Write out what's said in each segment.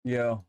Yo.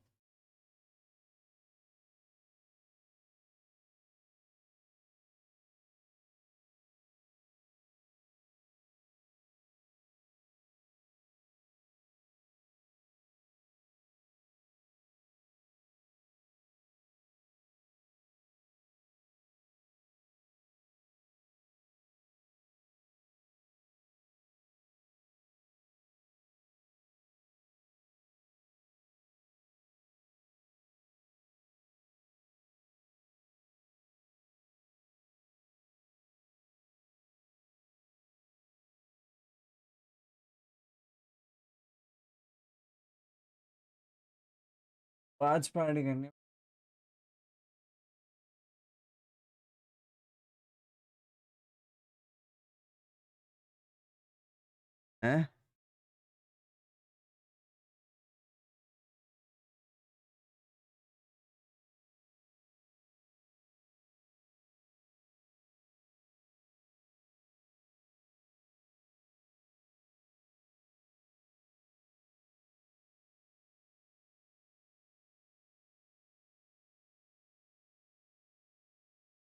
Watch party करनी है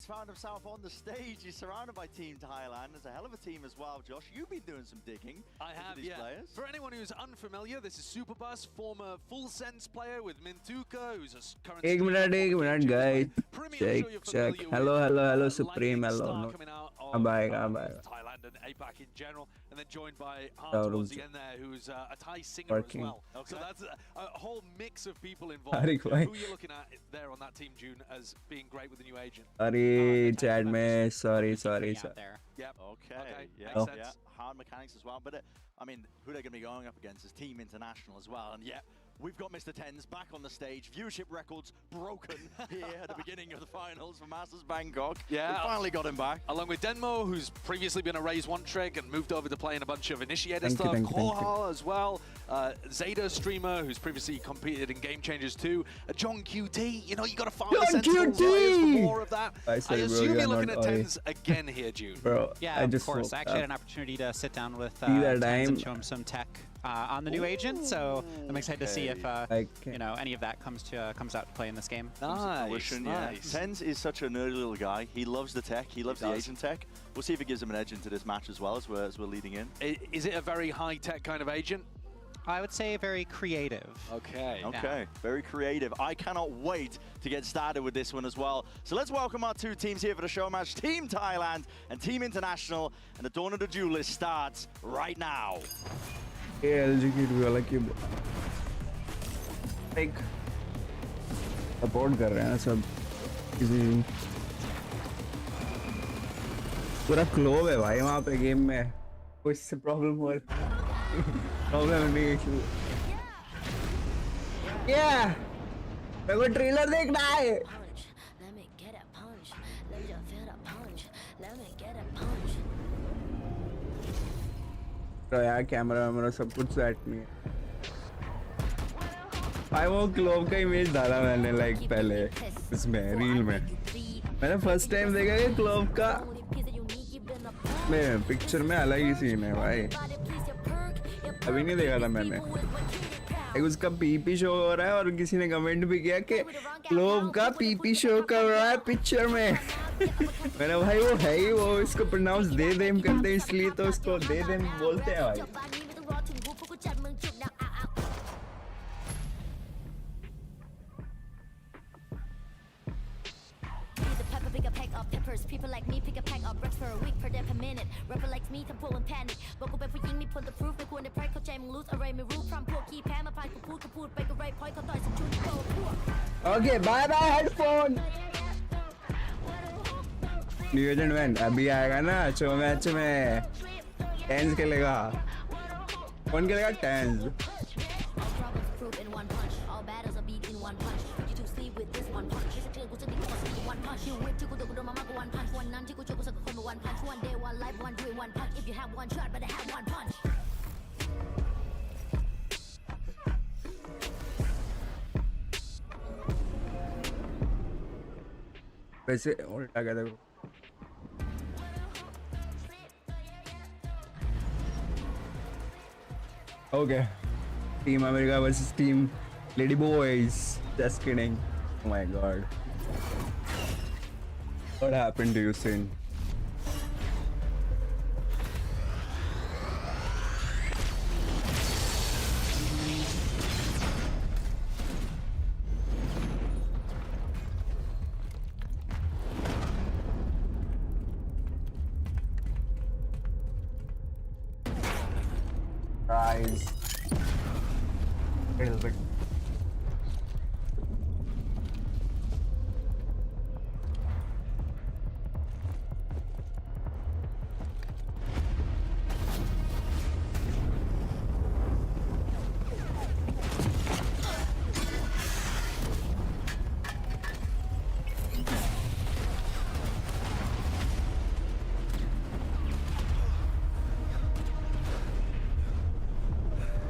Found himself on the stage. He's surrounded by Team Thailand. There's a hell of a team as well, Josh. You've been doing some digging. I have, these yeah. players. For anyone who's unfamiliar, this is Superbus, former Full Sense player with Mintuka, who's a current. एक minute guys check hello Supreme hello bye Thailand and APAC in general, and then joined by Hans towards the end there, who's a Thai singer as well. Okay. So that's a whole mix of people involved. Who are you looking at there on that team, June, as being great with the new agent? chat में sorry Yep. Okay. Yeah. Yeah. Hard mechanics as well. But I mean, who they're going to be going up against is Team International as well. And yeah, we've got Mr. Tens back on the stage. Viewership records broken here at the beginning of the finals for Masters Bangkok. Yeah. We finally got him back. Along with Denmo, who's previously been a Raise 1 trick and moved over to playing a bunch of Initiator Thank stuff. you. Kohal as well. Zeta streamer, who's previously competed in Game Changers too. John QT, you know, you got to farm the Sentinels for more of that. I assume you're looking at Tens again here, June. Bro, yeah, of course. I actually had an opportunity to sit down with Tens and show him some tech on the new agent, so I'm excited to see if you know, any of that comes out to play in this game. Nice. Tens is such a nerdy little guy. He loves the tech. He loves the agent tech. We'll see if it gives him an edge into this match as well as we're leading in. Is it a very high-tech kind of agent? I would say very creative. Okay, yeah. Very creative. I cannot wait to get started with this one as well. So let's welcome our two teams here for the show match, Team Thailand and Team International, and the Dawn of the Duelist starts right now. like support कर रहे हैं सब किसी पूरा clove है भाई वहाँ पे गेम में कुछ से प्रॉब्लम हो प्रॉब्लम नहीं इशू मेरे को ट्रेलर देखना है तो यार कैमरा वैमरा सब कुछ सेट नहीं है भाई वो क्लोव का इमेज डाला मैंने लाइक पहले इसमें रील में मैंने फर्स्ट टाइम देखा कि क्लोव का में पिक्चर में अलग ही सीन है भाई अभी नहीं देखा था मैंने एक उसका पीपी शो हो रहा है और किसी ने कमेंट भी किया कि क्लोव का पीपी शो कर रहा है पिक्चर में मैंने भाई वो है ही वो इसको प्रोनाउंस दे देम करते हैं इसलिए तो उसको दे देम बोलते हैं भाई People like me pick a pack of bricks for a week per day per minute. Rapper like me ทำพวกมัน panic บอกกูเป็นผู้หญิงมีผลต่อ proof ไม่ควรได้ price เข้าใจมึง lose อะไรไม่รู้พร้อมพวกขี้แพ้มาพายกูพูดไปก็ right point เขาต่อยสักชุดโตพวก Okay bye bye headphone New Agent Win अभी आएगा ना show match में tense खेलेगा कौन खेलेगा tense You whip to go to mama go one punch one nan to go to one punch one day one life one dream one punch if you have one shot better have one punch वैसे उल्टा क्या देखो okay team America versus team Lady boys. Just kidding. Oh my god. What happened to you, Sin? Rise.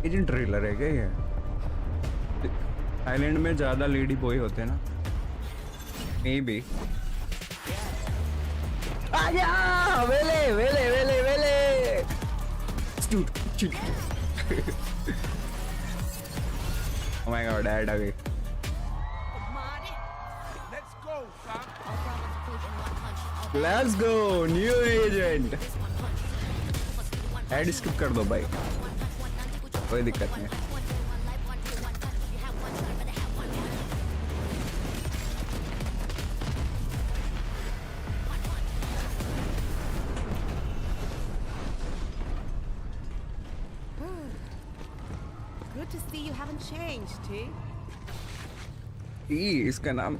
Agent trailer है क्या ये? Island में ज्यादा lady boy होते हैं ना? May be. आजा! वेले वेले वेले वेले! Oh my god, dad आ गई। Let's go, new agent. Ad skip कर दो भाई। कोई दिक्कत नहीं। Good to see you haven't changed, T. इसका नाम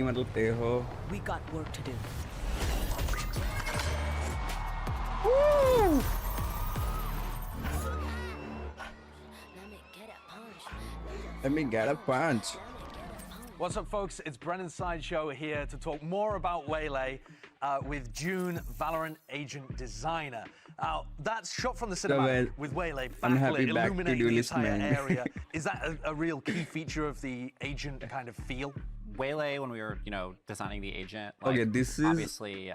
मतलब ते हो। We got work to do. Woo! Let me get a punch. What's up, folks? It's Brennan Sideshow here to talk more about Waylay with June, Valorant agent designer. Now, that's shot from the cinematic with Waylay backlit, illuminating the entire area. Is that a real key feature of the agent kind of feel? Waylay, when we were, designing the agent, okay, this is obviously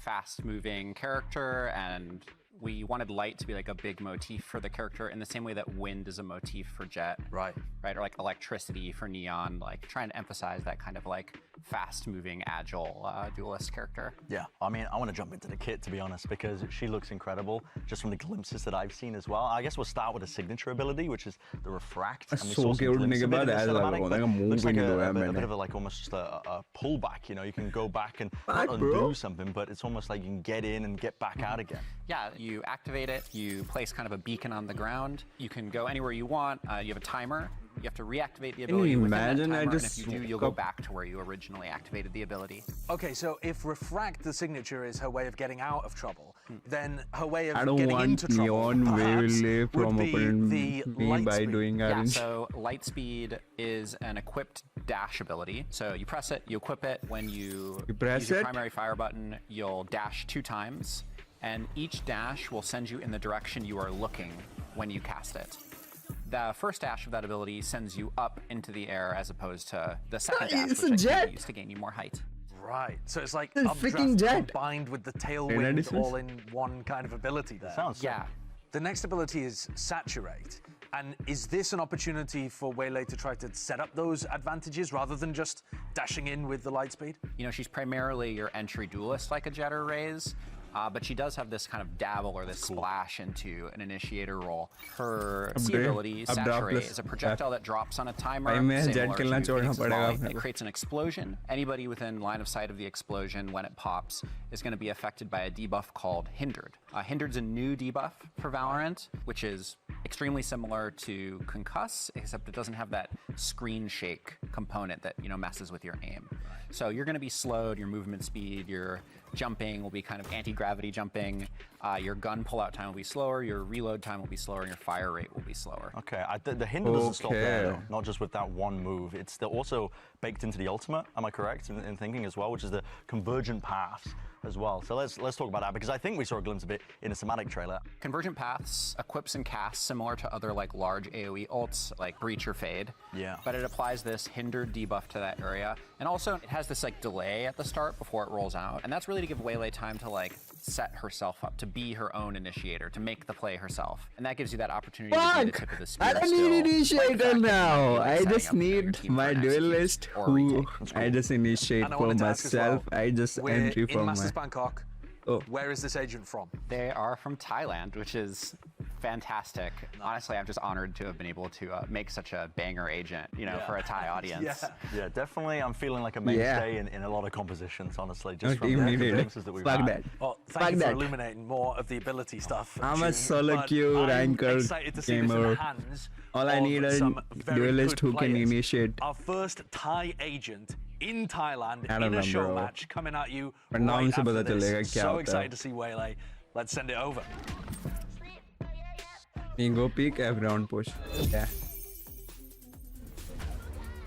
fast-moving character, and we wanted light to be like a big motif for the character in the same way that wind is a motif for Jet. Right. Or like electricity for Neon, like trying to emphasize that kind of like fast-moving, agile duelist character. Yeah, I mean, I want to jump into the kit, to be honest, because she looks incredible, just from the glimpses that I've seen as well. I guess we'll start with a signature ability, which is the Refract. And we saw some glimpses of it in the cinematic, but it looks like a bit of a, like almost just a pullback, you can go back and not undo something, but it's almost like you can get in and get back out again. Yeah, you activate it, you place kind of a beacon on the ground, you can go anywhere you want, you have a timer. You have to reactivate the ability within that timer, and if you do, you'll go back to where you originally activated the ability. Okay, so if Refract, the signature, is her way of getting out of trouble, then her way of getting into trouble, perhaps, would be the Lightspeed. Yeah, so Lightspeed is an equipped dash ability. So you press it, you equip it. When you use your primary fire button, you'll dash 2 times, and each dash will send you in the direction you are looking when you cast it. The first dash of that ability sends you up into the air as opposed to the second dash, which I think used to gain you more height. Right, so it's like updraft combined with the tailwind all in one kind of ability there. Sounds The next ability is Saturate. And is this an opportunity for Waylay to try to set up those advantages rather than just dashing in with the Lightspeed? She's primarily your entry duelist like a Jet or Raze. But she does have this kind of dabble or this splash into an initiator role. Her C ability, Saturate, is a projectile that drops on a timer, similar to Phoenix's volley. It creates an explosion. Anybody within line of sight of the explosion when it pops is going to be affected by a debuff called Hindered. Hindered's a new debuff for Valorant, which is extremely similar to Concuss, except it doesn't have that screen shake component that messes with your aim. So you're going to be slowed, your movement speed, your jumping will be kind of anti-gravity jumping, your gun pull-out time will be slower, your reload time will be slower, and your fire rate will be slower. Okay, the hinder doesn't stop there, though, not just with that one move. It's also baked into the ultimate, am I correct in thinking as well, which is the convergent paths as well. So let's talk about that, because I think we saw a glimpse of it in a cinematic trailer. Convergent Paths equips and casts similar to other like large AoE ults like Breach or Fade. Yeah. But it applies this hindered debuff to that area. And also it has this like delay at the start before it rolls out. And that's really to give Waylay time to like set herself up, to be her own initiator, to make the play herself. And that gives you that opportunity to be the tip of the spear. I don't need initiator now. I just need my duelist who I just initiate for myself. I just entry from Masters Bangkok. Oh. Where is this agent from? They are from Thailand, which is fantastic. Honestly, I'm just honored to have been able to make such a banger agent, you know, for a Thai audience. Yeah, definitely. I'm feeling like a mainstay in a lot of compositions, honestly, just from the needed experiences that we've had. Well, thank you for illuminating more of the ability stuff. I'm a solo queue ranker gamer. All I need is a duelist who can initiate. Our first Thai agent in Thailand I don't in a know, show bro. match coming at you But now right से पता after this. चलेगा क्या So होता है. excited to see Waylay. Let's send it over. Go peek, round push. Yeah.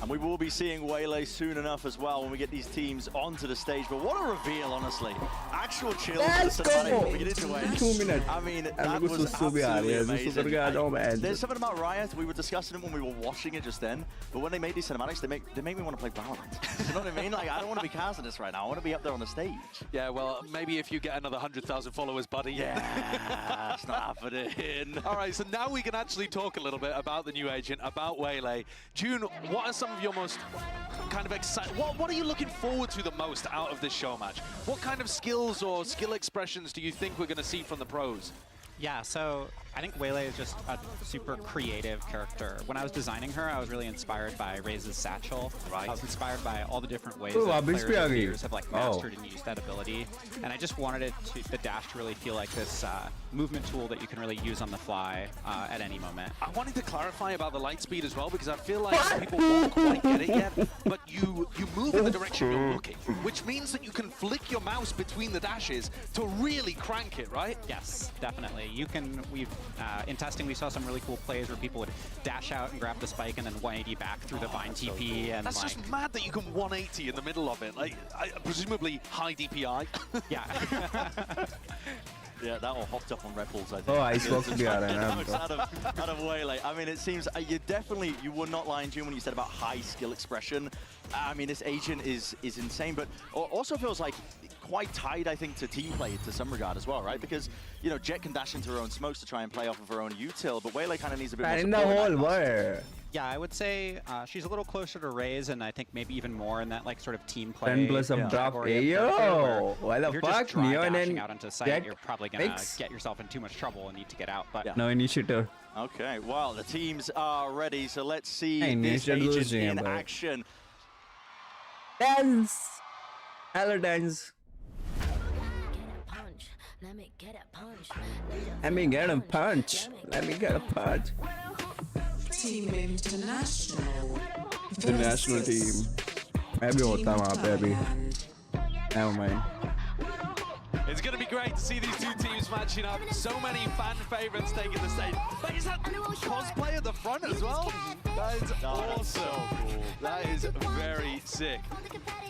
And we will be seeing Waylay soon enough as well when we get these teams onto the stage. But what a reveal, honestly. Actual chills. Let's go! We get into it. 2 minutes. I mean, that मेरे को was सुसु भी आ रही है. absolutely सुसु करके आ जाओ मैं. There's something about Riot. We were discussing it when we were watching it just then. But when they made these cinematics, they make me want to play VALORANT. You know what I mean? Like, I don't want to be casting this right now. I want to be up there on the stage. Yeah, well, maybe if you get another 100,000 followers, buddy. Yeah, it's not happening. All right, so now we can actually talk a little bit about the new agent, about Waylay. June, what are some of your most kind of exciting, what are you looking forward to the most out of this show match? What kind of skills or skill expressions do you think we're going to see from the pros? Yeah, so I think Waylay is just a super creative character. When I was designing her, I was really inspired by Raze's satchel. I was inspired by all the different ways that players over the years have like mastered and used that ability. And I just wanted the dash to really feel like this movement tool that you can really use on the fly at any moment. I wanted to clarify about the light speed as well, because I feel like people won't quite get it yet, but you move in the direction you're looking, which means that you can flick your mouse between the dashes to really crank it, right? Yes, definitely. You can, in testing, we saw some really cool plays where people would dash out and grab the spike and then 180 back through the vine TP. And that's just mad that you can 180 in the middle of it. Like, presumably high DPI. Yeah. Yeah, that all hopped up on Red Bulls, I think. Oh, I spoke to the out of Waylay. I mean, it seems you were not lying, June, when you said about high skill expression. I mean, this agent is insane, but also feels like quite tied, I think, to team play to some regard as well, right? Because, you know, Jet can dash into her own smokes to try and play off of her own util, but Waylay kind of needs a bit more in support. the whole world. Yeah, I would say she's a little closer to Raze, and I think maybe even more in that like sort of team play. 10 plus of drop. Yo, why the fuck? Neon and out into sight, you're probably gonna get yourself in too much trouble and need to get out. But no initiative. Okay, well, the teams are ready, so let's see Hey, this agent in action. Dance! Hello, dance. Let me get a punch. Let me get a punch. Let me get a punch. Team International. The national team. मैं भी होता वहाँ पे अभी. Never mind. It's going to be great to see these two teams matching up. So many fan favorites taking the stage. But is that cosplay at the front as well? That is awesome. That is very sick.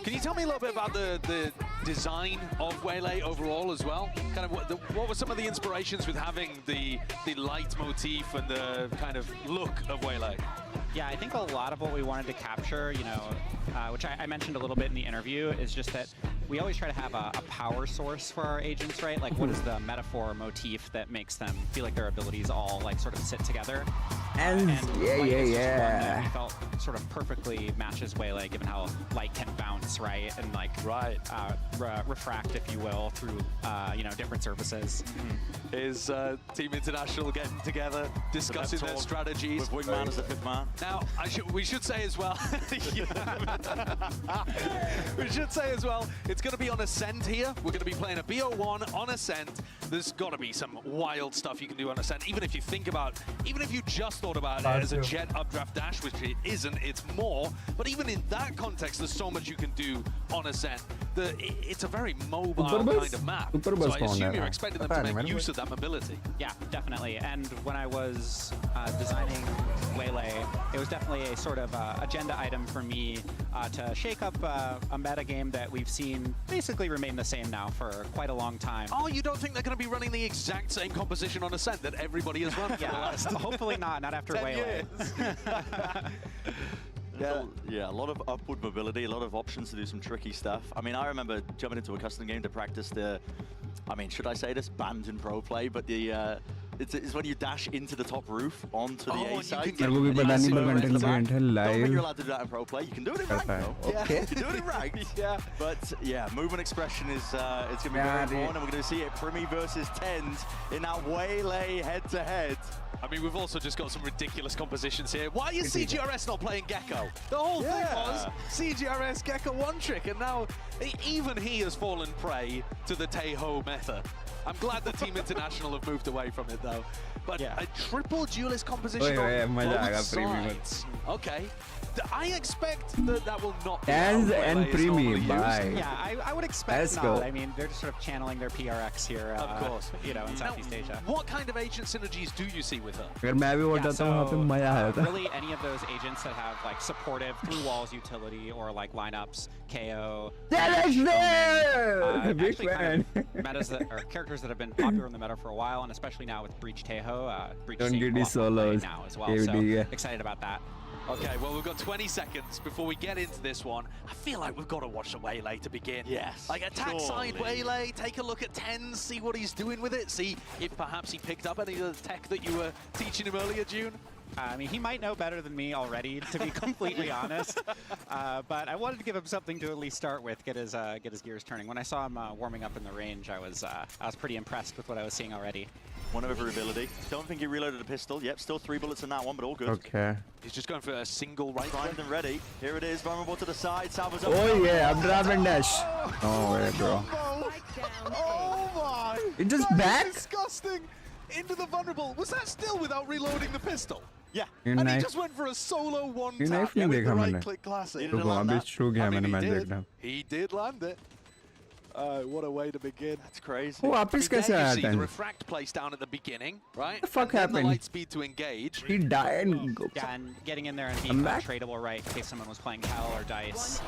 Can you tell me a little bit about the design of Waylay overall as well? Kind of what were some of the inspirations with having the light motif and the kind of look of Waylay? Yeah, I think a lot of what we wanted to capture, you know, which I mentioned a little bit in the interview, is just that we always try to have a power source for our agents, right? Like, what is the metaphor or motif that makes them feel like their abilities all like sort of sit together? And yeah. One that we felt sort of perfectly matches Waylay, given how light can bounce, right? And like refract, if you will, through you know, different surfaces. Is Team International getting together, discussing their strategies? With Wingman as the fifth man. Now, we should say as well, it's going to be on Ascent here. We're going to be playing a BO1 on Ascent. There's got to be some wild stuff you can do on Ascent. Even if you just thought about it as a jet updraft dash, which it isn't, it's more. But even in that context, there's so much you can do on Ascent. It's a very mobile kind of map. So I assume you're expecting them to make use of that mobility. Yeah, definitely. And when I was designing Waylay, it was definitely a sort of agenda item for me to shake up a meta game that we've seen basically remain the same now for quite a long time. Oh, you don't think they're going to be running the exact same composition on Ascent that everybody has run for the last hopefully not after 10 Waylay. Yeah, a lot of upward mobility, a lot of options to do some tricky stuff. I mean, I remember jumping into a custom game to practice the, I mean, should I say this? Banned in pro play, but the it's when you dash into the top roof onto the A side. मेरे को भी पता नहीं पर content create है Don't think live. you're allowed to do that in pro play. You can do it in ranked though. Okay. You can do it in ranked. Yeah. But yeah, movement expression is it's gonna be very important, and we're gonna see it Primi versus Tens in that Waylay head-to-head. I mean, we've also just got some ridiculous compositions here. Why is CGRS not playing Gecko? The whole thing was CGRS Gecko one trick, and now even he has fallen prey to the Taeho meta. I'm glad that Team International have moved away from it, though. But a triple duelist composition on both sides. Okay. I expect that will not be Tens and Primi, bye. Yeah, I would expect Let's not. go. I mean, they're just sort of channeling their PRX here, of course, you know, in Southeast Asia. What kind of agent synergies do you see with her? अगर मैं भी होता तो वहाँ पे मजा आया था. Really, any of those agents that have like supportive through walls utility or like lineups, KO. Big fan. Metas that are characters that have been popular in the meta for a while, and especially now with Breach Taeho, Breach Don't seeing get these solos. now as well. So excited about that. Okay, well, we've got 20 seconds before we get into this one. I feel like we've got to watch the Waylay to begin. Yes. Like, attack side Waylay, take a look at Tens, see what he's doing with it, see if perhaps he picked up any of the tech that you were teaching him earlier, June. I mean, he might know better than me already, to be completely honest. But I wanted to give him something to at least start with, get his gears turning. When I saw him warming up in the range, I was pretty impressed with what I was seeing already. One of every ability. Don't think he reloaded a pistol. Yep, still 3 bullets in that one, but all good. Okay. He's just going for a single right Primed click. and ready. Here it is, vulnerable to the side. Salva's up. Oh yeah, updraft and dash. No way, bro. Oh my! It just back? Disgusting! Into the vulnerable. Was that still without reloading the pistol? Yeah. And he just went for a solo one tap knife with नहीं the देखा right मैंने. click classic. रुको अभी शुरू किया मैंने match देखना. He did land it. What a way to begin. That's crazy. वो वापस कैसे There आया you see the Tens? refract place down at the beginning, right? What the fuck and then happened? the light speed to engage. He died. Yeah, and getting in there and I'm being back. tradable right in case someone was playing Hell or Dice.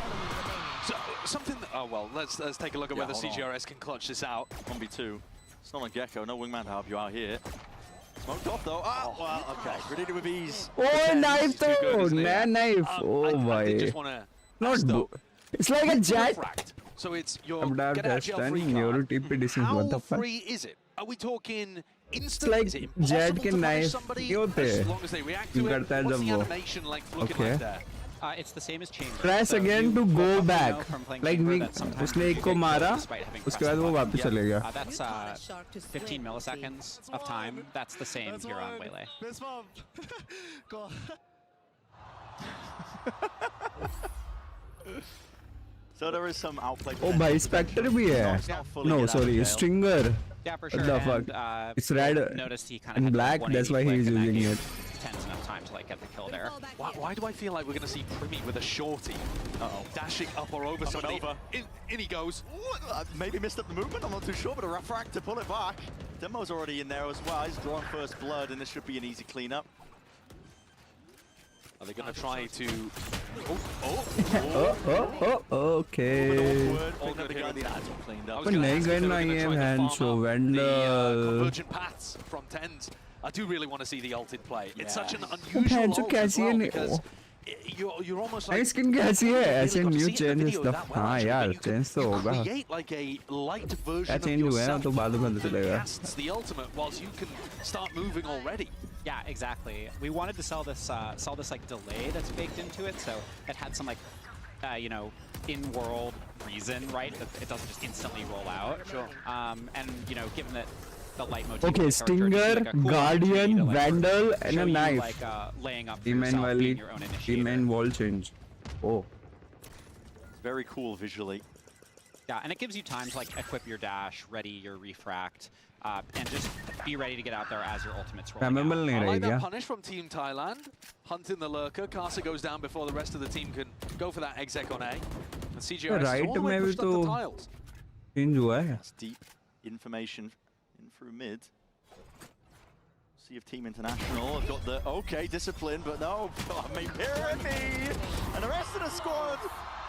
So something. Oh well, let's take a look at whether hold on. CGRS can clutch this out. 1v2. It's not a Gecko, no wingman to help you out here. Smoked off though. Oh, well, okay. Ready with ease. Oh, knife too good, though. isn't it? Man, knife. Oh I my. did just want to. Not. It's like a jet. Refract. So it's your Updraft get out of dash jail done. free Neuro card. TP distance. What How the fuck? free is it? Are we talking It's instant? like Is it impossible jet to के punish knife somebody नहीं होते. as long as they react to it? करता है What's जब the वो. animation like looking Okay. like there? It's the same as Chamber. Press So again you to will go probably back. know from playing Like Chamber we, that sometimes उसने you एक get को killed मारा, despite having उसके pressed बाद the वो button. वापस चले गया. That's 15 milliseconds of time. That's the same here on Waylay. So there is some outplay. Oh भाई Spectre भी है. It's not fully No, get out of sorry, jail. Stinger. Yeah, for What sure. the And, fuck? It's red noticed he kind of and had black, the that's why 180 he's flick, and that using gave it. Tens enough time to like get the kill there. Why do I feel like we're going to see Primi with a shorty? Dashing up or over Up and somebody. over. In he goes. Maybe missed up the movement, I'm not too sure, but a refract to pull it back. Demo's already in there as well. He's drawn first blood, and this should be an easy cleanup. Are they going to try to... Okay. All good here in the That's all cleaned up. I was gonna ask if they were gonna I try am to farm up Vandal. convergent paths from Tens. I do really want to see the ult in play. It's such an Oh, unusual man, ult so as कैसी well है because you're almost like... skin कैसी है? ऐसे really got to new see it in the change video stuff. that well, हाँ actually, यार but you change तो can होगा. create like a light version क्या of चेंज हुआ है yourself तो बाद में पता that चलेगा. casts the ultimate whilst you can start moving already. Yeah, exactly. We wanted to sell this like delay that's baked into it, so it had some like, you know, in-world reason, right? That it doesn't just instantly roll out. Sure. And you know, given that the light motif. Okay, of the character, it Stinger, just like a cool Guardian, opportunity to, like, Vandal, and show a you, knife. Like laying up for D-main yourself, वाली, being your own initiator. D-main wall change. Oh. It's very cool visually. Yeah, and it gives you time to like equip your dash, ready your refract, and just be ready to get out there as your ultimates rolling out. Memorable नहीं I like that रहेगा. punish from Team Thailand. Hunting the lurker. Casa goes down before the rest of the team can go for that exec on A. And CGRS Right is all the way में भी pushed up the तो tiles. change हुआ है. That's deep information in through mid. See if Team International have got the discipline, but no, I mean Pyramid and the rest of the squad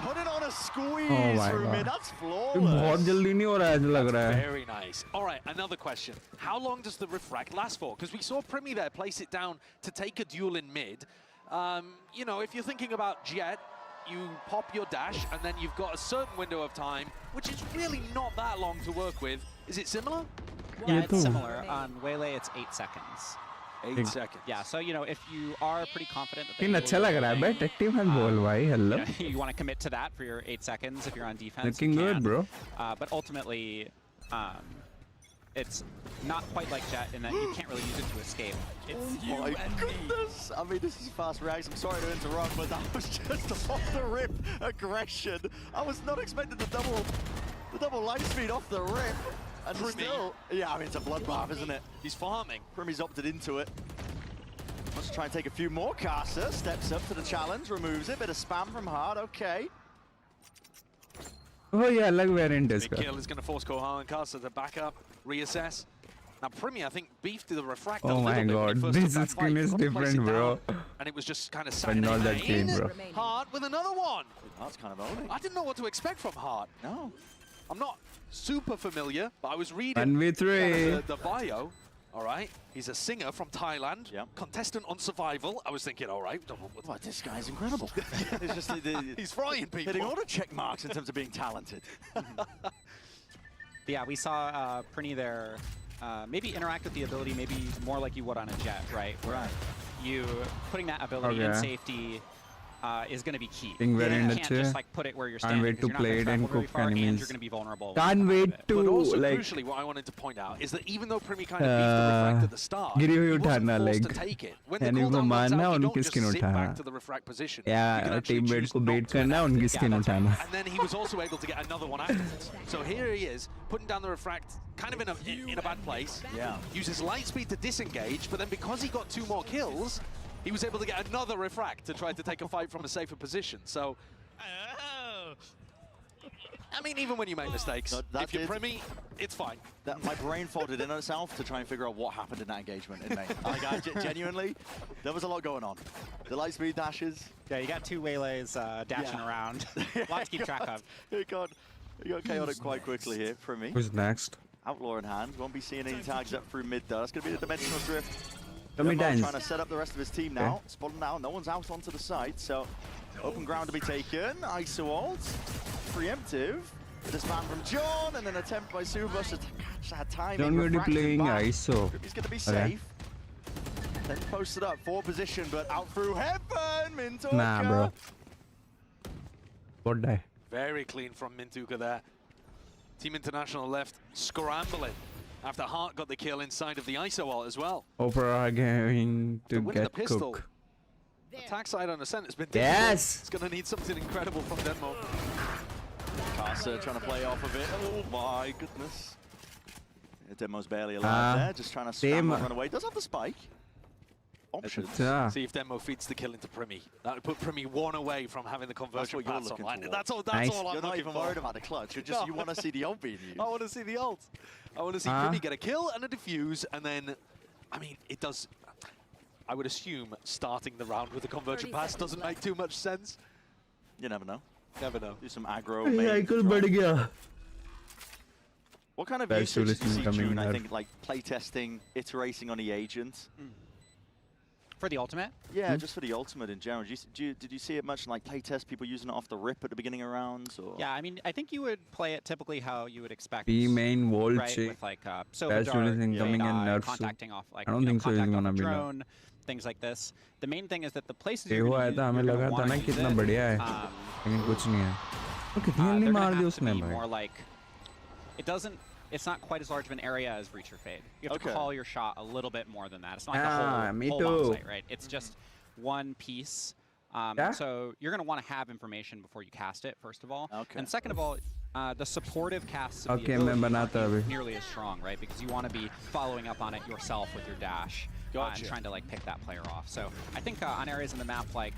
Putting on a squeeze my through God. mid. That's flawless. बहुत जल्दी नहीं हो रहा है ऐसा लग रहा है. Very nice. All right, another question. How long does the refract last for? Because we saw Primi there place it down to take a duel in mid. You know, if you're thinking about Jet, you pop your dash, and then you've got a certain window of time, which is really not that long to work with. Is it similar? Yeah, it's similar. On Waylay, it's 8 seconds. 8 seconds. Yeah, so, you know, if you are pretty confident that लेकिन अच्छा लग रहा है बे tech team hand ball भाई hello you want to commit to that for your 8 seconds if you're on defense. Looking you good, can. bro. But ultimately, it's not quite like Jet in that you can't really use it to escape. It's Oh my goodness! I mean, this is fast reaction. I'm sorry to interrupt, but that was just off the rip aggression. I was not expecting the double light speed off the rip. And still, yeah, I mean, it's a bloodbath, isn't it? He's farming. Primi's opted into it. Wants to try and take a few more. Casa steps up to the challenge, removes it. Bit of spam from Hard, okay. Oh yeah, अलग variant Big kill is going to force Kohan and Casa to back up, reassess. Now Primi, I think, beefed the refract a Oh little my bit God, when he this first took that skin fight. is He got to place different, it bro. down, and it was just kind of But sat not in that his clean, lane. bro. Hard with another one. Hard's kind of owning. I didn't know what to expect from Hard. No. I'm not super familiar, but I was reading 1v3. the bio. All right, he's a singer from Thailand, Yep. contestant on Survival. I was thinking, all right, Wow, this guy's incredible. It's just he's frying people. hitting all the check marks in terms of being talented. Yeah, we saw Prinny there maybe interact with the ability maybe more like you would on a Jet, right? Where you putting that ability in safety is going to be key. Being very You in can't the just chair. like put it where you're Can't standing. wait to 'cause you're not play gonna it travel and very cook far, and enemies. you're going to be vulnerable. Can't wait to But also, like crucially, what I wanted to point out is that even though Primi kind of beefed the refract at the start, गिरी हुई he wasn't उठाना, forced to like, take it. When the enemy को cooldown runs मारना, out, you don't उनकी just skin sit उठाना. back to the refract position. You या can actually teammate choose को not bat to करना enact उनकी it. Skin उठाना. And then he was also able to get another one afterwards. So here he is, putting down the refract, kind of in a bad place. Yeah. Uses light speed to disengage, but then because he got 2 more kills, he was able to get another refract to try to take a fight from a safer position. So, I mean, even when you make mistakes, No, that if you're did- Primi, it's fine. My brain folded in on itself to try and figure out what happened in that engagement in May. Like, genuinely, there was a lot going on. The light speed dashes. Yeah, you got 2 Waylays dashing around. Lots to keep track of. It got chaotic quite quickly here for me. Who's next? Outlaw in hand. Won't be seeing any tags up through mid though. That's going to be the dimensional drift. Tommy Demmo Dance. trying to set up the rest of his team now. Spotted now. No one's out onto the side, so open ground to be taken. ISO ult. Preemptive. This man from John, and an attempt by Subas to catch that time. John will be playing ISO. He's going to be Okay. safe. Then posted up, 4 position, but out through heaven. Mintoka. Nah, bro. What die? Very clean from Mintuka there. Team International left scrambling after Hart got the kill inside of the ISO ult as well. Opera going to Winning the get pistol. cooked. Attack side on Ascent has been difficult. Yes! It's going to need something incredible from Denmo. Casa trying to play off of it. Oh my goodness. Yeah, Demo's barely alive there, just trying to scramble and run away. Does have the spike. Options. See if Denmo feeds the kill into Primi. That would put Primi 1 away from having the conversion what you're pass looking online. for. That's all Nice. I'm You're not looking even for. worried about the clutch. You're just, you want to see the ult being used. I want to see the ult. I want to see Primi get a kill and a defuse, and then, I mean, it does. I would assume starting the round with a conversion pass doesn't make too much sense. You never know. Never know. Do some aggro. Cycle बढ़ गया. What kind of Best usage do you see, coming June? I there. think like playtesting, iterating on the agent. For the ultimate? Yeah, just for the ultimate in general. Did you see it much in like playtest, people using it off the rip at the beginning of rounds? Or? Yeah, I mean, I think you would play it typically how you would expect. B main volt right, check. with like Best Sova Dart, releasing coming in Radar, nerfs. contacting off like I don't think so he's contact gonna off a be nerfed. drone, things like this. The main thing is that the places ये you're हुआ gonna है use, तो हमें you're लगा gonna था wanna ना use कितना it, बढ़िया है लेकिन कुछ नहीं है वो कितनी जल्दी they're मार gonna दी have to उसने be भाई more like, it's not quite as large of an area as Reacher Fade. You have to call your shot a little bit more than that. It's not like me whole too. bomb site, right? It's just one piece. So you're going to want to have information before you cast it, first of all. And second of all, the supportive casts of the ability aren't nearly as strong, right? Because you want to be following up on it yourself with your dash. And trying to like pick that player off. So I think on areas in the map like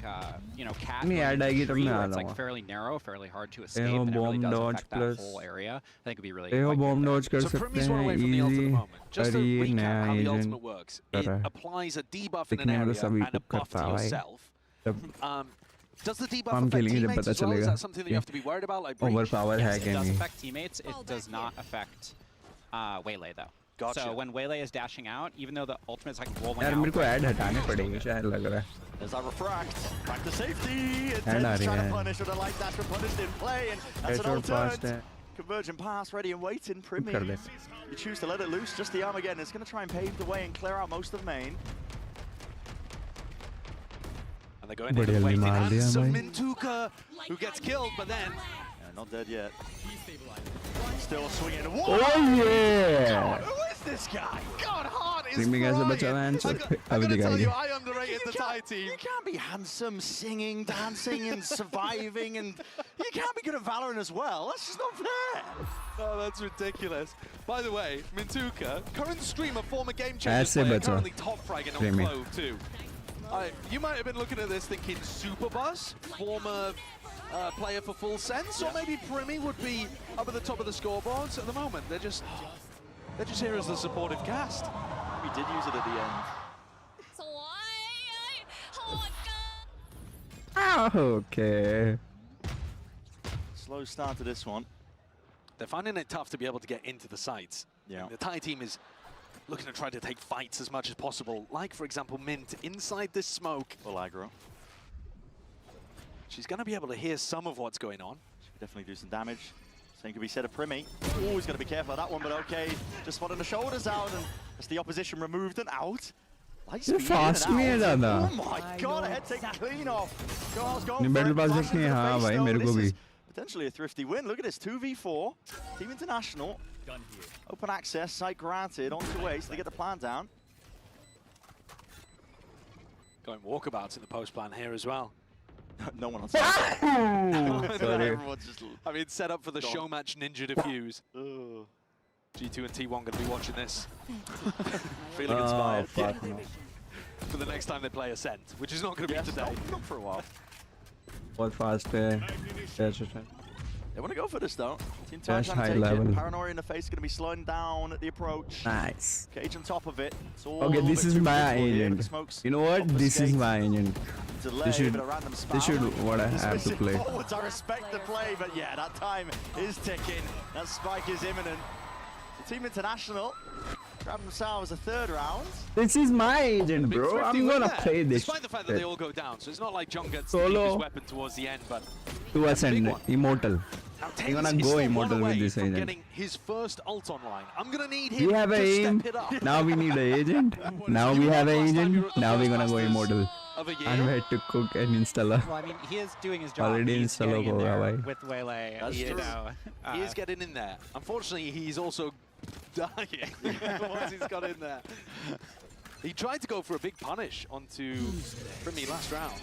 you know, Cat, where it's like fairly narrow, fairly hard to escape, and it really does affect that whole area. I think it'd be really quite bomb dodge कर So सकते Primi's one away हैं from the ult at the easy moment. Just to और ये recap नया how the agent ultimate works, it कर रहा है applies a debuff in an दिखने में area तो सभी and a को buff to करता है भाई yourself. जब Does the debuff I'm affect killing it, teammates but as well? Is that's that something that you have to be worried about? Like breach? Overpower Yes, hack it does and affect teammates. It does not affect Waylay though. Gotcha. So when Waylay is dashing out, even though the ultimate's like rolling यार out, मेरे को add हटाने पड़ेंगे शायद लग रहा है. There's that refract. Back to safety. And Intense trying yeah. to punish with a light dash, but punished in play. And that's an Headshot fast alternate. है. Convergent pass ready and waiting. Primi. कर दे. You choose to let it loose. Just the arm again. It's going to try and pave the way and clear out most of main. And they're going in बढ़िया and waiting. मार And दिया some भाई. Mintuka who gets killed, but then Yeah, not dead yet. Still swinging. Oh Whoa! yeah. Who is this guy? God, hard is Primi कैसे बचा flying. है answer? I'm अभी going to tell you, दिखाएंगे. I underrated the Thai team. You can't be handsome, singing, dancing, and surviving, and you can't be good at Valorant as well. That's just not fair. Oh, that's ridiculous. By the way, Mintuka, current streamer, former game changer ऐसे player, बचा. currently top fragging on Primi. Clove too. You might have been looking at this thinking Super Buzz, former player for Full Sense, or maybe Primi would be up at the top of the scoreboards at the moment. They're just here as the supportive cast. We did use it at the end. Okay. Slow start to this one. They're finding it tough to be able to get into the sites. Yeah. The Thai team is looking to try to take fights as much as possible. Like, for example, Mint inside this smoke. Full aggro. She's going to be able to hear some of what's going on. She could definitely do some damage. Same could be said of Primi. Always got to be careful of that one, but okay. Just spotting the shoulders out, and as the opposition removed and out. Light You speed fast in me and out. ज़्यादा. Oh my god, a head taken clean off. Charles going नहीं, for battle it, pass flash देखनी है, into the हाँ face, भाई, though. मेरे को This भी. is potentially a thrifty win. Look at this, 2v4. Team International. Open access, site granted, onto Ace. They get the plan down. Going walkabouts in the post plan here as well. No one on site. Sorry. Everyone's just... I mean, set up for the show match ninja defuse. Ugh. G2 and T1 going to be watching this. Feeling Oh, inspired. fuck no. For the next time they play Ascent, which is not going to be today. Not for a while. बहुत fast है. They want to go for this though. Team Dash Time trying high to take level. it. Paranoia in the face, going to be slowing down at the approach. Nice. Cage on top of it. It's all Okay, this a bit is too my visible here, agent. the smokes You know what? This is obfuscate, my agent. delay, This should- a bit of random spam. This should what I He's have to missing play. forwards. I respect the play, but yeah, that time is ticking. That spike is imminent. The Team International grab themselves a third round. This is my agent, Big bro. thrifty I'm win gonna there, play this. Despite the fact that shit. they all go down, so it's not like John gets Solo. his weapon towards the end, but To ascend, one. immortal. now You're gonna Tens is go still immortal one with away this from agent. getting his first ult online. I'm gonna need him We have to an aim. step it up. Now we need an agent. Now we have an agent. Now we're gonna go immortal. Of a year. And we had to cook and install. well, I mean, he is doing his job. Already He's install getting in होगा there भाई. with Waylay. That's You true. know, He is getting in there. Unfortunately, he's also dying once he's got in there. He tried to go for a big punish onto Primi last round.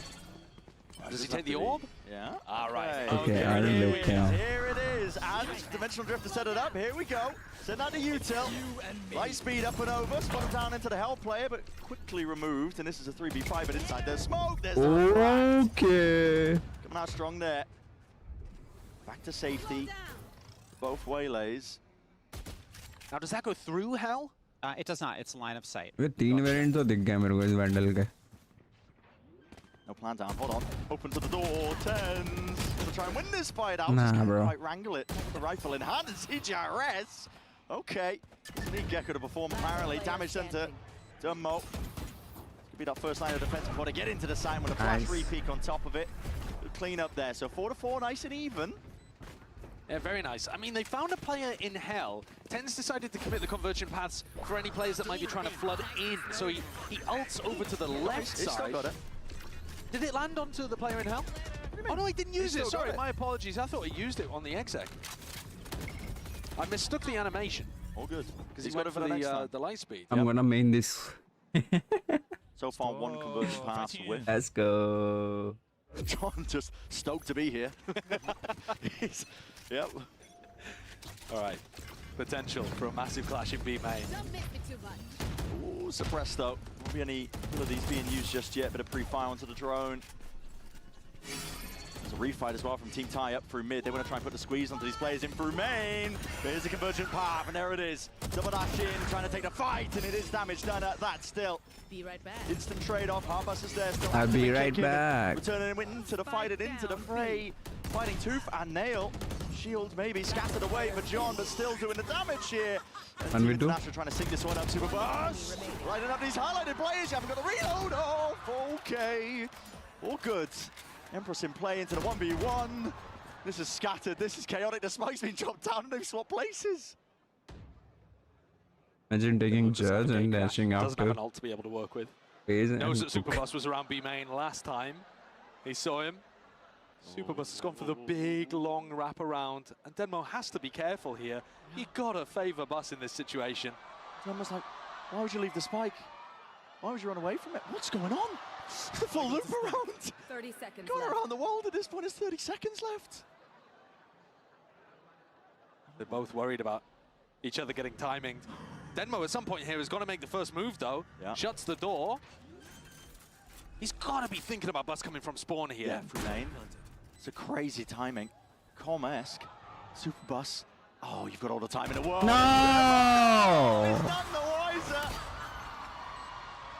Does he take the orb? Yeah. All right. Okay, I here don't it look is. now. Here it is. And Dimensional Drift to set it up. Here we go. Send that to Util. Light speed up and over. Spot him down into the Hell player, but quickly removed. And this is a 3v5, but inside there's smoke. There's the Okay. coming out strong there. Back to safety. Both waylays. Now, does that go through Hell? it does not. It's line of sight. ये तीन variant तो दिख गए मेरे को इस bundle के. No plan down. Hold on. Open to the door. Tens. Gonna try and win this fight out. Nah, Just can't bro. quite wrangle it. With the rifle in hand. It's Jreyx. Okay. Need Gecko to perform apparently. Damage done to Mo. Could be that first line of defense before they get into the side with a flash Nice. re-peek on top of it. Good clean up there. So 4-4, nice and even. Yeah, very nice. I mean, they found a player in Hell. Tens decided to commit the conversion paths for any players that might be trying to flood in. So he ults over to the left He's still side. got it. Did it land onto the player in Hell? Oh no, he didn't use it. still got Sorry, it. my apologies. I thought he used it on the exec. I mistook the animation All good. because He's he got went it for for the next the time. the light speed. I'm gonna main this. So far, one conversion pass with. Let's go. John just stoked to be here. Yep. All right, potential for a massive clash in B main. Ooh, suppressed though. Won't be any of these being used just yet, but a pre-fire onto the drone. There's a refight as well from Team Tai up through mid. They want to try and put the squeeze onto these players in through main. There's a convergent path, and there it is. Double dash in, trying to take the fight, and it is damage done at that still. Be right back. Instant trade-off, Harbus is there. Still I'll be right back. Returning into the fight and into the fray. Fighting tooth and nail. Shield maybe scattered away for John, but still doing the damage here. And we do. International trying to sync this one up. Super Bus. Lighting up these highlighted players. You haven't got the reload. Oh, okay. All good. Empress in play into the 1v1. This is scattered. This is chaotic. The spike's been dropped down and they've swapped places. Imagine taking Judge and dashing doesn't have after. an ult to be able to work with. Phase Knows and that Superbus was around B main last time. He saw him. Superbus has gone for the big, long wraparound. And Denmo has to be careful here. You gotta favor Bus in this situation. It's almost like, why would you leave the spike? Why would you run away from it? What's going on? The full loop around. 30 seconds Going left. around the world at this point. There's 30 seconds left. They're both worried about each other getting timing. Denmo at some point here has got to make the first move though. Yeah. Shuts the door. He's got to be thinking about Bus coming from spawn here. Yeah, through lane. It's a crazy timing. Com-esque. Super Bus. Oh, you've got all the time in the world. No! He's none the wiser.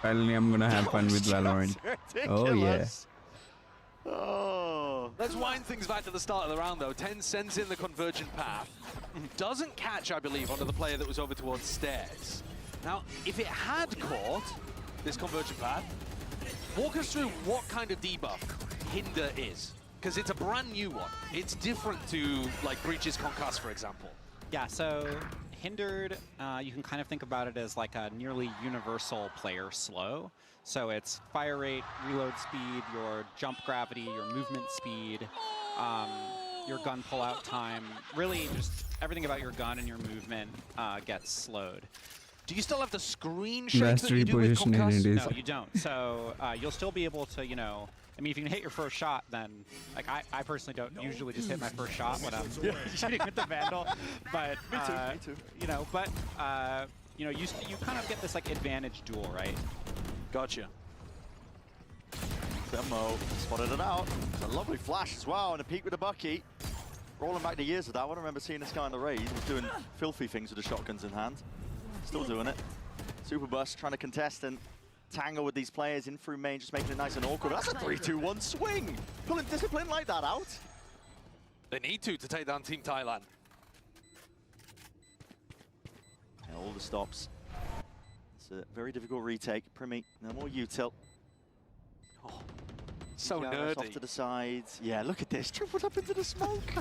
Finally, I'm gonna have fun with Valorant. Oh yeah. Oh. Let's wind things back to the start of the round though. 10 sends in the convergent path. Doesn't catch, I believe, onto the player that was over towards stairs. Now, if it had caught this convergent path, walk us through what kind of debuff Hinder is. Because it's a brand new one. It's different to like Breach's Concuss, for example. Yeah, so Hindered, you can kind of think about it as like a nearly universal player slow. So it's fire rate, reload speed, your jump gravity, your movement speed, your gun pull-out time. Really, just everything about your gun and your movement gets slowed. Do you still have the screen shake that Mastery you do with position Concuss? in it No, is. you don't. So you'll still be able to, you know, I mean, if you can hit your first shot, then, like, I personally don't usually just hit my first shot when I'm shooting with the Vandal, but, Me too. you know, but, you know, you kind of get this, like, advantage duel, right? Gotcha. Demo spotted it out. It's a lovely flash as well, and a peek with the Bucky. Rolling back the years of that, I don't remember seeing this guy on the raid. He was doing filthy things with the shotguns in hand. Still doing it. Superbus trying to contest and tangle with these players in through main, just making it nice and awkward. That's a 3-2-1 swing. Pulling discipline like that out. They need to take down Team Thailand. Yeah, all the stops. It's a very difficult retake. Primi, no more util. Oh, so Off nerdy. to the sides. Yeah, look at this. Tripled up into the smoke.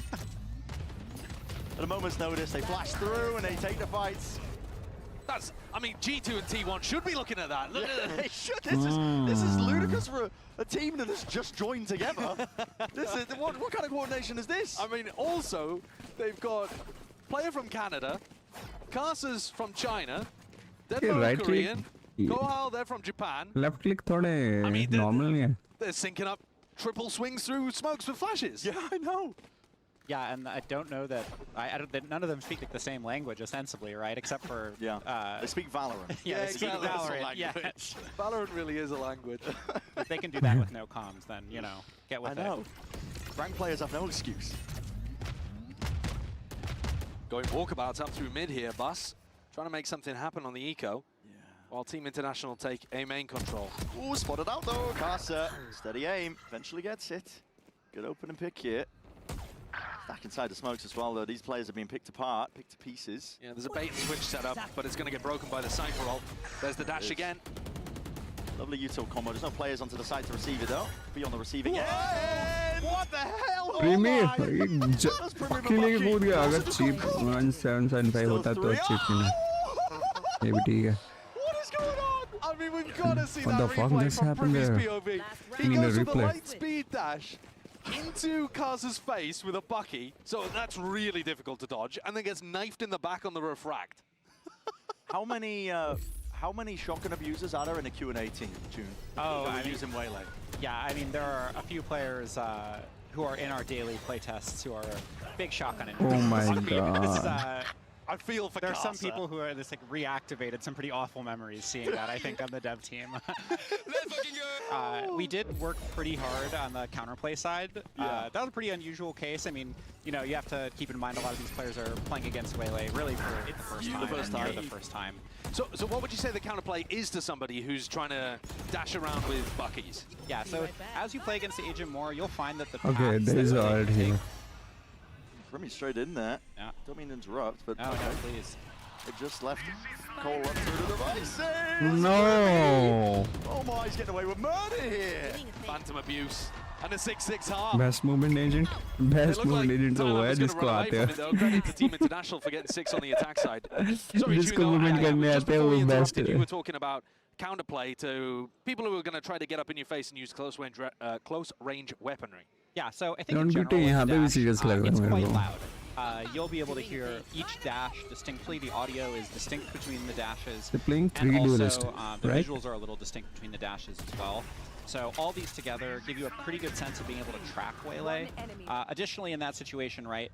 At a moment's notice, they flash through and they take the fights. That's, I mean, G2 and T1 should be looking at that. Look Yeah, at they should. This is ludicrous for a team that has just joined together. This is what kind of coordination is this? I mean, also, they've got player from Canada, Karsa's from China, Denmo right Korean, click. Kohal, they're from Japan. Left click थोड़े I mean, normal नहीं है. They're syncing up triple swings through smokes with flashes. Yeah, I know. Yeah, and I don't know that, none of them speak like the same language, ostensibly, right? Except for... They speak Valorant. Yeah, they speak exactly. Valorant, yeah. Valorant really is a language. If they can do that with no comms, then, you know, get with I know. Rank players have no excuse. Going walkabouts up through mid here, Bus. Trying to make something happen on the eco. Yeah. While Team International take A main control. Ooh, spotted out though. Karsa, steady aim, eventually gets it. Good open and pick here. Back inside the smokes as well though. These players are being picked apart, picked to pieces. Yeah, there's a bait and switch set up, but it's going to get broken by the Cypher ult. There's the dash again. Lovely util combo. There's no players onto the side to receive it though. Be on the receiving end. What the hell? Premier That's Premier पक्की लेके कूद गया अगर Bucky. Cheap 1775 होता तो cheap नहीं ये भी ठीक है. What is going on? I mean, we've got to see What that the fuck replay just from happened Primi's there? POV. I He need a goes for the replay. light speed dash into Karsa's face with a Bucky, so that's really difficult to dodge, and then gets knifed in the back on the refract. How many shotgun abusers are there in a Q&A team, June? Oh, that I we're mean- using Waylay. Yeah, I mean, there are a few players who are in our daily playtests who are big shotgun Oh my I mean, this is, God. I feel for There are some Casa. people who are just like reactivated some pretty awful memories seeing that, I think, on the dev team. We did work pretty hard on the counterplay side. That was a pretty unusual case. I mean, you know, you have to keep in mind a lot of these players are playing against Waylay really for the first time. The first time. So what would you say the counterplay is to somebody who's trying to dash around with buckies? Yeah, so as you play against the agent more, you'll find that the Okay, there is art here. Remy straight in there. Yeah. Don't mean to interrupt, but No, please. it just left Cole up through the devices. No. Oh my, he's getting away with murder here. Phantom abuse. And a 6-6 half. Best movement agent. Best movement agent तो वो है जिसको आते हैं. Credit to Team International for getting 6 on the attack side. Sorry, जिसको Juno, movement करने just आते हैं before we वो best interrupted, है. you were talking about counterplay to people who are going to try to get up in your face and use close range weaponry. Yeah, so I think Don't in be general, यहाँ with पे भी dash, serious लग रहा है it's मेरे quite को. loud. You'll be able to hear each dash distinctly. The audio is distinct between the dashes. They're playing And 3 also, duelist, the right? visuals are a little distinct between the dashes as well. So all these together give you a pretty good sense of being able to track Waylay. Additionally, in that situation, right,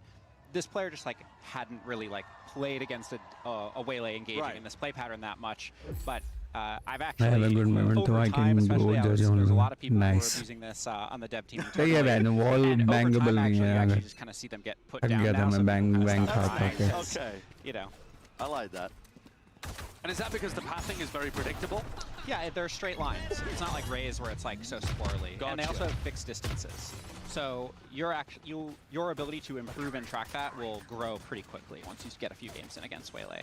this player just like hadn't really like played against a Waylay engaging in this play pattern that much, but I've actually, I have a good moment, so over I time, can especially, go there's judge a on lot of people who are nice. using this on the dev team. सही है man, wall And over bangable time, नहीं actually, you है actually अगर. just kind of see them get put थक down गया था now, मैं so bang people bang kinda खा stop खा के. trying, Okay. you know. I like that. And is that because the pathing is very predictable? Yeah, they're straight lines. It's not like Rays where it's like so squirrely. And they Gotcha. also have fixed distances. So your ability to improve and track that will grow pretty quickly once you get a few games in against Waylay.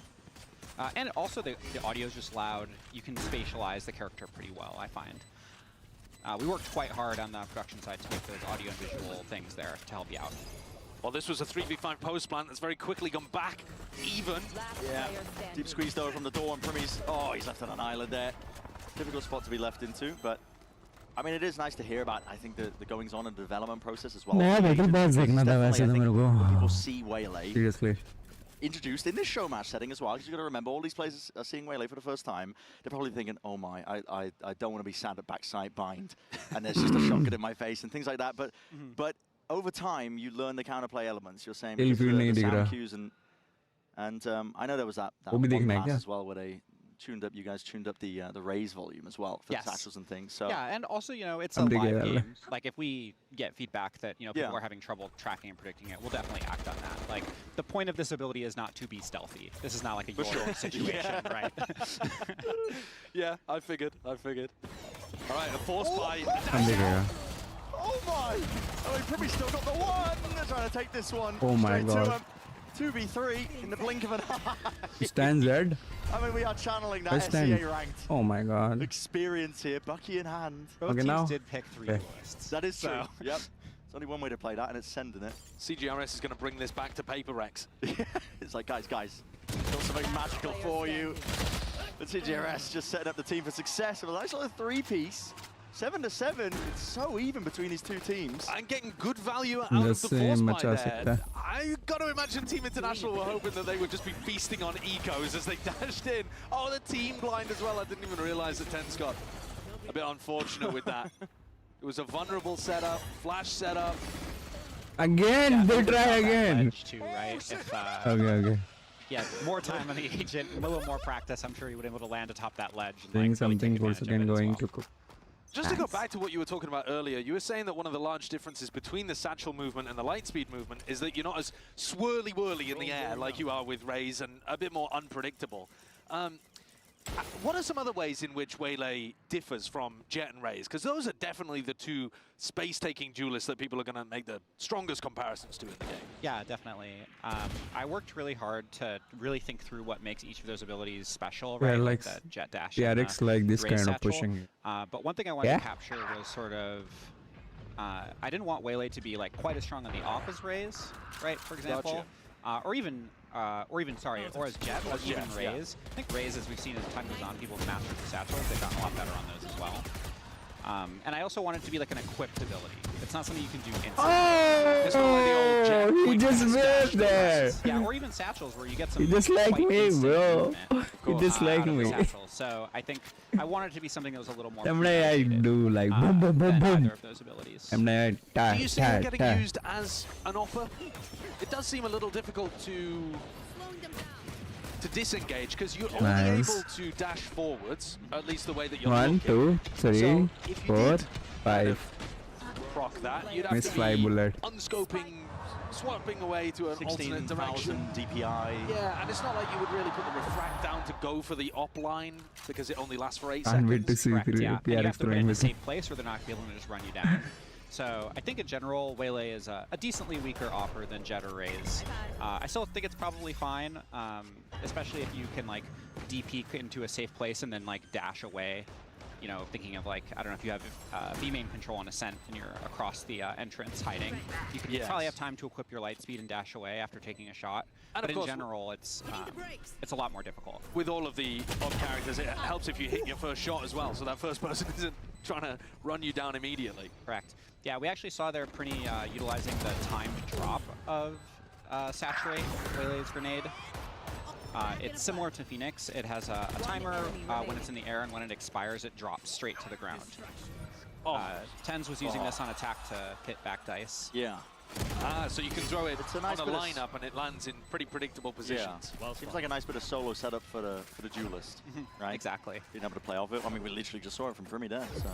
And also the audio is just loud. You can spatialize the character pretty well, I find. We worked quite hard on the production side to make those audio and visual things there to help you out. Well, this was a 3v5 post plant that's very quickly gone back even. Yeah. Deep squeeze though from the door, and Primmy's, oh, he's left on an island there. Difficult spot to be left into, but I mean, it is nice to hear about, I think, the goings on and development process as well. मैं बिल्कुल बस देखना था वैसे तो मेरे When people को. see Waylay Seriously. introduced in this show match setting as well, because you've got to remember, all these players are seeing Waylay for the first time. They're probably thinking, oh my, I don't want to be sat at backside bind, and there's just a shotgun in my face and things like that. But over time, you learn the counterplay elements. You're saying because of the sound cues and I know there was that one pass as well where they tuned up. You guys tuned up the raise volume as well for the satchels and things. So yeah, and also, you know, it's a live game. Like if we get feedback that, you know, people are having trouble tracking and predicting it, we'll definitely act on that. Like the point of this ability is not to be stealthy. This is not like a your situation, right? Yeah, I figured. All right, a force buy. oh my! Oh, he probably still got the one. They're trying to take this one. Oh my God. 2v3 in the blink of an eye. Stands red. I mean, we are channeling that SCA ranked Oh my God. experience here, Bucky in hand. Both teams now. did pick 3 duelists. That is true. Yep. There's only one way to play that, and it's sending it. CGRS is going to bring this back to Paper Rex. It's like, guys, got something magical for you. But CGRS just setting up the team for success. With a nice little 3-piece. 7-7. It's so even between these two teams. And getting good value out of the force buy there. सकता है. I got to imagine Team International were hoping that they would just be feasting on ecos as they dashed in. Oh, the team blind as well. I didn't even realize that Ten's got a bit unfortunate with that. It was a vulnerable setup, flash setup. Again, they try again. Too, right? If, Okay. yeah, more time on the agent, a little more practice, I'm sure he would have been able to land atop that ledge. And, Doing like, really something take course advantage again of it as going well. to cook. Just to go back to what you were talking about earlier, you were saying that one of the large differences between the satchel movement and the light speed movement is that you're not as swirly-whirly in the air like you are with Rays and a bit more unpredictable. What are some other ways in which Waylay differs from Jet and Rays? Because those are definitely the two space-taking duelists that people are going to make the strongest comparisons to in the game. Yeah, definitely. I worked really hard to really think through what makes each of those abilities special, right? Yeah, like the Jet Dash. Jreyx like this Ray kind of satchel. pushing. But one thing I wanted to capture was sort of, I didn't want Waylay to be like quite as strong on the off as Rays, right? For example, or even as Jet, or even Rays. I think Rays, as we've seen as time goes on, people have mastered the satchels. They've gotten a lot better on those as well. And I also want it to be like an equipped ability. It's not something you can do instantly. Oh, he just missed there. Yeah, or even satchels where you get some. He just like me, bro. He just like me. So I think I wanted it to be something that was a little more. I do like boom, boom, boom, boom. Either of those abilities. Do you see it getting used as an offer? It does seem a little difficult to to disengage because you're only able to dash forwards, at least the way that you're 1, 2, 3, so if you 4, did 5. proc that, you'd have Miss to fly be bullet. unscoping, swapping away to an alternate direction. 16,000 DPI. Yeah, and it's not like you would really put the refract down to go for the op line because it only lasts for 8 Can't wait to seconds. see Correct, the yeah. And you PRX have to put it throwing in a with safe place where they're not able to just run you down. So I think in general, Waylay is a decently weaker offer than Jet or Raze. I still think it's probably fine, especially if you can like DP into a safe place and then like dash away. You know, thinking of like, I don't know if you have B main control on Ascent and you're across the entrance hiding. You can probably have time to equip your light speed and dash away after taking a shot. And but of in course, general, it's a lot more difficult. With all of the op characters, it helps if you hit your first shot as well, so that first person isn't trying to run you down immediately. Correct. Yeah, we actually saw there Prinny utilizing the timed drop of Saturate, Waylay's grenade. It's similar to Phoenix. It has a timer when it's in the air, and when it expires, it drops straight to the ground. Tens was using this on attack to hit back dice. Yeah. So you can throw it It's a nice on a bit of lineup, and it lands in pretty predictable positions. Yeah. Well, seems like a nice bit of solo setup for the duelist, right? Exactly. Being able to play off it. I mean, we literally just saw it from Primi there, so.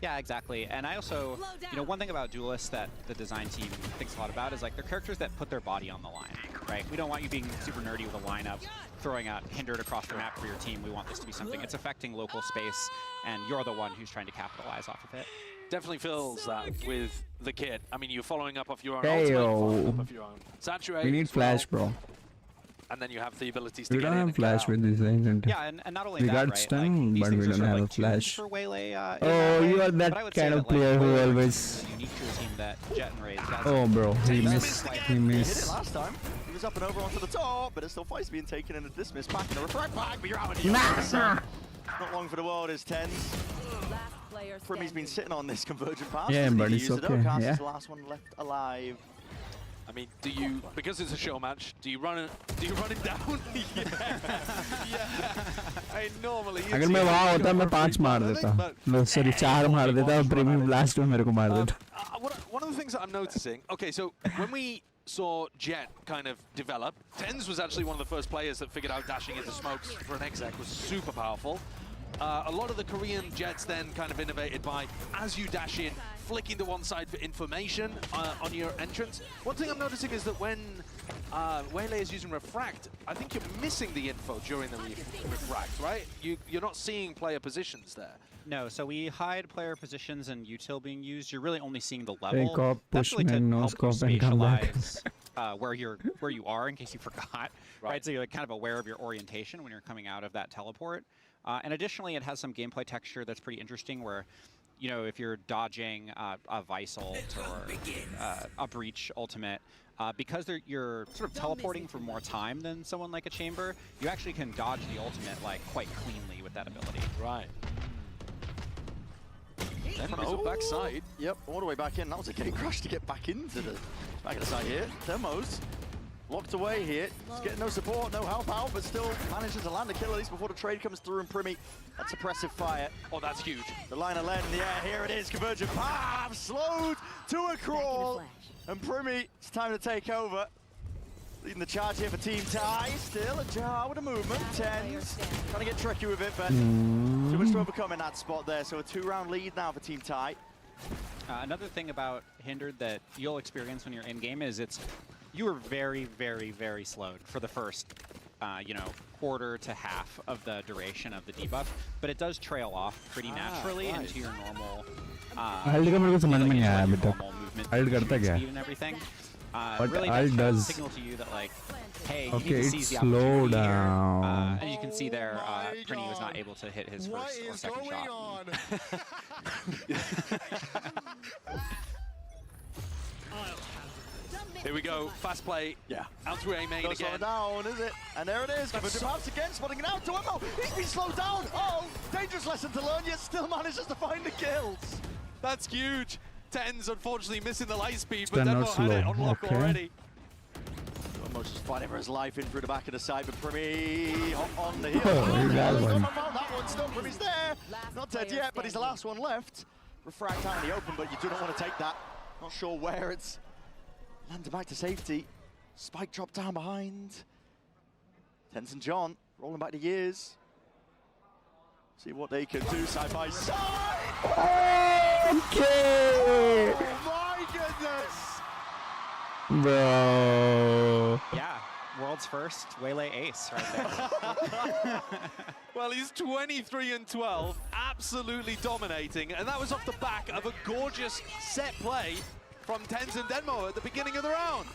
Yeah, exactly. And I also, you know, one thing about duelists that the design team thinks a lot about is like they're characters that put their body on the line, right? We don't want you being super nerdy with a lineup, throwing out hindered across the map for your team. We want this to be something that's affecting local space, and you're the one who's trying to capitalize off of it. Definitely feels that with the kit. I mean, you're following up off your own Hey, ultimate, following up off your own Saturate. We need as well, flash, bro. and then you have the abilities to We get don't in have and flash get out. with this agent. Yeah, and not only We that, got right? stun, these but things we are don't sort of have a like tuned flash. For Waylay, in Oh, that way. you are that But I would kind say of that, like, player who Waylay always. is unique to a team that Jet and Raze doesn't. Oh, bro, he He missed. He He hit it missed. last time. He was up and over onto the top, but it still fights being taken and a dismiss back and a refract back, but you're out of the Not long for the world is Tens. Primi's been sitting on this convergent pass. Yeah, Doesn't but need to it's use it. okay, Cast yeah. is the last one left alive. I mean, do you, because it's a show match, do you run it down? yeah. I mean, normally अगर मैं वहाँ होता मैं 5 मार देता. No, sorry, 4 मार देता और प्रीमियम लास्ट में मेरे को मार देता. One of the things that I'm noticing, okay, so when we saw Jet kind of develop, Tens was actually one of the first players that figured out dashing into smokes for an exec was super powerful. A lot of the Korean Jets then kind of innovated by, as you dash in, flicking to one side for information on your entrance. One thing I'm noticing is that when Waylay is using Refract, I think you're missing the info during the Refract, right? You're not seeing player positions there. No, so we hide player positions and util being used. You're really only seeing the level. Take off, That's push really to man, no help you scope and come back. spatialize where you are in case you forgot. Right. So you're like kind of aware of your orientation when you're coming out of that teleport. And additionally, it has some gameplay texture that's pretty interesting where, you know, if you're dodging a Vice ult or a Breach ultimate, because you're sort of teleporting for more time than someone like a Chamber, you actually can dodge the ultimate like quite cleanly with that ability. Right. Demos backside. Yep, all the way back in. That was a gate crash to get back into the back of the side here. Demos locked away here. He's getting no support, no help out, but still manages to land a kill at least before the trade comes through. And Primi, that suppressive fire. Oh, that's huge. The line of lead in the air. Here it is. Convergent path slowed to a crawl. And Primi, it's time to take over. Leading the charge here for Team Tai. Still a jar with a movement. Tens trying to get tricky with it, but too much to overcome in that spot there. So a 2-round lead now for Team Tai. Another thing about Hindered that you'll experience when you're in game is you were very, very, very slowed for the first, you know, quarter to half of the duration of the debuff, but it does trail off pretty naturally into your normal, normal movement speed and everything. But really Alt does signal to you that like, hey, okay, you need to it's seize the slow opportunity down. here. As you can see there, Prinny was not able to hit his first or second shot. Here we go, fast play. Yeah. Out through A main Don't again. slow down, is it? And there it is. Convergent paths again, spotting it out to Emmo. He's been slowed down. Oh, dangerous lesson to learn, yet still manages to find the kills. That's huge. Tens unfortunately missing the light speed, Still but not Demo had it slow. unlocked Okay. already. Almost just fighting for his life in through the back of the side, but Primi on the heel. Oh, that one. That one's still Primi's there. Not dead yet, but he's the last one left. Refract out in the open, but you do not want to take that. Not sure where it's landed back to safety. Spike dropped down behind. Tens and John rolling back the years. See what they can do side by side. Okay. Oh my goodness. Bro. Yeah, world's first Waylay ace right there. Well, he's 23 and 12, absolutely dominating, and that was off the back of a gorgeous set play from Tens and Denmo at the beginning of the round,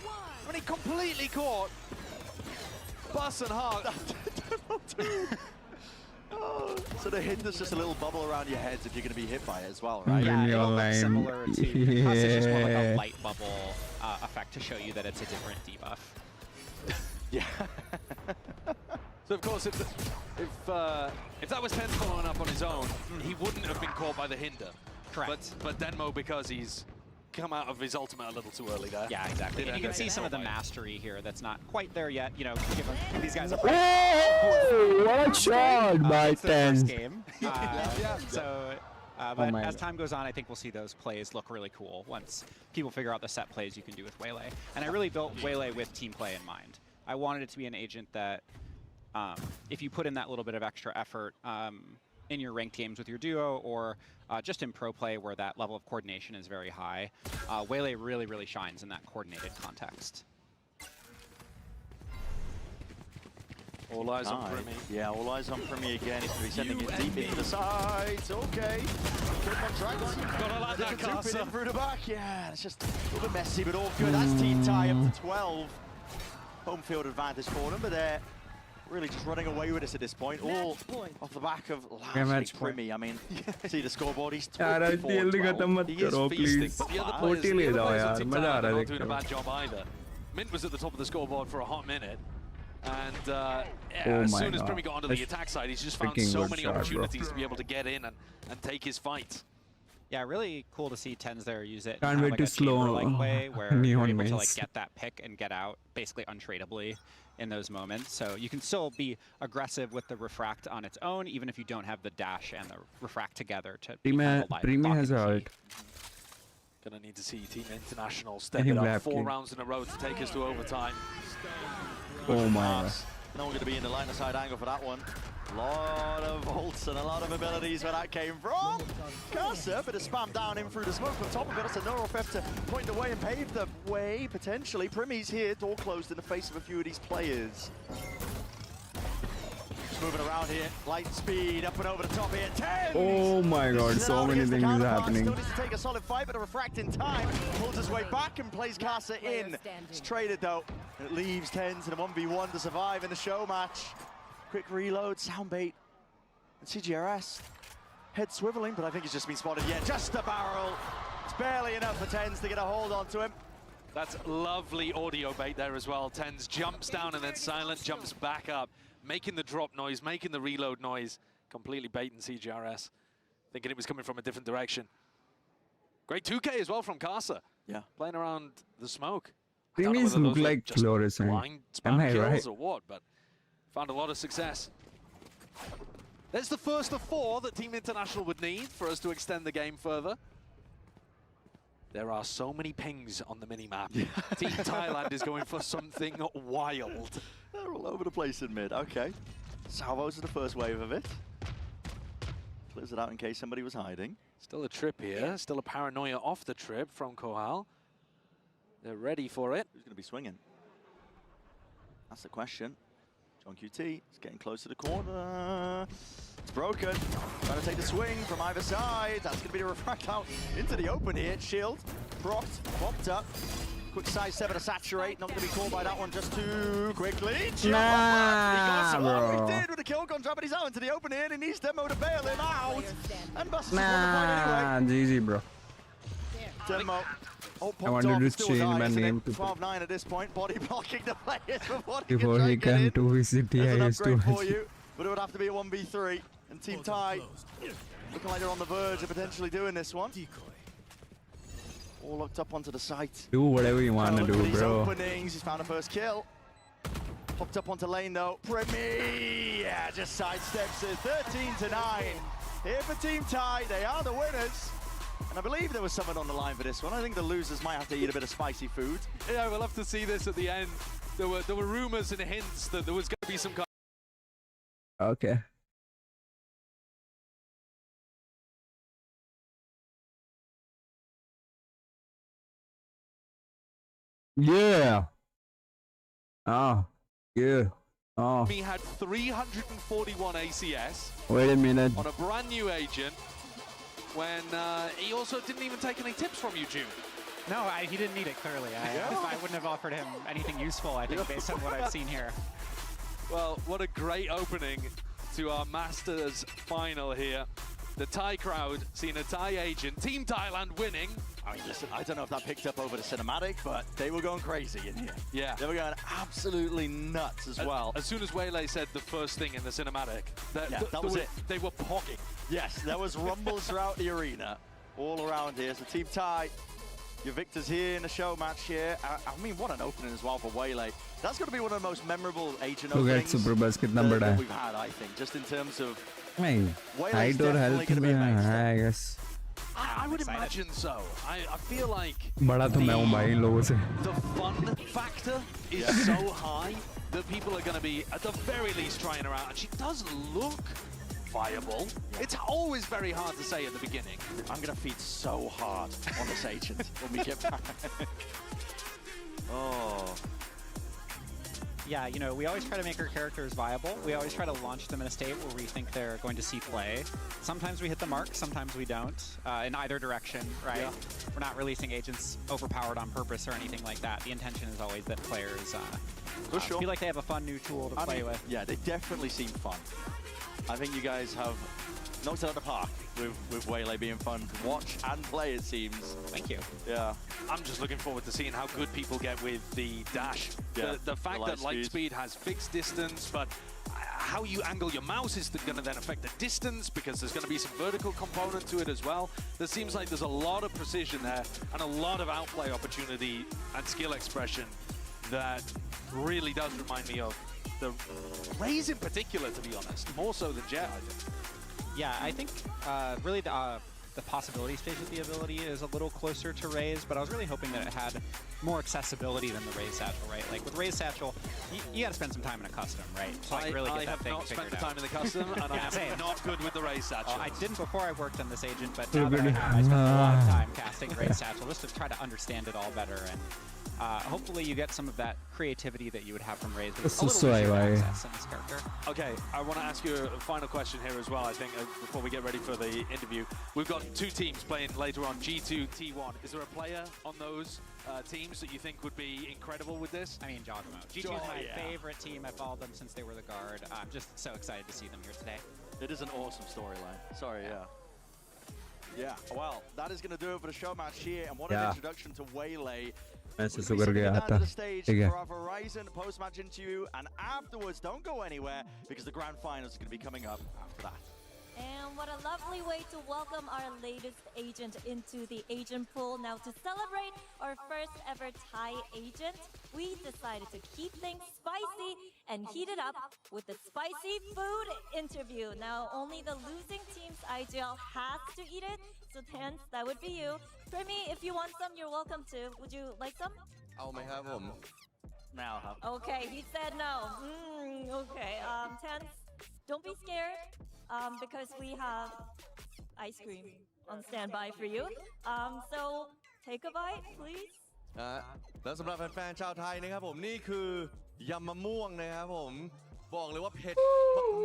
when he completely caught Bus and Hart. Oh, so the hint is just a little bubble around your heads if you're going to be hit by it as well, right? Yeah, Your it'll look line. similar to Concuss is just more like Yeah. a light bubble effect to show you that it's a different debuff. Yeah. So of course, if that was Tens following up on his own, he wouldn't have been caught by the hinder. Correct. But Denmo, because he's come out of his ultimate a little too early there. Yeah, exactly. And you can see some of the mastery here that's not quite there yet. You know, give these guys a Oh, what a shot by it's their first 10. game. So, but as time goes on, I think we'll see those plays look really cool once people figure out the set plays you can do with Waylay. And I really built Waylay with team play in mind. I wanted it to be an agent that, if you put in that little bit of extra effort in your ranked games with your duo or just in pro play where that level of coordination is very high, Waylay really, really shines in that coordinated context. All eyes on Primi. Yeah, all eyes on Primi again. He's going to be sending it deep into the sides. Okay. Good contract. Gotta like that, Casa. Through the back. Yeah, it's just a little bit messy, but all good. That's team tie up to 12. Home field advantage for them, but they're really just running away with us at this point. All off the back of last Primi. I mean, see the scoreboard. He's 24. He is feasting. But the other players on Team Talent are not doing a bad job either. Mint was at the top of the scoreboard for a hot minute. And yeah, as soon as Primi got onto the attack side, he's just found so many opportunities to be able to get in and take his fight. Yeah, really cool to see Tens there use it in Can't kind of wait like to a chamber-like way where you're able to mains. get that pick and get out basically untradeably in those moments. So you can still be aggressive with the refract on its own, even if you don't have the dash and the refract together to be kind of a live Primi has dock a and ult. Gonna need to see Team International step it up 4 rounds in a row to take us to overtime. Oh my. No one going to be in the line of side angle for that one. A lot of ults and a lot of abilities where that came from. Casa, bit of spam down in through the smoke on top of it. It's a neural theft to point the way and pave the way, potentially. Primi's here, door closed in the face of a few of these players. Just moving around here, light speed, up and over the top here. 10! Oh my god, so many things happening. Still needs to take a solid fight, but a refract in time. Pulls his way back and plays Casa in. It's traded though. It leaves Tens in a 1v1 to survive in the show match. Quick reload, soundbait, and CGRS. Head swiveling, but I think he's just been spotted. Yeah, just a barrel. It's barely enough for Tens to get a hold onto him. That's lovely audio bait there as well. Tens jumps down and then Silent jumps back up, making the drop noise, making the reload noise, completely baiting CGRS, thinking it was coming from a different direction. Great 2K as well from Casa. Yeah. Playing around the smoke. Primi's look like fluorescent. Blind Am spam I kills right? or what, but found a lot of success. That's the first of 4 that Team International would need for us to extend the game further. There are so many pings on the minimap. Team Thailand is going for something wild. They're all over the place in mid. Okay. Salvos is the first wave of it. Clears it out in case somebody was hiding. Still a trip here. Still a paranoia off the trip from Kohal. They're ready for it. Who's going to be swinging? That's the question. John QT is getting close to the corner. It's broken. Trying to take the swing from either side. That's going to be the refract out into the open here. Shield, propped, popped up. Quick side step to saturate. Not going to be called by that one just too quickly. Nah, bro. He did with the kill contract, but he's out into the open here. And he needs Demo to bail him out. And Buster's Nah, GG, bro. Demo. Oh, I wanted to change my name to 12-9 at this point, body blocking the players before he can to visit the There's an IS upgrade to for you, but it would have to be a 1v3. And Team Thai looking like they're on the verge of potentially doing this one. All looked up onto the site. do whatever you want to do, bro. Openings. He's found a first kill. Popped up onto lane though. Primi, yeah, just sidesteps it. 13-9. Here for Team Thai. They are the winners. And I believe there was someone on the line for this one. I think the losers might have to eat a bit of spicy food. Yeah, we'll have to see this at the end. There were rumors and hints that there was going to be some kind Okay. Yeah. Oh. Yeah. Oh. He had 341 ACS. Wait a minute. On a brand new agent, when he also didn't even take any tips from you, June. No, he didn't need it, clearly. I wouldn't have offered him anything useful, I think, based on what I've seen here. Well, what a great opening to our Masters final here. The Thai crowd seeing a Thai agent, Team Thailand winning. I mean, listen, I don't know if that picked up over the cinematic, but they were going crazy in here. Yeah. They were going absolutely nuts as well. As soon as Waylay said the first thing in the cinematic, that was it. They were pogging. Yes, there was rumbles throughout the arena, all around here. So Team Thai, your victors here in the show match here. I mean, what an opening as well for Waylay. That's going to be one of the most memorable agent openings that we've had, I think, just in terms of Waylay's definitely going to be a main star. I guess. I would imagine so. I feel like the fun factor is so high that people are going to be, at the very least, trying her out. And she does look viable. It's always very hard to say at the beginning. I'm going to feed so hard on this agent when we get back. Oh. Yeah, you know, we always try to make our characters viable. We always try to launch them in a state where we think they're going to see play. Sometimes we hit the mark, sometimes we don't, in either direction, right? Yeah. We're not releasing agents overpowered on purpose or anything like that. The intention is always that players feel like they have a fun new tool to play with. Yeah, they definitely seem fun. I think you guys have knocked it out of the park with Waylay being fun to watch and play, it seems. Thank you. Yeah. I'm just looking forward to seeing how good people get with the dash. Yeah. The fact that Lightspeed has fixed distance, but how you angle your mouse is going to then affect the distance, because there's going to be some vertical component to it as well. There seems like there's a lot of precision there and a lot of outplay opportunity and skill expression that really does remind me of the Raze in particular, to be honest, more so than Jet, I think. Yeah, I think really the possibility stage of the ability is a little closer to Raze, but I was really hoping that it had more accessibility than the Raze Satchel, right? Like with Raze Satchel, you got to spend some time in a custom, right? So I really get have that thing not spent the out. time in the custom, and I'm not good with the Raze Satchel. I didn't before I worked on this agent, but now that I have, I spent a lot of time casting Raze Satchel just to try to understand it all better, and hopefully you get some of that creativity that you would have from Raze with a little easier access in this character. Okay, I want to ask you a final question here as well, I think, before we get ready for the interview. We've got two teams playing later on, G2, T1. Is there a player on those teams that you think would be incredible with this? I mean, Giacomo. G2 is my favorite team. I followed them since they were the guard. I'm just so excited to see them here today. It is an awesome storyline. Sorry, yeah, well, that is going to do it for the show match here, and what an introduction to Waylay. We'll be down to the stage for our Verizon post-match interview, and afterwards, don't go anywhere, because the grand finals is going to be coming up after that. And what a lovely way to welcome our latest agent into the agent pool. Now, to celebrate our first ever Thai agent, we decided to keep things spicy and heat it up with the spicy food interview. Now, only the losing team's IGL has to eat it, so hence, that would be you. Primi, if you want some, you're welcome to. Would you like some? Now, Okay, he said no. Okay, Tense, don't be scared. Because we have ice cream on standby for you. So take a bite, please. แล้วสำหรับแฟนๆชาวไทยนะครับผมนี่คือยำมะม่วงนะครับผมบอกเลยว่าเผ็ด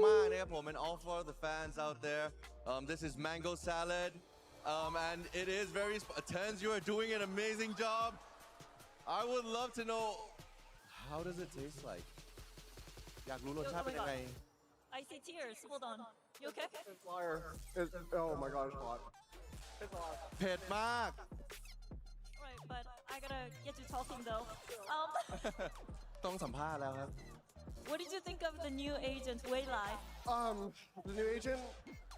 มากๆนะครับผม and all for the fans out there this is mango salad and it is very Tens, you are doing an amazing job. I would love to know how does it taste like อยากรู้รสชาติเป็นยังไง I see tears. Hold on. You okay? It's fire. Oh my god, it's hot. It's hot. เผ็ดมาก Right, but I gotta get you talking though. ต้องสัมภาษณ์แล้วครับ What did you think of the new agent, Waylay? The new agent,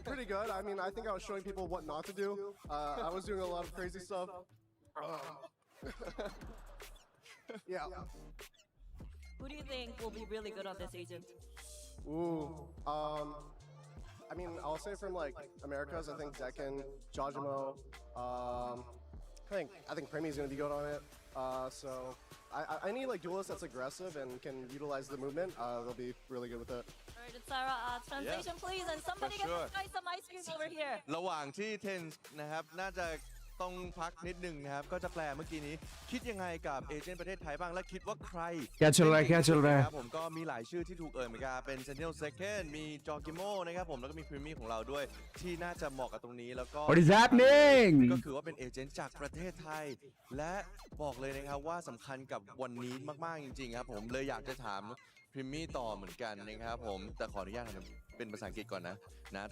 pretty good. I mean, I think I was showing people what not to do. I was doing a lot of crazy stuff. Yeah. Who do you think will be really good on this agent? Ooh. I mean, I'll say from like Americas, I think Decken, Jajimo. I think Primi's gonna be good on it. So I need like duelists that's aggressive and can utilize the movement. They'll be really good with it. Alright, Translation, please, and somebody get this guy some ice cream over here. ระหว่างที่เทนนะครับน่าจะต้องพักนิดนึงนะครับก็จะแปลเมื่อกี้นี้คิดยังไงกับเอเจนต์ประเทศไทยบ้างและคิดว่าใคร क्या चल रहा है क्या चल रहा है ครับผมก็มีหลายชื่อที่ถูกเอ่ยเหมือนกันเป็น Sentinel Second มีจอกิโมนะครับผมแล้วก็มีพรีมี่ของเราด้วยที่น่าจะเหมาะกับตรงนี้แล้วก็ What is happening ก็คือว่าเป็นเอเจนต์จากประเทศไทยและบอกเลยนะครับว่าสำคัญกับวันนี้มากๆจริงๆครับผมเลยอยากจะถามพรีมี่ต่อเหมือนกันนะครับผมแต่ขออนุญาตเป็นภาษาอังกฤษก่อนนะ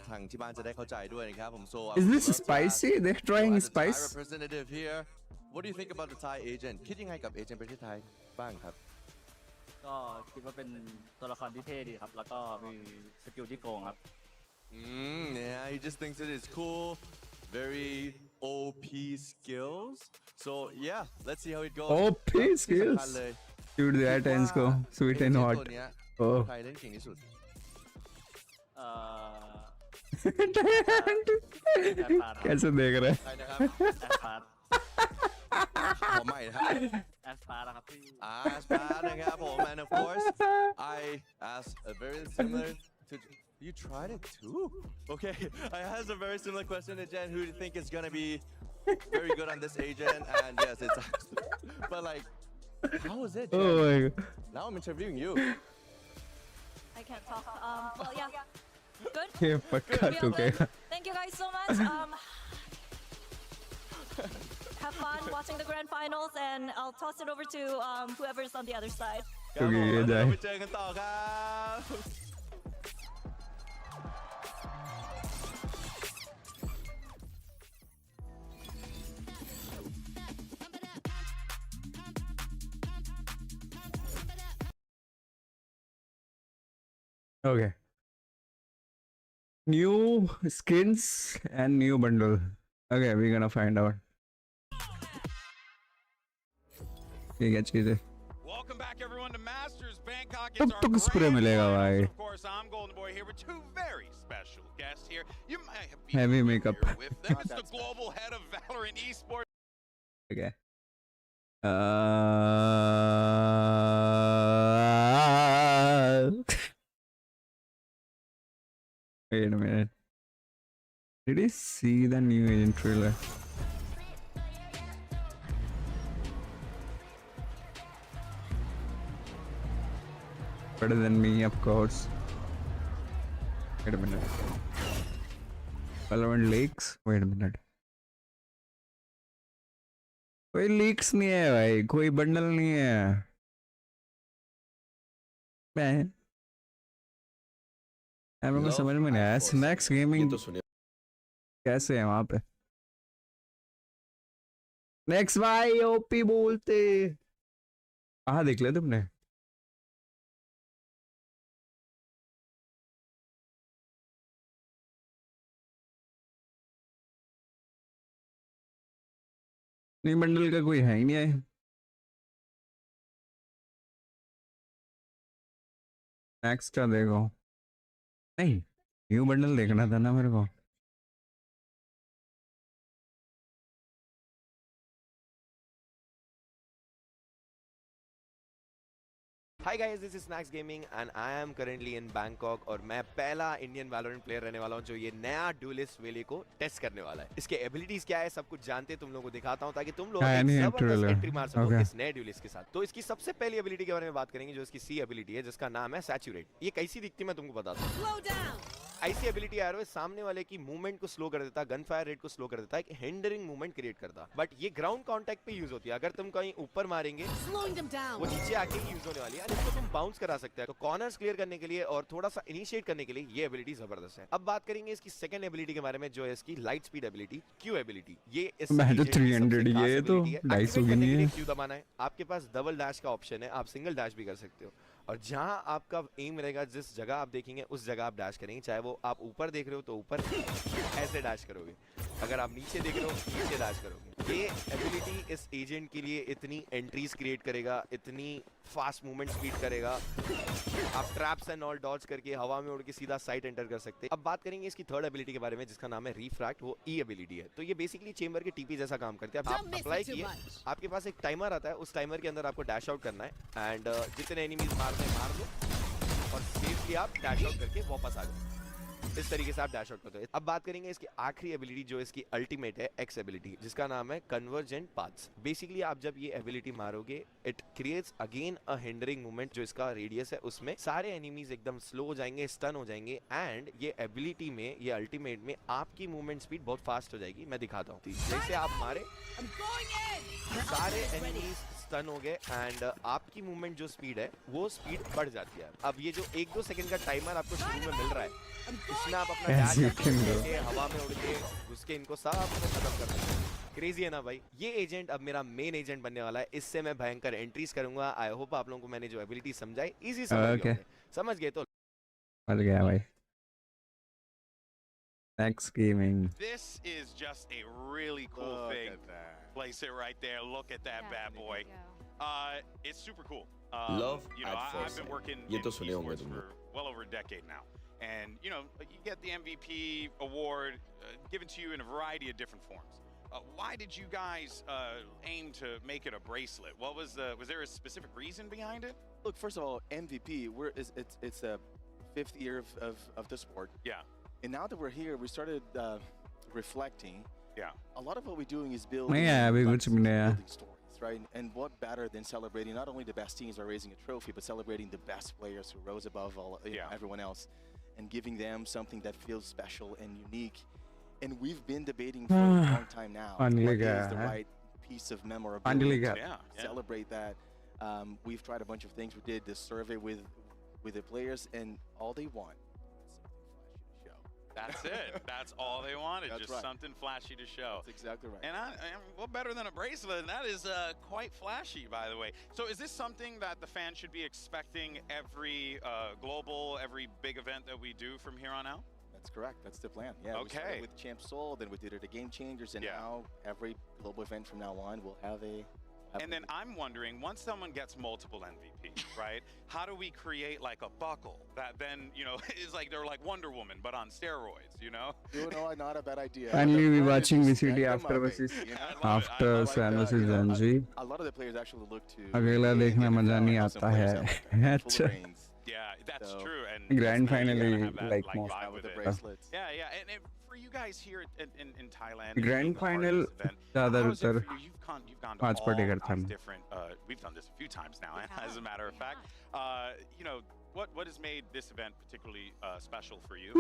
ทางที่บ้านจะได้เข้าใจด้วยนะครับผม so Is this spicy? They're trying spice. Representative here what do you think about the Thai agent คิดยังไงกับเอเจนต์ประเทศไทยบ้างครับก็คิดว่าเป็นตัวละครที่เท่ดีครับแล้วก็มีสกิลที่โกงครับ yeah he just thinks it is cool very OP skills so yeah let's see how it goes OP skills dude that ends go sweet and hot oh ใครเล่นเก่งที่สุดकैसे देख रहे हैं ใครนะครับ แอสพาร์ต ขอใหม่นะครับ แอสพาร์ตนะครับพี่ as badนะครับผม and of course I asked a very similar to you tried it too okay I asked a very similar question to Jen who do you think is gonna be very good on this agent and yes it's but like how is it Jen? oh my god now I'm interviewing you I can't talk. Well, yeah. Good. ये पक्का Real टूकेगा good. Thank you guys so much. Have fun watching the grand finals, and I'll toss it over to whoever's on the other side. ครับผม ये แล้ว जाए ไปเจอกันต่อครับ okay new skins and new bundle okay we're gonna find out ये क्या चीज है Welcome back everyone to Masters Bangkok. कब It's our तक spray grand मिलेगा finals. भाई Of course, I'm Golden Boy here with two very special guests here. You might have Heavy been makeup. familiar with them. It's the global head of Valorant Esports. okay wait a minute did he see the new agent trailer better than me of course wait a minute Valorant leaks wait a minute कोई leaks नहीं है भाई कोई bundle नहीं है मैं मेरे को समझ में नहीं आया स्नैक्स गेमिंग कैसे है वहां पे नेक्स्ट भाई ओपी बोलते कहाँ देख लिया तुमने नहीं बंडल का कोई है ही नहीं है मैक्स का देखो नहीं न्यू बंडल देखना था ना मेरे को Hi guys, this is Snacks Gaming and I am currently in Bangkok और मैं पहला इंडियन वैलोरेंट प्लेयर रहने वाला हूँ जो ये नया डुलिस्ट वेले को टेस्ट करने वाला है। इसके एबिलिटीज क्या है सब कुछ जानते तुम लोगों को दिखाता हूँ ताकि तुम लोग जबरदस्त एंट्री मार सको इस नए डुलिस्ट के साथ। तो इसकी सबसे पहली एबिलिटी के बारे में बात करेंगे जो इसकी सी एबिलिटी है जिसका नाम है सैचुरेट। ये कैसी दिखती है मैं तुमको बताता हूँ। ऐसी एबिलिटी आ रहा है सामने वाले की मूवमेंट को स्लो कर देता है, गन फायर रेट को स्लो कर देता है, एक हिंडरिंग मूवमेंट क्रिएट करता। बट ये ग्राउंड कांटेक्ट पे यूज होती है। अगर तुम कहीं ऊपर मारेंगे वो नीचे आके यूज होने वाली है। इसको तुम बाउंस करा सकते हैं। तो कॉर्नर्स क्लियर करने के लिए और थोड़ा सा इनिशिएट करने के लिए ये एबिलिटी जबरदस्त है। अब बात करेंगे इसकी सेकंड एबिलिटी के बारे में जो है इसकी light speed ability Q ability. ये 300 ये तो 250 की नहीं है। क्यू दबाना है आपके पास डबल डैश का ऑप्शन है, आप सिंगल डैश भी कर सकते हो और जहां आपका एम रहेगा जिस जगह आप देखेंगे उस जगह आप डैश करेंगे। चाहे वो आप ऊपर देख रहे हो तो ऊपर ऐसे डैश करोगे, अगर आप नीचे देख रहे हो नीचे डैश करोगे। ये एबिलिटी इस एजेंट के लिए इतनी एंट्रीज क्रिएट करेगा, इतनी फास्ट मूवमेंट स्पीड करेगा। आप ट्रैप्स एंड ऑल डॉज करके हवा में उड़ के सीधा साइट एंटर कर सकते हैं। अब बात करेंगे इसकी थर्ड एबिलिटी के बारे में जिसका नाम है रिफ्रैक्ट। वो ई एबिलिटी है। तो ये बेसिकली चेंबर के टीपी जैसा काम करते हैं। आप अप्लाई किए, आपके पास एक टाइमर आता है, उस टाइमर के अंदर आपको डैश आउट करना है एंड जितने एनिमीज मारते हैं मार दो और सेफली आप डैश आउट करके वापस आ जाओ। इस तरीके से आप डैश आउट करते हो। अब बात करेंगे इसकी आखिरी एबिलिटी जो इसकी अल्टीमेट है, एक्स एबिलिटी, जिसका नाम है कन्वर्जेंट पाथ्स। बेसिकली आप जब ये एबिलिटी मारोगे it creates again a hindering movement. जो इसका रेडियस है उसमें सारे एनिमीज एकदम स्लो हो जाएंगे, स्टन हो जाएंगे, एंड ये एबिलिटी में, ये अल्टीमेट में आपकी मूवमेंट स्पीड बहुत फास्ट हो जाएगी। मैं दिखाता हूँ। जैसे आप मारे सारे एनिमीज स्टन हो गए एंड आपकी मूवमेंट जो स्पीड है वो स्पीड बढ़ जाती है। अब ये जो 1-2 सेकंड का टाइमर आपको शुरू में मिल रहा है, इसमें आप अपना डैश करके हवा में उड़ के घुस के इनको सब खत्म कर सकते हैं। क्रेजी है ना भाई। ये एजेंट अब मेरा मेन एजेंट बनने वाला है। इससे मैं भयंकर एंट्रीज करूंगा। आई होप आप लोगों को मैंने जो एबिलिटी समझाई इजी समझ गए तो मिल गया भाई। Next gaming. This is just a really cool thing. Place it right there. Look at that bad boy. It's super cool. Love you know, at first I've been working ये in तो सुने होंगे esports तुम for well over a decade now. And you know, you get the MVP award given to you in a variety of different forms. Why did you guys aim to make it a bracelet? What was there a specific reason behind it? Look, first of all, MVP, it's a 5th year of the sport. Yeah. And now that we're here, we started reflecting. Yeah. A lot of what we're doing is building, building stories, right? And what better than celebrating not only the best teams are raising a trophy, but celebrating the best players who rose above all everyone else, and giving them something that feels special and unique. And we've been debating for a long time now. What is the right piece of memorability to celebrate that? We've tried a bunch of things. We did this survey with the players, and all they want. That's it. That's all they wanted. That's just right. something flashy to show. That's exactly right. And what better than a bracelet? And that is quite flashy, by the way. So is this something that the fans should be expecting every every big event that we do from here on out? That's correct. That's the plan. Yeah. Okay. We started with Champ Soul, then we did it at Game Changers, and now every global event from now on will have a. And then I'm wondering, once someone gets multiple MVPs, right? How do we create like a buckle that then, you know, is like they're like Wonder Woman but on steroids, you know? You know, not a bad idea. Finally, we watching VCT after versus San versus Zanji. A lot of the players actually look to. अगला देखना मजा नहीं आता है। अच्छा। Yeah, that's true. And grand finally like most with the bracelets. Yeah. And for you guys here in Thailand, grand final ज़्यादातर you've gone to all these different. We've done this a few times now, as a matter of fact. You know, what has made this event particularly special for you?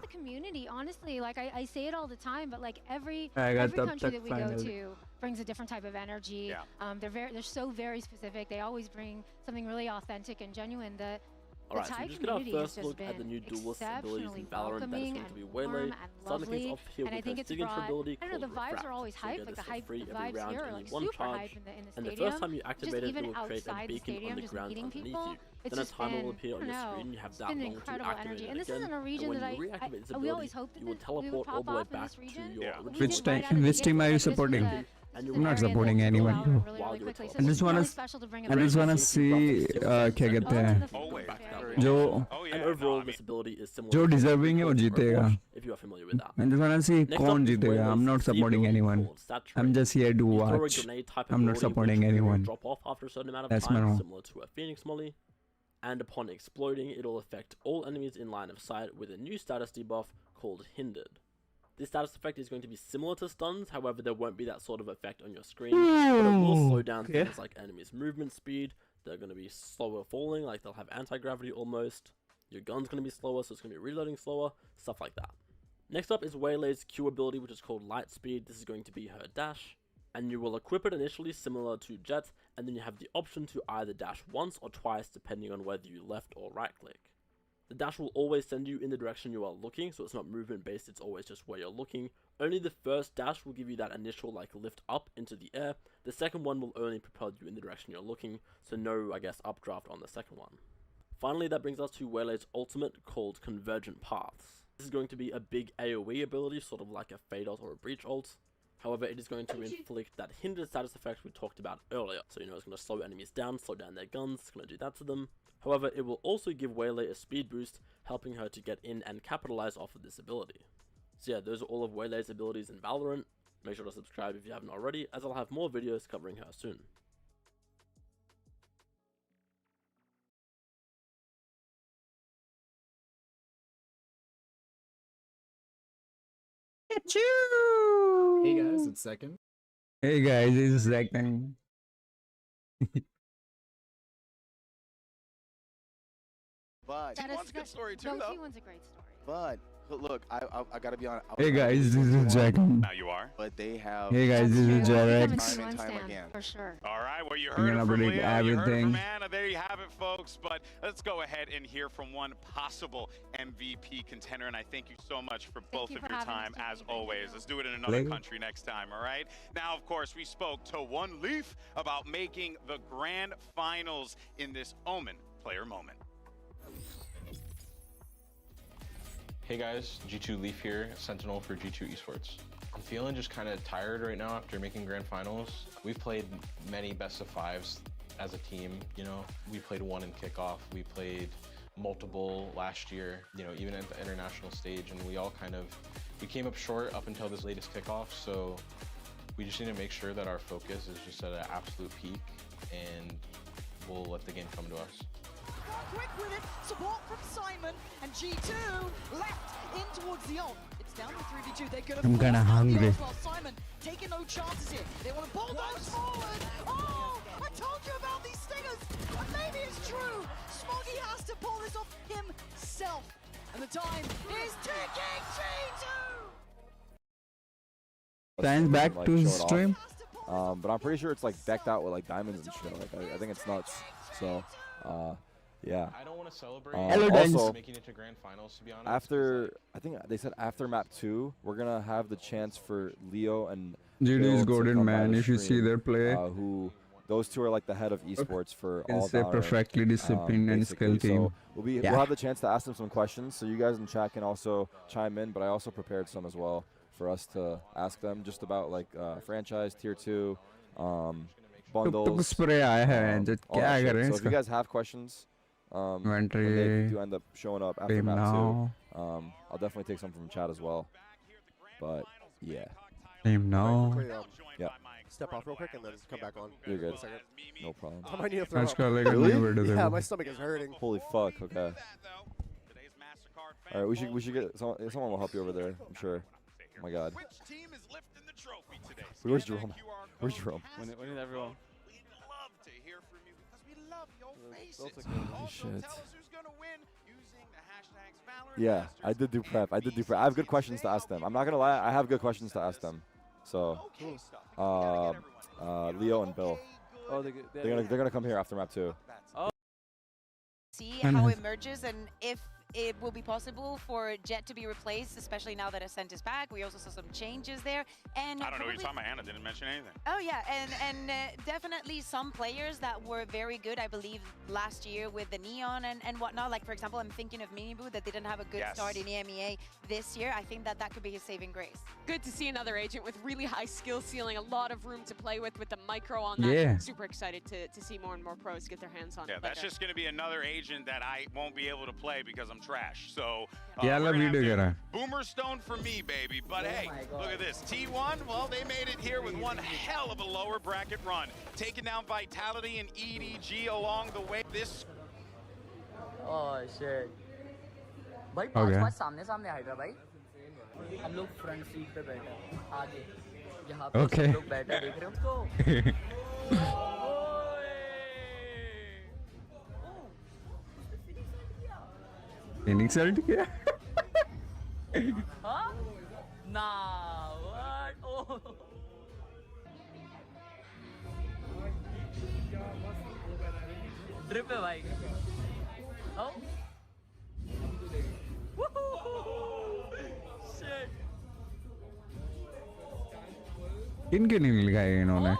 The community, honestly, like I say it all the time, but like every country that we go to brings a different type of energy. They're so very specific. They always bring something really authentic and genuine. Alright, so just get our first look at the new duelist abilities in Valorant. That is going to be Waylay. Starting things off here with her signature ability called the vibes Refract. are always So hype, get like this the hype, for free the every vibes round, here are only like one super charge. hype in the stadium. And the first time you activate it, it even will create a outside the beacon on stadium, the just ground meeting underneath people, you. it's Then a just timer will been, appear on I your don't know, screen. You have it's that been long to incredible activate energy. it And this again. isn't a And region when that you reactivate its we always ability, hoped you will that we would teleport all pop the way off in back this to region. your Which original time? Which team are you supporting? And I'm not supporting anyone. I just wanna see क्या कहते हैं जो जो deserving है वो जीतेगा. If you are familiar with that. I just wanna see कौन जीतेगा. I'm not supporting anyone. I'm just here to watch. I'm not supporting anyone. Drop off after a certain amount of That's my time, role. similar to a Phoenix Molly. And upon exploding, it'll affect all enemies in line of sight with a new status debuff called Hindered. This status effect is going to be similar to stuns, however there won't be that sort of effect on your screen, but it will slow down things like enemies' movement speed. They're going to be slower falling, like they'll have anti-gravity almost. Your gun's going to be slower, so it's going to be reloading slower, stuff like that. Next up is Waylay's Q ability, which is called Light Speed. This is going to be her dash, and you will equip it initially similar to Jet, and then you have the option to either dash once or twice depending on whether you left or right click. The dash will always send you in the direction you are looking, so it's not movement based, it's always just where you're looking. Only the first dash will give you that initial like lift up into the air. The second one will only propel you in the direction you're looking, so no, I guess, updraft on the second one. Finally, that brings us to Waylay's ultimate called Convergent Paths. This is going to be a big AoE ability, sort of like a Fade ult or a Breach ult. However, it is going to inflict that hindered status effect we talked about earlier. So, you know, it's going to slow enemies down, slow down their guns, it's going to do that to them. However, it will also give Waylay a speed boost, helping her to get in and capitalize off of this ability. So yeah, those are all of Waylay's abilities in Valorant. Make sure to subscribe if you haven't already, as I'll have more videos covering her soon. Pikachu! Hey guys, it's second. Hey guys, it's second. But T1's a good story too, no, though. T1's a great story. But look, I gotta be honest. Hey guys, this is Jack. Now you are. But they have. Hey guys, this is Jreyx. Time and time again. For sure. All right, well, you I'm heard it gonna from Leo, predict you heard it everything. from Anna. There you have it, folks. But let's go ahead and hear from one possible MVP contender. And I thank you so much for both you of for your having time, us, as Jimmy. always. Let's do it in another Lego. country next time, all right? Now, of course, we spoke to One Leaf about making the grand finals in this Omen player moment. Hey guys, G2 Leaf here, Sentinel for G2 Esports. I'm feeling just kind of tired right now after making grand finals. We've played many best of fives as a team, you know. We played one in kickoff, we played multiple last year, you know, even at the international stage, and we came up short up until this latest kickoff, so we just need to make sure that our focus is just at an absolute peak, and we'll let the game come to us. Quick with it, support from Simon, and G2 left in towards the ult. It's down to 3v2. They're gonna I'm kinda hungry. Well, Simon taking no chances here. They want to bulldoze forward. Oh, I told you about these stingers, and maybe it's true. Smoggy has to pull this off himself, and the time is ticking. G2. Thanks back like, to show his it off. stream. But I'm pretty sure it's like decked out with like diamonds and shit. Like I think it's nuts. So, yeah. I don't want to celebrate Also, making it to grand finals, to be honest. after I think they said after map 2, we're gonna have the chance for Leo and GD Bill is to golden, come by man. the If you see stream, their play, who those two are like the head of esports for can all say Valorant, perfectly disciplined and basically. skilled team. So we'll have the chance to ask them some questions. So you guys in chat can also chime in, but I also prepared some as well for us to ask them just about like franchise tier 2, bundles. spray आया है, all क्या that कर रहे shit. हैं So if you इसका? guys have questions, when they Inventory. do end up showing up after Game map now. 2, I'll definitely take some from chat as well. But yeah. Team now. Yeah. Step off real quick and then come back on. You're good. In a second. No problem. I might need to throw Let's up. go, like, a new word of Yeah, them. my stomach is hurting. Holy fuck. Okay. All right, we should get someone will help you over there. I'm sure. Oh my God. Where's Jerome? Where's Jerome? We need everyone. Holy shit. Yeah, I did do prep. I have good questions to ask them. I'm not gonna lie, I have good questions to ask them. So, Leo and Bill. Oh, They're gonna come here after map 2. See how it merges and if it will be possible for Jet to be replaced, especially now that Ascent is back. We also saw some changes there. And I don't know what you're talking about. Anna didn't mention anything. Oh yeah, and definitely some players that were very good, I believe, last year with the Neon and whatnot. Like, for example, I'm thinking of Miniboo that didn't have a good start in EMEA this year. I think that could be his saving grace. Good to see another agent with really high skill ceiling, a lot of room to play with the micro on that. Yeah. Super excited to see more and more pros get their hands on Yeah, it. that's just going to be another agent that I won't be able to play because I'm trash. So, Yeah, we're love gonna have video to करा. Boomer Stone for me, baby. But hey, look at this. T1, well, they made it here with one hell of a lower bracket run. Taking down Vitality and EDG along the way. This. Oh shit. भाई हो गया। 5-5 सामने सामने hydra भाई। हम लोग front seat पे बैठे हैं आगे। यहाँ पे Okay. सब लोग बैठे देख रहे हो हमको। Phoenix ult किया? हाँ? Nah, what? Oh. Drip है भाई। Oh. Shit. किनके नहीं लगाए इन्होंने?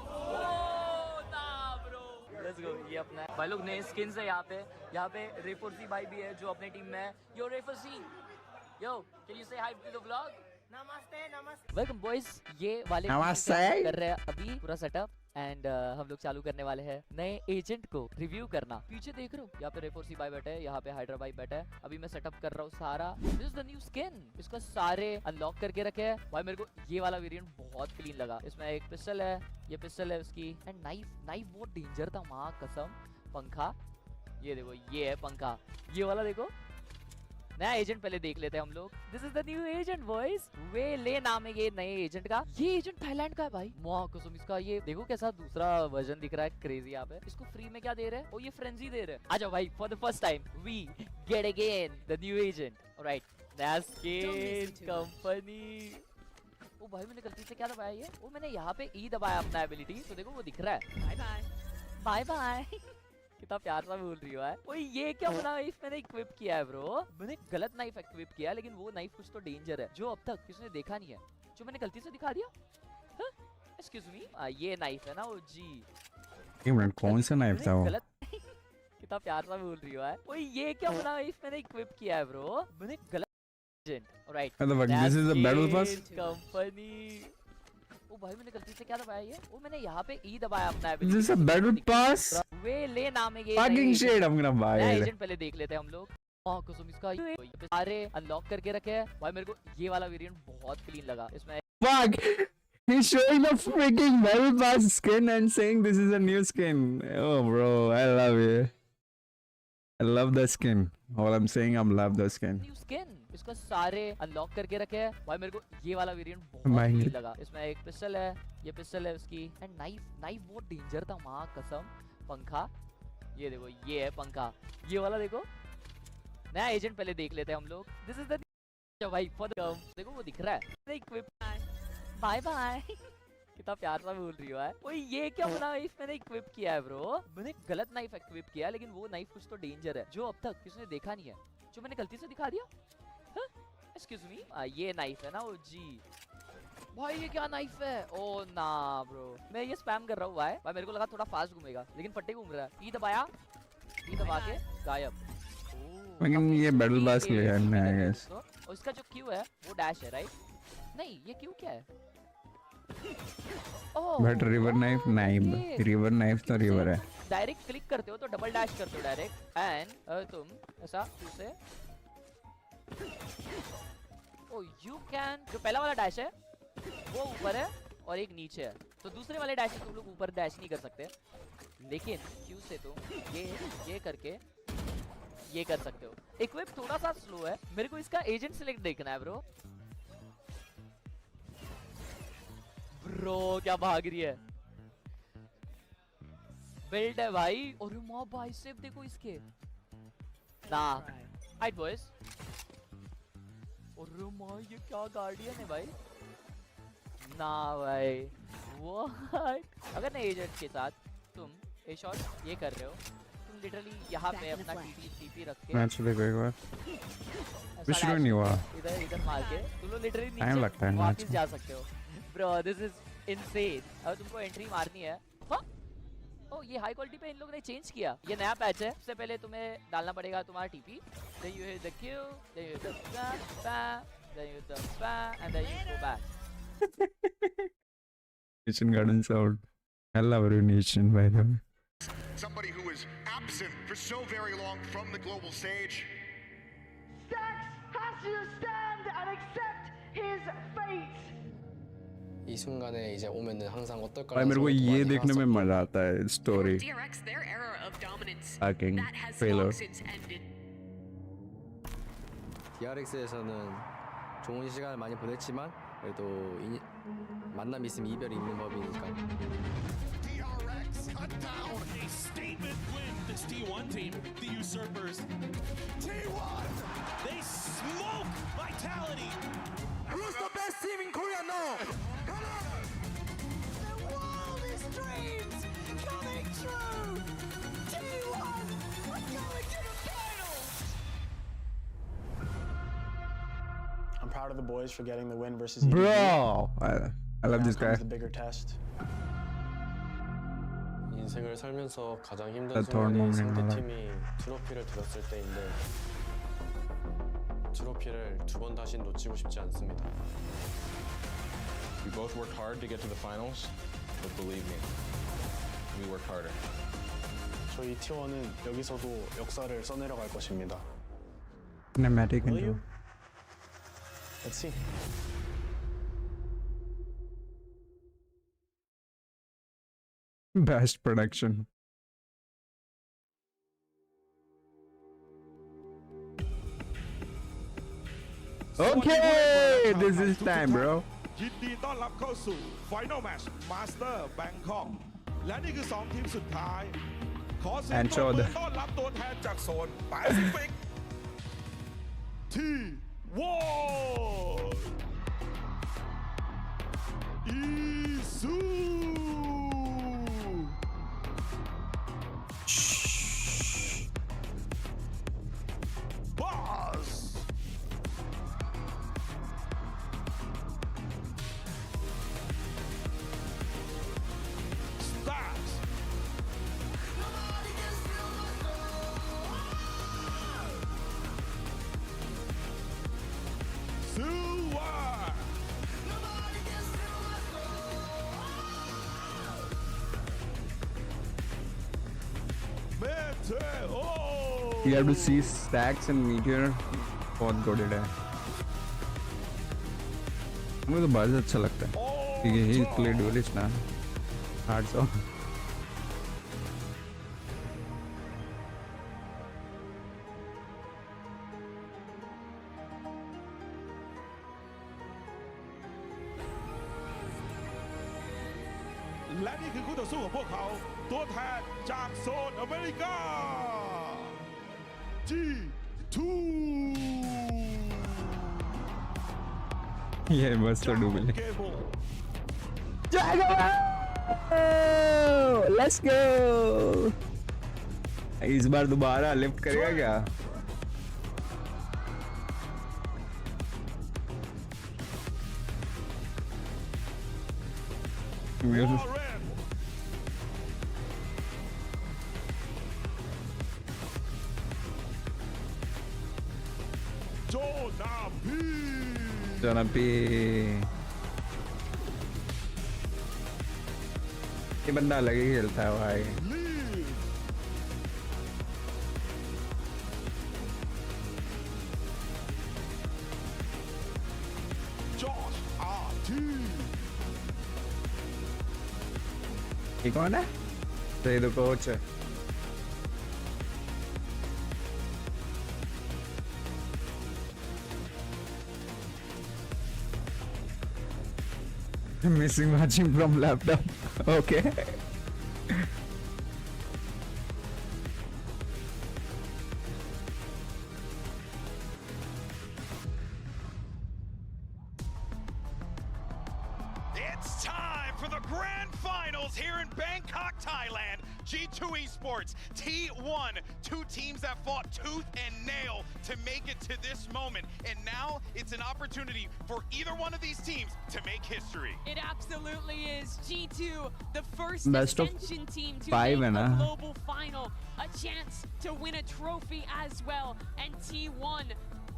Let's go. ये अपना भाई लोग नए स्किन्स है यहाँ पे रेफोर्सी भाई भी है जो अपने टीम में है। Yo रेफोर्सी, yo, can you say hi to the vlog? नमस्ते। Welcome boys, ये वाले नमस्ते। कर रहे हैं अभी पूरा सेटअप एंड हम लोग चालू करने वाले हैं नए एजेंट को रिव्यू करना। पीछे देख रहे हो यहाँ पे रेफोर्सी भाई बैठे हैं, यहाँ पे हाइड्रा भाई बैठा है। अभी मैं सेटअप कर रहा हूँ सारा। This is the new skin, इसका सारे अनलॉक करके रखे हैं। भाई मेरे को ये वाला वेरिएंट बहुत क्लीन लगा। इसमें एक पिस्टल है, ये पिस्टल है उसकी, एंड नाइफ बहुत डेंजर था, माँ कसम। पंखा, ये देखो, ये है पंखा, ये वाला देखो, नया एजेंट पहले देख लेते हैं हम लोग। This is the new agent boys. वेले नाम है ये नए एजेंट का। ये एजेंट थाईलैंड का है भाई। वाह कसम, इसका ये देखो कैसा दूसरा वर्जन दिख रहा है, क्रेजी यहाँ पे। इसको फ्री में क्या दे रहे हैं? ओ ये फ्रेंजी दे रहे हैं। आ जाओ भाई, for the first time we get again the new agent. Alright, नया स्किन कंपनी। ओ भाई मैंने गलती से क्या दबाया ये? ओ मैंने यहाँ पे ई दबाया अपना एबिलिटी, तो देखो वो दिख रहा है। Bye bye bye bye. कितना प्यार सा बोल रही हो यार। ओए ये क्या बना नाइफ मैंने इक्विप किया है ब्रो? मैंने गलत नाइफ इक्विप किया, लेकिन वो नाइफ कुछ तो डेंजर है जो अब तक किसी ने देखा नहीं है, जो मैंने गलती से दिखा दिया। एक्सक्यूज मी, ये नाइफ है ना वो जी। एक मिनट, कौन सा नाइफ था वो? गलत कितना प्यार सा बोल रही हो यार। ओए ये क्या बना नाइफ मैंने इक्विप किया है ब्रो? मैंने गलत agent. Alright, this is the battle pass company. ओ भाई मैंने गलती से क्या दबाया ये? ओ मैंने यहाँ पे ई दबाया अपना। This is a battle pass. वे ले नाम है ये। Fucking shit, I am gonna buy it. Agent पहले देख लेते हैं हम लोग। कसम इसका सारे अनलॉक करके रखे हैं भाई। मेरे को ये वाला वेरिएंट बहुत क्लीन लगा। इसमें Fuck! He's showing the freaking battle pass skin and saying this is a new skin. Oh bro, I love it. I love the skin. All I'm saying, I love the skin. New skin, इसका सारे unlock करके रखे हैं भाई। मेरे को ये वाला वेरिएंट बहुत क्लीन लगा। इसमें एक पिस्टल है, ये पिस्टल है उसकी, एंड नाइफ बहुत डेंजर था माँ कसम। पंखा, ये देखो ये है पंखा। ये वाला देखो, नया एजेंट पहले देख लेते हैं हम लोग। दिस इज द भाई फॉर द, देखो वो दिख रहा है। Equip bye bye. कितना प्यार सा बोल रही हो यार। ओए ये क्या बना नाइफ मैंने इक्विप किया है ब्रो? मैंने गलत नाइफ इक्विप किया, लेकिन वो नाइफ कुछ तो डेंजर है जो अब तक किसी ने देखा नहीं है, जो मैंने गलती से दिखा दिया। एक्सक्यूज मी, ये नाइफ है ना वो जी। भाई ये क्या नाइफ है? ओ ना ब्रो, मैं ये स्पैम कर रहा हूँ भाई। मेरे को लगा थोड़ा फास्ट घूमेगा, लेकिन पट्टे घूम रहा है। ई दबाया, ई दबा के गायब। लेकिन ये बैटल पास के लिए है ना, आई गेस। और इसका जो क्यू है वो डैश है, राइट? नहीं, ये क्यू क्या है? बट रिवर नाइफ नहीं, रिवर नाइफ तो रिवर है। डायरेक्ट क्लिक करते हो तो डबल डैश करते हो डायरेक्ट, एंड तुम ऐसा क्यू से ओ यू कैन। जो पहला वाला डैश है वो ऊपर है और एक नीचे है, तो दूसरे वाले डैश से तुम लोग ऊपर डैश नहीं कर सकते, लेकिन क्यू से तुम ये करके ये कर सकते हो। इक्विप थोड़ा सा स्लो है। मेरे को इसका एजेंट सिलेक्ट देखना है ब्रो। ब्रो क्या भाग रही है? बिल्ड है भाई। और माँ बाइसेप देखो इसके ना। Height boys. और माँ ये क्या गार्डियन है भाई ना भाई। व्हाट? अगर ना एजेंट के साथ तुम ए शॉट ये कर रहे हो, तुम लिटरली यहाँ पे अपना टीपी रख के मैच देखो एक बार। विश नहीं हुआ इधर मार के तुम लोग लिटरली टाइम लगता है वापस जा सकते हो। Bro this is insane. अगर तुमको एंट्री मारनी है, ओ ये हाई क्वालिटी पे इन लोगों ने चेंज किया। ये नया पैच है। सबसे पहले तुम्हें डालना पड़ेगा तुम्हारा TP, then you hit the Q, then you hit the bam, then you hit the bam, and then you go back. Kitchen garden sound. I love your nation, by the way. Somebody who is absent for so very long from the global stage. Stax has to stand and accept his fate. 이 순간에 이제 오면은 항상 어떨까? भाई मेरे को ये देखने में मजा आता है story. Jreyx, their era of dominance Fucking that has trailer. long since ended. DRX에서는 좋은 시간을 많이 보냈지만 그래도 만남이 있으면 이별이 있는 법이니까. DRX cut down a statement win. This T1 team, the Usurpers. T1, they smoke Vitality. Who's the best team in Korea now? The wildest dreams coming true. T1 are going to the finals. I'm proud of the boys for getting the win versus EDG. Bro, I love this guy. The bigger test. 인생을 살면서 가장 힘든 순간이 상대팀이 트로피를 들었을 때인데 트로피를 두 번 다시 놓치고 싶지 않습니다. We both worked hard to get to the finals, but believe me, we worked harder. 저희 T1은 여기서도 역사를 써내려갈 것입니다. Cinematic intro. Let's see. Best production. Okay, this is time, bro. ยินดีต้อนรับเข้าสู่ Final Match Master Bangkok และนี่คือ2ทีมสุดท้ายขอเสียงปรบมือต้อนรับตัวแทนจากโซนแปซิฟิกที่วอลอีซูบอสYou have to see stacks and meteor. बहुत गोडेड है. मुझे तो बहुत अच्छा लगता है. ठीक है, he played duelist ना. Hard so.และนี่คือคู่ต่อสู้ของพวกเขาตัวแทนจากโซนอเมริกา G2 ये मस्त डूबले. Let's go. इस बार दोबारा लिफ्ट करेगा क्या? Jonah P. ये बंदा अलग ही खेलता है भाई. ये कौन है? तो ये तो कोच है. Missing watching from laptop. Okay. It's time for the grand finals here in Bangkok, Thailand. G2 Esports, T1, two teams that fought tooth and nail to make it to this moment. And now it's an opportunity for either one of these teams to make history. It absolutely is. G2, the first Best of Ascension team to 5 make है ना? a global final. A chance to win a trophy as well. And T1,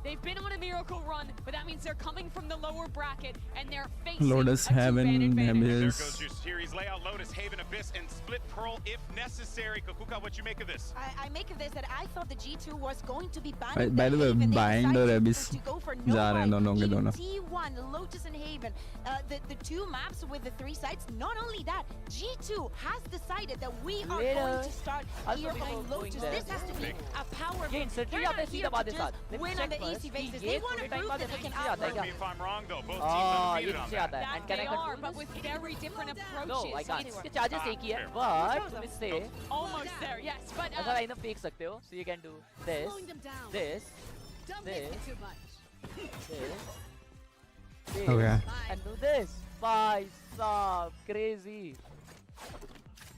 they've been on a miracle run, but that means they're coming from the lower bracket and they're facing Lotus a Heaven, two-man advantage. There Abyss. goes your series layout. Lotus, Haven, Abyss, and Split Pearl if necessary. Kakuka, what you make of this? I make of this that I thought the G2 was going to be By banning the way, Haven. They Bind और decided Abyss to go for जा रहे हैं दोनों के दोनों. T1, Lotus and Haven, the two maps with the 3 sites. Not only that, G2 has decided that we are going to start here on Lotus. This has to be a power. They're not here to just win on the easy basis. They want to prove that they can Correct me if I'm wrong, though. Both teams Oh, undefeated on that. That they are, but with very different approaches. No, I can't. It's इसके charges एक ही है, fair. but तुम इससे almost there, yes. But ऐसा line up फेंक सकते हो, so you can do this, this, this, this, Okay. and do this. Bye, साहब, crazy.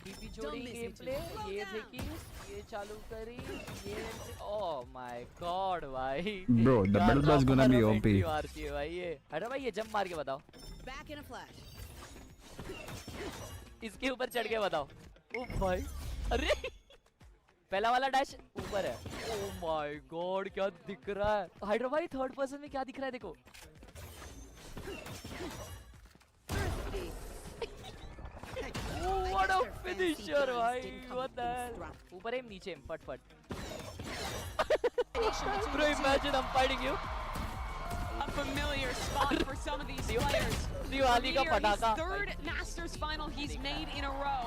DP छोड़ी गेम प्ले, ये देखी, ये चालू करी, ये oh my god भाई. Bro, the battle was gonna be OP. मारती है भाई ये. अरे भाई ये जंप मार के बताओ. Back in a flash. इसके ऊपर चढ़ के बताओ. ओ भाई. अरे पहला वाला डैश ऊपर है. ओ माय गॉड क्या दिख रहा है. हाइड्रा भाई थर्ड पर्सन में क्या दिख रहा है देखो. What a finisher भाई. What the hell. ऊपर है नीचे फट फट. Bro, imagine I'm fighting you. a familiar spot for some of these players. Diwali ka His pataka. third Masters final he's made in a row.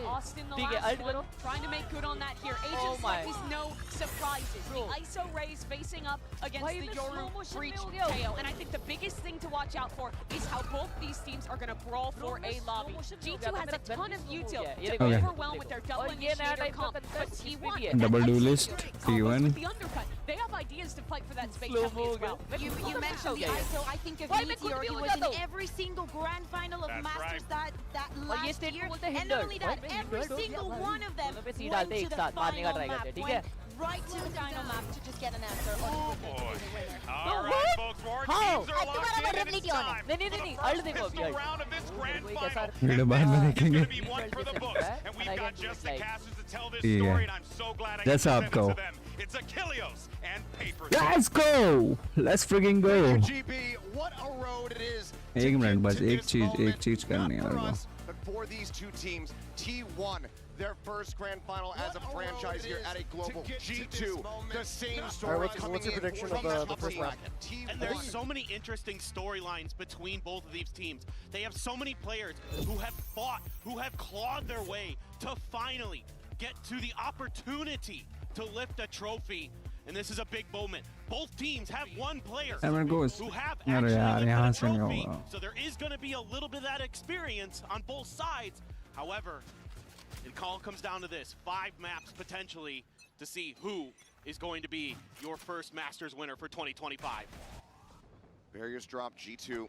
Austin, the ठीक है, last ult one, करो. trying to make good on that here. Oh Agent my. Select is no surprises. Bro. The ISO Rays facing up against भाई the मैं Yoru slow motion Breach में हो गया हूँ. KO. And I think the biggest thing to watch out for is how both these teams are going to brawl Bro, for मैं a slow lobby. motion में हो G2 गया था, has a मेरा ton gun of भी slow हो util गया है. ये to देखो. overwhelm with their double और ये नया initiator type का comp. concept But इसमें T1 भी है. and Double ISO duelist, combos T1. with the undercut. They have ideas to fight for that space Slow heavily as mo well. मैं You खुद को mentioned the समझ ISO. I think of भाई मैं खुद Meteor. भी He हो was जाता in हूँ. every single grand final of That's Masters right. that और ये last स्टेट year. को बोलते हैं And not hindered. only that, भाई मैं every hindered हो गया single भाई. one of them दोनों पे C went डालते हैं to एक the साथ मारने का final try करते हैं. map, ठीक है. went right to the final map to just get an answer on who was going to be the winner. All right, folks, our teams are locked तुम्हारा in, and ability it's on है. time नहीं नहीं for नहीं the ult first देखो अभी pistol ult. round of this grand कोई कैसा final. Video And बाद में this is देखेंगे. going to be one for the books, and we've I got can do just it the like- casters to tell this Yeah. story, and I'm so glad I That's can up, present it go. to them. It's Achilleos and Paper. Let's go. Let's freaking go. GB, what a road it is. एक minute बस एक चीज करनी है मेरे को. But for these two teams, T1, their first grand final as a franchise here at a global. G2, the same story. What's your prediction of the first round? And there's so many interesting storylines between both of these teams. They have so many players who have fought, who have clawed their way to finally get to the opportunity to lift a trophy. And this is a big moment. Both teams have one player who have actually lifted a trophy. So there is going to be a little bit of that experience on both sides. However, it all comes down to this. 5 maps potentially to see who is going to be your first Masters winner for 2025. Barriers drop, G2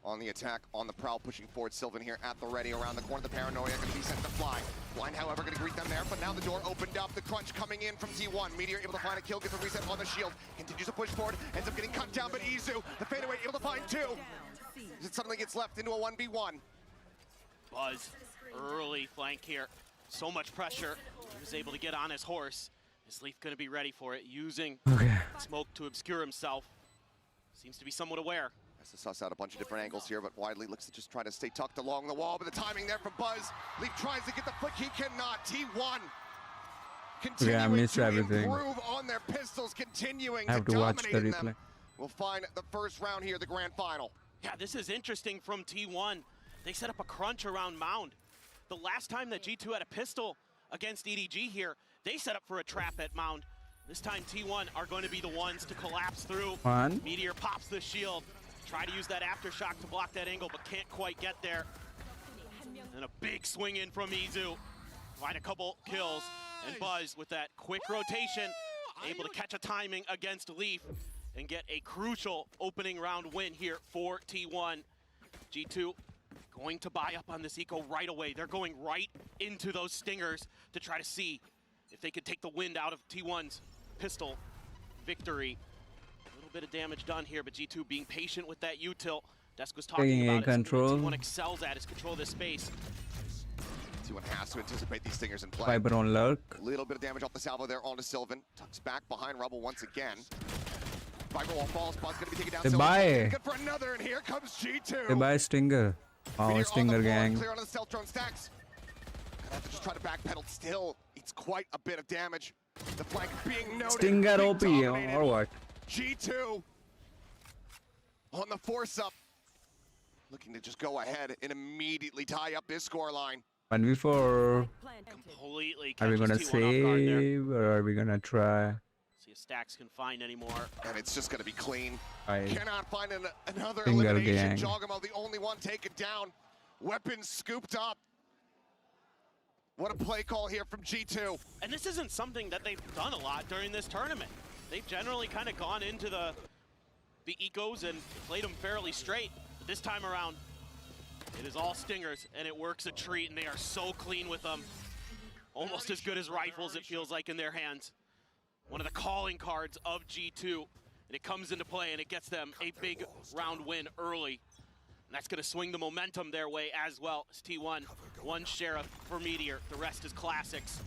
on the attack, on the prowl, pushing forward. Sylvan here at the ready, around the corner. The paranoia going to be sent to fly. Blind, however, going to greet them there, but now the door opened up. The crunch coming in from T1. Meteor able to find a kill, gets a reset on the shield. Continues to push forward, ends up getting cut down, but Izu, the fadeaway, able to find 2. It suddenly gets left into a 1v1. Buzz, early flank here. So much pressure. He was able to get on his horse. Is Leaf going to be ready for it? Using smoke to obscure himself. Seems to be somewhat aware. Has to suss out a bunch of different angles here, but Widely looks to just try to stay tucked along the wall. But the timing there from Buzz. Leaf tries to get the flick. He cannot. T1 continuing to improve on their pistols, continuing to dominate in them. We'll find the first round here, the grand final. Yeah, this is interesting from T1. They set up a crunch around Mound. The last time that G2 had a pistol against EDG here, they set up for a trap at Mound. This time T1 are going to be the ones to collapse through. Meteor pops the shield. Try to use that aftershock to block that angle, but can't quite get there. And a big swing in from Izu. Find a couple kills. And Buzz with that quick rotation, able to catch a timing against Leaf and get a crucial opening round win here for T1. G2 going to buy up on this eco right away. They're going right into those stingers to try to see if they could take the wind out of T1's pistol victory. A little bit of damage done here, but G2 being patient with that util. Desk was talking about it. T1 excels at is control this space. T1 has to anticipate these stingers in play. Viper on lurk. A little bit of damage off the salvo there onto Sylvan. Tucks back behind Rubble once again. Viper wall falls. Buzz going to be taken down. Bye. Good for another, and here comes G2. Bye Stinger. Oh, Stinger gang. Clear onto the stealth drone stacks. Gonna have to just try to backpedal. Still, it's quite a bit of damage. The flank being noted. Stinger OP or what? G2 on the force up. Looking to just go ahead and immediately tie up this scoreline. 1v4. Completely. Are we gonna save or are we gonna try? See if Stacks can find any more. And it's just gonna be clean. I Cannot find another Stinger elimination. gang. Jogamo, the only one taken down. Weapons scooped up. What a play call here from G2. And this isn't something that they've done a lot during this tournament. They've generally kind of gone into the ecos and played them fairly straight. But this time around, it is all stingers, and it works a treat, and they are so clean with them. Almost as good as rifles, it feels like, in their hands. One of the calling cards of G2, and it comes into play, and it gets them a big round win early. And that's going to swing the momentum their way as well. It's T1, one Sheriff for Meteor. The rest is classics.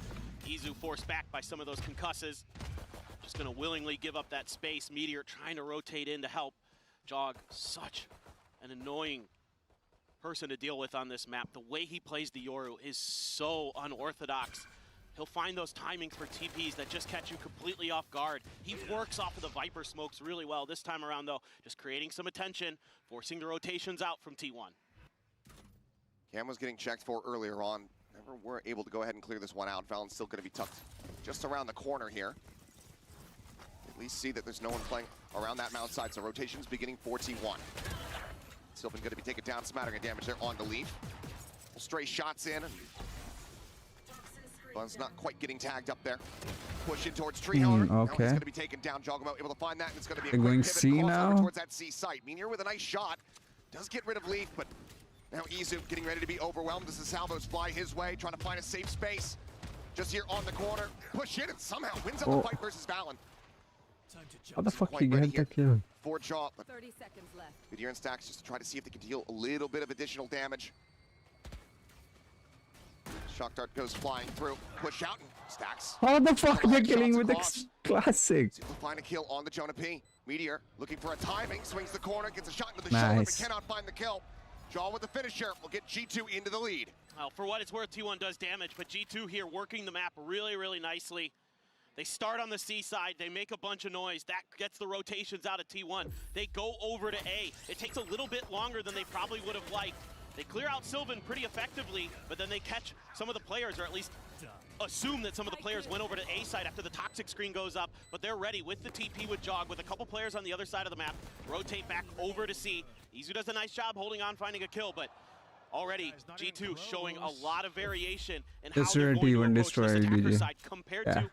Izu forced back by some of those concusses. Just going to willingly give up that space. Meteor trying to rotate in to help. Jog, such an annoying person to deal with on this map. The way he plays the Yoru is so unorthodox. He'll find those timings for TPs that just catch you completely off guard. He works off of the Viper smokes really well. This time around, though, just creating some attention, forcing the rotations out from T1. Cam was getting checked for earlier on. Never were able to go ahead and clear this one out. Valorant's still going to be tucked just around the corner here. At least see that there's no one playing around that mount side, so rotation's beginning for T1. Sylvan going to be taken down, smattering of damage there on the Leaf. Stray shots in. Buzz not quite getting tagged up there. Push in towards Tree, however. Now he's going to be taken down. Jogamo able to find that, and it's going to be a quick pivot C now towards that C site. Meteor with a nice shot. Does get rid of Leaf, but now Izu getting ready to be overwhelmed as the salvos fly his way, trying to find a safe space. Just here on the corner. Push in and somehow wins up the fight versus Valen. How the fuck he get the kill? For Jaw, but 30 seconds left. Meteor and Stacks just to try to see if they can deal a little bit of additional damage. Shock Dart goes flying through. Push out and Stacks. How the fuck they're killing with the classic? See if we'll find a kill on the Jonah P. Meteor looking for a timing, swings the corner, gets a shot into the shoulder, but cannot find the kill. Jaw with the finisher will get G2 into the lead. Well, for what it's worth, T1 does damage, but G2 here working the map really, really nicely. They start on the C side, they make a bunch of noise. That gets the rotations out of T1. They go over to A. It takes a little bit longer than they probably would have liked. They clear out Sylvan pretty effectively, but then they catch some of the players, or at least assume that some of the players went over to A side after the toxic screen goes up, but they're ready with the TP with Jog, with a couple players on the other side of the map, rotate back over to C. Izu does a nice job holding on, finding a kill, but already G2 showing a lot of variation in how they're going to approach this attacker side compared to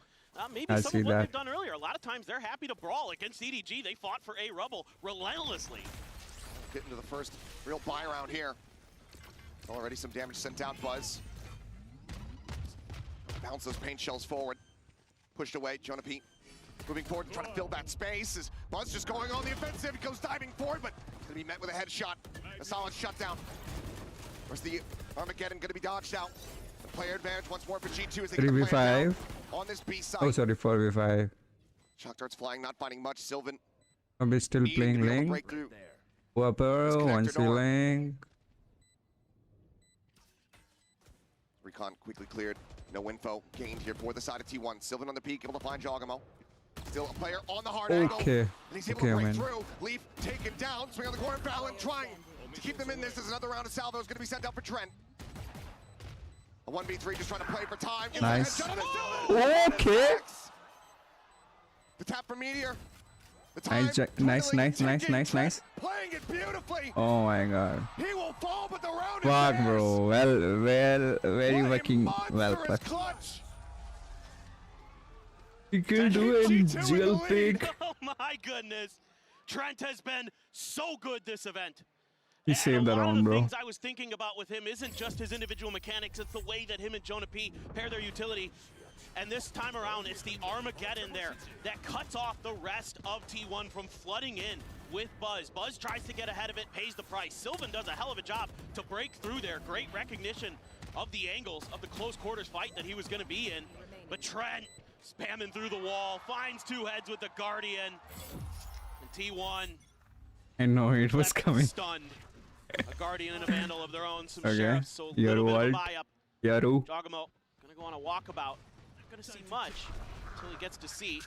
maybe some of what they've done earlier. A lot of times they're happy to brawl against EDG. They fought for A Rubble relentlessly. Getting to the first real buy round here. Already some damage sent out, Buzz. Bounce those paint shells forward. Pushed away, Jonah P. Moving forward to try to fill that space. As Buzz just going on the offensive. He goes diving forward, but going to be met with a headshot. A solid shutdown. Where's the Armageddon going to be dodged out? The player advantage once more for G2 as they get the player down on this B side. Oh, sorry, 4v5. Shock Dart's flying, not finding much. Sylvan. I'm still playing Link. Whopper, one Link. Recon quickly cleared. No info gained here for the side of T1. Sylvan on the peak, able to find Jogamo. Still a player on the hard angle. And he's able to break through. Leaf taken down. Swing on the corner. Valen trying to keep them in this. As another round of salvo is going to be sent out for Trent. A 1v3 just trying to play for time. Nice. Okay. The tap for Meteor. Nice. Playing it beautifully. Oh my god. He will fall, but the round Fuck, is bro. Well, very fucking well played. You can do it, Jewel Pig. Oh my goodness. Trent has been so good this event. He saved that round, bro. Things I was thinking about with him isn't just his individual mechanics, it's the way that him and Jonah P pair their utility. And this time around, it's the Armageddon there that cuts off the rest of T1 from flooding in with Buzz. Buzz tries to get ahead of it, pays the price. Sylvan does a hell of a job to break through there. Great recognition of the angles of the close quarters fight that he was going to be in. But Trent spamming through the wall, finds two heads with the Guardian. And T1. I know it was coming. Stunned. A Guardian and a Vandal of their own. Some Okay. sheriffs, so a Your little bit of a world. buy-up. Yaru. Jogamo gonna go on a walkabout. Not gonna see much until he gets to C.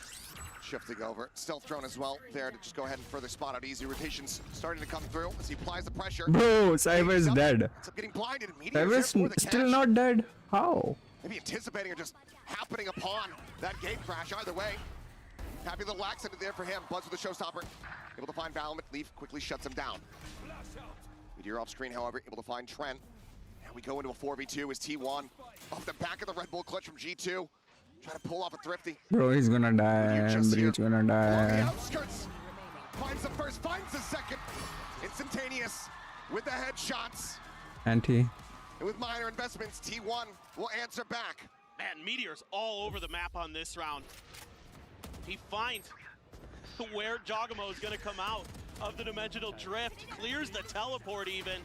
Shifting over. Stealth drone as well there to just go ahead and further spot out easy. Rotations starting to come through as he applies the pressure. Bro, Cyber's dead. Ends up getting blinded. Cyber's still not dead. How? Maybe anticipating or just happening upon that gate crash. Either way, happy little accident there for him. Buzz with the showstopper. Able to find Valorant. Leaf quickly shuts him down. Meteor off screen, however, able to find Trent. And we go into a 4v2 as T1 off the back of the Red Bull clutch from G2. Trying to pull off a thrifty. Bro, he's gonna die. Breach gonna On the die. outskirts. Finds the first, finds the second. Instantaneous with the headshots. Anti. And with minor investments, T1 will answer back. Man, Meteor's all over the map on this round. He finds where Jogamo is going to come out of the dimensional drift, clears the teleport even,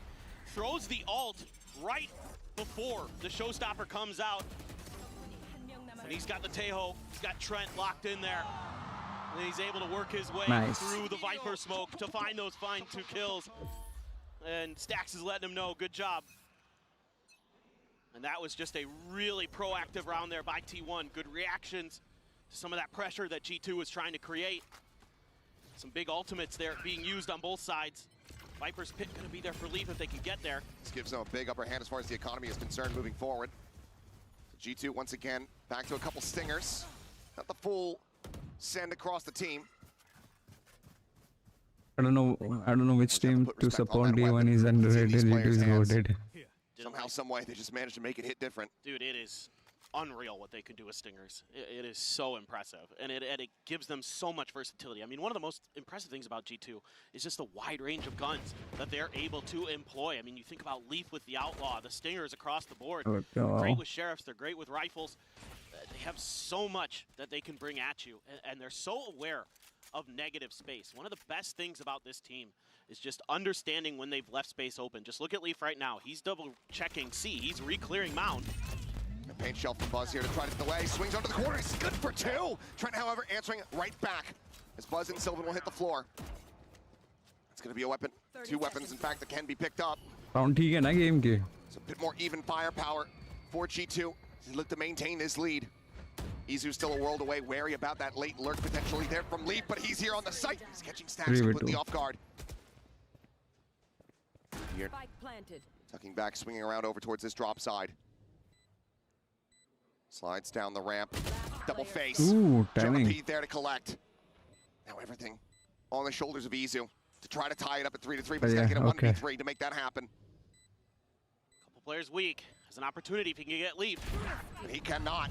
throws the ult right before the showstopper comes out. And he's got the Tejo, he's got Trent locked in there. And he's able to work his way through the Viper smoke to find those fine 2 kills. And Stacks is letting him know, good job. And that was just a really proactive round there by T1. Good reactions to some of that pressure that G2 was trying to create. Some big ultimates there being used on both sides. Viper's pit gonna be there for Leaf if they can get there. This gives them a big upper hand as far as the economy is concerned moving forward. G2 once again back to a couple stingers. Not the full send across the team. I don't know which team to support. D1 is underrated, G2 is loaded. Somehow, some way, they just managed to make it hit different. Dude, it is unreal what they can do with stingers. It is so impressive, and it gives them so much versatility. I mean, one of the most impressive things about G2 is just the wide range of guns that they're able to employ. I mean, you think about Leaf with the Outlaw, the stingers across the board. Great with sheriffs, they're great with rifles. They have so much that they can bring at you, and they're so aware of negative space. One of the best things about this team is just understanding when they've left space open. Just look at Leaf right now. He's double checking C. He's re-clearing Mound. A paint shell from Buzz here to try to delay. Swings onto the corner. He's good for two. Trent, however, answering right back as Buzz and Sylvan will hit the floor. It's going to be a weapon. Two weapons, in fact, that can be picked up. Round ठीक है ना game के. It's a bit more even firepower for G2. They look to maintain this lead. Izu's still a world away, wary about that late lurk potentially there from Leaf, but he's here on the site. He's catching Stacks completely off guard. Here. Tucking back, swinging around over towards this drop side. Slides down the ramp. Double face. Ooh, timing. Pete there to collect. Now everything on the shoulders of Izu to try to tie it up at 3-3, but he's got to get a 1v3 to make that happen. Couple players weak. Has an opportunity if he can get Leaf. But he cannot.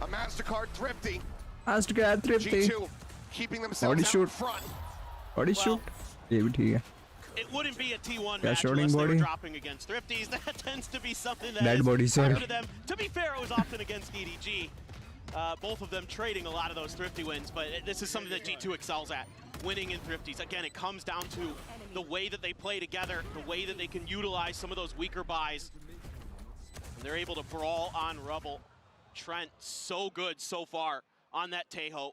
A MasterCard Thrifty. MasterCard Thrifty. G2 keeping themselves out in front. Body shoot. ये भी ठीक है. It wouldn't be a T1 Yeah, match shooting unless they were body. dropping against Thrifties. That tends to be something that Dead is body, sorry. harder to them. To be fair, it was often against EDG. Both of them trading a lot of those Thrifty wins, but this is something that G2 excels at, winning in Thrifties. Again, it comes down to the way that they play together, the way that they can utilize some of those weaker buys. And they're able to brawl on Rubble. Trent, so good so far on that Tejo.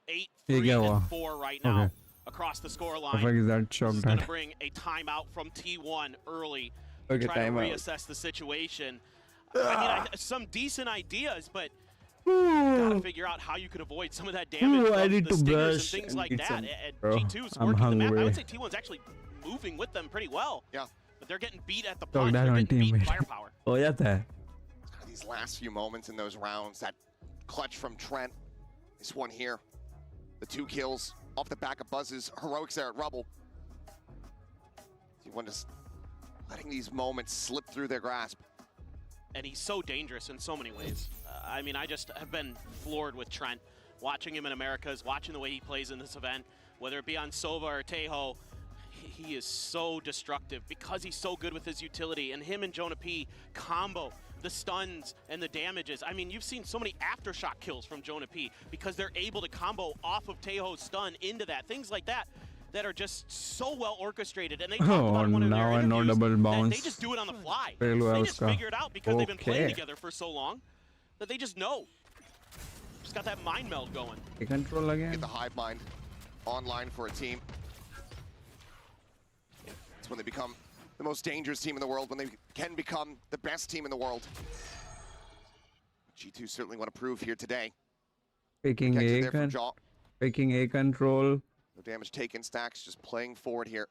8-3-4 right now. Okay. Across the score The line. fuck is that This is shock going to that? bring a timeout from T1 early. Okay, try to timeout. reassess the situation. I mean, some decent ideas, but gotta figure out how you can avoid some of that damage I from need the to stingers and brush things and like eat that. some, And bro. G2's I'm working the map. I hungry. would say T1's actually moving with them pretty well. Yeah. But they're getting beat at the Shock punch. that They're on getting beat team. in firepower. हो जाता है. These last few moments in those rounds, that clutch from Trent. This one here, the 2 kills off the back of Buzz's heroics there at Rubble. T1 just letting these moments slip through their grasp. And he's so dangerous in so many ways. I mean, I just have been floored with Trent. Watching him in Americas, watching the way he plays in this event, whether it be on Sova or Tejo, he is so destructive because he's so good with his utility. And him and Jonah P combo the stuns and the damages. I mean, you've seen so many aftershock kills from Jonah P because they're able to combo off of Tejo's stun into that. Things like that that are just so well orchestrated. And they talked about in one of their now I know interviews double that bounce. they just do it on the fly. Pehlu hai They just uska. figure it out because they've been playing Okay. together for so long that they just know. Just got that mind meld going. They control again. Get the hive mind online for a team. It's when they become the most dangerous team in the world, when they can become the best team in the world. G2 certainly want to prove here today. Picking Gets it A, there from Jaw. picking A control. No damage taken. Stacks just playing forward here.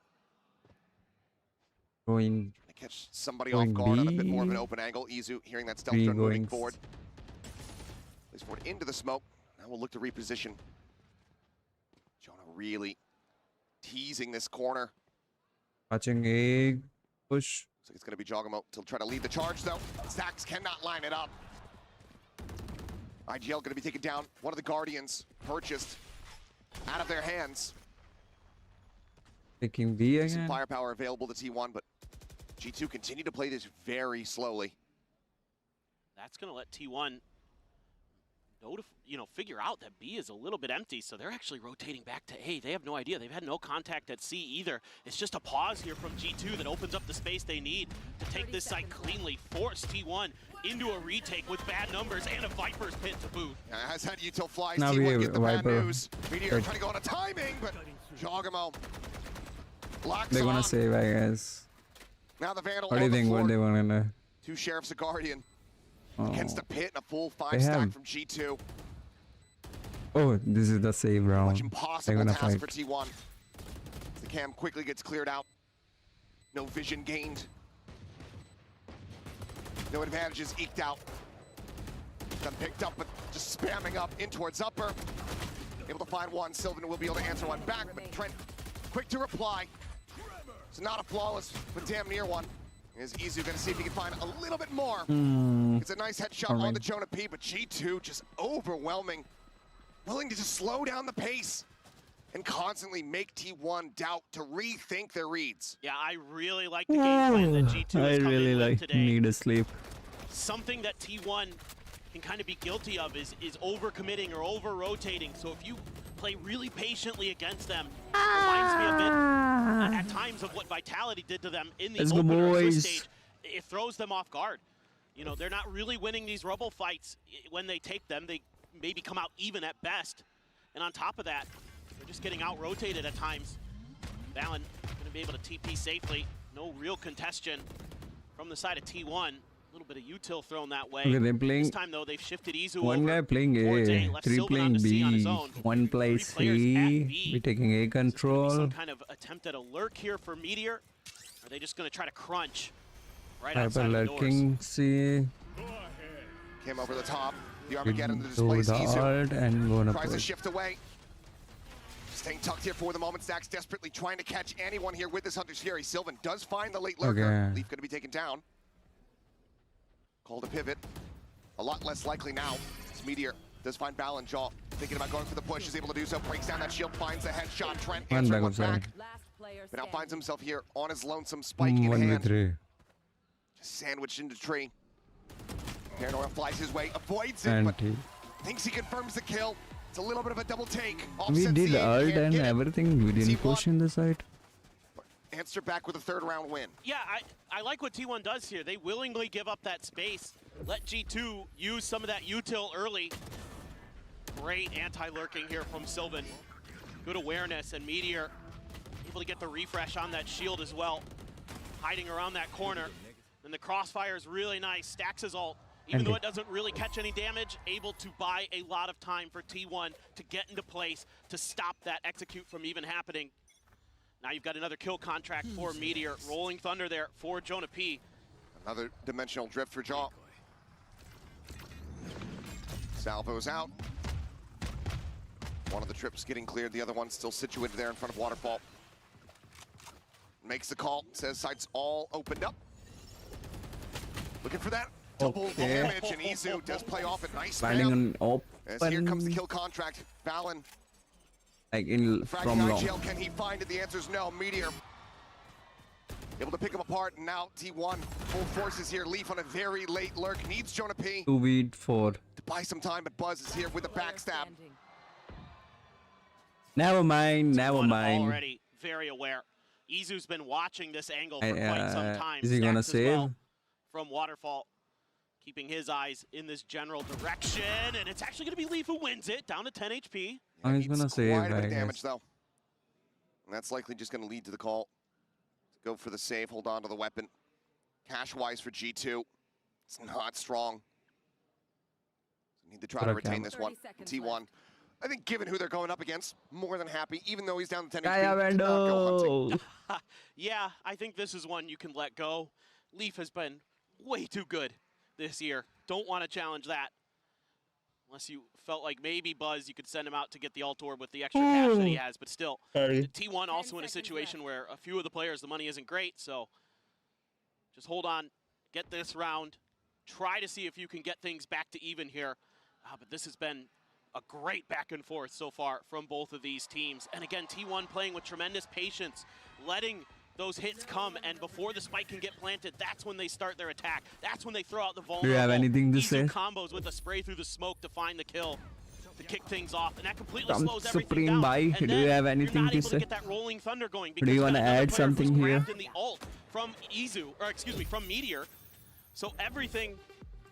Going. To catch somebody Going off guard on a bit more of an B. open angle. Izu hearing that stealth B drone moving going forward. Plays forward into the smoke. Now we'll look to reposition. Jonah really teasing this corner. Watching A push. Looks like it's going to be Jogamo to try to lead the charge, though. Stacks cannot line it up. IGL going to be taken down. One of the Guardians purchased out of their hands. Picking B Some again. firepower available to T1, but G2 continue to play this very slowly. That's going to let T1 figure out that B is a little bit empty, so they're actually rotating back to A. They have no idea. They've had no contact at C either. It's just a pause here from G2 that opens up the space they need to take this site cleanly, force T1 into a retake with bad numbers and a Viper's pit to boot. As that util flies, Now we T1 have get the bad Viper. news. Meteor trying to go on a timing, but Jogamo locks They're gonna on. save, I guess. Now the Vandal What do you on the think? floor. What they gonna? Two Sheriffs, a Guardian. Oh. Against the pit and a full 5 They stack have- from G2. Oh, this is the save round. They're Impossible gonna task fight. for T1. The cam quickly gets cleared out. No vision gained. No advantages eked out. Them picked up, but just spamming up in towards upper. Able to find one. Sylvan will be able to answer one back, but Trent quick to reply. It's not a flawless, but damn near one. Is Izu going to see if he can find a little bit more? It's a nice headshot on the Jonah P, but G2 just overwhelming. Willing to just slow down the pace and constantly make T1 doubt to rethink their reads. Yeah, I really like the game plan that G2 is coming with today. Need a sleep. Something that T1 can kind of be guilty of is overcommitting or over-rotating. So if you play really patiently against them, it reminds me a bit at times of what Vitality did to them in the opener stage. It throws them off guard. You know, they're not really winning these Rubble fights when they take them. They maybe come out even at best. And on top of that, they're just getting out-rotated at times. Valen going to be able to TP safely. No real contestation from the side of T1. A little bit of util thrown that way. Okay, they're playing. This time though, they've shifted Izu One over. guy playing A, three playing B, one plays C. We're taking A control. Some kind of attempt at a lurk here for Meteor. Are they just going to try to crunch right outside the doors? Lurking C. Came over the top. The Armageddon displays Izu. And gonna tries to shift away. Staying tucked here for the moment. Stax desperately trying to catch anyone here with this Hunter's Fury. Sylvan does find the late lurker. Okay. Leaf going to be taken down. Called a pivot. A lot less likely now. This Meteor does find Valen Jaw. Thinking about going for the push. Is able to do so. Breaks down that shield. Finds the headshot. Trent answering one back. But now finds himself here on his lonesome spike in hand. Just sandwiched into tree. Paranoia flies his way. Avoids it, but thinks he confirms the kill. It's a little bit of a double take. We did ult and everything. We didn't push in the side. Answer back with a third round win. Yeah, I like what T1 does here. They willingly give up that space. Let G2 use some of that util early. Great anti-lurking here from Sylvan. Good awareness, and Meteor able to get the refresh on that shield as well. Hiding around that corner. And the crossfire is really nice. Stax his ult. Even though it doesn't really catch any damage, able to buy a lot of time for T1 to get into place to stop that execute from even happening. Now you've got another kill contract for Meteor. Rolling Thunder there for Jonah P. Another dimensional drift for Jaw. Salvo's out. One of the trips getting cleared, the other one still situated there in front of Waterfall. Makes the call, says sights all opened up. Looking for that double damage, and Izu does play off a nice spam. As here comes the kill contract. Valen. Like in from long. Can he find it? The answer is no. Meteor able to pick him apart, and now T1 full forces here. Leaf on a very late lurk. Needs Jonah P. 2v4. To buy some time, but Buzz is here with a backstab. Never mind, never mind. Already very aware. Izu's been watching this angle for quite some time. Is he gonna Stax save? well from Waterfall, keeping his eyes in this general direction, and it's actually going to be Leaf who wins it, down to 10 HP. Yeah, he's gonna save, quite a bit of damage though. And that's likely just going to lead to the call. Go for the save, hold on to the weapon. Cash-wise for G2, it's not strong. Need to try to retain this one. T1, I think given who they're going up against, more than happy, even though he's down to 10 HP. Did not go hunting. Yeah, I think this is one you can let go. Leaf has been way too good this year. Don't want to challenge that. Unless you felt like maybe Buzz, you could send him out to get the ult orb with the extra cash that he has. But still, T1 also in a situation where a few of the players, the money isn't great. So just hold on, get this round. Try to see if you can get things back to even here. But this has been a great back and forth so far from both of these teams. And again, T1 playing with tremendous patience, letting those hits come, and before the spike can get planted, that's when they start their attack. That's when they throw out the vulnerable. Do you have anything to say? Combos with a spray through the smoke to find the kill, to kick things off, and that completely slows everything Supreme down. Bye, And do you have anything to to say? get that rolling thunder going Do you want to add something here? In the ult from Izu, or excuse me, from Meteor. So everything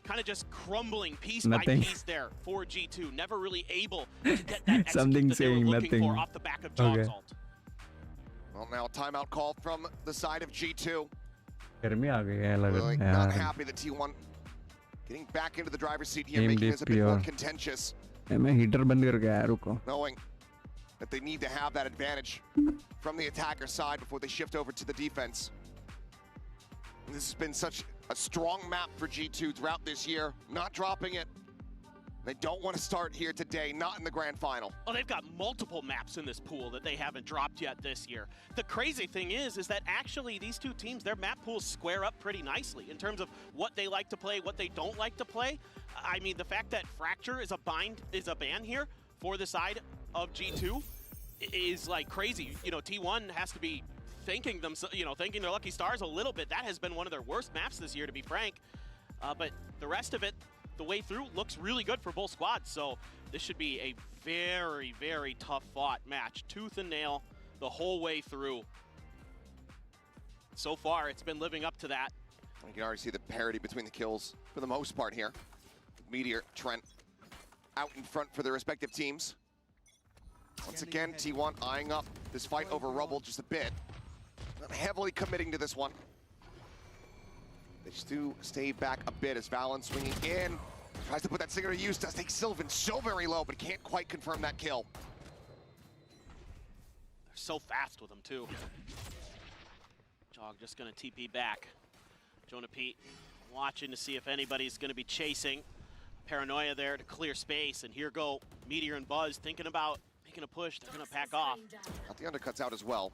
kind of just crumbling piece by piece there for G2. Never really able to get that Something that they were saying looking nothing. for off the back of Jog's ult. Well, now a timeout call from the side of G2. गर्मी आ गई है लग Really रहा है not यार. happy that T1 getting back into the driver's seat here, Game making this a bit more pure. contentious, मैं heater बंद करके आया रुको. knowing that they need to have that advantage from the attacker side before they shift over to the defense. And this has been such a strong map for G2 throughout this year, not dropping it. They don't want to start here today, not in the grand final. Oh, they've got multiple maps in this pool that they haven't dropped yet this year. The crazy thing is that actually these two teams, their map pools square up pretty nicely in terms of what they like to play, what they don't like to play. I mean, the fact that Fracture is a ban here for the side of G2 is like crazy. You know, T1 has to be thanking them, thanking their lucky stars a little bit. That has been one of their worst maps this year, to be frank. But the rest of it, the way through, looks really good for both squads. So this should be a very, very tough fought match. Tooth and nail the whole way through. So far, it's been living up to that. You can already see the parity between the kills for the most part here. Meteor, Trent out in front for their respective teams. Once again, T1 eyeing up this fight over Rubble just a bit. Not heavily committing to this one. They do stay back a bit as Valen swinging in. Tries to put that Stinger to use, does take Sylvan so very low, but can't quite confirm that kill. They're so fast with them too. Jog just gonna TP back. Jonah Pete watching to see if anybody's gonna be chasing. Paranoia there to clear space, and here go Meteor and Buzz thinking about making a push. They're gonna pack off. Got the undercuts out as well.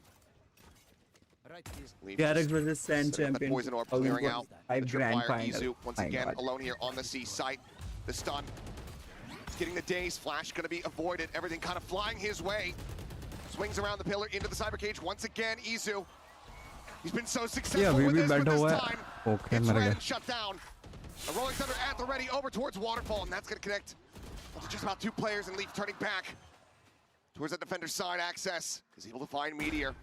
Jreyx versus Sand champion. Poison orb clearing out. The grand tripwire final. Izu once again alone here on the C site. The stun. He's getting the daze. Flash going to be avoided. Everything kind of flying his way. Swings around the pillar into the cyber cage once again. Izu. He's been so successful with this time. Okay, it's red and shut down. A Rolling Thunder at the ready over towards Waterfall, and that's going to connect to just about two players, and Leaf turning back towards that defender's side. Access is able to find Meteor.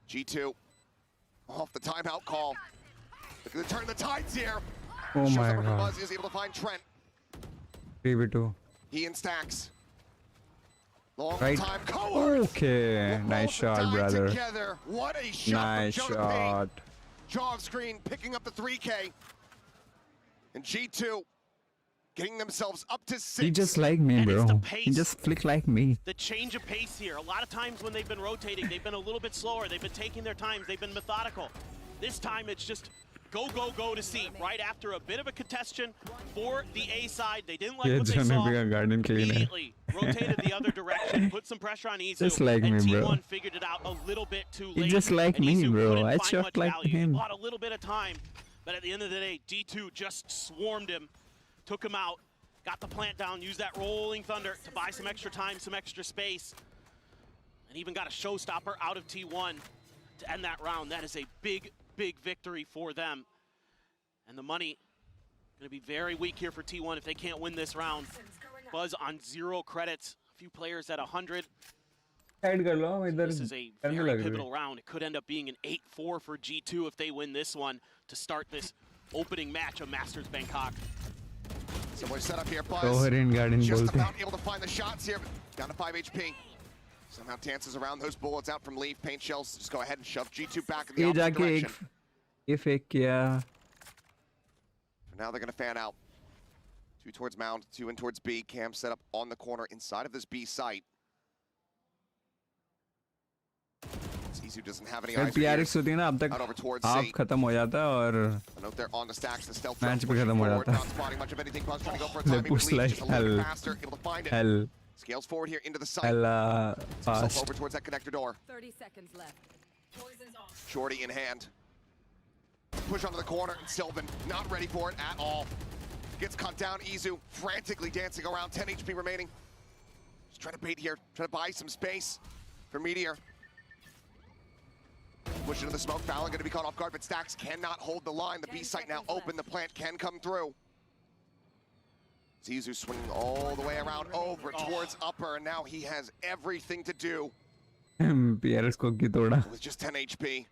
G2 off the timeout call. Looking to turn the tides here. Oh my God. Buzz is able to find Trent. 3v2. He and Stacks. Long Right. time cohort. Okay. Nice shot, brother. Together. What a shot Nice from Jonah shot. Payne. Jog screen picking up the 3K. And G2 getting themselves up to 6. He just like me, And it's the bro. pace. He just flick like me. The change of pace here. A lot of times when they've been rotating, they've been a little bit slower. They've been taking their times. They've been methodical. This time it's just go, go, go to C. Right after a bit of a congestion for the A side. They didn't like what they saw. Immediately rotated the other direction, put some pressure on Izu. Just like and me, T1 bro. figured it out a little bit too He late. just like and me, Izu bro. couldn't I find shot much like value. him. He bought a little bit of time, but at the end of the day, G2 just swarmed him, took him out. Got the plant down, used that Rolling Thunder to buy some extra time, some extra space. And even got a showstopper out of T1 to end that round. That is a big, big victory for them. And the money gonna be very weak here for T1 if they can't win this round. Buzz on 0 credits, a few players at 100. This is a very pivotal round. It could end up being an 8-4 for G2 if they win this one to start this opening match of Masters Bangkok. Similar setup here, Buzz. Garden Just bolte. about able to find the shots here, but down to 5 HP. Somehow dances around those bullets out from Leaf. Paint shells just go ahead and shove G2 back in the ये opposite जाके direction. ये fake किया. For now, they're going to fan out. 2 towards Mound, 2 in towards B. Cam set up on the corner inside of this B site. Izu doesn't have any यार eyes or PRX ears. होती है ना अब Out over तक towards half C. खत्म हो जाता है और A note there on the stacks. The stealth Match drone भी pushing खत्म हो forward, जाता है. not spotting much of anything. Buzz trying to go for a They timing with push Leaf, like just a little bit hell. faster, able to find it. Hell. Scales forward here into the site. Hell Himself fast. over towards that connector door. 30 seconds left. Poison's off. Shorty in hand. Push onto the corner, and Sylvan not ready for it at all. Gets cut down. Izu frantically dancing around, 10 HP remaining. Just trying to bait here, trying to buy some space for Meteor. Push into the smoke. Valen going to be caught off guard, but Stacks cannot hold the line. The B site now open. The plant can come through. Izu swinging all the way around over towards upper, and now he has everything to do PRX को क्यों तोड़ा? with just 10 HP.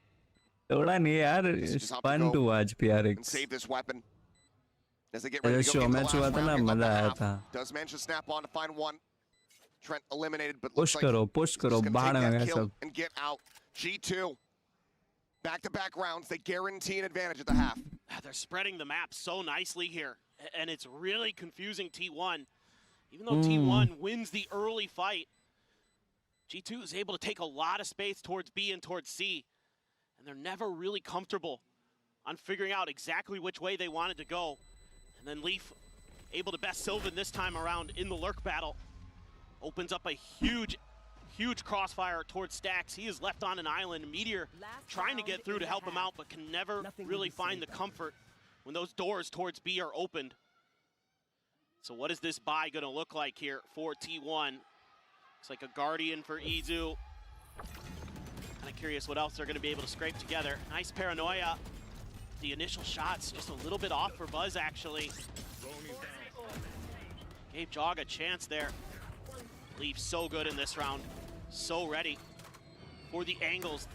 तोड़ा नहीं यार. Just have to Fun go to watch and PRX. save this weapon. As they get ready जब to go show into the match last हुआ था round ना here, मजा upper आया half. था. Does manage to snap on to find one. Trent eliminated, but Push looks like करो, push he's करो, just gonna बाहर take में that गए kill सब. and get out. G2, back-to-back rounds. They guarantee an advantage at the half. They're spreading the map so nicely here, and it's really confusing T1. Even though T1 wins the early fight, G2 is able to take a lot of space towards B and towards C, and they're never really comfortable on figuring out exactly which way they wanted to go. And then Leaf able to best Sylvan this time around in the lurk battle. Opens up a huge crossfire towards Stacks. He is left on an island. Meteor trying to get through to help him out, but can never really find the comfort when those doors towards B are opened. So what is this buy gonna look like here for T1? It's like a Guardian for Izu. Kind of curious what else they're gonna be able to scrape together. Nice paranoia. The initial shots just a little bit off for Buzz, actually. Gave Jog a chance there. Leaf so good in this round. So ready for the angles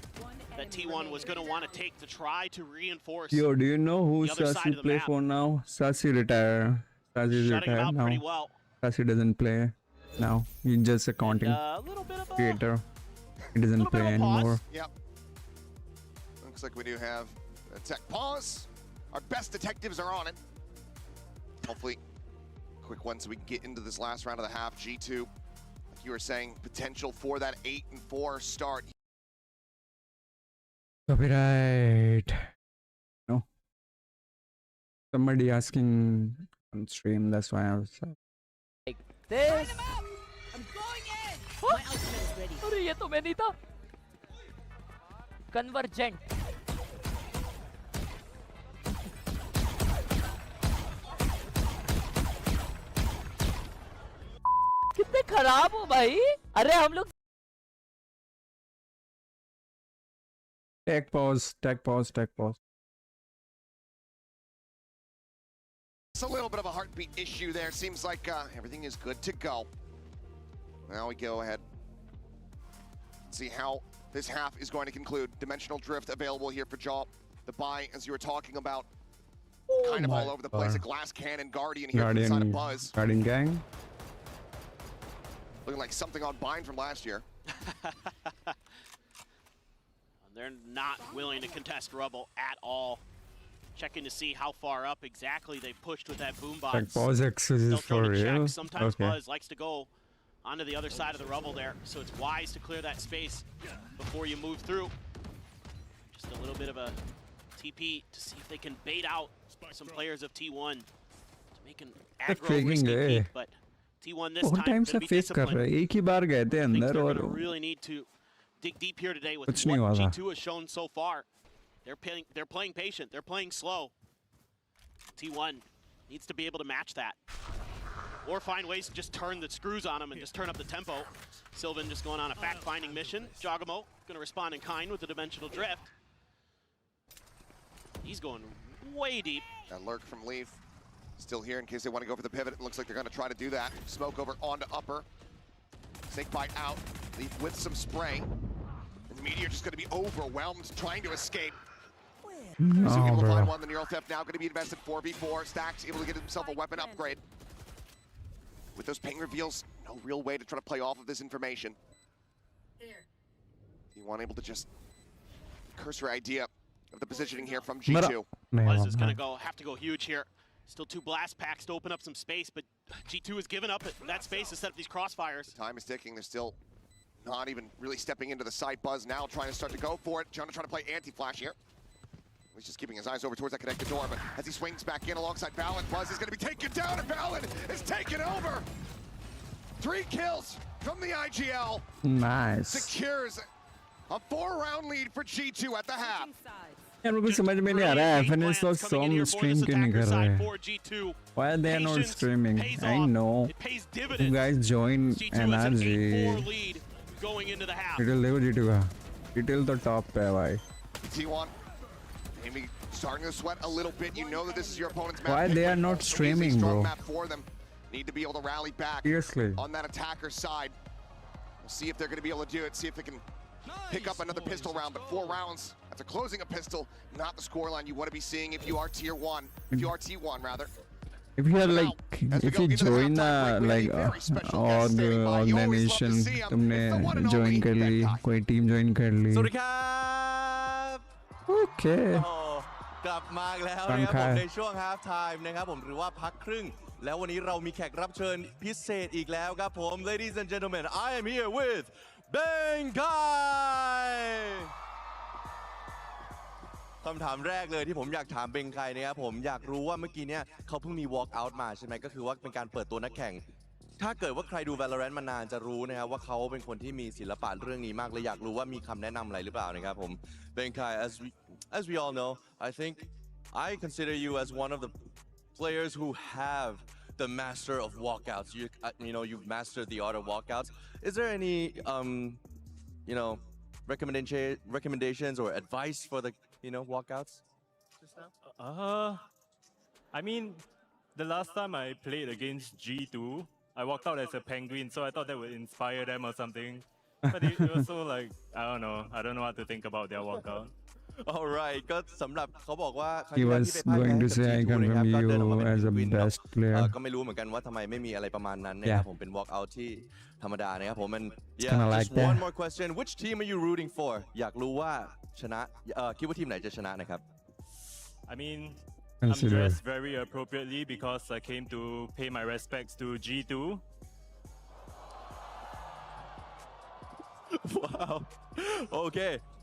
that T1 was going to want to take to try to reinforce. Yo, do you know who the other side Sassy of the play map. for now? Sassy retired. Sassy is Shutting him retired out now. pretty well. Sassy doesn't play now. He's just a content creator. He doesn't play anymore. Yep. Looks like we do have a tech pause. Our best detectives are on it. Hopefully, quick one so we can get into this last round of the half. G2, like you were saying, potential for that 8-4 start. Copyright. No. Somebody asking on stream, that's why I was like this. I'm going in. My ultimate is ready. अरे ये तो मैं नहीं था. Convergent. कितने खराब हो भाई. अरे हम लोग Tech pause, tech pause, tech pause. It's a little bit of a heartbeat issue there. Seems like everything is good to go. Now we go ahead. See how this half is going to conclude. Dimensional Drift available here for Jaw. The buy, as you were talking about, kind of all over the place. A Glass Cannon Guardian here from the side of Buzz. Guardian gang. Looking like something on Bind from last year. They're not willing to contest Rubble at all. Checking to see how far up exactly they pushed with that boombox. Tech pause X is for real. Sometimes Okay. Buzz likes to go onto the other side of the Rubble there, so it's wise to clear that space before you move through. Just a little bit of a TP to see if they can bait out some players of T1 to make an aggro risky peak, but T1 this बहुत time time going से to be face कर रहे disciplined. हैं. एक ही बार गए थे अंदर They're और going to really need to dig deep here today with कुछ what नहीं हुआ था. G2 has shown so far. They're playing patient. They're playing slow. T1 needs to be able to match that. Or find ways to just turn the screws on them and just turn up the tempo. Sylvan just going on a fact-finding mission. Jogamo going to respond in kind with the Dimensional Drift. He's going way deep. That lurk from Leaf. Still here in case they want to go for the pivot. It looks like they're going to try to do that. Smoke over onto upper. Snake bite out. Leaf with some spray. And Meteor just going to be overwhelmed trying to escape. No, So able to bro. find one. The Neural Theft now going to be invested 4v4. Stacks able to get himself a weapon upgrade. With those ping reveals, no real way to try to play off of this information. You want able to just cursory idea of the positioning here from G2. Buzz is going to have to go huge here. Still 2 blast packs to open up some space, but G2 has given up that space to set up these crossfires. Time is ticking. They're still not even really stepping into the site. Buzz now trying to start to go for it. Jonah trying to play anti-flash here. He's just keeping his eyes over towards that connected door, but as he swings back in alongside Valorant, Buzz is going to be taken down, and Valorant is taken over. 3 kills from the IGL. Nice. Secures a 4-round lead for G2 at the half. यार मेरे को समझ में नहीं आ रहा है FNS लोग song stream क्यों नहीं कर रहे हैं? Why are they not streaming? I know. You guys join NRG. Detail देखो G2 का. Detail तो top पे है भाई. T1 maybe starting to sweat a little bit. You know that this is your opponent's map. Why they are not streaming, strong bro? map for them. Need to be able to rally back Seriously. on that attacker side. We'll see if they're going to be able to do it. See if they can pick up another pistol round. But 4 rounds after closing a pistol, not the scoreline you want to be seeing if you are tier 1. If you are T1 rather. If you are like, if you join like org organization, तुमने join कर ली, कोई team join कर ली. สวัสดีครับ Okay. กลับมาแล้วนะครับผมในช่วง half time นะครับผมหรือว่าพักครึ่งแล้ววันนี้เรามีแขกรับเชิญพิเศษอีกแล้วครับผม Ladies and gentlemen I am here with Bangkok คำถามแรกเลยที่ผมอยากถามเป็นใครนะครับผมอยากรู้ว่าเมื่อกี้เนี่ยเขาเพิ่งมี walk out มาใช่ไหมก็คือว่าเป็นการเปิดตัวนักแข่งถ้าเกิดว่าใครดู Valorant มานานจะรู้นะครับว่าเขาเป็นคนที่มีศิลปะเรื่องนี้มากเลยอยากรู้ว่ามีคำแนะนำอะไรหรือเปล่านะครับผมเป็นใคร as we all know I think I consider you as one of the players who have the master of walkouts you know you've mastered the art of walkouts is there any you know recommendations or advice for the walkouts just now? I mean the last time I played against G2 I walked out as a penguin so I thought that would inspire them or something but it was so like I don't know what to think about their walkout Alright ก็สำหรับเขาบอกว่า He was going to say I confirm you as a best player ก็ไม่รู้เหมือนกันว่าทำไมไม่มีอะไรประมาณนั้นนะครับผมเป็น walk out ที่ธรรมดานะครับผม just one more question which team are you rooting for อยากรู้ว่าชนะคิดว่าทีมไหนจะชนะนะครับ I mean I'm dressed very appropriately because I came to pay my respects to G2 ว้าวโอเค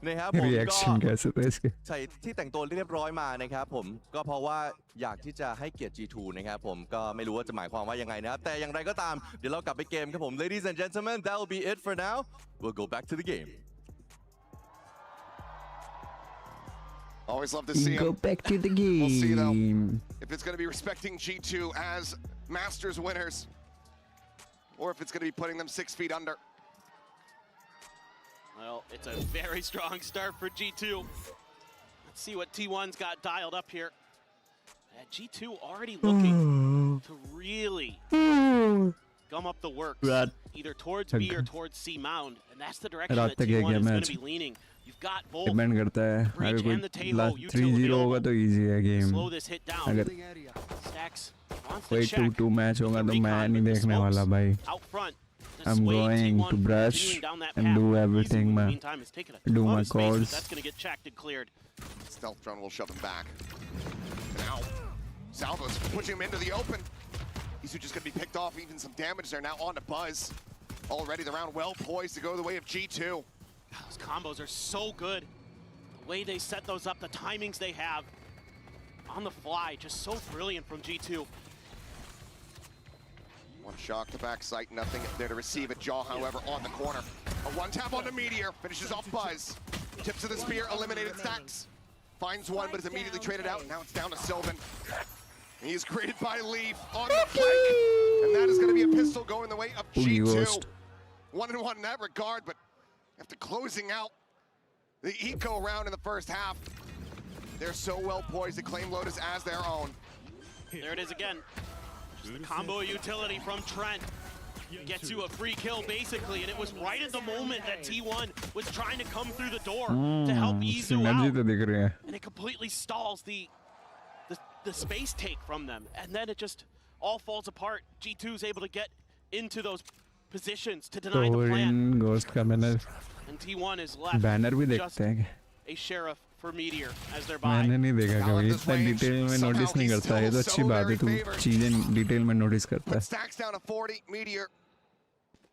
นะครับผม reaction ก็ कैसे था इसके ใส่ที่แต่งตัวเรียบร้อยมานะครับผมก็เพราะว่าอยากที่จะให้เกียรติ G2 นะครับผมก็ไม่รู้ว่าจะหมายความว่ายังไงนะครับแต่อย่างไรก็ตามเดี๋ยวเรากลับไปเกมครับผม Ladies and gentlemen that will be it for now we'll go back to the game Always love to see him. Go back to the game. We'll see though if it's going to be respecting G2 as Masters winners or if it's going to be putting them 6 feet under. Well, it's a very strong start for G2. Let's see what T1's got dialed up here. G2 already looking to really gum up the works, either towards B or towards C mound, and that's the direction that T1 is going to be leaning. You've got both depend करता है अगर कोई last 3-0 होगा तो easy है game अगर कोई 2-2 match होगा तो मैं नहीं देखने वाला भाई I'm going to brush and do everything man do my calls Stealth drone will shove him back now Salvo's pushing him into the open he's just going to be picked off even some damage there now on to Buzz already the round well poised to go the way of G2 Those combos are so good. The way they set those up, the timings they have on the fly, just so brilliant from G2. One shock to backside, nothing there to receive it. Jaw, however, on the corner. A one tap on the Meteor, finishes off Buzz. Tips of the spear, eliminated Stacks. Finds one, but is immediately traded out. Now it's down to Sylvan. He is greeted by Leaf on the flank. And that is going to be a pistol going the way of G2. 1-1 in that regard, but after closing out the eco round in the first half, they're so well poised to claim Lotus as their own. There it is again. Just the combo utility from Trent. Gets you a free kill basically, and it was right at the moment that T1 was trying to come through the door to help ease you out. And it completely stalls the space take from them. And then it just all falls apart. G2's able to get into those positions to deny the plan. And T1 is left just a sheriff for Meteor as their buy. मैंने नहीं देखा कभी इतना detail में notice नहीं करता है तो अच्छी बात है तू चीजें डिटेल में नोटिस करता है Stacks down to 40 Meteor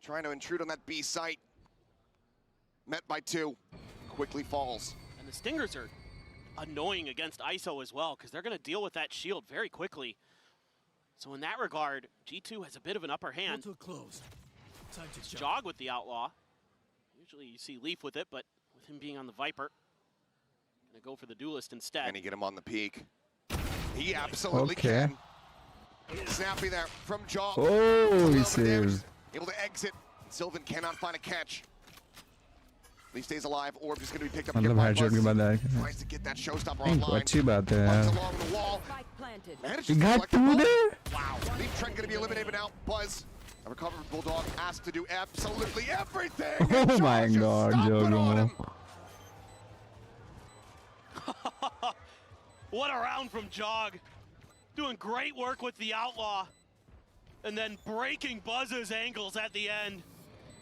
trying to intrude on that B site met by 2 quickly falls and the Stingers are annoying against ISO as well because they're going to deal with that shield very quickly. So in that regard G2 has a bit of an upper hand. Jog with the Outlaw. Usually you see Leaf with it, but with him being on the Viper, gonna go for the Duelist instead. Can he get him on the peak? He absolutely can. Snappy there from Jaw. Oh, he saved. Able to exit. Sylvan cannot find a catch. Leaf stays alive. Orb is going to be picked up here by Buzz. Tries to get that showstopper online. अच्छी बात है Runs along the wall. Managed to got two there. Wow. Leaf Trent going to be eliminated now. Buzz. A recovered Bulldog asked to do absolutely everything. Oh my God, Jogo. What a round from Jog. Doing great work with the Outlaw. And then breaking Buzz's ankles at the end.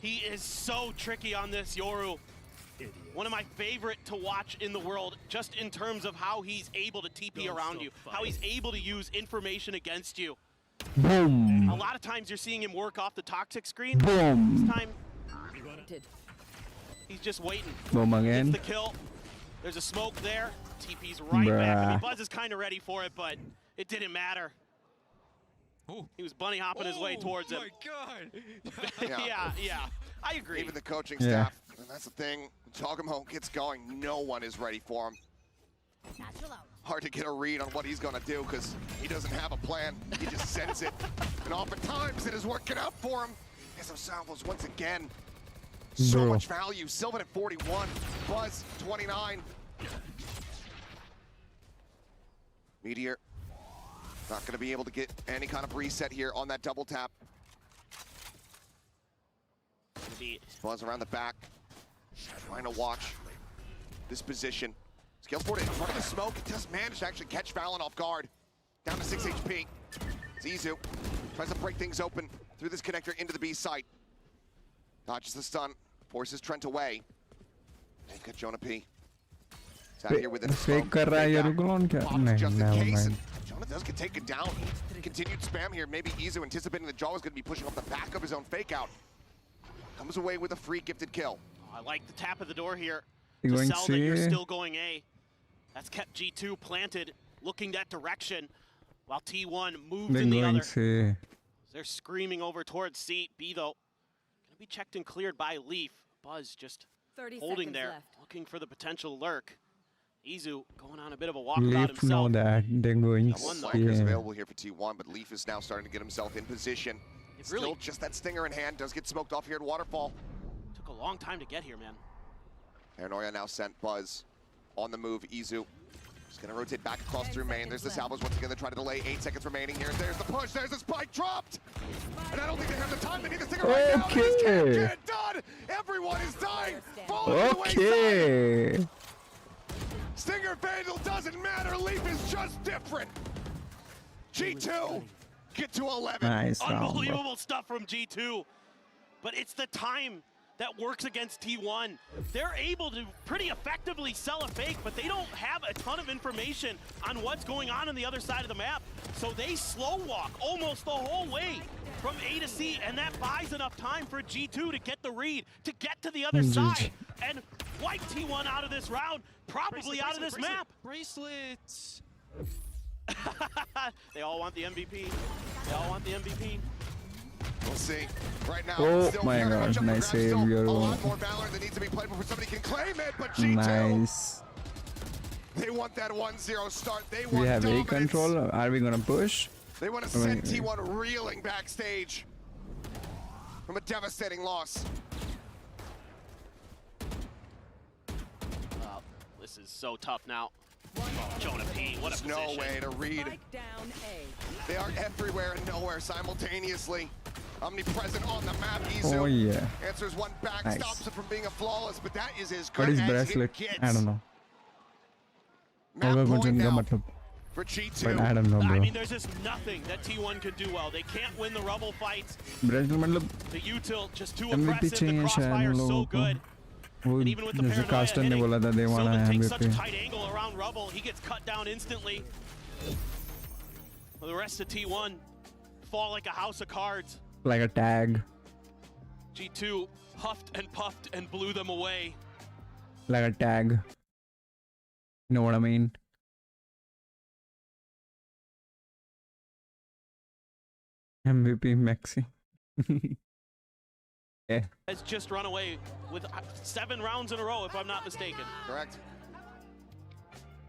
He is so tricky on this Yoru. One of my favorite to watch in the world, just in terms of how he's able to TP around you, how he's able to use information against you. Boom. A lot of times you're seeing him work off the toxic screen. Boom. This time, he's just waiting. Boom again. Gets the kill. There's a smoke there. TP's right back. I mean, Buzz is kind of ready for it, but it didn't matter. He was bunny hopping his way towards him. God. yeah, I agree. Even the coaching staff, and that's the thing, when Jogamo gets going, no one is ready for him. Hard to get a read on what he's going to do because he doesn't have a plan. He just sends it. And oftentimes it is working out for him. As those salvos once again, so much value. Sylvan at 41, Buzz 29. Meteor not going to be able to get any kind of reset here on that double tap. Buzz around the back, trying to watch this position. Scales forward in front of the smoke. It does manage to actually catch Valen off guard. Down to 6 HP. Zizu tries to break things open through this connector into the B site. Dodges the stun, forces Trent away. They've got Jonah P. He's out here with the smoke. Pops just in case. Jonah does get taken down. Continued spam here. Maybe Izu anticipating that Jaw was going to be pushing off the back of his own fake out. Comes away with a free gifted kill. I like the tap of the door here. You're To going sell that you're C. still going A. That's kept G2 planted, looking that direction, while T1 moved They're in the going other. C. They're screaming over towards C. B though, gonna be checked and cleared by Leaf. Buzz just 30 holding seconds there, left. looking for the potential lurk. Izu going on a bit of a walkabout Leaf know himself. that they're going Flankers C. available here for T1, but Leaf is now starting to get himself in position. Still really- just that stinger in hand, does get smoked off here at Waterfall. Took a long time to get here, man. Paranoia now sent Buzz on the move. Izu just gonna rotate back across through main. There's the salvos once again. They're trying to delay. 8 seconds remaining here. There's the push. There's the spike dropped. And I don't think they have the time. They need the stinger right now. They just can't get it done. Everyone is dying. Falling to the wayside. Okay. Stinger Vandal doesn't matter. Leaf is just different. G2 get to 11. Nice round, bro. Unbelievable stuff from G2. But it's the time that works against T1. They're able to pretty effectively sell a fake, but they don't have a ton of information on what's going on the other side of the map. So they slow walk almost the whole way from A to C, and that buys enough time for G2 to get the read, to get to the other side, and wipe T1 out of this round, probably out of this map. Bracelets. They all want the MVP. They all want the MVP. We'll see. Right now, Oh still my very much god, up for nice grabs. Still save, a yo. lot more Valorant that needs to be played before somebody can claim it, but G2, Nice. they want that 1-0 start. They We want have A dominance. control. Are we gonna push? They want to send T1 reeling backstage from a devastating loss. This is so tough now. Oh, Jonah P, what a There's position. no way to read. Down A. They are everywhere and nowhere simultaneously. Omnipresent on the map. Izu Oh yeah. answers one back, Nice. stops it from being a flawless, but that is as What good is as bracelet? it gets. I don't know. Map होगा कुछ point इनका now मतलब. for G2. But I don't know, I bro. mean, there's just nothing that T1 can do well. They can't win the rubble fights. Bracelet मतलब The U-tilt just too MVP impressive. The चाहिए शायद crossfire उन so लोगों को. good. वो And even with the जैसे paranoia caster ने hitting, बोला था they want Sylvan a takes such a MVP. tight angle around rubble. He gets cut down instantly. Well, the rest of T1 fall like a house of cards. Like a tag. G2 huffed and puffed and blew them away. Like a tag. You know what I mean? MVP Maxi. Yeah. Has just run away with 7 rounds in a row, if I'm not mistaken. Correct.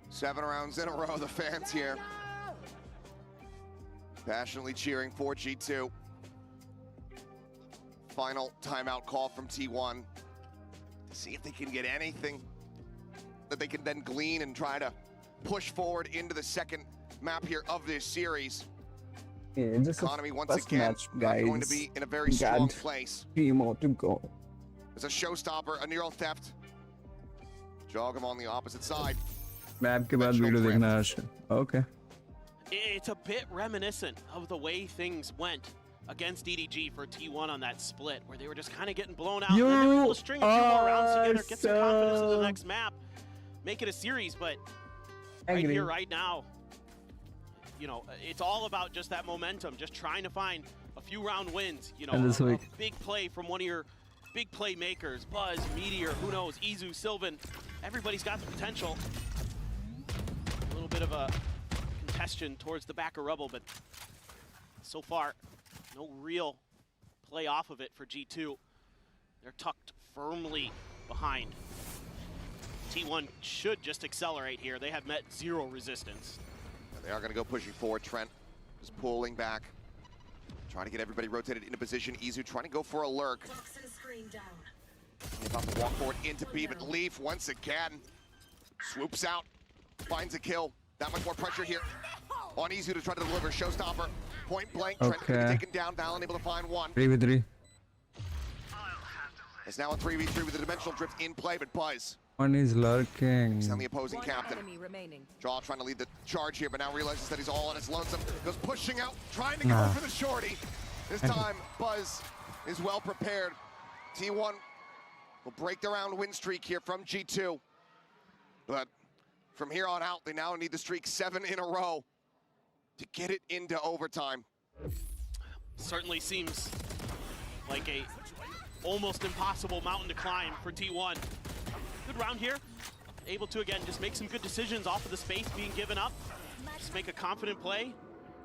7 rounds in a row, the fans here passionately cheering for G2. Final timeout call from T1 to see if they can get anything that they can then glean and try to push forward into the second map here of this series. Yeah, just Economy once first again match, guys. going to be in a very We strong got place. 3 more to go. There's a showstopper, a neural theft. Jog him on the opposite side. Map के बाद video देखना है. Okay. It's a bit reminiscent of the way things went against EDG for T1 on that split, where they were just kind of getting blown out. And then they were able to string a few more rounds together, get some confidence in the next map, make it a series. But right here, right now, you know, it's all about just that momentum, just trying to find a few round wins. You know, a big play from one of your big playmakers, Buzz, Meteor, who knows, Izu, Sylvan. Everybody's got the potential. bit of a contestation towards the back of Rubble, but so far, no real play off of it for G2. They're tucked firmly behind. T1 should just accelerate here. They have met zero resistance. They are going to go pushing forward. Trent is pulling back, trying to get everybody rotated into position. Izu trying to go for a lurk. About to walk forward into B, but Leaf once again swoops out, finds a kill. That much more pressure here on Izu to try to deliver. Showstopper, point blank. Trent can be taken down. Val unable to find one. 3v3. It's now a 3v3 with the dimensional drift in play, but Buzz. One is lurking. He's on the opposing captain. Draw trying to lead the charge here, but now realizes that he's all on his lonesome. Goes pushing out, trying to go for the shorty. This time, Buzz is well prepared. T1 will break the round win streak here from G2. But from here on out, they now need the streak 7 in a row to get it into overtime. Certainly seems like a almost impossible mountain to climb for T1. Good round here. Able to, again, just make some good decisions off of the space being given up. Just make a confident play.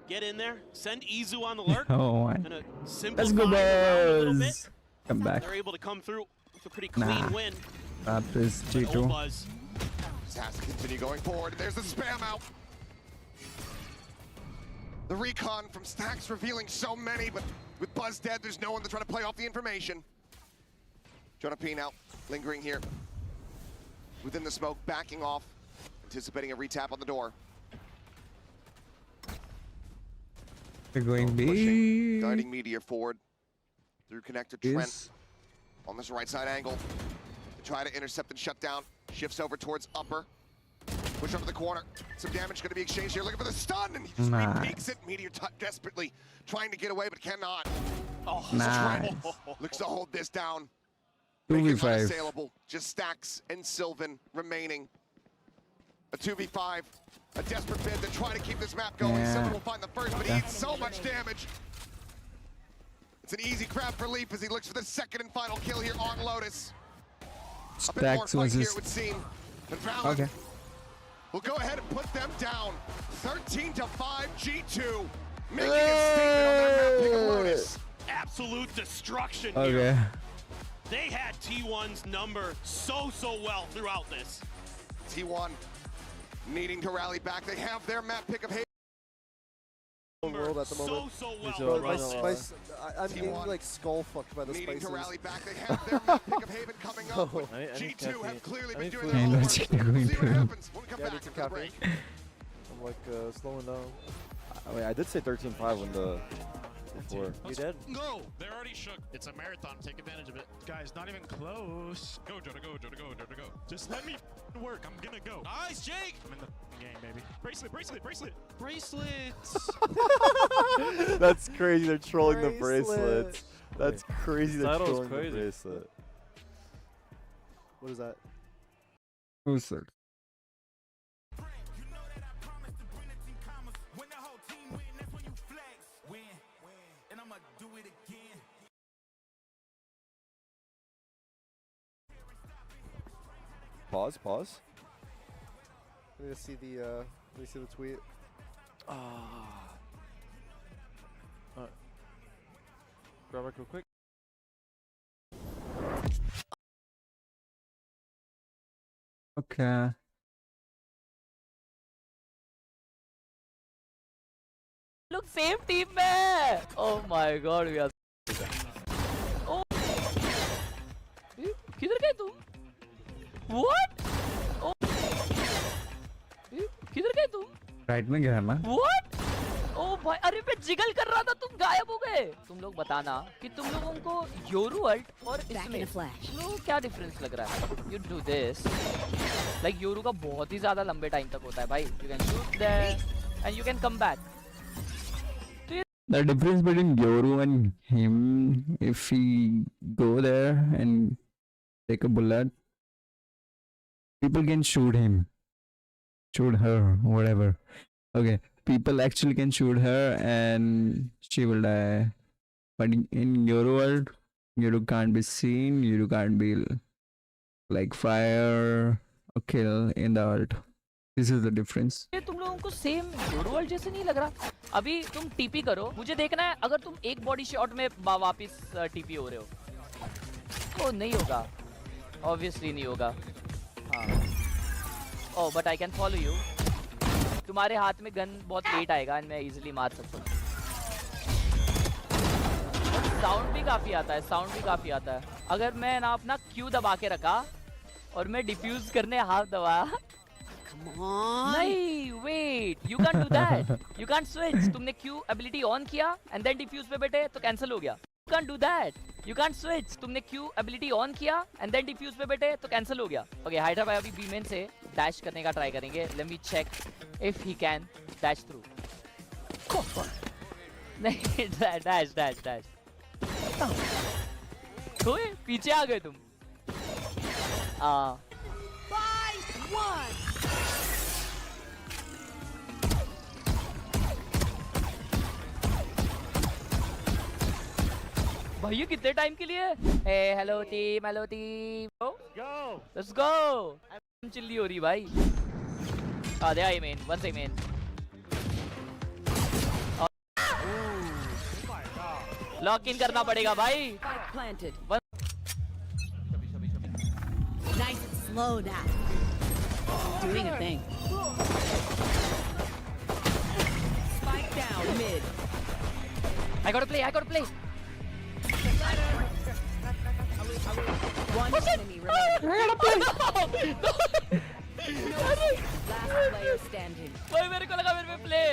Get in there. Send Izu on the lurk. Oh, and a simple let's go, Buzz. Come back. They're able to come through with a pretty clean win. That is G2. Buzz just has to continue going forward. There's the spam out. The recon from Stacks revealing so many, but with Buzz dead, there's no one to try to play off the information. Jonah Peen out, lingering here. Within the smoke, backing off, anticipating a retap on the door. They're going B. Pushing, guiding Meteor forward through connector Trent on this right side angle. To try to intercept and shut down. Shifts over towards upper. Push over the corner. Some damage going to be exchanged here. Looking for the stun, and he just peeks it. Meteor desperately trying to get away, but cannot. Oh, Trent looks to hold this down. 2v5. Unassailable. Just Stacks and Sylvan remaining. A 2v5. A desperate bid to try to keep this map going. Sylvan will find the first, but he eats so much damage. It's an easy grab for Leaf as he looks for the second and final kill here on Lotus. A bit more fight here, it would seem. And Valorant will go ahead and put them down. 13-5 G2. Making a statement on their map pick of Lotus. Absolute destruction here. They had T1's number so well throughout this. T1 needing to rally back. They have their map pick of Haven. World at the moment. So well. I'm getting like skull fucked by the Needing spices. to rally back. They have their map pick of Haven coming up. G2 have clearly been doing their homework. We'll see what happens when we come back need some after the break. I'm like slowing down. I mean, I did say 13-5 when the before. You did? No! They're already shook. It's a marathon. Take advantage of it. Guys, not even close. Go, Jonah, go, Jonah, go, Jonah, go. Just let me work. I'm gonna go. Nice, Jake! I'm in the game, baby. Bracelet, bracelet, bracelet! Bracelets! That's crazy. They're trolling the bracelets. That's crazy. They're trolling the bracelet. What is that? Who's that? Pause. Let me see the tweet. Grab it real quick. Okay. Look, same team में. Oh my God, we are. Oh. किधर गए तुम? What? Oh. किधर गए तुम? Right में गया ना? What? Oh भाई, अरे मैं जिगल कर रहा था, तुम गायब हो गए. तुम लोग बताना कि तुम लोगों को योरू अल्ट और इसमें तुम लोगों को क्या डिफरेंस लग रहा है? You do this. Like Yoru का बहुत ही ज़्यादा लंबे टाइम तक होता है भाई. You can shoot there and you can come back. The difference between Yoru and him, if he go there and take a bullet, people can shoot him, shoot her, whatever. Okay, people actually can shoot her and she will die. But in Yoru world, Yoru can't be seen, Yoru can't be like fire or kill in the ult. This is the difference. ये तुम लोगों को same world जैसे नहीं लग रहा? अभी तुम टीपी करो, मुझे देखना है अगर तुम एक बॉडी शॉट में वापस टीपी हो रहे हो तो नहीं होगा, ऑब्वियसली नहीं होगा। हाँ, oh but I can follow you. तुम्हारे हाथ में गन बहुत लेट आएगा एंड मैं इजीली मार सकता हूँ। साउंड भी काफी आता है, साउंड भी काफी आता है। अगर मैं ना अपना क्यू दबा के रखा और मैं डिफ्यूज करने हाथ दबाया, नहीं wait, you can do that, you can switch. तुमने क्यू एबिलिटी ऑन किया एंड देन डिफ्यूज पे बैठे तो कैंसिल हो गया। You can do that, you can switch. तुमने क्यू एबिलिटी ऑन किया एंड देन डिफ्यूज पे बैठे तो कैंसिल हो गया। ओके, हाइड्रा भाई अभी बी मेन से डैश करने का ट्राई करेंगे। Let me check if he can dash through. नहीं, डैश डैश डैश। ओए पीछे आ गए तुम। भाई ये कितने टाइम के लिए? Hey hello team, hello team, go let's go. चिल्ली हो रही भाई। दे आई मेन, वन से मेन। लॉक इन करना पड़ेगा भाई। Nice and slow now. Doing a thing. Spike down mid. I gotta play, I gotta play. One enemy remaining. I gotta play. Last player standing. भाई मेरे को लगा मेरे पे play।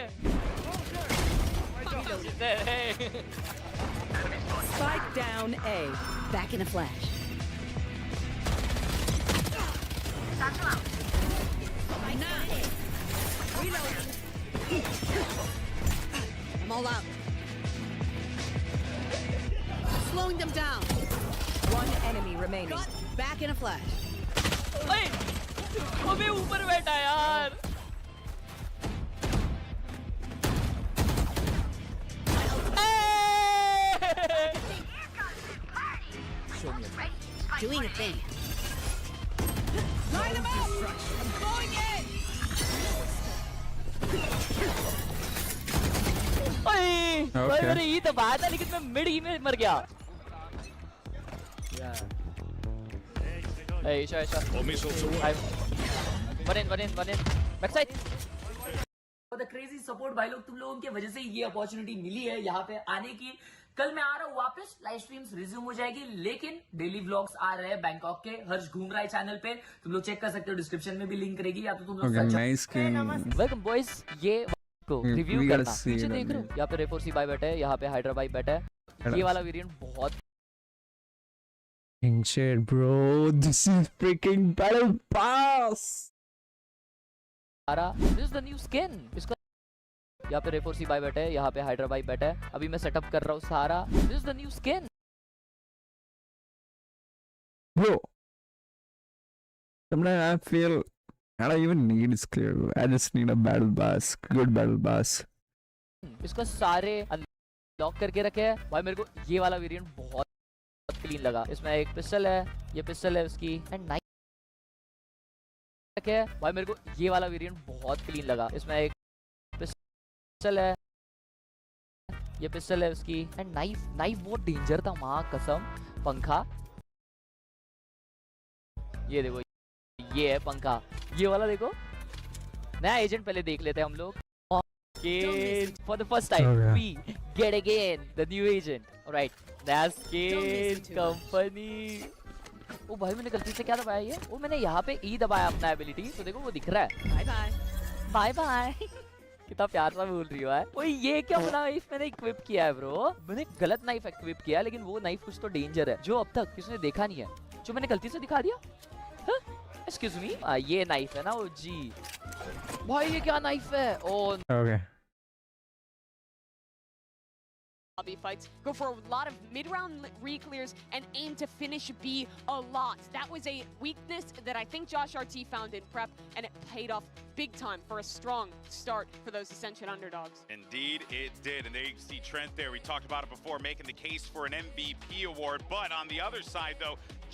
Spike down A. Back in a flash. I'm all out. Slowing them down. One enemy remaining. Back in a flash. ओए, वो भी ऊपर बैठा यार। Doing a thing. Line them out! I'm going in! ओए, भाई मैंने ई दबाया था लेकिन मैं मिड ही में मर गया। Hey, Isha. One in. Backside. For the crazy support भाई लोग, तुम लोगों की वजह से ये अपॉर्चुनिटी मिली है यहाँ पे आने की। कल मैं आ रहा हूँ वापस, लाइव स्ट्रीम्स रिज्यूम हो जाएगी, लेकिन डेली व्लॉग्स आ रहे हैं बैंकॉक के। हर्ष घूम रहा है चैनल पे, तुम लोग चेक कर सकते हो, डिस्क्रिप्शन में भी लिंक रहेगी, या तो तुम लोग वेलकम बॉयज। ये को रिव्यू करना, पीछे देख रहे हो यहाँ पे रेफोर्सी भाई बैठे है, यहाँ पे हाइड्रा भाई बैठा है। ये वाला वेरिएंट बहुत shit, bro, this is freaking battle pass. This is the new skin. इसका यहाँ पे रेफोर्सी भाई बैठे है, यहाँ पे हाइड्रा भाई बैठा है। अभी मैं सेटअप कर रहा हूँ सारा। This is the new skin. Bro, sometimes I feel I don't even need skill. I just need a battle pass, good battle pass. इसका सारे अनलॉक करके रखे हैं भाई। मेरे को ये वाला वेरिएंट बहुत क्लीन लगा। इसमें एक पिस्टल है, ये पिस्टल है उसकी, एंड नाइफ है भाई। मेरे को ये वाला वेरिएंट बहुत क्लीन लगा। इसमें एक पिस्टल है, ये पिस्टल है उसकी, एंड नाइफ बहुत डेंजर था, माँ कसम। पंखा ये देखो, ये है पंखा, ये वाला देखो। नया एजेंट पहले देख लेते हैं हम लोग। For the first time, we get again the new agent. Alright, that's skin company. ओ भाई मैंने गलती से क्या दबाया ये? वो मैंने यहाँ पे E दबाया अपना एबिलिटी, तो देखो वो दिख रहा है। Bye bye. कितना प्यार सा बोल रही हो यार। ओए ये क्या नाइफ मैंने इक्विप किया है ब्रो? मैंने गलत नाइफ इक्विप किया, लेकिन वो नाइफ कुछ तो डेंजर है जो अब तक किसी ने देखा नहीं है, जो मैंने गलती से दिखा दिया। एक्सक्यूज मी, ये नाइफ है ना वो जी। भाई ये क्या नाइफ है? ओ Okay. Lobby fights, go for a lot of mid-round re-clears and aim to finish B a lot. That was a weakness that I think Josh RT found in prep, and it paid off big time for a strong start for those Ascension underdogs. Indeed it did, and there you see Trent there. We talked about it before, making the case for an MVP award. But on the other side, though,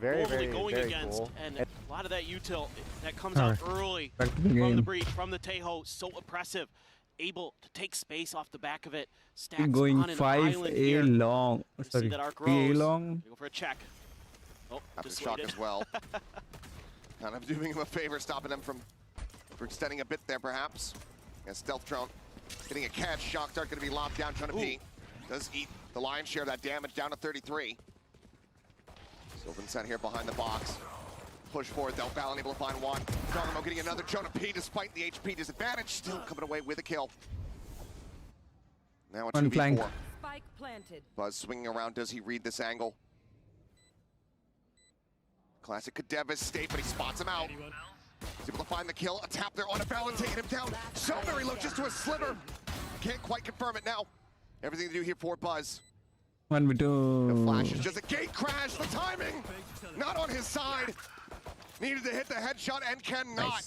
Very, normally very, going very against. cool. And lot of that util that comes out early Back to the from the game. breach, from the Teho, so oppressive, able to take space off the back of it. Stacks Going on an island 5A here. long. See Sorry, that arc 3A grows. long. Go for a check. Oh, After shock as well. Kind of doing him a favor, stopping him from extending a bit there, perhaps. Yeah, stealth drone getting a catch. Shock dart going to be lopped down. Jonah P does eat the lion's share of that damage, down to 33. Sylvan set here behind the box. Push forward though, Val unable to find one. Dogamo getting another. Jonah P, despite the HP disadvantage, still coming away with a kill. Now a One 2v4. flank. Spike planted. Buzz swinging around. Does he read this angle? Classic could devastate, but he spots him out. He's able to find the kill. A tap there on a Val and taking him down. So very low, just to a sliver. Can't quite confirm it now. Everything to do here for Buzz. 1v2. The flash is just a gate crash. The timing not on his side. Needed to hit the headshot and cannot.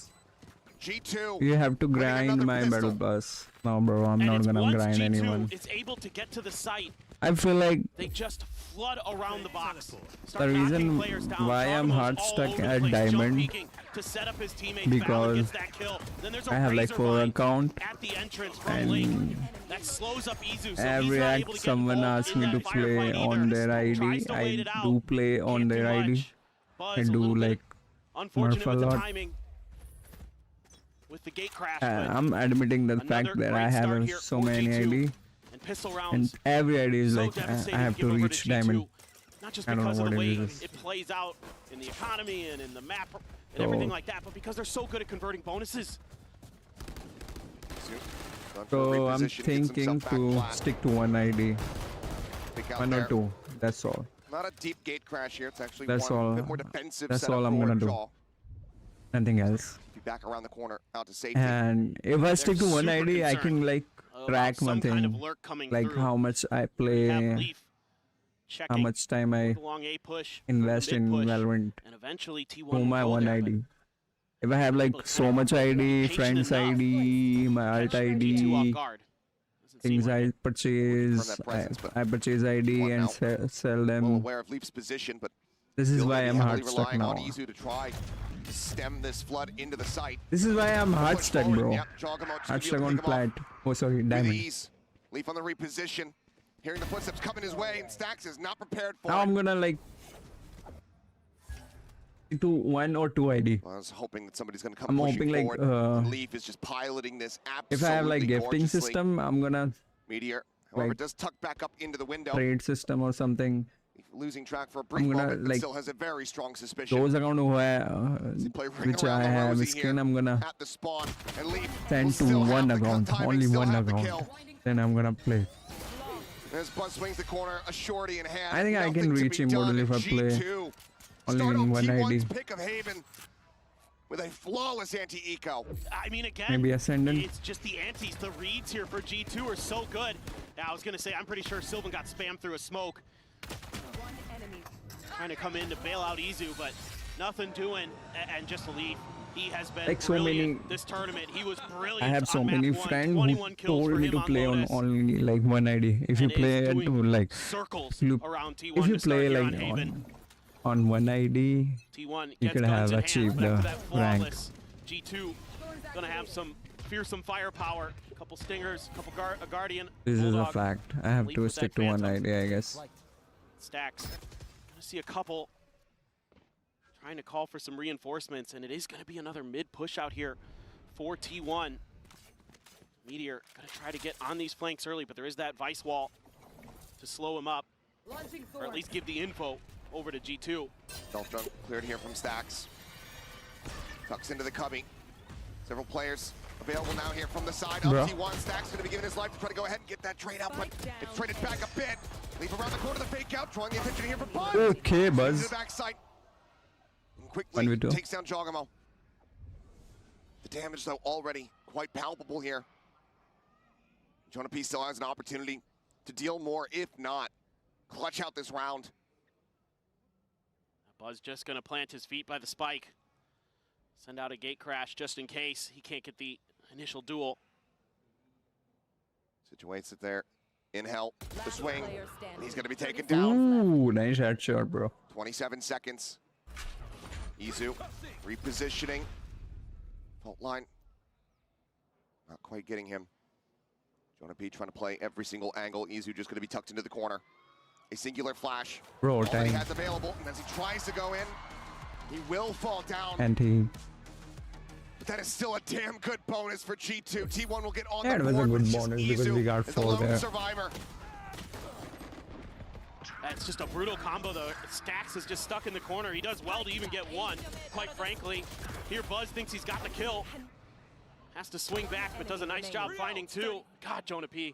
G2. You have to grind my battle bus. No, bro, I'm not gonna grind anyone. It's able to get to the site. I feel like They just flood around the box. the reason why I'm hard stuck at diamond because I have like 4 accounts and every act someone asks me to play on their ID. I do play on their ID. I do like Murph a lot. With the gate crash, I'm admitting the fact that I have so many ID. And every ID is like, I have to reach diamond. Not just I don't because know of the what way it is. it plays out in the economy and in the map and everything like that, but because they're so good at converting bonuses. So I'm thinking to stick to one ID. One or two, that's all. Not a deep gate crash here. It's actually That's one all. bit more defensive. That's setup all I'm for gonna do. Jaw. Nothing else. Be back around the corner, out to safety. And if I stick to one ID, I can like track one thing, like how much I play, how much time I invest in Valorant to my one ID. If I have like so much ID, friends ID, my alt ID, things I purchase, I purchase ID and sell Well them. aware of Leaf's position, but This is why I'm heavily hard stuck relying now. on Izu to try to stem this flood into the site. This is why I'm hard Push stuck, forward. bro. Yep, Jogamo just Hard to be stuck able to on pick him off plat. Oh, sorry, with diamond. ease. Leaf on the reposition. Hearing the footsteps coming his way, and Stax is not prepared for Now it. I'm gonna like to 1 or 2 ID. I was hoping that somebody's going to come I'm pushing hoping like forward. Leaf is just piloting this absolutely if I have like gifting gorgeously. system, I'm gonna Meteor, however, like does tuck back up into the window. trade system or something. Losing track for a brief gonna, moment, but like, still has a very strong suspicion. Those account which I have Rosie skin, here I'm gonna at the spawn, and Leaf send will to still one have the account, timing, only still one have the account. kill. Then I'm gonna play. As Buzz swings the corner, a shorty in hand. I think I can Nothing to reach be Immortal done. if I play G2 only start in on one T1's ID. pick of Haven with a flawless anti-eco. I mean, again, Maybe Ascendant. it's just the antis. The reads here for G2 are so good. Now, I was going to say, I'm pretty sure Sylvan got spammed through a smoke. Trying to come in to bail out Izu, but nothing doing, and just Leaf. He has been Like so brilliant many- this tournament. He was brilliant. I have so on map many one. friends 21 who kills told for me him to on play on Lotus. only like one ID. If you play at like circles you- around T1 if you to start play here like on Haven. on one ID, T1 you gets could guns have in hand, achieved but after the that rank. flawless, G2 gonna have some fearsome firepower. A couple stingers, a couple a guardian. This is a Bulldog. fact. I have Leaf to with stick that to one Phantom. ID, I guess. Stacks. Gonna see a couple trying to call for some reinforcements, and it is gonna be another mid push out here for T1. Meteor gonna try to get on these flanks early, but there is that Vice wall to slow him up, or at least give the info over to G2. Stealth drone cleared here from Stax. Tucks into the cubby. Several players available now here from the side of Bro. T1. Stax going to be giving his life to try to go ahead and get that trade out, but it's traded back a bit. Leaf around the corner, the fake out, drawing the attention here for Buzz. Okay, Into Buzz. the backside. And quickly 1v2. takes down Jogamo. The damage, though, already quite palpable here. Jonah P still has an opportunity to deal more, if not clutch out this round. Buzz just gonna plant his feet by the spike. Send out a gate crash just in case he can't get the initial duel. Situates it there. In hell, the swing, and he's going to be taken down. Ooh, nice headshot, bro. 27 seconds. Izu repositioning. Fault line. Not quite getting him. Jonah P trying to play every single angle. Izu just going to be tucked into the corner. A singular flash. Bro, all that dang. he has available. And as he tries to go in, he will fall down. And he. But that is still a damn good bonus for G2. T1 will get on Yeah, the it was a board good with just bonus because Izu we got as the 4 lone there. survivor. That's just a brutal combo, though. Stax is just stuck in the corner. He does well to even get one, quite frankly. Here, Buzz thinks he's got the kill. Has to swing back, but does a nice job finding 2. God, Jonah P,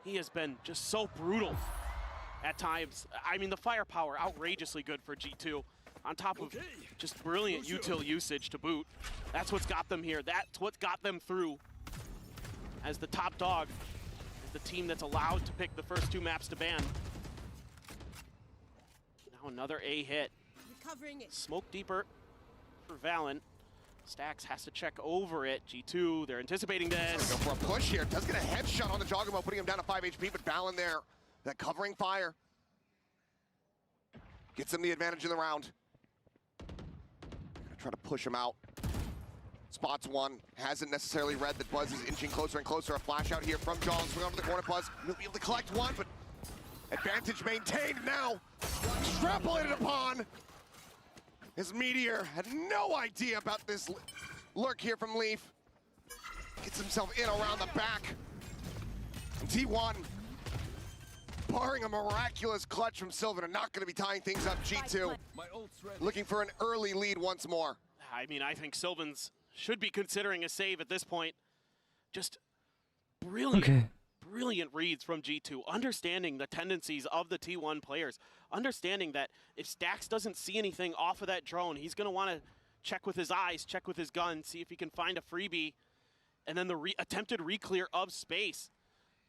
he has been just so brutal at times. I mean, the firepower, outrageously good for G2. On top of just brilliant util usage to boot. That's what's got them here. That's what got them through as the top dog, as the team that's allowed to pick the first 2 maps to ban. Now another A hit. Smoke deeper for Valorant. Stax has to check over it. G2, they're anticipating this. Go for a push here. Does get a headshot on the Joggermo, putting him down to 5 HP, but Valen there. That covering fire gets him the advantage in the round. Gonna try to push him out. Spots one. Hasn't necessarily read that Buzz is inching closer and closer. A flash out here from John. Swing over the corner. Buzz will be able to collect one, but advantage maintained now. Extrapolated upon. His Meteor had no idea about this lurk here from Leaf. Gets himself in around the back. And T1, barring a miraculous clutch from Sylvan, are not going to be tying things up. G2 looking for an early lead once more. I mean, I think Sylvan's should be considering a save at this point. Just brilliant, brilliant reads from G2, understanding the tendencies of the T1 players, understanding that if Stax doesn't see anything off of that drone, he's going to want to check with his eyes, check with his gun, see if he can find a freebie, and then the attempted re-clear of space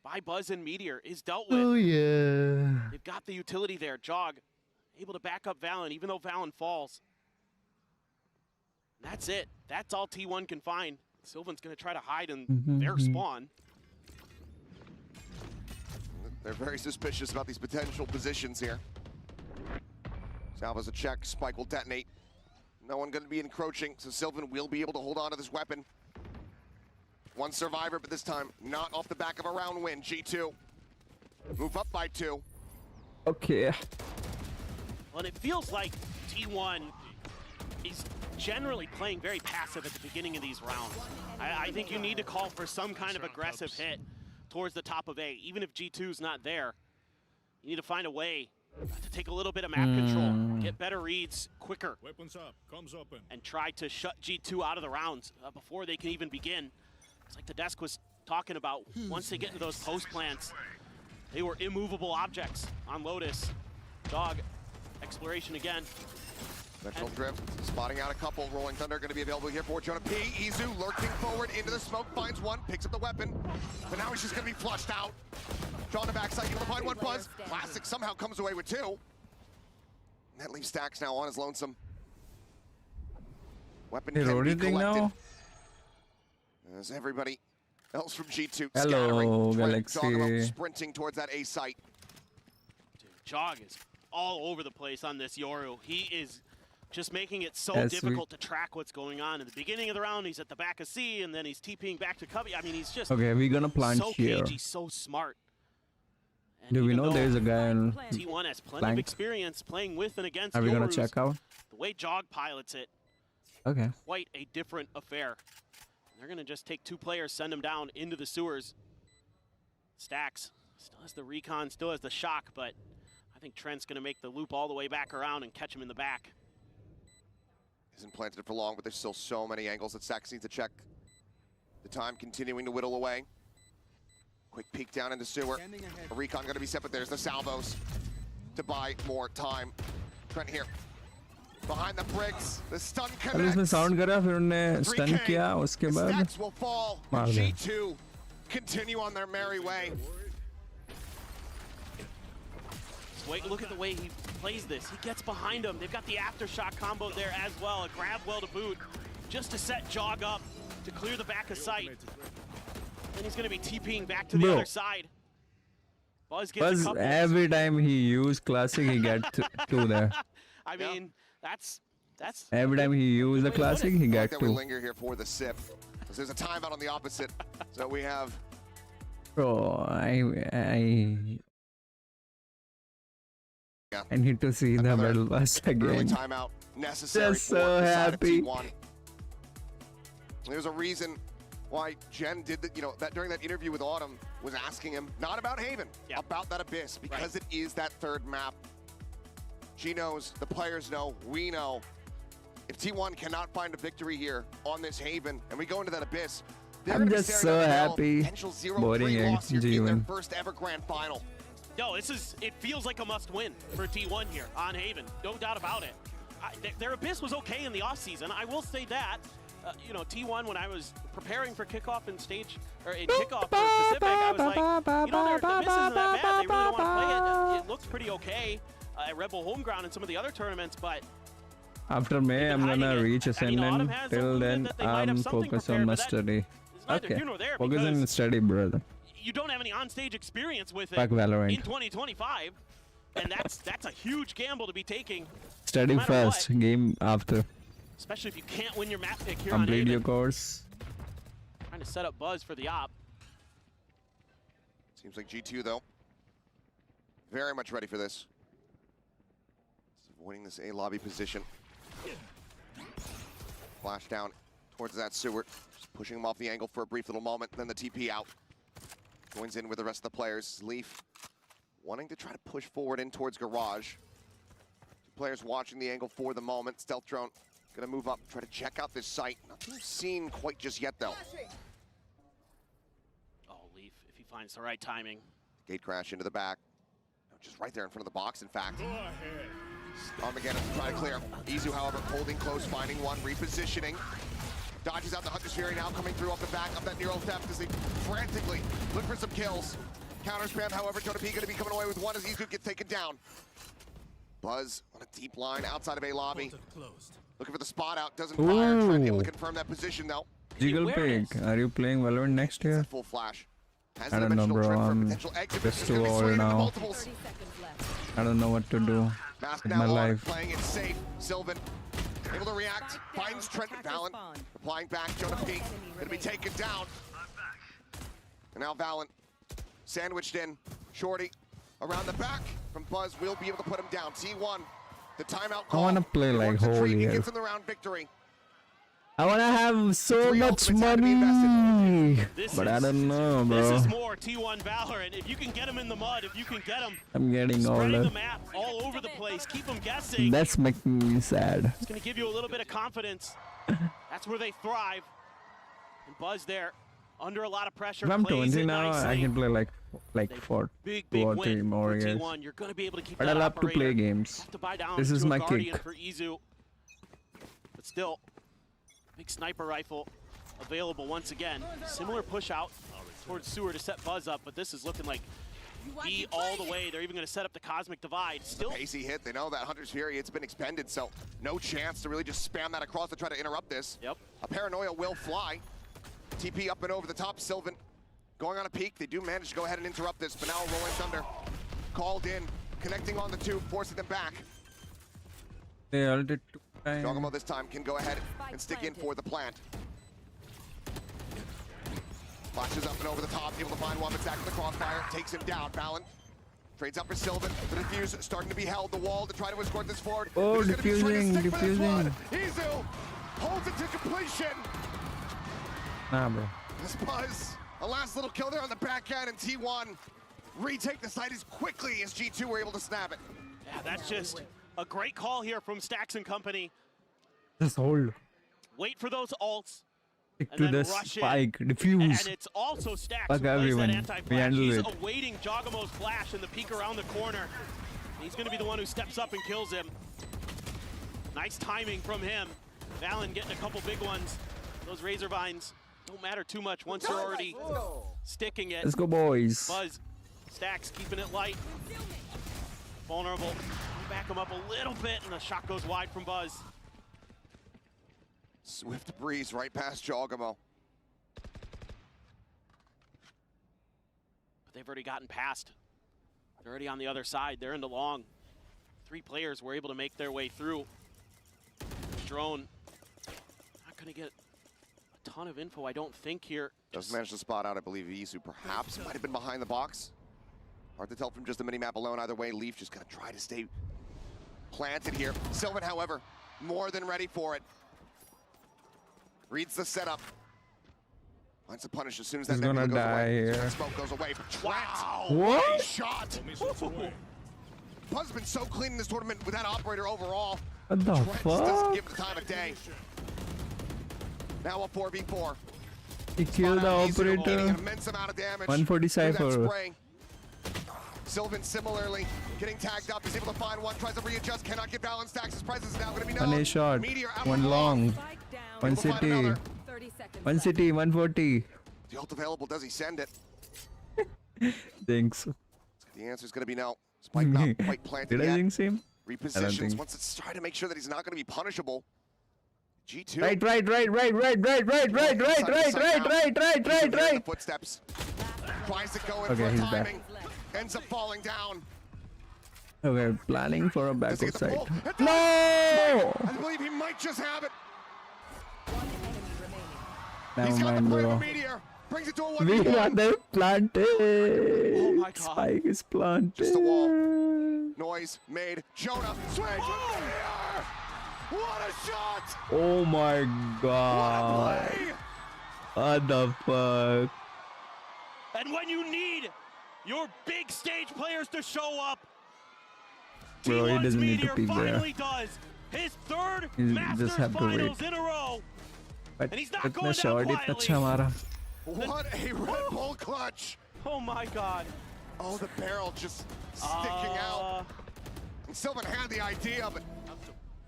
by Buzz and Meteor is dealt with. Oh, yeah. They've got the utility there. Jog able to back up Valen, even though Valen falls. That's it. That's all T1 can find. Sylvan's going to try to hide in their spawn. They're very suspicious about these potential positions here. Salva's a check. Spike will detonate. No one going to be encroaching, so Sylvan will be able to hold on to this weapon. One survivor, but this time not off the back of a round win. G2 move up by 2. Okay. Well, and it feels like T1 is generally playing very passive at the beginning of these rounds. I think you need to call for some kind of aggressive hit towards the top of A. Even if G2's not there, you need to find a way to take a little bit of map control, get better reads quicker, Weapons up, comes open, and try to shut G2 out of the rounds before they can even begin. It's like the desk was talking about, once they get into those post plants, they were immovable objects on Lotus. Dog, exploration again. Metro drift, spotting out a couple. Rolling Thunder going to be available here for Jonah P. Izu lurking forward into the smoke, finds one, picks up the weapon, but now he's just going to be flushed out. Draw on the backside, able to find one. Buzz. Plastic somehow comes away with 2. And that leaves Stax now on his lonesome. Weapon Hey, can be anything collected. now? As everybody else from G2 Hello, scattering, Galaxy. Joggermo sprinting towards that A site. Dude, Jog is all over the place on this Yoru. He is just making it so Yes, difficult to track what's going on. In the beginning of the round, he's at the back of C, and then he's TPing back to Cubby. I mean, he's just Okay, we're gonna plant so here. cagey, so smart. And Do we even know though there's a guy on T1 has plenty of flank? experience playing with and against Are we gonna Yorus, check out? the way Jog pilots it, Okay. quite a different affair. They're going to just take 2 players, send them down into the sewers. Stax still has the recon, still has the shock, but I think Trent's going to make the loop all the way back around and catch him in the back. Isn't planted for long, but there's still so many angles that Stax needs to check. The time continuing to whittle away. Quick peek down into sewer. A recon going to be set, but there's the salvos to buy more time. Trent here. Behind the bricks, the stun अरे इसमें connects. Sound करा फिर उन्हें stun किया उसके बाद Stats will fall. मार दिया. G2 continue on their merry way. Wait, look at the way he plays this. He gets behind him. They've got the aftershock combo there as well. A grab well to boot, just to set Jog up to clear the back of sight. Then he's going to be TPing back to the Bro. other side. Buzz gets a Buzz couple. every time he use classic he get 2 there. I mean, that's That's Every time he used the classic, he I got like that we two. linger here for the sip. Because there's a timeout on the opposite. So we have Bro, I need to see the battle pass early again. timeout necessary Just for so the side of happy. T1. There's a reason why Jen did that, that during that interview with Autumn was asking him not about Haven, about that Abyss, because it is that third map. She knows, the players know, we know. If T1 cannot find a victory here on this Haven, and we go into that Abyss, they're I'm gonna be just staring so down the barrel of happy. potential 0-3 Boarding loss here in their G1. first ever grand final. No, it feels like a must-win for T1 here on Haven. No doubt about it. Their Abyss was okay in the offseason. I will say that. T1, when I was preparing for kickoff in kickoff for Pacific, I was like, their Abyss isn't that bad. They really don't want to play it. It looks pretty okay at Red Bull Homeground and some of the other tournaments, but After May, I'm gonna reach Ascendant. Till then, I'm focused on my study. neither Okay, here nor there focus on because the study, brother. you don't have any on-stage experience with it Fuck Valorant. in 2025, and that's a huge gamble to be taking. Study no matter first, what, game after. especially if you can't win your map pick here on Complete Haven. your course. Trying to set up Buzz for the op. Seems like G2, though, very much ready for this. Avoiding this A lobby position. Flash down towards that Seward. Just pushing him off the angle for a brief little moment. Then the TP out. Joins in with the rest of the players. Leaf wanting to try to push forward in towards Garage. Two players watching the angle for the moment. Stealth drone gonna move up, try to check out this site. Nothing seen quite just yet, though. Oh, Leaf, if he finds the right timing. Gate crash into the back. Just right there in front of the box, in fact. Armageddon trying to clear. Izu, however, holding close, finding one, repositioning. Dodges out the Hunter's Fury now, coming through off the back of that Nero theft as they frantically look for some kills. Counter spam, however, Jonah P gonna be coming away with one as Izu gets taken down. Buzz on a deep line outside of A lobby. Looking for the spot out, doesn't fire. Trying to be able to confirm that position though. Jiggle Pig, are you playing Valorant next year? Full flash. Has I the don't know, dimensional bro. trip for a I'm potential exit. just It's too gonna be old swayed into now. multiples. I don't know what to do Mask with now my on, life. playing it safe. Sylvan able to react, finds Trent Valen, applying back. Jonah P gonna be taken down. And now Valen sandwiched in. Shorty around the back from Buzz will be able to put him down. T1, the timeout I call. wanna play He like works a whole treat, he year. gets in the round victory. I wanna have so Three much ultimates had to be money, This but I is- don't know, This bro. is more T1 Valorant. If you can get him in the mud, if you can get him I'm getting spreading the older. map all over the place, keep them guessing. That's making me sad. It's going to give you a little bit of confidence. That's where they thrive. And Buzz there, under a lot of pressure, If I'm plays 20 it now, I nicely. can play like for Big 2 or win 3 more for years. T1. You're going to be able to keep But I that love to operator. play games. Have to buy down This is to a my Guardian kick. for Izu. But still, big sniper rifle available once again. Similar push out towards Sewer to set Buzz up, but this is looking like B all the way. They're even going to set up the Cosmic Divide. Still, Pacey hit. They know that Hunter's Fury, it's been expended, so no chance to really just spam that across to try to interrupt this. Yep. A Paranoia will fly. TP up and over the top. Sylvan going on a peak. They do manage to go ahead and interrupt this, but now Rolling Thunder called in, connecting on the two, forcing them back. They ulted 2 times. Jogamo this time can go ahead and stick in for the plant. Flashes up and over the top, able to find one, exactly the crossfire, takes him down. Valen trades up for Sylvan. The defuse starting to be held. The wall to try to escort this forward. Oh, They're just gonna be trying to diffusing, stick for this one. diffusing. Izu holds it to completion. Nah, bro. This Buzz, a last little kill there on the back end, and T1 retake the site as quickly as G2 were able to snap it. yeah, that's just a great call here from Stacks and company. Just hold. Wait for those ults. Stick And to then the rush in. spike. And Diffuse. it's also Stacks Fuck who plays everyone. that We anti-flash. handle He's it. awaiting Jogamo's flash and the peek around the corner. He's going to be the one who steps up and kills him. Nice timing from him. Valen getting a couple big ones. Those Razor Vines don't matter too much once you're already sticking it. Let's go, boys. Buzz, Stacks keeping it light. Vulnerable. Back him up a little bit, and the shot goes wide from Buzz. Swift breeze right past Jogamo. But they've already gotten past. They're already on the other side. They're into long. 3 players were able to make their way through. drone. Not going to get a ton of info, I don't think, here. Does manage to spot out, I believe, Isu perhaps might have been behind the box. Hard to tell from just the mini-map alone. Either way, Leaf just going to try to stay planted here. Sylvan, however, more than ready for it. Reads the setup. Finds the punish as soon as that nebula goes away. Here. Smoke goes away. Wow. What? Shot. Buzz has been so clean in this tournament with that operator overall. What the Trent fuck? doesn't give the time of day. Now a 4v4. He killed the operator. An immense amount of damage. 140 cypher. Sylvan similarly getting tagged up, is able to find one, tries to readjust, cannot get balance stacks. His presence is now going to be known. One A shot, Meteor out one for long, one city, 140. The ult available, does he send it? Thanks. The answer is going to be no. Spike not quite planted Did yet. I jinx him? Repositions once it's trying to make sure that he's not going to be punishable. G2. Right. The footsteps. Tries to go in Okay, for he's timing. Ends up falling down. Okay, planning for a backward side. No! I believe he might just have it. Never mind, bro. Brings it to a We 1v1. got them planted. Oh my God. Spike is planted. Just a wall. Noise made. Jonah swings with Meteor. What a shot! Oh my god. What the fuck? And when you need your big stage players to show up, Bro, he T1's doesn't need to Meteor peek there. finally does his third He Masters just have to Finals wait. in a row. But And he's not इतना going down shot इतना quietly. अच्छा मारा. What a Red Bull clutch! Oh my god. Oh, the barrel just sticking out. And Sylvan had the idea, but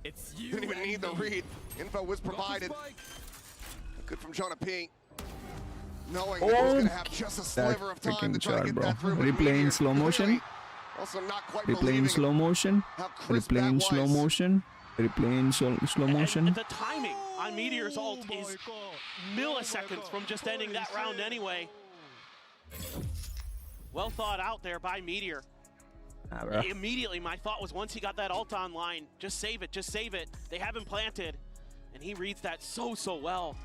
didn't even need the read. Info was provided. Good from Jonah P. Knowing that he was going to have just a sliver of time to try to Shot, get bro. that through. but Replay in Meteor slow motion. Also not quite Replay in believing slow motion. how crisp Replay in that slow was. motion. Replay in slow motion. And the timing on Meteor's ult is milliseconds from just ending that round anyway. Well thought out there by Meteor. Bro. Immediately, my thought was once he got that ult online, just save it, just save it. They haven't planted, and he reads that so well.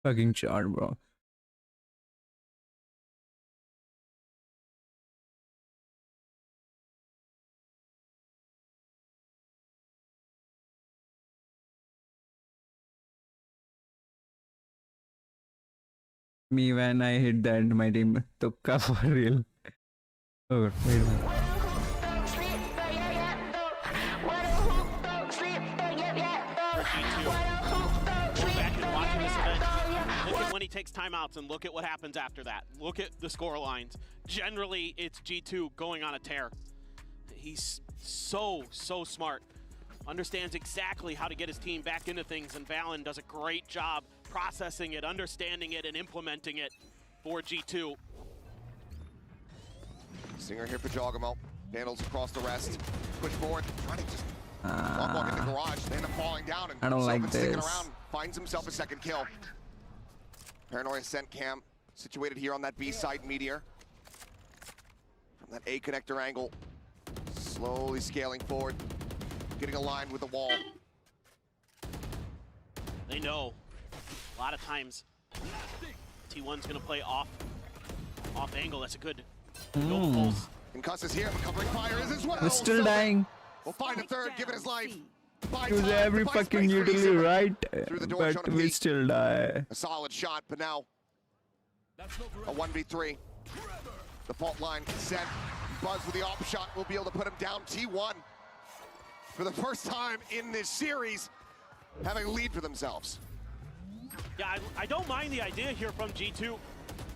Fucking shot, bro. Me when I hit that, my team tukka for real. Oh, wait a minute. Look at when he takes timeouts and look at what happens after that. Look at the score lines. Generally, it's G2 going on a tear. He's so smart. Understands exactly how to get his team back into things, and Valen does a great job processing it, understanding it, and implementing it for G2. Singer here for Jogamo. Vandals across the rest. Push forward, trying to just walk in the garage. They end up falling down, and I don't like Sylvan sticking this. around, finds himself a second kill. Paranoia sent cam, situated here on that B side. Meteor. From that A connector angle, slowly scaling forward, getting aligned with the wall. They know a lot of times T1's gonna play off angle. That's a good pulse. Concuss is here, but covering fire is as well. We're still dying. We'll find a third, give it his life. Use every fucking utility, right? Through the door, But we still die. A solid shot, but now a 1v3. The fault line set. Buzz with the off shot will be able to put him down. T1 for the first time in this series having a lead for themselves. Yeah, I don't mind the idea here from G2.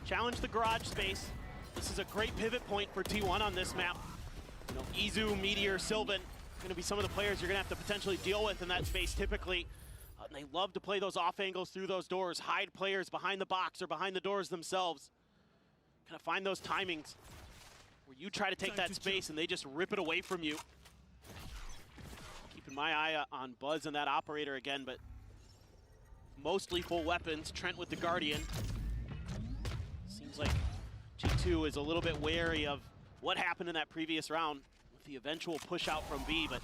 Challenge the garage space. This is a great pivot point for T1 on this map. You know, Izu, Meteor, Sylvan, going to be some of the players you're going to have to potentially deal with in that space typically. And they love to play those off angles through those doors, hide players behind the box or behind the doors themselves. Kind of find those timings where you try to take that space and they just rip it away from you. Keeping my eye on Buzz and that operator again, but mostly full weapons. Trent with the Guardian. Seems like G2 is a little bit wary of what happened in that previous round with the eventual push out from B, but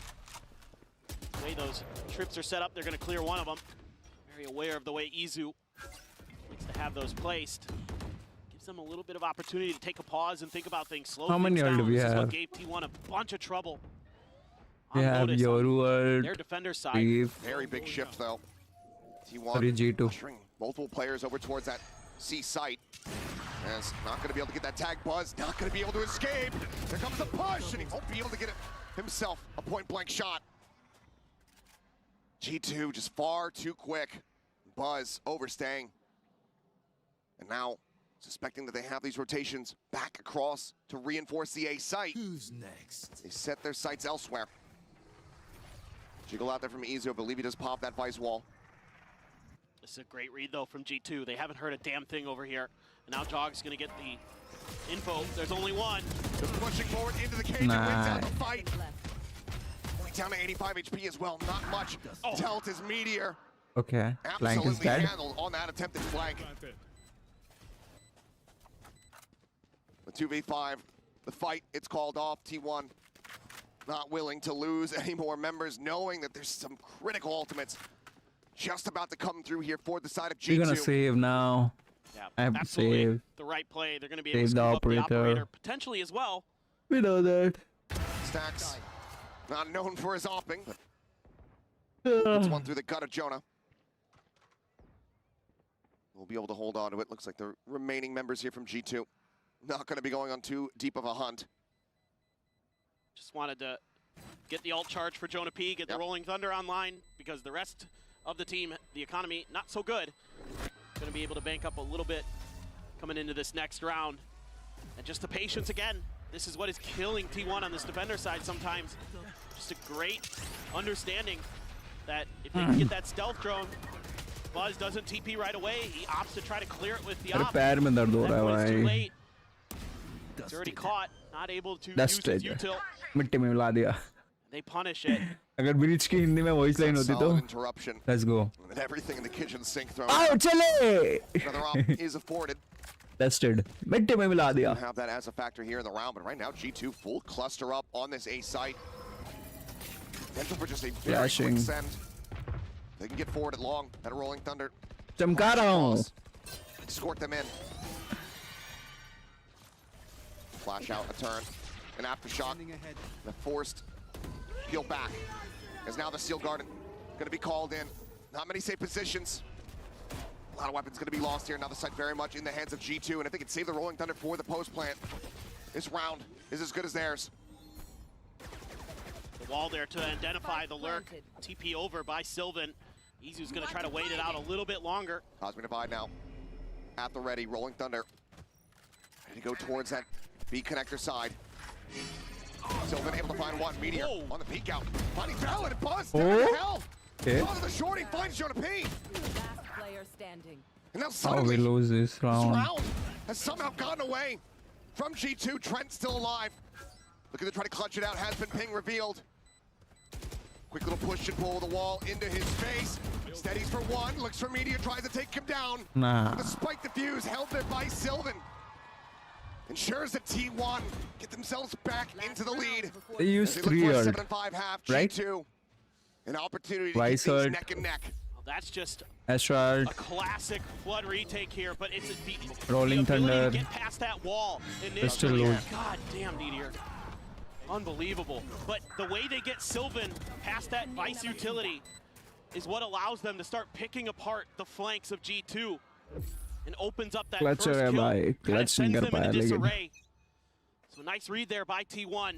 the way those trips are set up, they're going to clear one of them. Very aware of the way Izu likes to have those placed. Gives them a little bit of opportunity to take a pause and think about things. Slow How many things ult do down. we This is what have? gave T1 a bunch of trouble. We have Lotus on Yoru their defender side. Steve. Very big shift though. T1 Sorry, G2. ushering multiple players over towards that C site. As not going to be able to get that tag. Buzz not going to be able to escape. There comes the push, and he won't be able to get it himself a point-blank shot. G2 just far too quick. Buzz overstaying. And now suspecting that they have these rotations back across to reinforce the A site. Who's next? They set their sights elsewhere. Jiggle out there from Izu. I believe he just popped that vice wall. This is a great read, though, from G2. They haven't heard a damn thing over here. And now Jog's going to get the info. There's only one. Just pushing forward into the cage and wins out the fight. Only down to 85 HP as well. Not much. Telt is Meteor. Okay. Flank is Absolutely dead. handled on that attempted flank. The 2v5, the fight, it's called off. T1 not willing to lose any more members, knowing that there's some critical ultimates just about to come through here for the side of G2. We're gonna save now. Yeah, I have to absolutely save. the right play. They're going to be able to Save the scoop up the operator. operator potentially as well. We know that. Stacks, not known for his opping, but it's one through the gut of Jonah. We'll be able to hold on to it. Looks like the remaining members here from G2 not going to be going on too deep of a hunt. Just wanted to get the ult charge for Jonah P, get the Rolling Thunder online, because the rest of the team, the economy, not so good. Going to be able to bank up a little bit coming into this next round. And just the patience again. This is what is killing T1 on this defender side sometimes. Just a great understanding that if they can get that stealth drone, Buzz doesn't TP right away. He opts to try to clear it with the अरे op. पैर में दर्द हो That रहा है was too भाई. late. It's already caught, not able to use Dusted. his util. मिट्टी में मिला दिया. They punish it. अगर ब्रीच की हिंदी में वॉइस लाइन होती तो Solid interruption. let's go. And everything in the kitchen sink thrown. आओ चले. Another op is afforded. Dusted. मिट्टी में मिला दिया. Have that as a factor here in the round, but right now G2 full cluster up on this A site. Dental for just a very Flashing. quick send. They can get forward at long. That Rolling Thunder. चमका रहा हूँ. Escort them in. Flash out a turn. An aftershock. The forced peel back. As now the Steel Garden going to be called in. Not many safe positions. A lot of weapons going to be lost here. Now the site very much in the hands of G2, and if they can save the Rolling Thunder for the post plant, this round is as good as theirs. The wall there to identify the lurk. TP over by Sylvan. Izu's going to try to wait it out a little bit longer. Cosmic Divide now at the ready. Rolling Thunder ready to go towards that B connector side. Sylvan able to find one. Meteor on the peek out. Finding Valid and Buzz. Down to hell. Okay. Onto the shorty finds Jonah P. Last player standing. And now How we suddenly lose this this round? round has somehow gotten away from G2. Trent still alive. Looking to try to clutch it out. Has been ping revealed. Quick little push and pull the wall into his face. Steadies for one. Looks for Meteor. Tries to take him down. Nah. The spike defuse held there by Sylvan. Ensures that T1 get themselves back into the lead. They use As they look 3 for a ult, 7-5 half. right? G2. An opportunity to Vice keep things ult. neck and neck. Well, that's just Astral. a classic flood retake here, but it's the Rolling ability Thunder. to get past that wall. Pistol initially. load. God damn, Meteor. Unbelievable. But the way they get Sylvan past that Vice utility is what allows them to start picking apart the flanks of G2 and opens up that Clutch first है kill. भाई. Kind of Clutch नहीं sends कर them पाया into लेकिन. disarray. So nice read there by T1.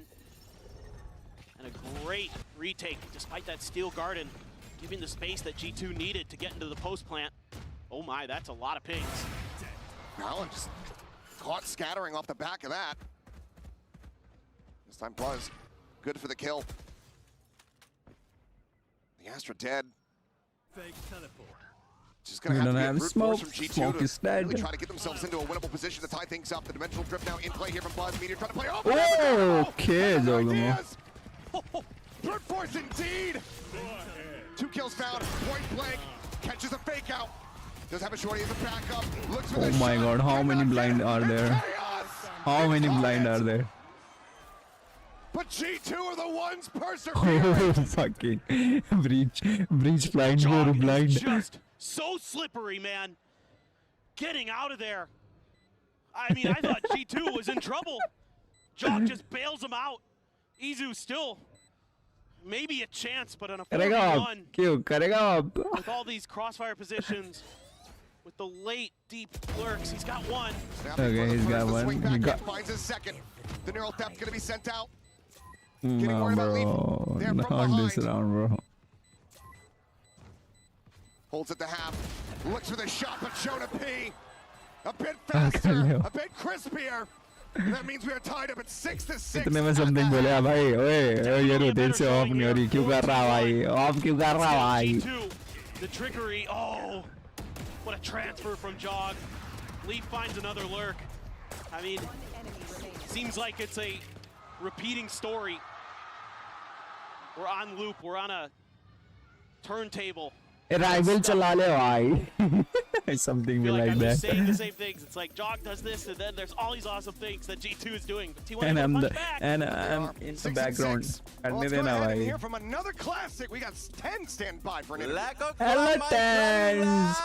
And a great retake despite that Steel Garden giving the space that G2 needed to get into the post plant. Oh my, that's a lot of pings. Allen just caught scattering off the back of that. This time Buzz, good for the kill. The Astra dead. Fake teleport. Just gonna We have to don't be a have brute smoke. force from G2 Smoke to is dead. really try to get themselves into a winnable position to tie things up. The dimensional drift now in play here from Buzz. Meteor trying to play off. Okay, Zogumo. Brute force indeed. 2 kills found. Point blank. Catches a fake out. Does have a shorty as a backup. Looks for Oh the my shot. god, how many Cannot blind hit. are And there? chaos. How It's many on blind it. are there? But G2 are the ones Oh, persevering. fucking breach blind, Jog bro, is blind. just so slippery, man. Getting out of there. I mean, I thought G2 was in trouble. Jog just bails him out. Izu still maybe a chance, but on a 4v1 क्यों करेगा अब? with all these crossfire positions, with the late deep lurks, he's got one. Okay, he's got one. He got. Finds his second. The neural depth going to be sent out. No, bro. Not this round, bro. Holds at the half. Looks for the shot, but Jonah P. A bit faster, a bit crispier. That means we are tied up at 6-6. इतने में something बोले आ भाई ओए ये rotate से of नहीं हो रही क्यों कर रहा भाई ऑफ क्यों कर रहा भाई The trickery, oh, what a transfer from Jog. Leaf finds another lurk. I mean, seems like it's a repeating story. We're on loop, we're on a turntable. Rival चला ले भाई something be like I'm that just saying the same things. It's like Jog does this, and then there's all these awesome things that G2 is doing. But T1 and I'm back. I'm in the background Well, let's करने go देना ahead and भाई hear from another classic. We got 10 stand by for an interview. Hello Tens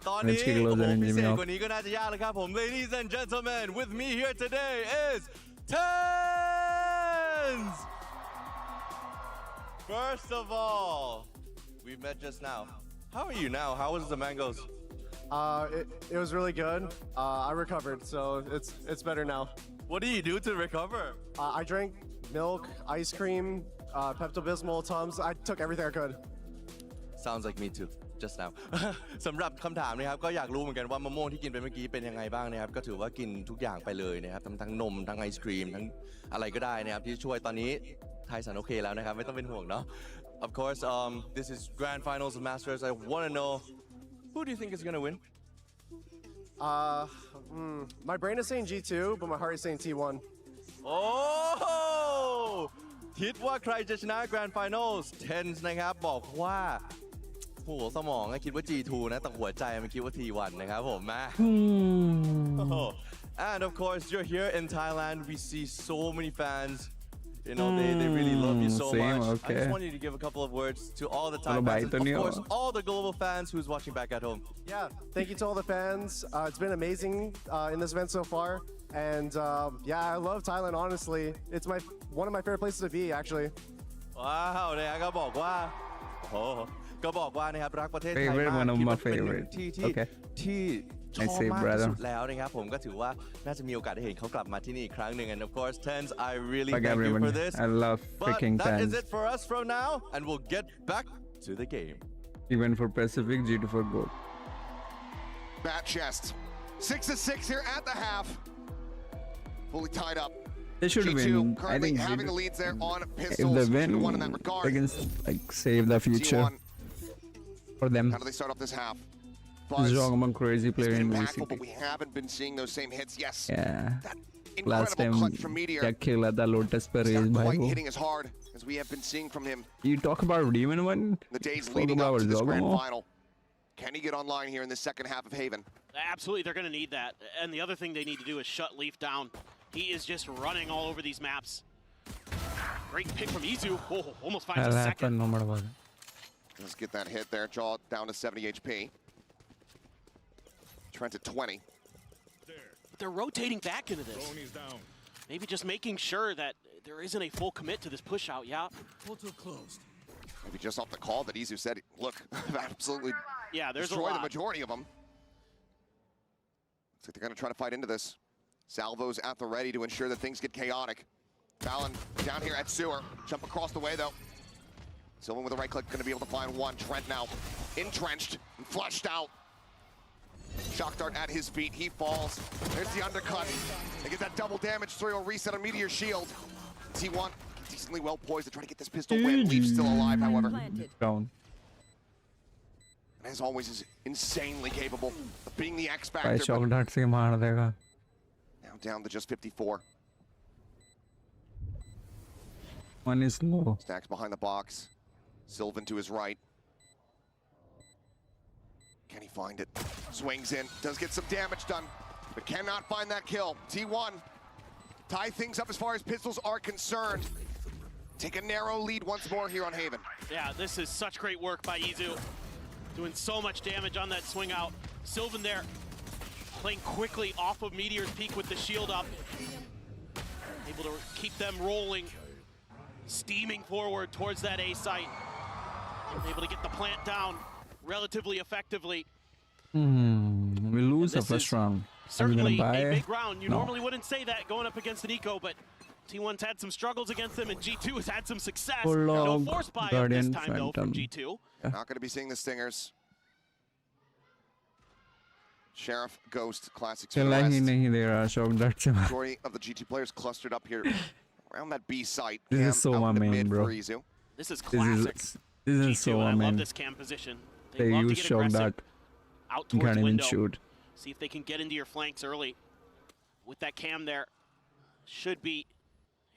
ตอนนี้โอ้โหพิเศษกว่านี้ก็น่าจะยากเลยครับผม Ladies and gentlemen, with me here today is Tens. First of all, we met just now. How are you now? How was the mangoes? It was really good. I recovered, so it's better now. What do you do to recover? I drank milk, ice cream, Pepto-Bismol, Tums. I took everything I could. Sounds like me too. Just now สำหรับคำถามนะครับก็อยากรู้เหมือนกันว่ามะม่วงที่กินไปเมื่อกี้เป็นยังไงบ้างนะครับก็ถือว่ากินทุกอย่างไปเลยนะครับทั้งนมทั้งไอศครีมทั้งอะไรก็ได้นะครับที่ช่วยตอนนี้ไทยสันโอเคแล้วนะครับไม่ต้องเป็นห่วงเนาะ Of course this is grand finals of Masters. I want to know who do you think is gonna win? My brain is saying G2, but my heart is saying T1. โอ้คิดว่าใครจะชนะ Grand Finals 10 นะครับบอกว่าโหสมองคิดว่า G2 นะแต่หัวใจมันคิดว่า T1 นะครับผมมา And of course you're here in Thailand. We see so many fans. You know, they really love you so much. Okay. I just want you to give a couple of words to all the Thai fans. And of course, all the global fans who's watching back at home. Yeah, thank you to all the fans. It's been amazing in this event so far. And yeah, I love Thailand, honestly. It's one of my favorite places to be, actually. ว้าวเนี่ยก็บอกว่าโอ้ก็บอกว่านะครับรักประเทศไทย Favorite, มาก one of คิด my ว่าเป็นหนึ่ง favorite. ที่ Okay. ที่ช I อบ say มากที่ brother. สุดแล้วนะครับผมก็ถือว่าน่าจะมีโอกาสได้เห็นเขากลับมาที่นี่อีกครั้งหนึ่ง and of course Tens I really Fuck thank you everyone. for this I love but freaking that is Tens. it for us from now and we'll get back to the game. Even for Pacific, G2 for gold. Bat chest. 6-6 here at the half. Fully tied up. They should G2 win. I currently think having the leads there on if pistols. they win, 2-1 in that regard. they can like save the future T1. for them. How do they start off this half? Zhongman crazy player in Impactful, VCT. but we haven't been seeing those same hits. Yes. Yeah. Incredible Last time clutch from Meteor. क्या खेला था Lotus पर He's race not भाई quite वो. hitting as hard as we have been seeing from him You talk about Demon one. the days Talk leading up about to this grand Zhongman. final. Can he get online here in the second half of Haven? Absolutely, they're going to need that. And the other thing they need to do is shut Leaf down. He is just running all over these maps. Great pick from Izu. Oh, almost finds a second. Let's get that hit there. Jaw down to 70 HP. Trent at 20. They're rotating back into this. Maybe just making sure that there isn't a full commit to this push out, yeah? Portal closed. Maybe just off the call that Izu said, look, I've absolutely there's destroyed a the lot. majority of them. Looks like they're going to try to fight into this. Salvo's at the ready to ensure that things get chaotic. Fallon down here at sewer. Jump across the way, though. Sylvan with a right click, going to be able to find one. Trent now entrenched and flushed out. Shock dart at his feet. He falls. There's the undercut. They get that double damage through a reset on Meteor Shield. T1 decently well poised to try to get this pistol win. Leaf's still alive, however. Down. And as always, is insanely capable of being the X भाई factor. Shock dart से मार देगा. Now down to just 54. One is low. Stacks behind the box. Sylvan to his right. Can he find it? Swings in. Does get some damage done, but cannot find that kill. T1 tie things up as far as pistols are concerned. Take a narrow lead once more here on Haven. Yeah, this is such great work by Izu. Doing so much damage on that swing out. Sylvan there, playing quickly off of Meteor's peak with the shield up. Able to keep them rolling, steaming forward towards that A site. Able to get the plant down relatively effectively. We lose the first round. Certainly a big round. You normally wouldn't say that going up against an Eco, but T1's had some struggles against them, and G2 has had some success. No force buy up this time, though, from G2. Not going to be seeing the Stingers. Sheriff, Ghost, Classics for the rest. Majority of the G2 players clustered up here around that B site. This is so my main, bro. This is classic. This is so my I love main. this cam position. They love to use get shock aggressive dart. out You towards can't even window. shoot. See if they can get into your flanks early. With that cam there, should be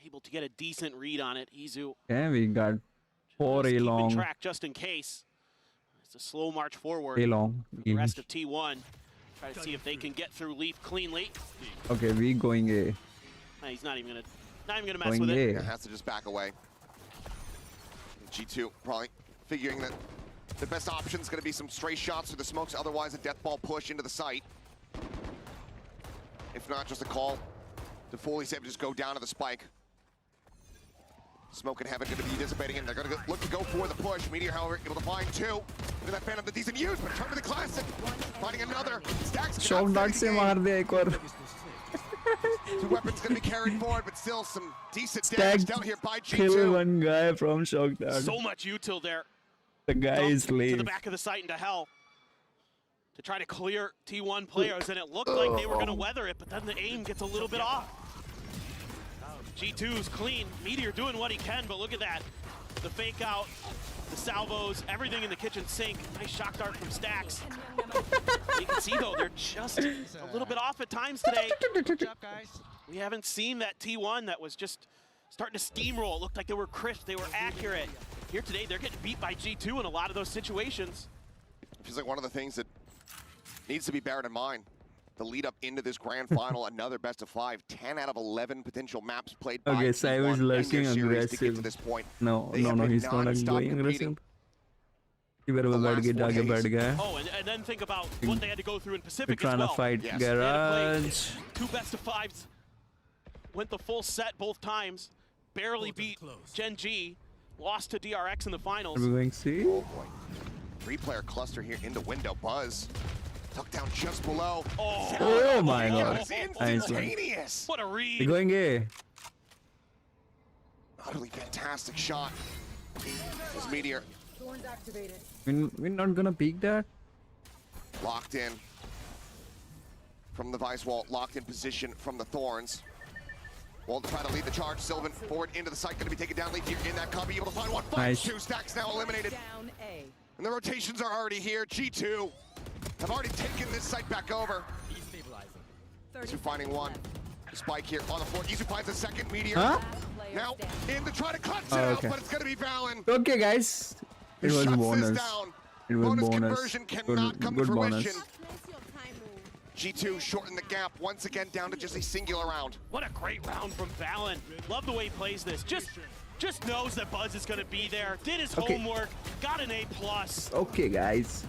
able to get a decent read on it. Izu Yeah, we got 4 A keeping long. track just in case. It's a slow march forward. A long. The rest of T1 try to see if they can get through Leaf cleanly. Okay, we going A. Nah, he's not even gonna mess Going with it. A. Has to just back away. G2 probably figuring that the best option is going to be some stray shots through the smokes, otherwise a death ball push into the site. If not, just a call to fully save, just go down to the spike. Smoke and Heaven going to be dissipating, and they're going to look to go for the push. Meteor, however, able to find two. Look at that Phantom, the decent use, but turn to the Classic. Finding another. Stacks Shock dart se maar diya ek aur. Two weapons going to be carried forward, but still some decent damage down here by Kill G2. one guy from shock dart. So much util there. The guy is To the late. back of the site into hell to try to clear T1 players, and it looked like they were going to weather it, but then the aim gets a little bit off. G2's clean. Meteor doing what he can, but look at that. The fake out, the salvos, everything in the kitchen sink. Nice shock dart from Stacks. You can see, though, they're just a little bit off at times today. Good job, guys. We haven't seen that T1 that was just starting to steamroll. It looked like they were crisp, they were accurate. Here today, they're getting beat by G2 in a lot of those situations. It feels like one of the things that needs to be beared in mind. The lead up into this grand final, another best of 5, 10 out of 11 potential maps played by Okay, Sai was T1 in their lurking series to get to aggressive. this point. No, They have been he's not non-stop going competing. aggressive. He better बैठ के जाके बैठ गया. Oh, and then think about what they had to go through in We're Pacific as trying to well. fight They had to play garage. 2 best of 5s. Went the full set both times. Barely beat Gen G. Lost to DRX in the finals. Are we going C? Oh boy. 3-player cluster here into window. Buzz tucked down just below. Oh my god. It's instantaneous. What a read. We're going A. Utterly fantastic shot. This Meteor We're not gonna peek that. locked in from the Vice Wall, locked in position from the Thorns. Wall to try to lead the charge. Sylvan forward into the site, going to be taken down. Leaf here in that cubby, able to find one. Nice. 2 Stacks now eliminated. And the rotations are already here. G2 have already taken this site back over. Izu finding one. Spike here on the floor. Izu finds a second. Meteor. Huh? Now in to try to clutch it Oh, out, okay. but it's going to be Valen. Okay, guys. It Who was shuts bonus. this down. It was Bonus bonus. conversion cannot come to Good bonus. fruition. G2 shortened the gap once again down to just a singular round. What a great round from Valen. Love the way he plays this. Just knows that Buzz is going to be there. Did his Okay. homework. Got an A+. Okay, guys.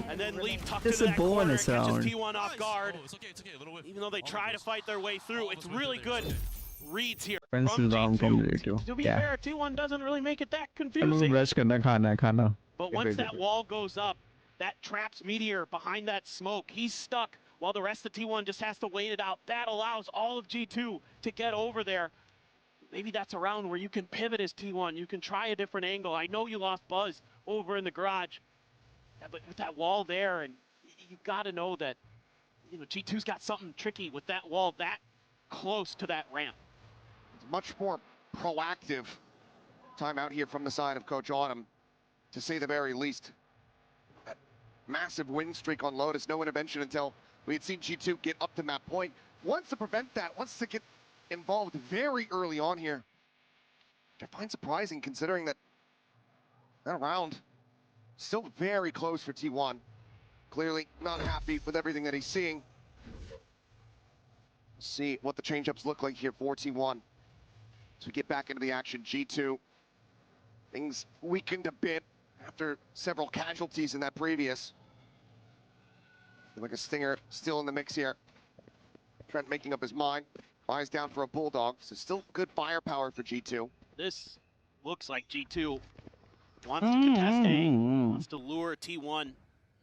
And then Leaf tucked It's into a that corner and bonus catches round. T1 off guard. Even though they try to fight their way through, it's really good reads here from Pencil round G2. completed. To be Yeah. fair, T1 doesn't really make it that I'm confusing. brush करना खाना खाना. But once that wall goes up, that traps Meteor behind that smoke. He's stuck while the rest of T1 just has to wait it out. That allows all of G2 to get over there. Maybe that's a round where you can pivot as T1. You can try a different angle. I know you lost Buzz over in the garage, but with that wall there, and you got to know that G2's got something tricky with that wall that close to that ramp. It's much more proactive time out here from the side of Coach Autumn, to say the very least. That massive win streak on Lotus, no intervention until we had seen G2 get up to map point. Wants to prevent that, wants to get involved very early on here. Which I find surprising considering that round still very close for T1. Clearly not happy with everything that he's seeing. see what the change-ups look like here for T1. So we get back into the action. G2, things weakened a bit after several casualties in that previous. Like a Stinger still in the mix here. Trent making up his mind. Buys down for a Bulldog, so still good firepower for G2. This looks like G2 wants to contest A, wants to lure T1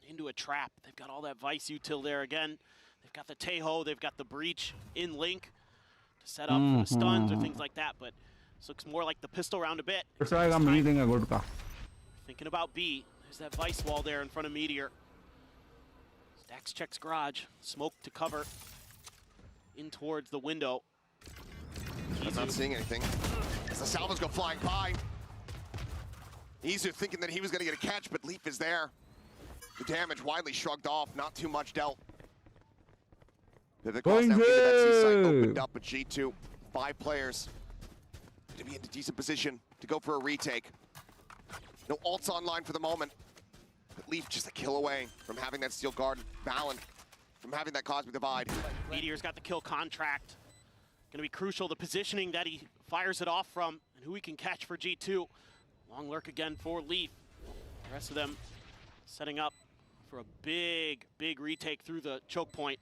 into a trap. They've got all that Vice util there again. They've got the Tejo, they've got the Breach in Link to set up for the stuns or things like that, but this looks more like the pistol round a bit. Thinking about B, there's that Vice wall there in front of Meteor. Stax checks garage, smoke to cover in towards the window. I'm not seeing anything. As the salvos go flying by. Izu thinking that he was going to get a catch, but Leaf is there. The damage widely shrugged off, not too much dealt. The cross now into that C site opened up, but G2, 5 players to be in a decent position to go for a retake. No ults online for the moment. But Leaf just a kill away from having that steel guard. Valen from having that cosmic divide. Meteor's got the kill contract. Gonna be crucial, the positioning that he fires it off from and who he can catch for G2. Long lurk again for Leaf. The rest of them setting up for a big retake through the choke point.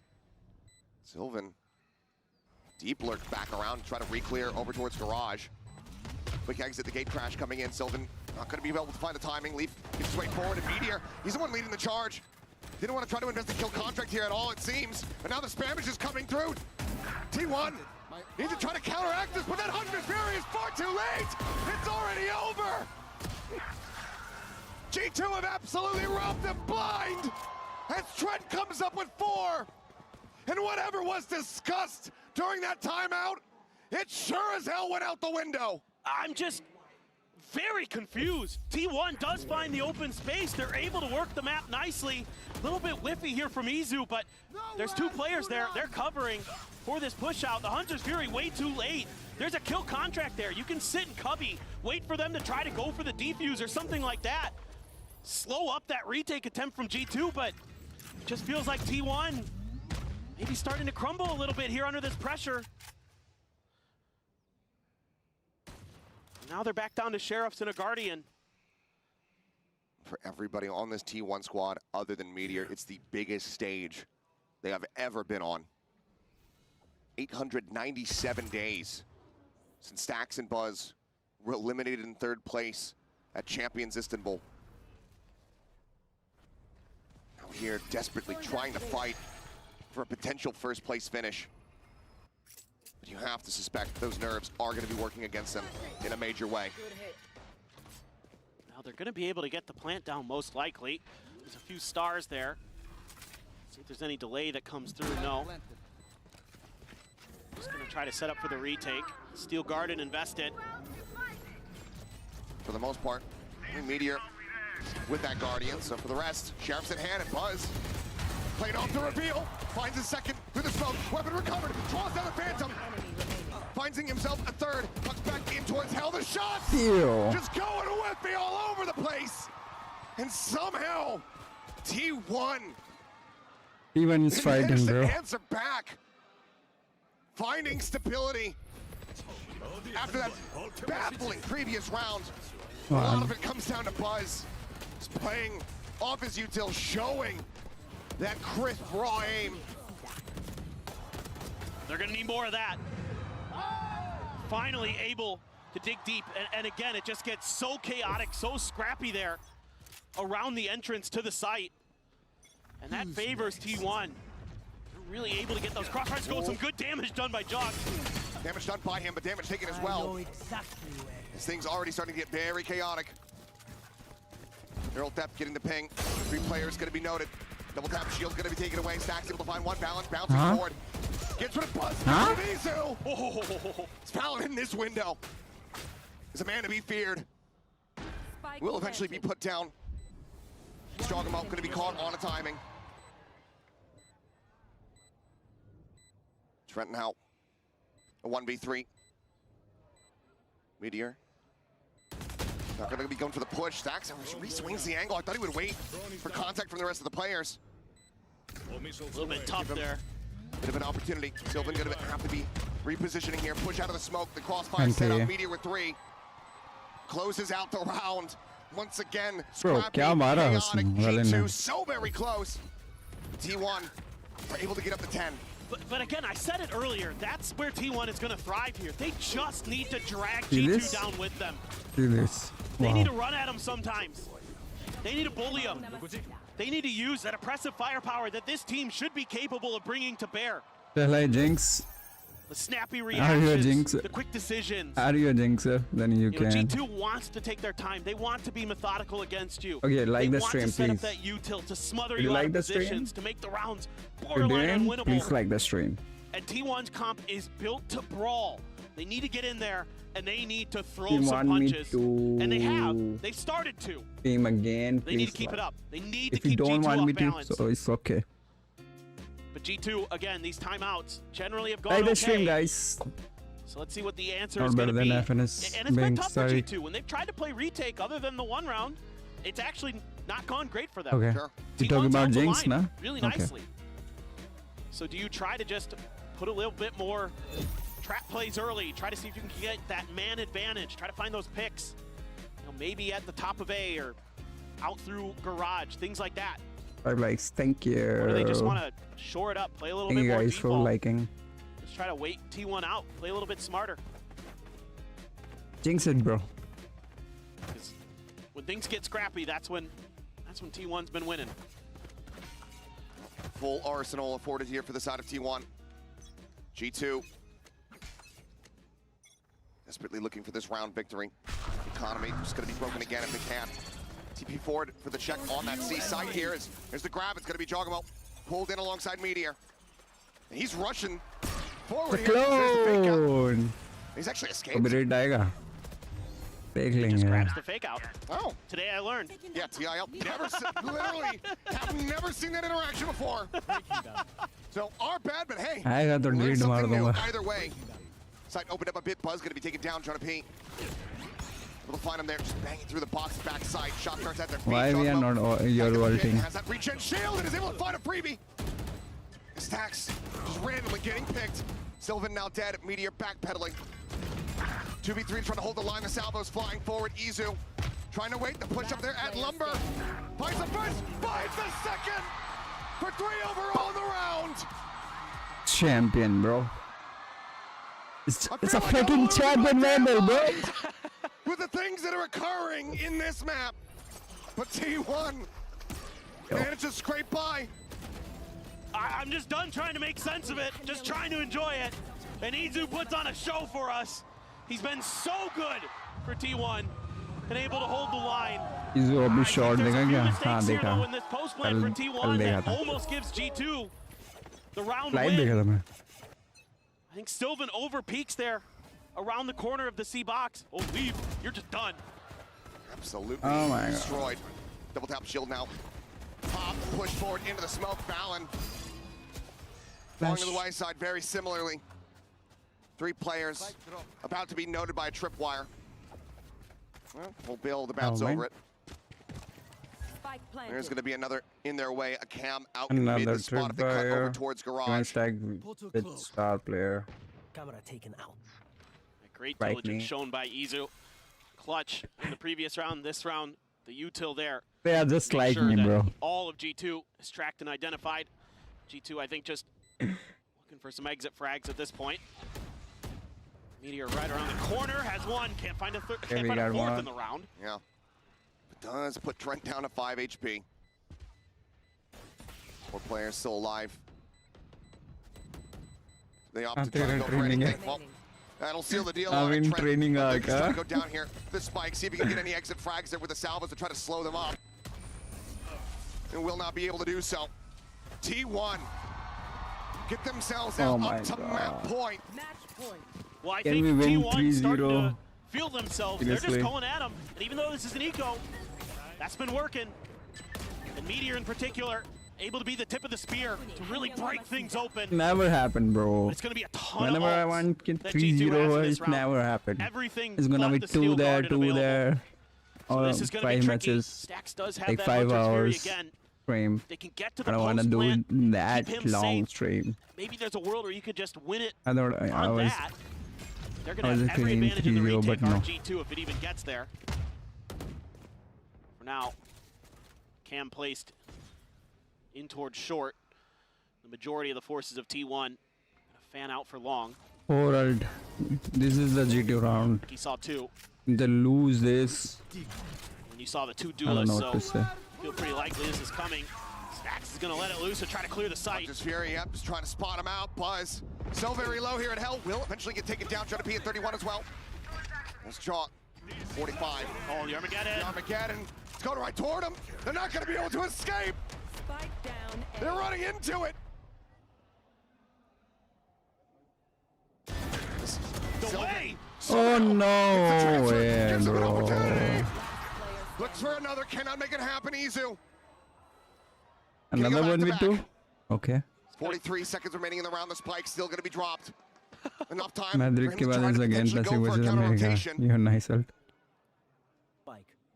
Sylvan, deep lurk back around, try to re-clear over towards garage. Quick exit, the gate crash coming in. Sylvan not going to be able to find the timing. Leaf gets his way forward, and Meteor, he's the one leading the charge. Didn't want to try to invest the kill contract here at all, it seems. And now the spammage is coming through. T1 needs to try to counteract this, but that Hunter's Fury is far too late. It's already over. G2 have absolutely robbed them blind as Trent comes up with 4. And whatever was discussed during that timeout, it sure as hell went out the window. I'm just very confused. T1 does find the open space. They're able to work the map nicely. A little bit whiffy here from Izu, but there's 2 players there. They're covering for this push out. The Hunter's Fury way too late. There's a kill contract there. You can sit in cubby, wait for them to try to go for the defuse or something like that. Slow up that retake attempt from G2, but it just feels like T1 maybe starting to crumble a little bit here under this pressure. Now they're back down to Sheriffs and a Guardian. For everybody on this T1 squad, other than Meteor, it's the biggest stage they have ever been on. 897 days since Stax and Buzz were eliminated in 3rd place at Champions Istanbul. Now here, desperately trying to fight for a potential 1st place finish. But you have to suspect those nerves are going to be working against them in a major way. Now they're going to be able to get the plant down most likely. There's a few stars there. See if there's any delay that comes through. No. Just going to try to set up for the retake. Steel Garden invested. For the most part, Meteor with that Guardian. So for the rest, Sheriff's in hand and Buzz playing off the reveal. Finds his 2nd through the smoke. Weapon recovered. Draws down the Phantom. Finding himself a 3rd. Tucks back in towards Hell. The shots just going whiffy all over the place. And somehow, T1 is fighting, bro. Answer back. Finding stability after that baffling previous round. A lot of it comes down to Buzz. He's playing off his util, showing that crisp, raw aim. They're gonna need more of that. Finally able to dig deep, and again, it just gets so chaotic, so scrappy there around the entrance to the site. And that favors T1. They're really able to get those crossfires going. Some good damage done by Jog. Damage done by him, but damage taken as well. This thing's already starting to get very chaotic. Neural depth getting the ping. 3 players gonna be noted. Double tap shield's gonna be taken away. Stax able to find 1 balance, bouncing forward. Gets rid of Buzz. Izu. It's Valen in this window. Is a man to be feared. Will eventually be put down. Strong him out, gonna be caught on a timing. Trent now. A 1v3. Meteor. Not gonna be going for the push. Stax re-swings the angle. I thought he would wait for contact from the rest of the players. A little bit tough there. Bit of an opportunity. Sylvan gonna have to be repositioning here. Push out of the smoke. The crossfire set up. Meteor with 3. Closes out the round. Once again, scrappy, chaotic. G2 so very close. T1 are able to get up to 10. But again, I said it earlier, that's where T1 is going to thrive here. They just need to drag G2 down with them. They need to run at them sometimes. They need to bully them. They need to use that oppressive firepower that this team should be capable of bringing to bear. Jreyx. The snappy reactions, the quick decisions. Are you a jinxer? Then you can. G2 wants to take their time. They want to be methodical against you. Okay, like the stream, please. They want to set please. up that util to smother You you like out of the positions, stream? to make the rounds You're borderline doing? unwinnable. Please like the stream. And T1's comp is built to brawl. They need to get in there, and they need to throw You some want me punches. to And they have. They started to. Team again. They need to please keep like. it up. They need to If you keep don't G2 want off me to, balance. so it's okay. But G2, again, these timeouts generally have gone Like the okay. stream, guys. So let's see what the answer Not is going better to than be. FNS And it's been being tough sorry. for G2. When they've tried to play retake other than the one round, it's actually not gone great for them. Okay. Sure. You T1's talking about held the Jinx, line na? really Okay. nicely. So do you try to just put a little bit more trap plays early, try to see if you can get that man advantage, try to find those picks, maybe at the top of A or out through garage, things like that. 5 likes, thank you. Or do they just want to shore it up, play a little Thank bit you more guys for default, liking. just try to wait T1 out, play a little bit smarter. Jinx it, bro. 'Cause when things get scrappy, that's when T1's been winning. Full arsenal afforded here for the side of T1. G2 desperately looking for this round victory. Economy just going to be broken again if they can. TP forward for the check on that C side here. Here's the grab. It's going to be Joggamo pulled in alongside Meteor. And he's rushing forward here. There's the fake out. Clone. He's actually escaped. अभी red आएगा. देख Just लेंगे. grabs the fake out. Oh. Today I learned. Yeah, TIL. Literally have never seen that interaction before. So our bad, but hey. आएगा तो learn lead मार something new दूंगा. either way. Side opened up a bit. Buzz going to be taken down. Jonah P. We'll find him there, just banging through the box backside. Shot starts at their feet. Why we are not your ulting? Has that regen shield and is able to find a freebie. Stacks just randomly getting picked. Sylvan now dead. Meteor backpedaling. 2v3 trying to hold the line. The salvos flying forward. Izu trying to wait. The push up there at Lumber. Finds the first, finds the second for 3 overall in the round. Champion, bro. It's a fucking champion medal, bro. With the things that are occurring in this map. But T1 managed to scrape by. I'm just done trying to make sense of it, just trying to enjoy it. And Izu puts on a show for us. He's been so good for T1 and able to hold the line. Izo अभी shot देगा क्या? हाँ देखा. In this post plan for T1 that almost gives G2 the round Live win. देखा था मैं. I think Sylvan over peaks there around the corner of the C box. Oh, leave. You're just done. Absolutely Oh my God. destroyed. Double tap shield now. Pop, push forward into the smoke. Valen falling to the Y side very similarly. 3 players about to be noted by a tripwire. Well, we'll build the bounce Oh, man. over it. There's going to be another in their way. A cam out in mid Another the spot if they cut over tripwire. towards Can garage. tag with star player. Camera taken out. Great Right diligence knee. shown by Izu. Clutch in the previous round. This round, the util there. They are just Make like sure me, that bro. all of G2 is tracked and identified. G2, I think, just looking for some exit frags at this point. Meteor right around the corner, has one. Can't find a third. Okay, Can't we find a got fourth one. in the round. Yeah. It does put Trent down to 5 HP. 4 players still alive. They opt to try to go for training anything. Well, that'll seal the deal. I'm on it. in Trent, training they're arc, just trying huh? to go down here. The spike, see if he can get any exit frags there with the salvos to try to slow them up. And will not be able to do so. T1 get themselves out my up to God. map point. Well, I Can think we win T1 starting 3-0? to feel themselves. They're Seriously? just going at them. And even though this is an eco, that's been working. And Meteor in particular, able to be the tip of the spear to really break things open. Never happened, bro. It's going to be a ton Whenever of I ults want that G2 has 3-0, in this it round. never happened. Everything It's gonna but be the 2 steel there, guard 2 available. there. So Or this is going to be 5 tricky. matches. Stax does have Like that 5 Hunter's Fury hours. again. stream. They can get to I the don't want to post do plant, that keep him long safe. stream. Maybe there's a world where you could just win it I thought I on was that. They're I going was to have every clean advantage in the 3-0, retake but no. RG2 if it even gets there. For now, Cam placed in towards short. The majority of the forces of T1 gonna fan out for long. Poor old. This is the G2 round. He saw two. They lose this. And you saw the two I don't know duelists, what to so say. feel pretty likely this is coming. Stax is gonna let it loose and try to clear the site. Just Fury, yep, just trying to spot him out. Buzz, so very low here at Hell, will eventually get taken down. Try to be at 31 as well. That's Chalk, 45. Oh, the Armageddon. The Armageddon, it's going right toward him. They're not gonna be able to escape. Spike down. They're running into it. The way! Oh no way, bro. Looks for another, cannot make it happen, Izu. Another 1v2? Okay. 43 seconds remaining in the round. The spike still going to be dropped. Enough time. Madrid के बाद is again classic versus America. You nice ult.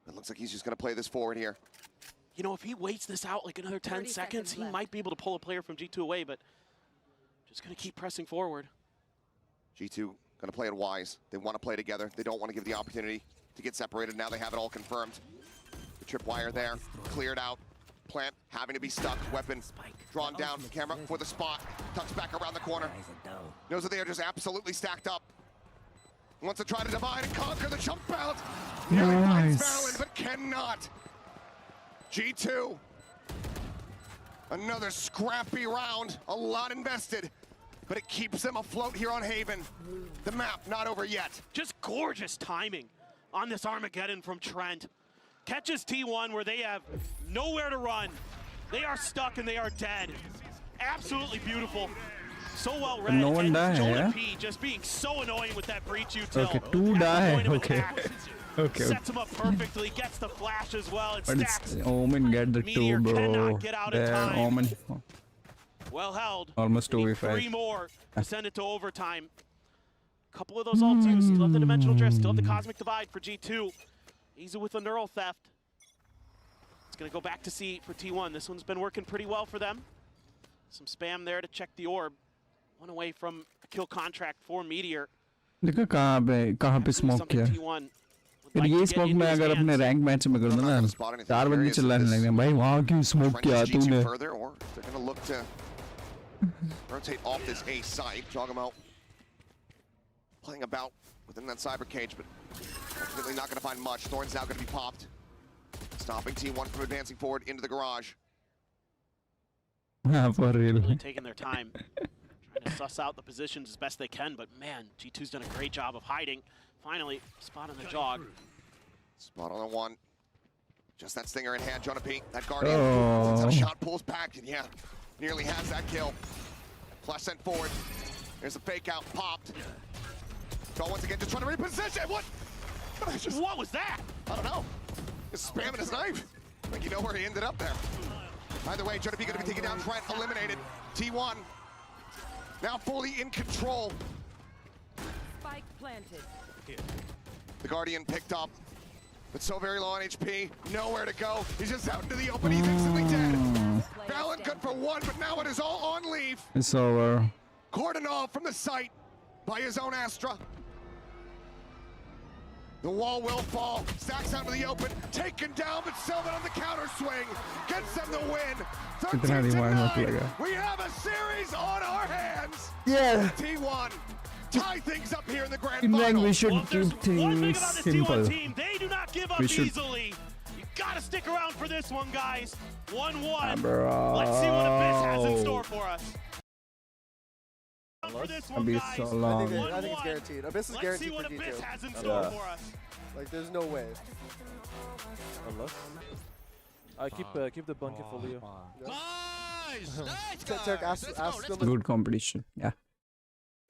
It looks like he's just going to play this forward here. You know, if he waits this out like another 10 seconds, he might be able to pull a player from G2 away, but just gonna keep pressing forward. G2 going to play it wise. They want to play together. They don't want to give the opportunity to get separated. Now they have it all confirmed. The tripwire there, cleared out. Plant having to be stuck. Weapon drawn down. Camera for the spot. Tucks back around the corner. Knows that they are just absolutely stacked up. Wants to try to divide and conquer the jump out. Nearly finds Valorant, but cannot. G2. Another scrappy round. A lot invested, but it keeps them afloat here on Haven. The map not over yet. Just gorgeous timing on this Armageddon from Trent. Catches T1 where they have nowhere to run. They are stuck and they are dead. Absolutely beautiful. So well read. No one and died, Jonah yeah? P just being so annoying with that breach util. Okay, 2 die. Okay. Okay. Sets him up perfectly, gets the flash as well. It But stacks. it's Omen get the 2, bro. cannot get out in There, time. Omen. Well held. Almost Need 2v5. 3 more to send it to overtime. Couple of those ults used. Still have the Dimensional Drift, still have the Cosmic Divide for G2. Easy with the Neural Theft. It's gonna go back to C for T1. This one's been working pretty well for them. Some spam there to check the orb. One away from a kill contract for Meteor. देखो कहाँ पे smoke किया फिर ये smoke मैं अगर अपने rank match में कर दूँ ना 4 बंदे चिल्लाने लगते हैं भाई वहाँ क्यों स्मोक किया तूने Further, or they're going to look to rotate off this A site. Jogamo playing about within that cyber cage, but ultimately not going to find much. Thorn's now going to be popped, stopping T1 from advancing forward into the garage. For real. Really taking their time, trying to suss out the positions as best they can, but man, G2's done a great job of hiding. Finally, spot on the jog. Spot on the one. Just that stinger in hand, Jonah P. That Guardian. Oh. Shot pulls back, and yeah, nearly has that kill. Flash sent forward. There's a fake out, popped. So once again, just trying to reposition. What? What was that? I don't know. Just spamming his knife. Like you know where he ended up there. Either way, Jonah P going to be taking down Trent, eliminated. T1 now fully in control. Spike planted. The Guardian picked up, but so very low on HP. Nowhere to go. He's just out into the open. He's instantly dead. Valen good for 1, but now it is all on leave. It's over. Cordonov from the site by his own Astra. The wall will fall. Stacks out into the open. Taken down, but Sylvan on the counter swing. Gets them the win. 13-9. We have a series on our hands. Yeah. T1 tie things up here in the grand In final. rank we should keep things simple. They do not give up easily. You gotta stick around for this one, guys. 1-1. Bro. Let's see what Abyss has in store for us. For this one, Abyss guys. so long. I think it's guaranteed. Abyss is Let's see guaranteed what for Abyss G2. has in store for us. Like, there's no way. Unless I keep the bunker for Leo. Nice! Nice, Turk, ask them. Good competition. Yeah.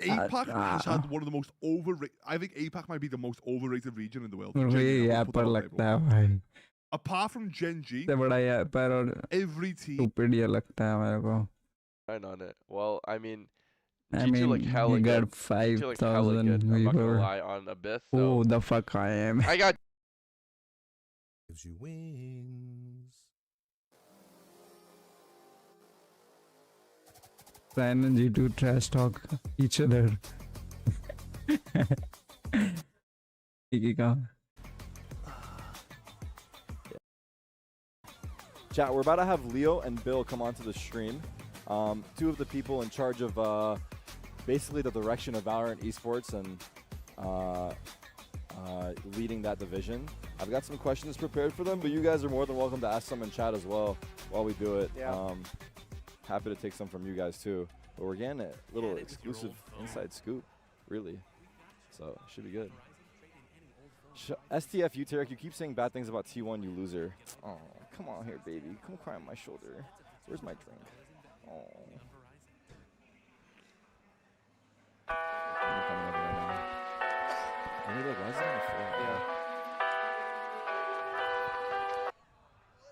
APAC has had one of the most overrated. I think APAC might be the most overrated region in the world. यहाँ पर लगता है भाई. Apart from Gen G, सबसे बड़ा यहाँ पर और every team. stupid ये लगता है मेरे को. Right on it. Well, I mean, I G2 mean, like hella he good. got 5,000 I'm not gonna viewers. lie on Abyss. Oh, So the fuck I am. I got Gives you wings. Stan and G2 trash talk each other. Chat, we're about to have Leo and Bill come onto the stream. Two of the people in charge of basically the direction of Valorant esports and leading that division. I've got some questions prepared for them, but you guys are more than welcome to ask some in chat as well while we do it. Yeah. Happy to take some from you guys too. But we're getting a little exclusive inside scoop, really. So it should be good. STFU, Tarek, you keep saying bad things about T1, you loser. Oh, come on here, baby. Come cry on my shoulder. Where's my drink? Oh. Maybe like, why is it on the floor? Yeah.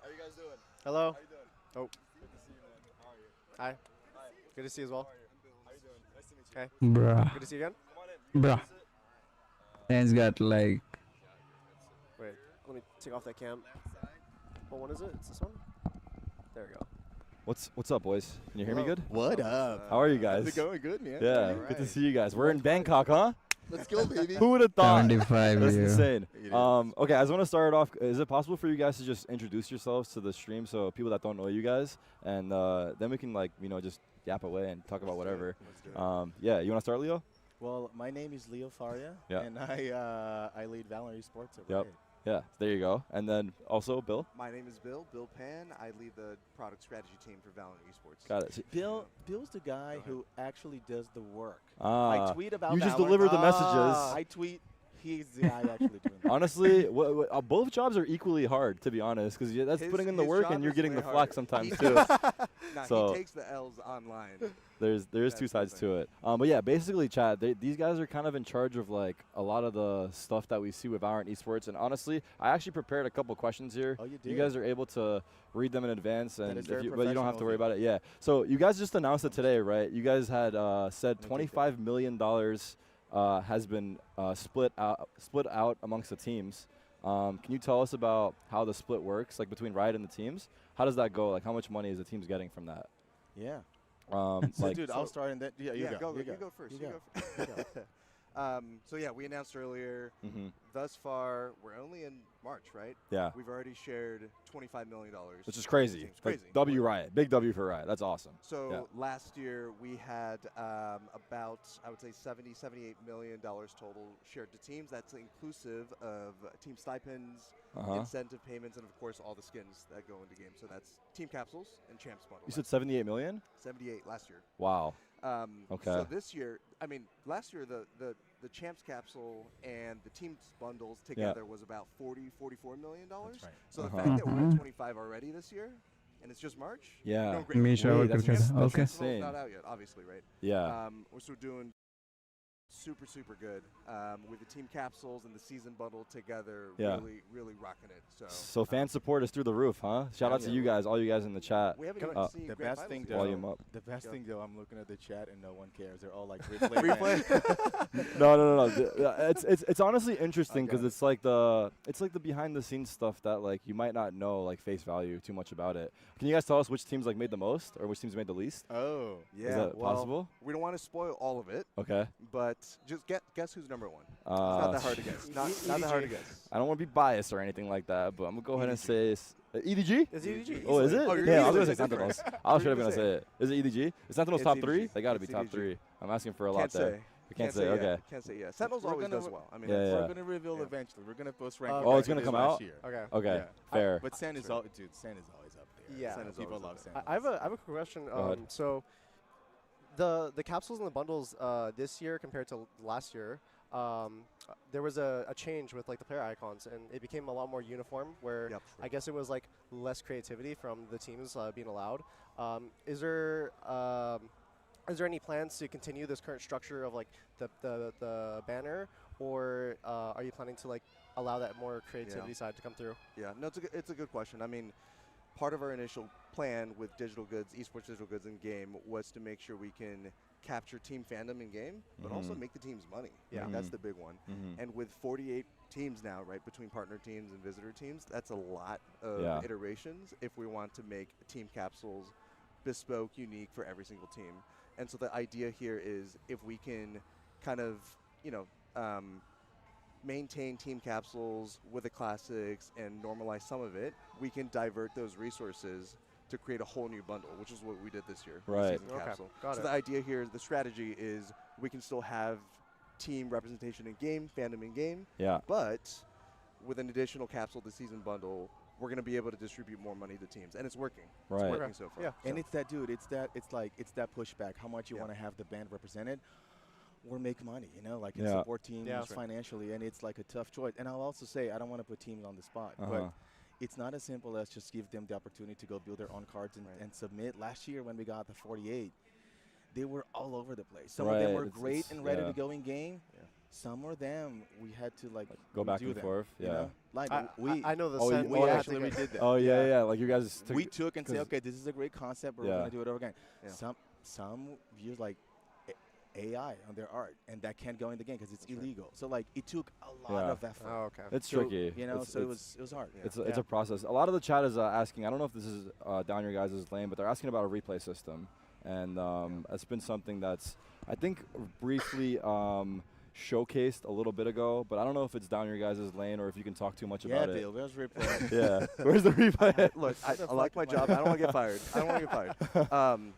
How you guys doing? Hello. How you doing? Oh. Good to see you, man. How are you? Hi. Good to see you as well. How you doing? Nice to meet you. Okay. Bruh. Good to see you again. Bruh. Stan's got like. Wait, let me take off that cam. What one is it? It's this one? There we go. What's up, boys? Can you hear me good? What up? How are you guys? How's it going? Good, man. Yeah, good to see you guys. We're in Bangkok, huh? Let's go, baby. Who would have thought? 75 That's you. insane. It is. Okay, I just want to start off. Is it possible for you guys to just introduce yourselves to the stream so people that don't know you guys, and then we can just yap away and talk about whatever. Yeah, you want to start, Leo? Well, my name is Leo Faria, Yeah. and I lead Valorant Esports over here. Yeah, there you go. And then also Bill. My name is Bill Pan. I lead the product strategy team for Valorant Esports. Got it. Bill's the guy who actually does the work. Ah, I tweet about you just Valorant. deliver the messages. I tweet. He's the guy actually doing it. Honestly, both jobs are equally hard, to be honest, because that's putting in the work and you're getting the flack sometimes too. He takes the L's online. There's two sides to it. But yeah, basically, Chad, these guys are kind of in charge of like a lot of the stuff that we see with Valorant Esports. And honestly, I actually prepared a couple questions here. Oh, you did? You guys are able to read them in advance, and is very but you don't have to worry professional about it. Yeah. So you guys just announced it today, right? You guys had said $25 million has been split out amongst the teams. Can you tell us about how the split works, like between Riot and the teams? How does that go? Like, how much money is the teams getting from that? Yeah. So, dude, I'll start and then you go. You go first. You go. So yeah, we announced earlier. Thus far, we're only in March, right? Yeah. We've already shared $25 million. Which is crazy. It's crazy. Like, W Riot, big W for Riot. That's awesome. So last year we had about, I would say, $78 million total shared to teams. That's inclusive of team stipends, incentive payments, and of course all the skins that go into games. So that's team capsules and champs bundle. You said 78 million? 78 last year. Wow. Okay. So this year, last year the champs capsule and the teams bundles together was about $44 million. That's right. So the fact that we're at 25 already this year, and it's just March. Yeah. No, great. That's Okay. insane. Not out yet, obviously, right? Yeah. We're still doing super good with the team capsules and the season bundle together. Yeah. Really rocking it. So fan support is through the roof, huh? Shout out to you guys, all you guys in the chat. We haven't even seen The grand best thing, finals yet. Volume up. The best thing, though, I'm looking at the chat and no one cares. They're all like replay. No. It's honestly interesting because it's like the behind the scenes stuff that like you might not know like face value too much about it. Can you guys tell us which teams like made the most or which teams made the least? Oh, yeah. Is that possible? We don't want to spoil all of it. Okay. But just guess who's number one. It's not that hard to guess. Not that hard to guess. I don't want to be biased or anything like that, but I'm gonna go ahead and say EDG. It's EDG. Oh, is it? Oh, Yeah, I was gonna say easily. Sentinels. I was gonna say it. Is it EDG? Is Sentinels It's top EDG. 3? They gotta be It's top EDG. 3. I'm asking for a lot Can't there. say. I can't say. Okay. Can't say yeah. Sentinels always does well. I mean, Yeah, We're gonna reveal eventually. We're gonna post ranking. Oh, it's like we gonna did come last out? year. Okay. Okay. Yeah. Fair. But Sen is Sen is always up there. Yeah. Sen is people love Sen. I have a quick question. So the capsules and the bundles this year compared to last year, there was a change with like the player icons, and it became a lot more uniform. Where I guess it was like less creativity from the teams being allowed. Is there any plans to continue this current structure of like the banner, or are you planning to like allow that more creativity side to come through? Yeah, no, it's a good question. I mean, part of our initial plan with digital goods, esports digital goods in game, was to make sure we can capture team fandom in game, but also make the teams money. Yeah, that's the big one. And with 48 teams now, right, between partner teams and visitor teams, that's a lot of iterations if we want to make team capsules bespoke, unique for every single team. And so the idea here is if we can kind of, maintain team capsules with the classics and normalize some of it, we can divert those resources to create a whole new bundle, which is what we did this year. Right. With the season capsule. So the idea here, the strategy is we can still have team representation in game, fandom in game. Yeah. But with an additional capsule, the season bundle, we're going to be able to distribute more money to teams, and it's working. Right. It's working so far. Yeah, So. and it's that, dude. It's that pushback. How much you want to have the band represented, or make money, and support teams financially, and it's like a tough choice. And I'll also say, I don't want to put teams on the spot, but it's not as simple as just give them the opportunity to go build their own cards and submit. Last year when we got the 48, they were all over the place. Some of them were great and ready to go in game. Some of them we had to go back and forth. Like I know the we did that. Oh yeah. Like you guys we took and said, okay, this is a great concept, but we're gonna do it over again. Some use AI on their art, and that can't go in the game because it's illegal. So it took a lot of effort. Oh, okay. It's tricky. So it was hard. It's a process. A lot of the chat is asking. I don't know if this is down your guys' lane, but they're asking about a replay system, and it's been something that's I think briefly showcased a little bit ago, but I don't know if it's down your guys' lane or if you can talk too much about it. Yeah, Bill, where's replay? Yeah, where's the replay? Look, I like my job. I don't want to get fired. I don't want to get fired.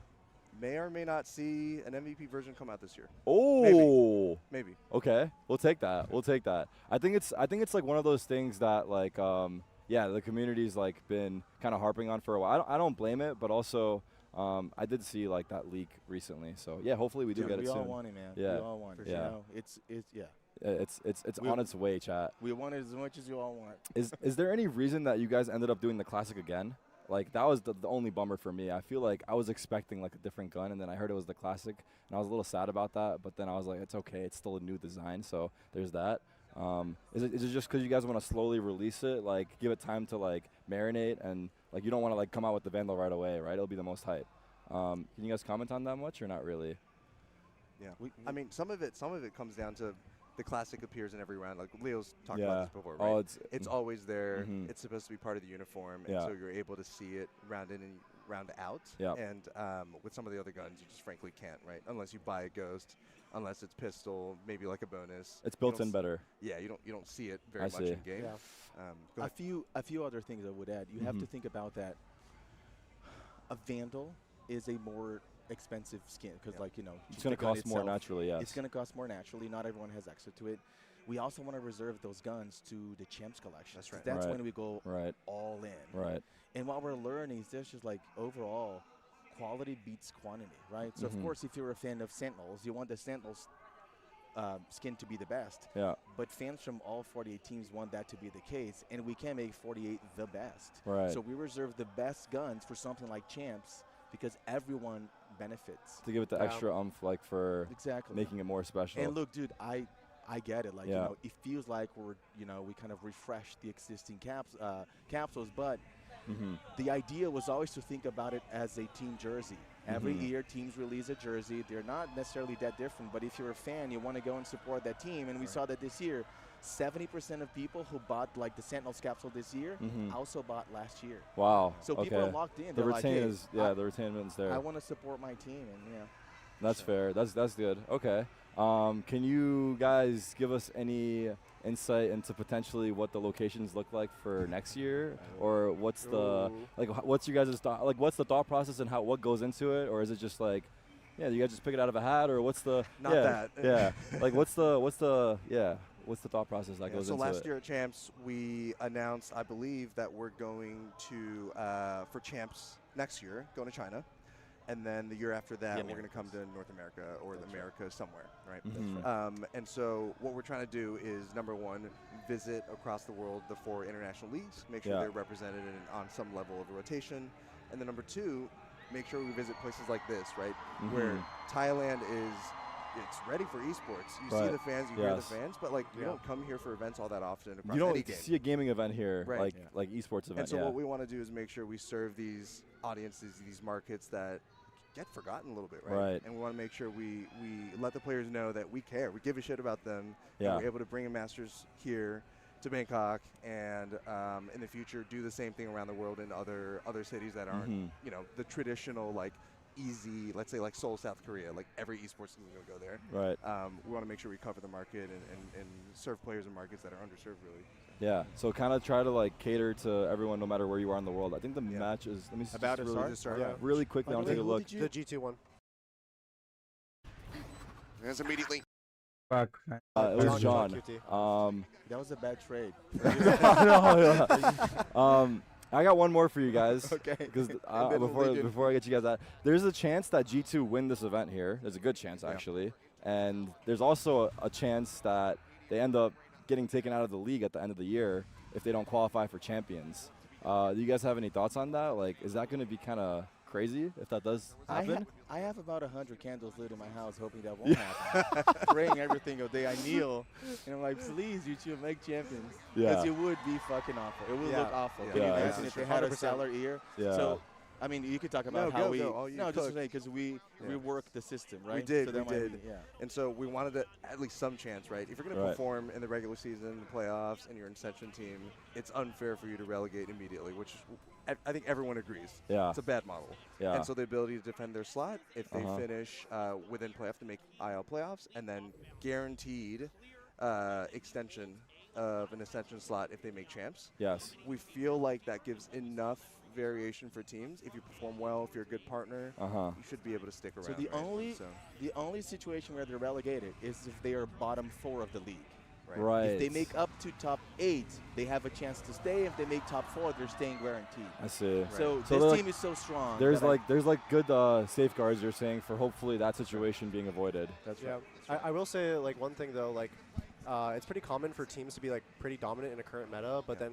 May or may not see an MVP version come out this year. Oh, maybe. Okay, we'll take that. We'll take that. I think it's like one of those things that the community's been kind of harping on for a while. I don't blame it, but also I did see that leak recently. So yeah, hopefully we do get it soon. We all want it, man. Yeah, we all want it. Yeah, it's on its way, chat. We want it as much as you all want. Is there any reason that you guys ended up doing the classic again? That was the only bummer for me. I feel like I was expecting a different gun, and then I heard it was the classic, and I was a little sad about that. But then I was like, it's okay. It's still a new design, so there's that. Is it just because you guys want to slowly release it, give it time to marinate, and you don't want to come out with the Vandal right away, right? It'll be the most hype. Can you guys comment on that much or not really? Yeah, I mean, some of it comes down to the classic appears in every round. Like Leo's talked about this before, right? Oh, it's always there. It's supposed to be part of the uniform, and so you're able to see it round in and round out. Yeah. And with some of the other guns, you just frankly can't, right? Unless you buy a ghost, unless it's pistol, maybe a bonus. It's built in better. Yeah, you don't see it very much in game. Yeah. A few other things I would add. You have to think about that. A Vandal is a more expensive skin because it's going to cost more naturally. Yes, it's going to cost more naturally. Not everyone has access to it. We also want to reserve those guns to the champs collection. That's right. That's when we go all in. Right. And what we're learning is there's just overall quality beats quantity, right? So of course, if you're a fan of Sentinels, you want the Sentinels skin to be the best. Yeah. But fans from all 48 teams want that to be the case, and we can't make 48 the best. Right. So we reserve the best guns for something like champs because everyone benefits. To give it the extra oomph, for making it more special. And look, dude, I get it. It feels like we kind of refresh the existing capsules, but the idea was always to think about it as a team jersey. Every year, teams release a jersey. They're not necessarily that different, but if you're a fan, you want to go and support that team. And we saw that this year, 70% of people who bought the Sentinels capsule this year also bought last year. Wow. So people are locked in. The retainment's there. I want to support my team, and That's fair. That's good. Okay. Can you guys give us any insight into potentially what the locations look like for next year, or what's the what's your guys' thought? What's the thought process and what goes into it, or is it just you guys just pick it out of a hat, or what's the that what's the thought process that goes into it? So last year at Champs, we announced, I believe, that we're going to for Champs next year, going to China. And then the year after that, we're going to come to North America or America somewhere, right? And so what we're trying to do is, number one, visit across the world the 4 international leagues, make sure they're represented on some level of rotation. And then number two, make sure we visit places like this, right? Where Thailand it's ready for esports. You see the fans, you hear the fans, but we don't come here for events all that often. You don't see a gaming event here, like esports event. And so what we want to do is make sure we serve these audiences, these markets that get forgotten a little bit, right? And we want to make sure we let the players know that we care. We give a shit about them. And we're able to bring in Masters here to Bangkok, and in the future do the same thing around the world in other cities that aren't, the traditional easy, let's say like Seoul, South Korea, like every esports team is going to go there. Right. We want to make sure we cover the market and serve players in markets that are underserved, really. Yeah. So kind of try to like cater to everyone, no matter where you are in the world. I think the match is. Let me see. About to start. Yeah. Really quickly, I'll take a look. The G2 one. There's immediately. It was John. That was a bad trade. I got one more for you guys. Okay. Because we'll before I get you guys out, there's a chance that G2 win this event here. There's a good chance, actually. And there's also a chance that they end up getting taken out of the league at the end of the year if they don't qualify for champions. Do you guys have any thoughts on that? Like, is that going to be kind of crazy if that does happen? I have about 100 candles lit in my house hoping that won't happen. Praying every single day. I kneel and I'm like, please, you two make champions. Because it would be fucking awful. It would look awful. Can you imagine if they had a salary year? So, I mean, you could talk about how we. No, just say because we worked the system, right? We did. So we did. And so we wanted at least some chance, right? If you're going to perform in the regular season, the playoffs, and you're an Ascension team, it's unfair for you to relegate immediately, which I think everyone agrees. Yeah. It's a bad model. Yeah. And so the ability to defend their slot, if they finish within playoff to make IL playoffs, and then guaranteed extension of an Ascension slot if they make champs. Yes. We feel like that gives enough variation for teams. If you perform well, if you're a good partner, you should be able to stick around. So the only situation where they're relegated is if they are bottom 4 of the league. Right. If they make up to top 8, they have a chance to stay. If they make top 4, they're staying guaranteed. I see. So this like, team is so strong. There's good safeguards you're saying for hopefully that situation being avoided. That's right. I will say like one thing though, like it's pretty common for teams to be like pretty dominant in a current meta, but then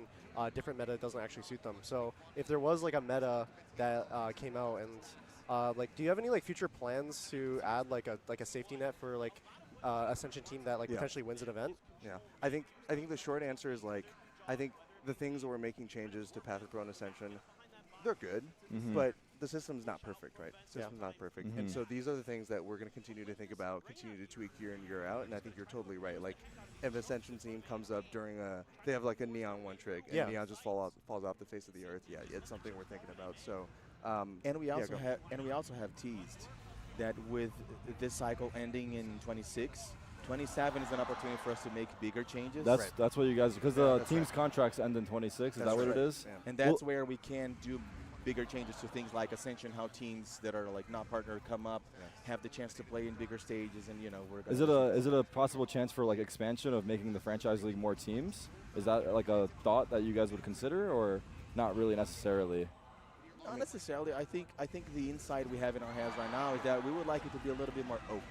different meta doesn't actually suit them. So if there was like a meta that came out and like, do you have any like future plans to add like a safety net for like Ascension team that like potentially wins an event? Yeah, I think the short answer is like, I think the things that we're making changes to Path of Pro and Ascension, they're good, but the system's not perfect, right? The system's not perfect. And so these are the things that we're going to continue to think about, continue to tweak year in, year out, and I think you're totally right. Like, if Ascension team comes up during they have like a Neon one trick, and Neon just falls off the face of the earth, it's something we're thinking about. So, and we also have teased that with this cycle ending in 26, 27 is an opportunity for us to make bigger changes. That's what you guys, because the team's contracts end in 26. Is that what it is? Yeah. And that's where we can do bigger changes to things like Ascension, how teams that are like not partnered come up, have the chance to play in bigger stages, and we're. Is it a possible chance for like expansion of making the franchise league more teams? Is that like a thought that you guys would consider, or not really necessarily? Not necessarily. I think the insight we have in our heads right now is that we would like it to be a little bit more open,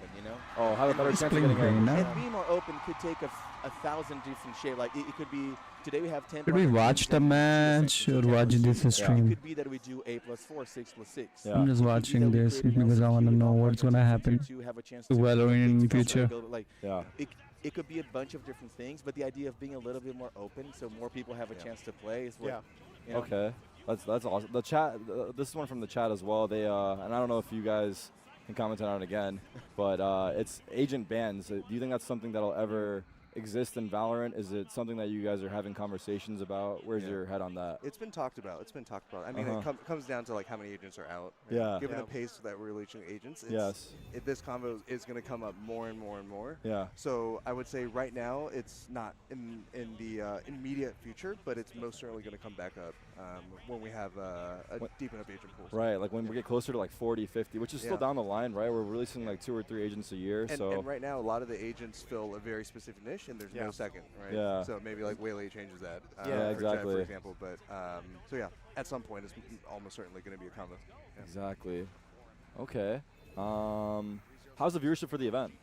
Oh, have a better chance of getting in. And being more open could take a 1,000 different shapes. Like it could be, today we have 10. Should we watch the match or watch this stream? It could be that we do 8+4, 6+6. I'm just watching this because I want to know what's going to happen to Valorant in future. It could be a bunch of different things, but the idea of being a little bit more open so more people have a chance to play is what. Okay. That's awesome. The chat, this is one from the chat as well. They and I don't know if you guys can comment on it again, but it's agent bans. Do you think that's something that'll ever exist in Valorant? Is it something that you guys are having conversations about? Where's your head on that? It's been talked about. I mean, it comes down to like how many agents are out. Right? Yeah. Given the pace that we're reaching agents, this combo is going to come up more and more and more. Yeah. So I would say right now it's not in the immediate future, but it's most certainly going to come back up when we have a deep enough agent pool. Right. Like when we get closer to like 40, 50, which is still down the line, right? We're releasing like 2 or 3 agents a year. And right now, a lot of the agents fill a very specific niche, and there's no second, right? Yeah. So maybe like Waylay changes that. Exactly. For example, but so yeah, at some point it's almost certainly going to be a combo. Yeah. Exactly. Okay. How's the viewership for the event?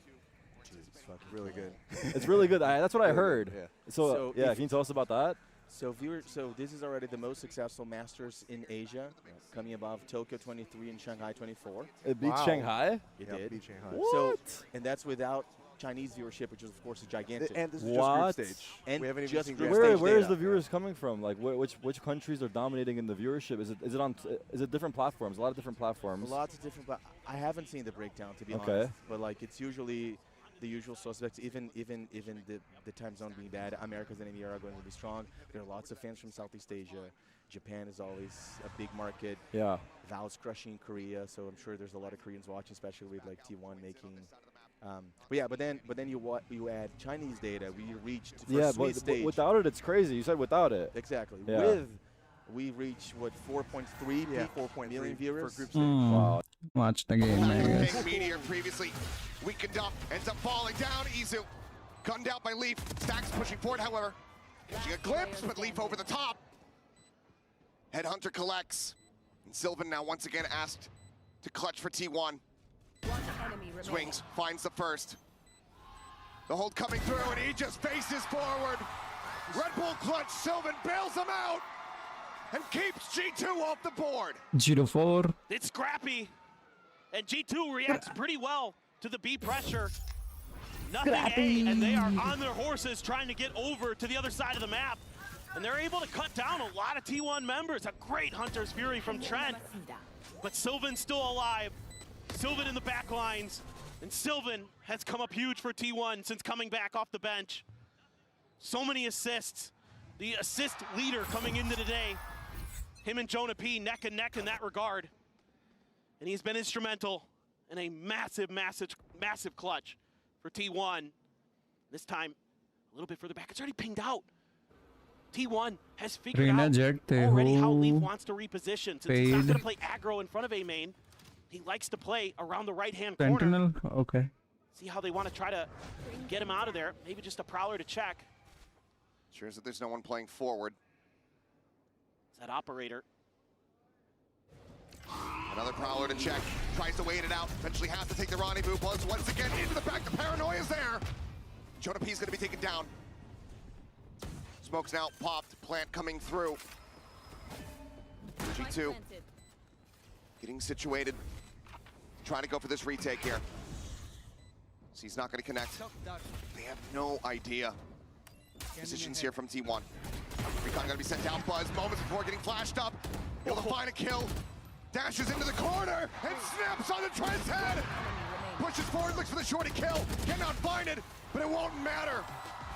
It's fucking really good. It's really good. That's what I heard. Yeah. So can you tell us about that? So this is already the most successful Masters in Asia, coming above Tokyo 23 and Shanghai 24. It beat Shanghai? It did. Beat Shanghai. What? And that's without Chinese viewership, which is of course gigantic. And this is just group stage. And we haven't even just seen group group stage stage. Where is the viewers coming from? Like which countries are dominating in the viewership? Is it different platforms? A lot of different platforms. Lots of different. I haven't seen the breakdown to be honest, but like it's usually the usual suspects. Even the time zone being bad, America's enemy are going to be strong. There are lots of fans from Southeast Asia. Japan is always a big market. Yeah. Val's crushing Korea, so I'm sure there's a lot of Koreans watching, especially with like T1 making. But then you add Chinese data. We reached for sweet stage. Without it, it's crazy. You said without it. Exactly. Yeah. With we reached what 4.3 million viewers. for group Wow. Watch the game, man. Meteor previously weakened up, ends up falling down. Izu gunned out by Leaf. Stacks pushing forward, however. Catching a glimpse, but Leaf over the top. Headhunter collects. And Sylvan now once again asked to clutch for T1. Swings, finds the first. The hold coming through, and he just faces forward. Red Bull clutch, Sylvan bails him out and keeps G2 off the board. 0-4. It's scrappy, and G2 reacts pretty well to the B pressure. Nothing A, and they are on their horses trying to get over to the other side of the map. And they're able to cut down a lot of T1 members. A great Hunter's Fury from Trent. But Sylvan's still alive. Sylvan in the back lines. And Sylvan has come up huge for T1 since coming back off the bench. So many assists. The assist leader coming into today. Him and Jonah P neck and neck in that regard. And he's been instrumental in a massive, massive, massive clutch for T1. This time, a little bit further back. It's already pinged out. T1 has figured out already how Leaf wants to reposition. Since he's not going to play aggro in front of A main, he likes to play around the right-hand corner. Sentinel, okay. See how they want to try to get him out of there. Maybe just a prowler to check. Sure is that there's no one playing forward. It's that operator. Another prowler to check. Tries to wait it out. Eventually has to take the rendezvous. Buzz once again into the back. The paranoia's there. Jonah P's going to be taken down. Smoke's now popped. Plant coming through. G2 getting situated. Trying to go for this retake here. So he's not going to connect. They have no idea. Positions here from T1. Recon going to be sent down. Buzz moments before getting flashed up. Able to find a kill. Dashes into the corner and snaps on the Trent's head. Pushes forward, looks for the shorty kill. Cannot find it, but it won't matter.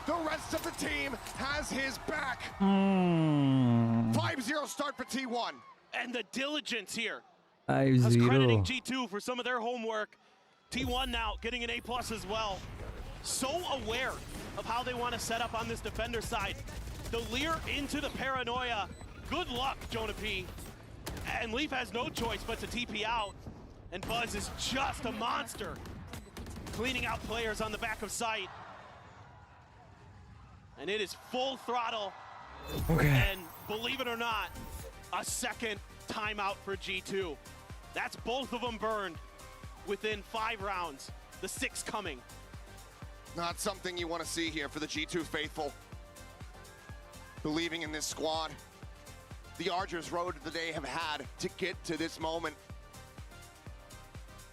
The rest of the team has his back. 5-0 start for T1. And the diligence here. 5-0. I was crediting G2 for some of their homework. T1 now getting an A+ as well. So aware of how they want to set up on this defender side. The leer into the paranoia. Good luck, Jonah P. And Leaf has no choice but to TP out. And Buzz is just a monster. Cleaning out players on the back of site. And it is full throttle. Okay. And believe it or not, a second timeout for G2. That's both of them burned within 5 rounds. The 6th coming. Not something you want to see here for the G2 faithful. Believing in this squad. The arduous road that they have had to get to this moment.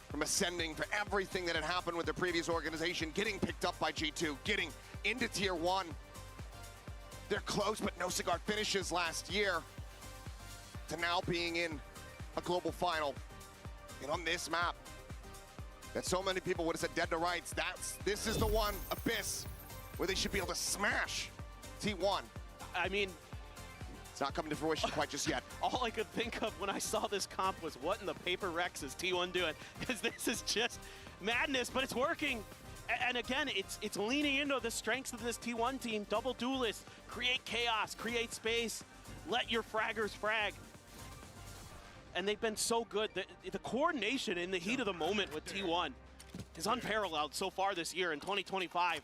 From ascending for everything that had happened with the previous organization, getting picked up by G2, getting into Tier 1. They're close, but no cigar finishes last year. To now being in a global final. And on this map, that so many people would have said dead to rights, this is the one, Abyss, where they should be able to smash T1. I mean, it's not coming to fruition quite just yet. All I could think of when I saw this comp was what in the paper Rex is T1 doing? Because this is just madness, but it's working. And again, it's leaning into the strengths of this T1 team. Double duelist, create chaos, create space, let your fraggers frag. And they've been so good. The coordination in the heat of the moment with T1 is unparalleled so far this year in 2025.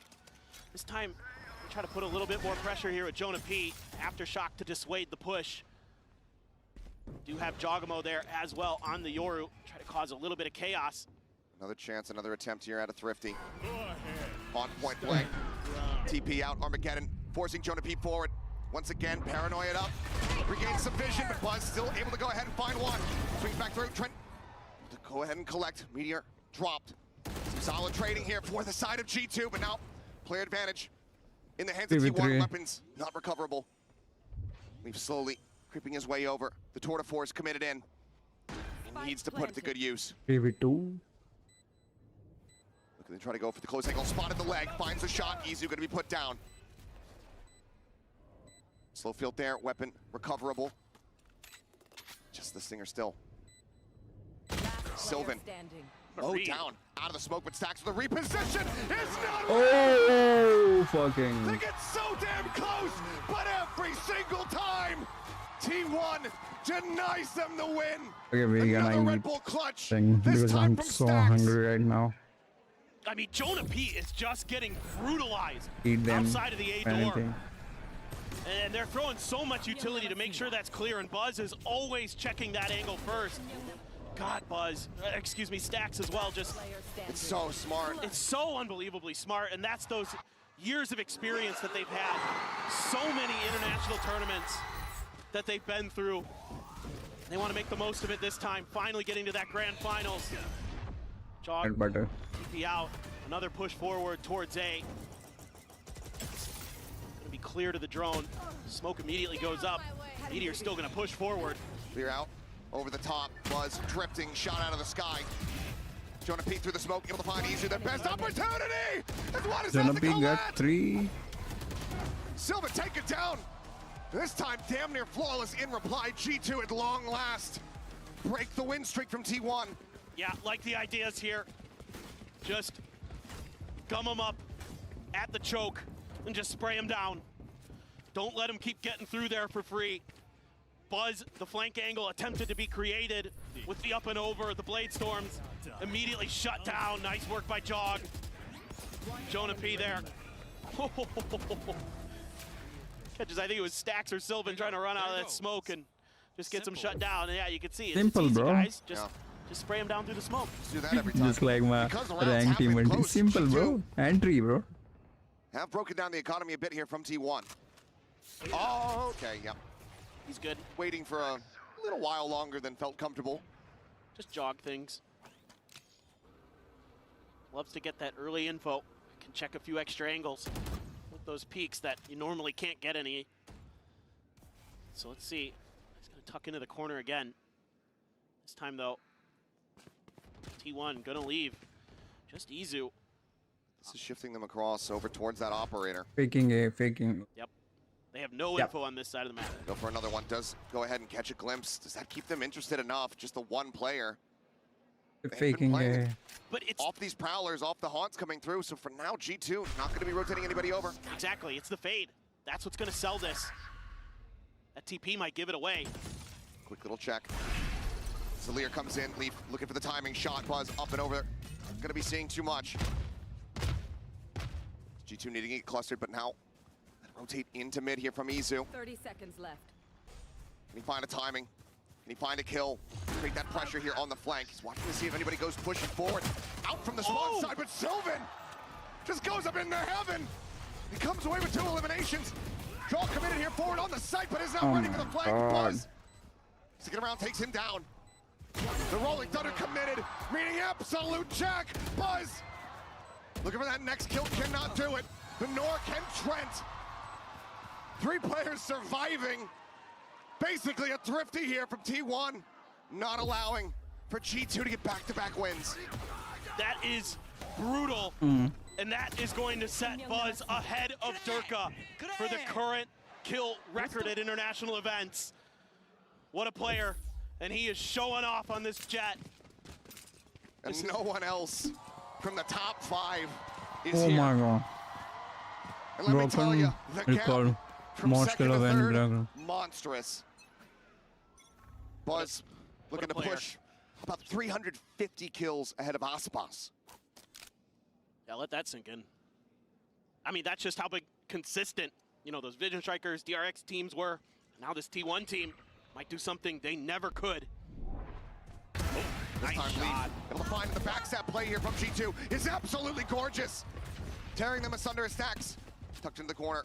This time, we try to put a little bit more pressure here with Jonah P. Aftershock to dissuade the push. Do have Jogamo there as well on the Yoru. Try to cause a little bit of chaos. Another chance, another attempt here out of Thrifty. On point blank. TP out, Armageddon, forcing Jonah P forward. Once again, paranoia up. Regains some vision, but Buzz still able to go ahead and find one. Swings back through, Trent to go ahead and collect. Meteor dropped. Some solid trading here for the side of G2, but now player advantage in the hands of T1. Weapons not recoverable. Leaf slowly creeping his way over. The tour de force committed in. He needs to put it to good use. 3v2. Gonna try to go for the close angle, spotted the leg, finds the shot, Izu gonna be put down. Slow field there, weapon recoverable. Just the Stinger still. Sylvan, low down, out of the smoke, but Stacks with a reposition. It's not. Oh, fucking. They get so damn close, but every single time, T1 denies them the win. Okay, we're Another gonna Red eat Bull clutch. thing This because time I'm from so Stacks. hungry right now. I mean, Jonah P is just getting brutalized Eat them. outside of the A door. Anything. And they're throwing so much utility to make sure that's clear, and Buzz is always checking that angle first. God, Buzz, excuse me, Stacks as well, just... It's so smart. It's so unbelievably smart, and that's those years of experience that they've had. So many international tournaments that they've been through. They want to make the most of it this time, finally getting to that grand finals. Jog, Butter. TP out, another push forward towards A. Gonna be clear to the drone. Smoke immediately goes up. Meteor's still gonna push forward. Clear out, over the top, Buzz drifting, shot out of the sky. Jonah P through the smoke, able to find Izu, the best opportunity! That's what is Jonah P got 3. Silva, take it down! This time, damn near flawless in reply. G2 at long last. Break the win streak from T1. Yeah, like the ideas here. Just gum them up at the choke and just spray them down. Don't let them keep getting through there for free. Buzz, the flank angle attempted to be created with the up and over. The Blade Storms immediately shut down. Nice work by Jog. Jonah P there. Catches, I think it was Stacks or Sylvan trying to run out of that smoke and just gets him shut down. And yeah, you can see it's Simple, easy, bro. guys. Just spray him down through the smoke. Just do that every time. Just like my Because the rounds rank have team been went. close, Simple, G2 bro. Entry, bro. have broken down the economy a bit here from T1. Oh, okay, yep. He's good. Waiting for a little while longer than felt comfortable. Just jog things. Loves to get that early info. Can check a few extra angles with those peaks that you normally can't get any. So let's see. He's gonna tuck into the corner again. This time though, T1 gonna leave. Just Izu. This is shifting them across over towards that operator. Faking A, faking. Yep. They have no info on this side of the map. Go for another one. Does go ahead and catch a glimpse. Does that keep them interested enough? Just the one player. Faking A. But it's off these prowlers, off the haunts coming through. So for now, G2 not going to be rotating anybody over. Exactly. It's the fade. That's what's gonna sell this. That TP might give it away. Quick little check. Zalir comes in. Leaf looking for the timing shot. Buzz up and over. Going to be seeing too much. G2 needing to get clustered, but now rotate into mid here from Izu. 30 seconds left. Can he find a timing? Can he find a kill? Create that pressure here on the flank. He's watching to see if anybody goes pushing forward. Out from the spawn side, but Sylvan just goes up into heaven. He comes away with 2 eliminations. Draw committed here forward on the site, but is not ready for the flank. Buzz sticking around, takes him down. The Rolling Thunder committed, meaning absolute jack. Buzz looking for that next kill, cannot do it. The Nork and Trent. 3 players surviving. Basically a thrifty here from T1, not allowing for G2 to get back-to-back wins. That is brutal, and that is going to set Buzz ahead of Durka for the current kill record at international events. What a player, and he is showing off on this jet. And no one else from the top 5 is Oh here. my god. And let me tell you, the Recall. gap from Most second kill to of any third, dragon. monstrous. Buzz looking to player. push about 350 kills ahead of Aspas. Yeah, let that sink in. I mean, that's just how big consistent, you know, those Vision Strikers, DRX teams were. Now this T1 team might do something they never could. This Nice time shot. Leaf able to find the backstab play here from G2 is absolutely gorgeous. Tearing them asunder as Stacks. Tucked into the corner.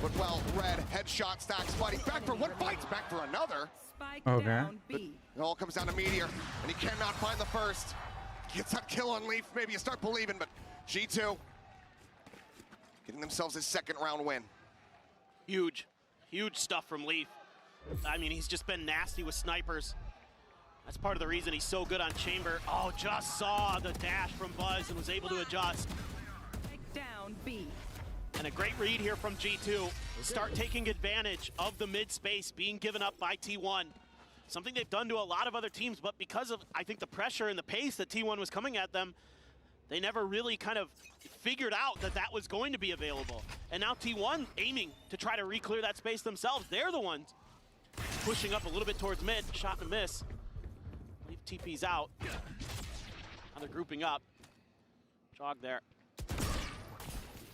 But well, red headshot. Stacks fighting back for one, fights back for another. Okay. It all comes down to Meteor, and he cannot find the first. Gets that kill on Leaf, maybe you start believing, but G2 getting themselves his 2nd round win. Huge, huge stuff from Leaf. I mean, he's just been nasty with snipers. That's part of the reason he's so good on Chamber. Oh, just saw the dash from Buzz and was able to adjust. Down B. And a great read here from G2. Start taking advantage of the mid space being given up by T1. Something they've done to a lot of other teams, but because of, I think, the pressure and the pace that T1 was coming at them, they never really kind of figured out that that was going to be available. And now T1 aiming to try to re-clear that space themselves. They're the ones pushing up a little bit towards mid. Shot and a miss. Leave TP's out. Now they're grouping up. Jog there.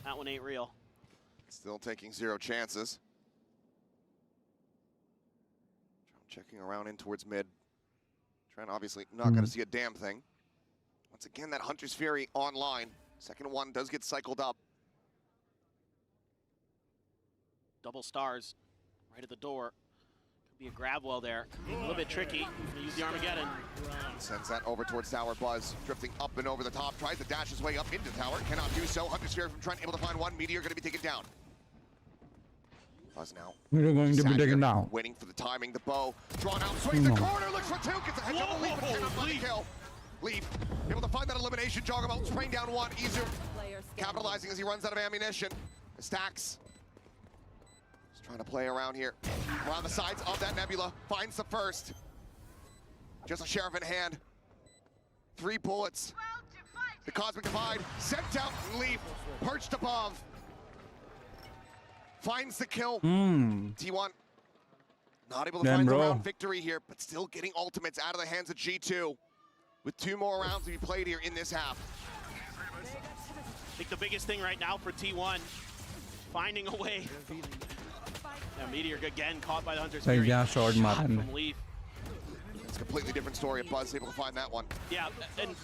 That one ain't real. Still taking 0 chances. Checking around in towards mid. Trent obviously not going to see a damn thing. Once again, that Hunter's Fury online. Second one does get cycled up. Double stars right at the door. Could be a grab well there. A little bit tricky. Gonna use the Armageddon. Sends that over towards tower. Buzz drifting up and over the top. Tries to dash his way up into tower. Cannot do so. Hunter's Fury from Trent able to find one. Meteor going to be taken down. Buzz now. We're going to be taken down. Waiting for the timing. The bow drawn out. Swings the corner. Looks for 2. Gets a head on the Leaf, but cannot find the kill. Leaf able to find that elimination. Joggerbolt spraying down one. Izu capitalizing as he runs out of ammunition. Stacks just trying to play around here. Around the sides of that Nebula. Finds the first. Just a sheriff in hand. 3 bullets. The Cosmic Divide sent out. Leaf perched above. Finds the kill. T1 not able to find the round victory here, but still getting ultimates out of the hands of G2 with 2 more rounds to be played here in this half. I think the biggest thing right now for T1, finding a way. Yeah, Meteor again caught by the Hunter's Fury. Shot from Leaf. It's a completely different story. Buzz able to find that one. Yeah, and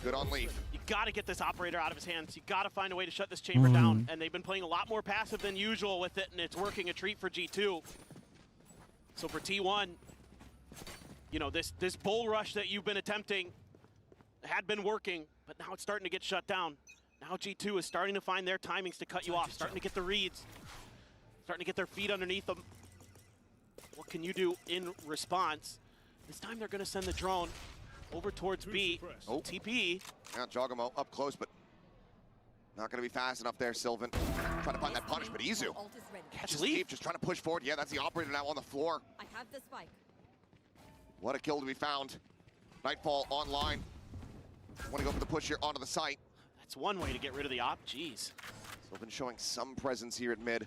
good on Leaf. You got to get this operator out of his hands. You got to find a way to shut this chamber down. And they've been playing a lot more passive than usual with it, and it's working a treat for G2. So for T1, you know, this bull rush that you've been attempting had been working, but now it's starting to get shut down. Now G2 is starting to find their timings to cut you off, starting to get the reads, starting to get their feet underneath them. What can you do in response? This time they're going to send the drone over towards B. Oh. TP. Yeah, Jogamo up close, but not going to be fast enough there, Sylvan. Trying to find that punish, but Izu catches Leaf, just trying to push forward. Yeah, that's the operator now on the floor. I have the spike. What a kill to be found. Nightfall online. Want to go for the push here onto the site. That's one way to get rid of the op. Jeez. Sylvan showing some presence here at mid.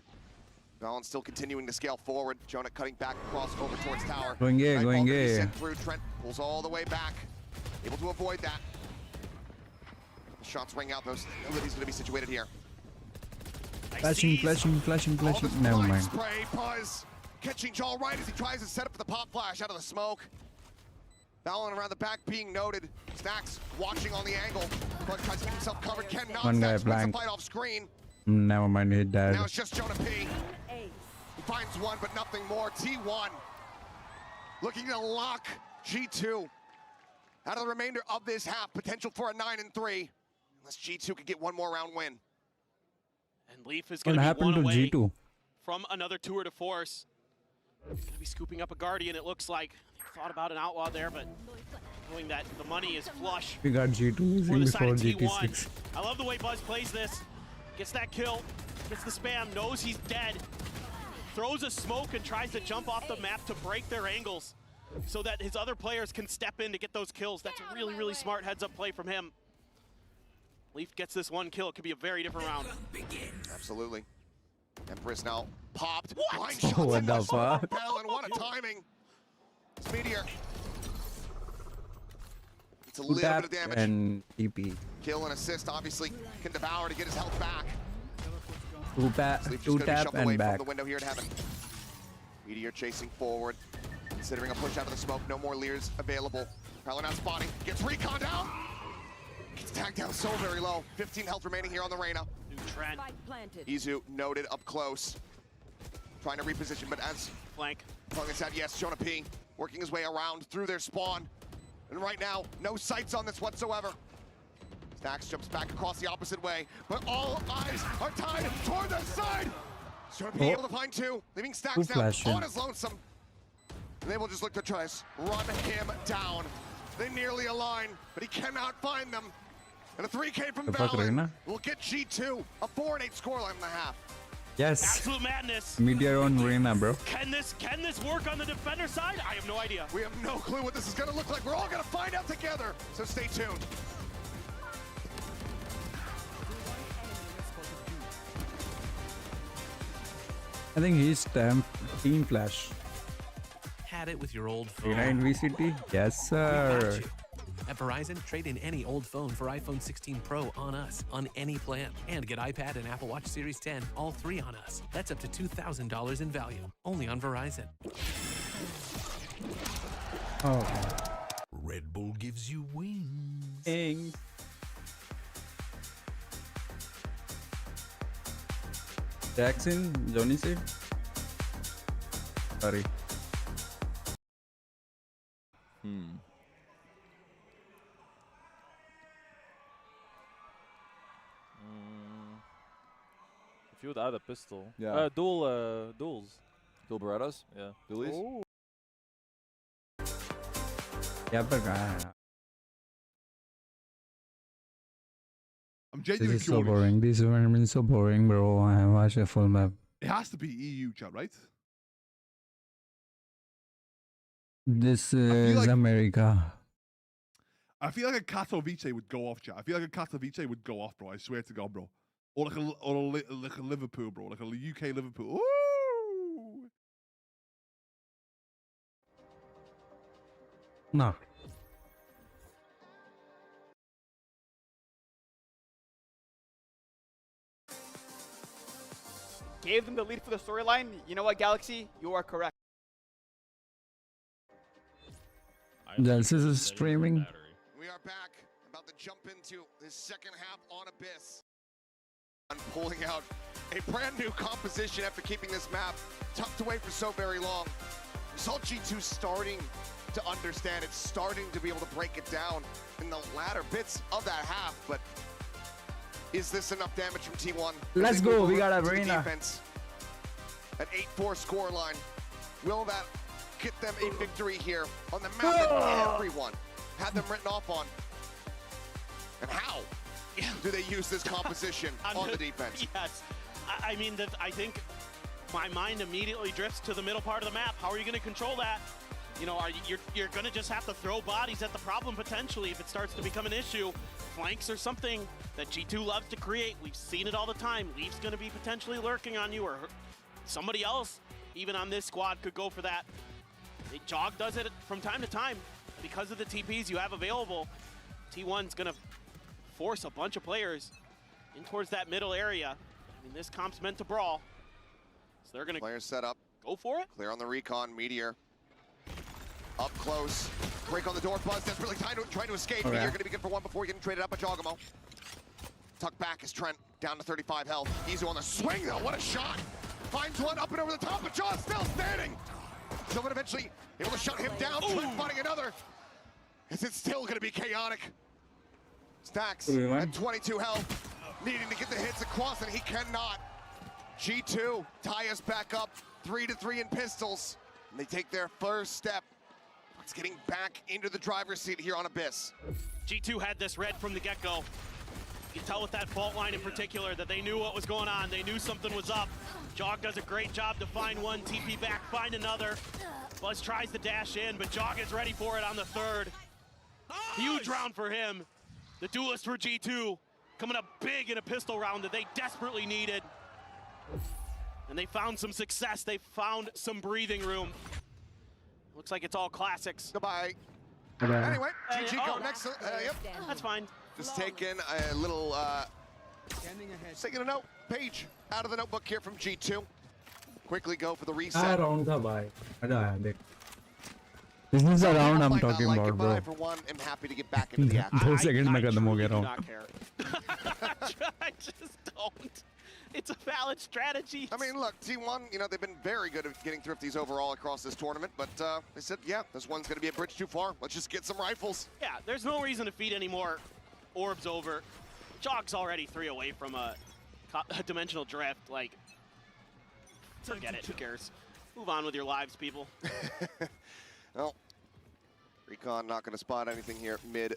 Valorant still continuing to scale forward. Jonah cutting back across over towards tower. Going A. Sent through. Trent pulls all the way back. Able to avoid that. Shots ring out. Those know that he's going to be situated here. Flashing. Never mind. Spray, Buzz catching Jaw right as he tries to set up the pop flash out of the smoke. Valorant around the back being noted. Stacks watching on the angle. Buzz tries to keep himself covered. Cannot. One guy Stacks wins the blank. fight off screen. Never mind, he died. Now it's just Jonah P. He finds one, but nothing more. T1 looking to lock G2 out of the remainder of this half. Potential for a 9-3, unless G2 could get one more round win. And Leaf is going to be one away from another tour de force. He's going to be scooping up a Guardian, it looks like. Thought about an Outlaw there, but knowing that the money is flush. We got G2 losing before GT6. I love the way Buzz plays this. Gets that kill, gets the spam, knows he's dead. Throws a smoke and tries to jump off the map to break their angles so that his other players can step in to get those kills. That's a really, really smart heads-up play from him. Leaf gets this one kill. It could be a very different round. Absolutely. Empress now popped. What? Blind shots What the fuck? Bell, and what a timing. It's Meteor. It's a little bit of damage. And TP. Kill and assist obviously can devour to get his health back. Two tap and back. From the window here at Heaven. Meteor chasing forward. Considering a push out of the smoke. No more Lears available. Prowler not spotting. Gets recon down. Gets tagged down so very low. 15 health remaining here on the Reyna. New trend. Izu noted up close. Trying to reposition, but as flank. Like I said, yes, Jonah P working his way around through their spawn. And right now, no sights on this whatsoever. Stacks jumps back across the opposite way, but all eyes are tied toward the side. Jonah P able to find 2, leaving Stacks now on his lonesome. And they will just look to try to run him down. They nearly align, but he cannot find them. And a 3K from VALORANT will get G2 a 4-8 scoreline in the half. Yes. Absolute madness. Meteor on Reina, bro. Can this work on the defender side? I have no idea. We have no clue what this is going to look like. We're all going to find out together. So stay tuned. I think he's Team Flash. Had it with your old phone. Reina in VCT? Yes, sir. At Verizon, trade in any old phone for iPhone 16 Pro on us, on any plan. And get iPad and Apple Watch Series 10, all three on us. That's up to $2,000 in value, only on Verizon. Oh. Red Bull gives you wings. Ing. Jackson, Johnny said. Sorry. If you would add a pistol. Yeah. Duels. Dual Berettas? Yeah. Dualies? Ooh. Yeah, but I'm this genuinely is so curious. boring. This has been so boring, bro. I watched a full map. It has to be EU, chat, right? This is like- America. I feel like a Katowice would go off, chat. I feel like a Katowice would go off, bro. I swear to God, bro. Or like a Liverpool, bro. Like a UK Liverpool. Ooh! No. Gave them the lead for the storyline. You know what, Galaxy? You are correct. This is streaming. We are back, about to jump into the second half on Abyss. I'm pulling out a brand new composition after keeping this map tucked away for so very long. We saw G2 starting to understand it, starting to be able to break it down in the latter bits of that half, but is this enough damage from T1? Let's They move go, we over got to the Arena. defense. At 8-4 scoreline. Will that get them a victory here on the map that everyone had them written off on? And how do they use this composition on the defense? Yes. I mean, I think my mind immediately drifts to the middle part of the map. How are you going to control that? You know, you're going to just have to throw bodies at the problem potentially if it starts to become an issue. Flanks are something that G2 loves to create. We've seen it all the time. Leaf's going to be potentially lurking on you, or somebody else, even on this squad, could go for that. Jog does it from time to time because of the TPs you have available. T1's going to force a bunch of players in towards that middle area. I mean, this comp's meant to brawl. So they're going to Players set up. Go for it. Clear on the recon. Meteor. Up close. Break on the door. Buzz desperately trying to escape. Okay. Meteor going to be good for one before getting traded up by Jogamo. Tuck back as Trent down to 35 health. Izu on the swing though. What a shot. Finds one up and over the top, but Jaw's still standing. Sylvan eventually able to shut him down. Trent finding another. Is it still going to be chaotic? Stacks at 22 health. Needing to get the hits across, and he cannot. G2 tie us back up 3-3 in pistols. And they take their first step. It's getting back into the driver's seat here on Abyss. G2 had this read from the get-go. You can tell with that fault line in particular that they knew what was going on. They knew something was up. Jog does a great job to find one, TP back, find another. Buzz tries to dash in, but Jog is ready for it on the third. Huge round for him. The duelist for G2 coming up big in a pistol round that they desperately needed. And they found some success. They found some breathing room. Looks like it's all classics. Goodbye. Bye-bye. Anyway, GG going next. Yep. That's fine. Just taking a little, taking a note page out of the notebook here from G2. Quickly go for the reset. Round tha bhai. Maza aaya dekh. This is the round I'm talking But about, bro. I, for one, am happy to get back into the action. 2 seconds में खत्म हो गया do round. not care. I just don't. It's a valid strategy. I mean, look, T1, you know, they've been very good at getting thrifties overall across this tournament, but they said, yeah, this one's going to be a bridge too far. Let's just get some rifles. Yeah, there's no reason to feed any more orbs over. Jog's already 3 away from a dimensional drift. Like, forget it. Who cares? Move on with your lives, people. Well, Recon not going to spot anything here mid.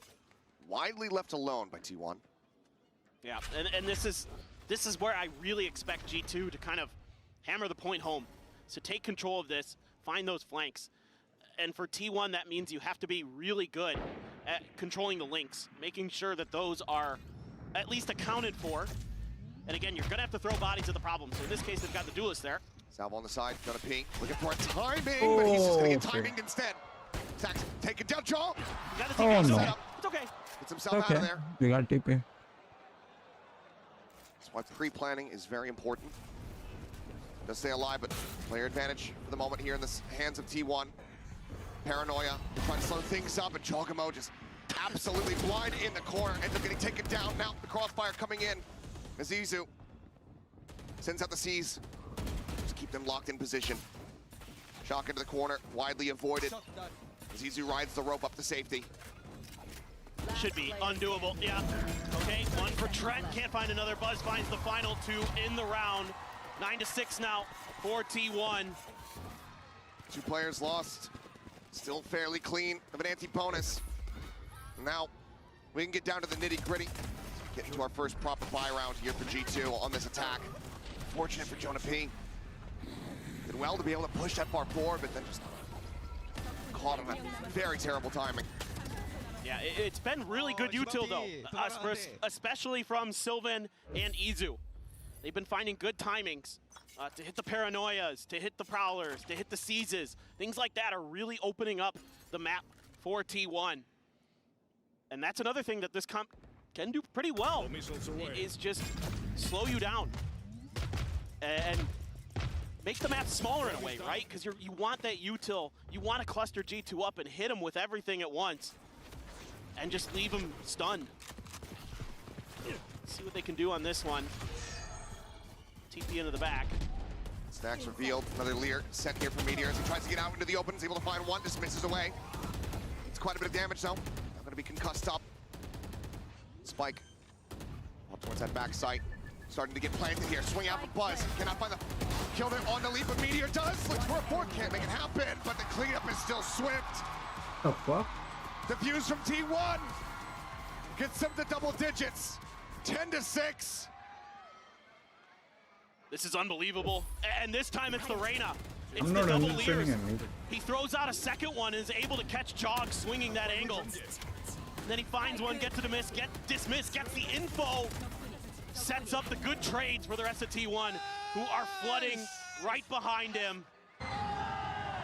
Widely left alone by T1. Yeah, and this is where I really expect G2 to kind of hammer the point home. So take control of this, find those flanks. And for T1, that means you have to be really good at controlling the links, making sure that those are at least accounted for. And again, you're gonna have to throw bodies at the problem. So in this case, they've got the duelist there. Salvo on the side, gonna peek, looking for a timing, but he's just gonna get timinged instead. Sax, take it down, Joel. Oh no. It's okay. Gets himself out of there. We got TP. That's why pre-planning is very important. Does stay alive, but player advantage for the moment here in the hands of T1. Paranoia, trying to slow things up, and Jogamo just absolutely blind in the corner. Ends up getting taken down. Now the crossfire coming in. Azizu sends out the C's. Just keep them locked in position. Shock into the corner, widely avoided. Azizu rides the rope up to safety. Should be undoable, yeah. Okay, one for Trent, can't find another. Buzz finds the final two in the round. 9-6 now for T1. 2 players lost. Still fairly clean of an anti-bonus. Now, we can get down to the nitty-gritty. Get into our first proper buy round here for G2 on this attack. Fortunate for Jonah P. Did well to be able to push that far forward, but then just caught him at very terrible timing. Yeah, it's been really good util though, especially from Sylvan and Izu. They've been finding good timings to hit the Paranoias, to hit the Prowlers, to hit the Seizes. Things like that are really opening up the map for T1. And that's another thing that this comp can do pretty well, is just slow you down and make the map smaller in a way, right? Because you want that util, you want to cluster G2 up and hit them with everything at once and just leave them stunned. Let's see what they can do on this one. TP into the back. Stacks revealed. Another Lear sent here from Meteor as he tries to get out into the open. He's able to find one, just misses away. It's quite a bit of damage though. Not going to be concussed up. Spike up towards that back site. Starting to get planted here. Swing out for Buzz. Cannot find the kill there on the lead, but Meteor does. Looks for a fourth. Can't make it happen, but the cleanup is still swift. The fuck? Defuse from T1. Gets them to double digits. 10-6. This is unbelievable. And this time it's the Reyna. It's I'm the not double understanding Lears. anything. He throws out a second one and is able to catch Jog swinging that angle. And then he finds one, gets to get dismissed, gets the info, sets up the good trades for the rest of T1, who are flooding right behind him.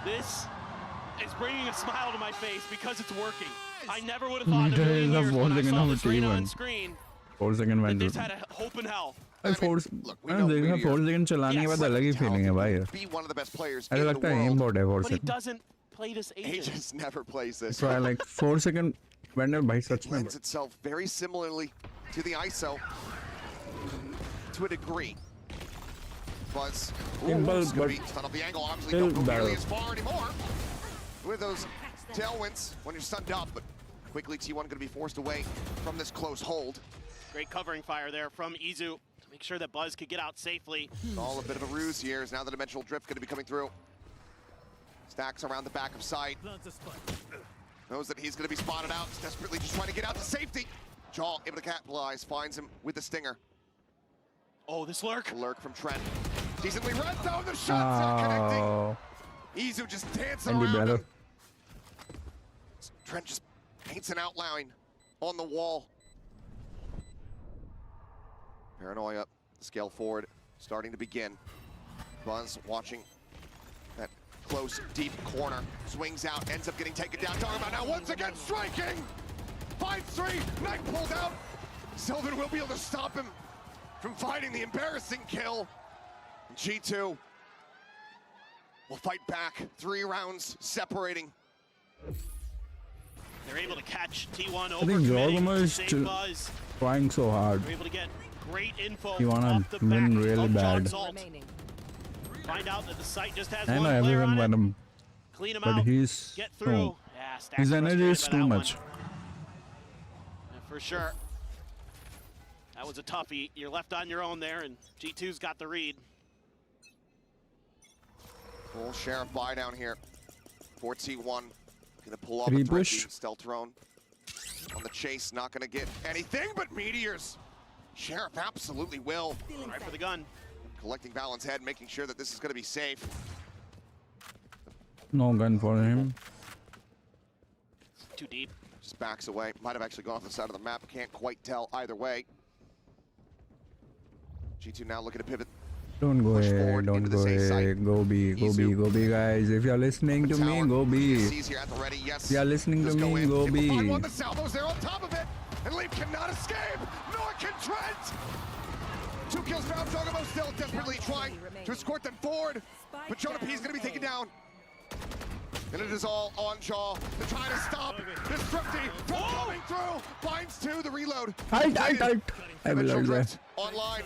This is bringing a smile to my face because it's working. I never would have thought in a million years when I saw this Reyna on screen 4 second that window. this had a hope in hell. भाई 4 second चलाने के बाद अलग ही feeling है भाई. Be one of the best players ऐसा in the लगता है world. एम बोर्ड है 4 But he second. doesn't play this Aegis. Aegis never plays this. So I like 4 second window भाई सच में. Lends itself very similarly to the ISO to a degree. Buzz. Simple, It's gonna but be stun up the angle. Obviously, still don't go nearly better. as far anymore with those tailwinds when you're stunned up. But quickly, T1 going to be forced away from this close hold. Great covering fire there from Izu to make sure that Buzz could get out safely. All a bit of a ruse here as now the dimensional drift going to be coming through. Stacks around the back of sight. Knows that he's going to be spotted out. Desperately just trying to get out to safety. Jaw able to capitalize. Finds him with the stinger. Oh, this lurk. Lurk from Trent. Decently read though. The shots not connecting. Oh. Izu just dancing Andy around brother. him. Trent just paints an outline on the wall. Paranoia, scale forward, starting to begin. Buzz watching that close, deep corner. Swings out, ends up getting taken down. Talking about now once again striking! 5-3, Knight pulled out. Sylvan will be able to stop him from finding the embarrassing kill. G2 will fight back. 3 rounds separating. They're able to catch T1 I over think committing Jorgamo to is save Buzz. trying so hard. They're able to get great info He wanna off the win back really of bad. Jog's ult. Find out that the site just has I know one player everyone on went it. him, Clean him but out. he's Get through. no. Yeah, Stack's His energy is frustrated by too that much. one. Yeah, for sure. That was a toughie. You're left on your own there, and G2's got the read. Full Sheriff buy down here. 4T1 gonna pull off a Repush. stealth drone on the chase. Not gonna get anything but meteors. Sheriff absolutely will. Right for the gun. Collecting Valon's head, making sure that this is gonna be safe. No gun for him. Too deep. Just backs away. Might have actually gone off the side of the map. Can't quite tell either way. G2 now looking to pivot. Don't go A, don't go A. Go B, go B, go B, guys. If you're listening to me, go B. If you're listening to me, go B. One, the salvos there on top of it. And Leaf cannot escape, nor can Trent. 2 kills found. Jogamo still desperately trying to escort them forward. But Jonah P is going to be taken down. And it is all on Jaw to try to stop this Thrifty from coming through. Binds to the reload. Halt. I will hold that. Online.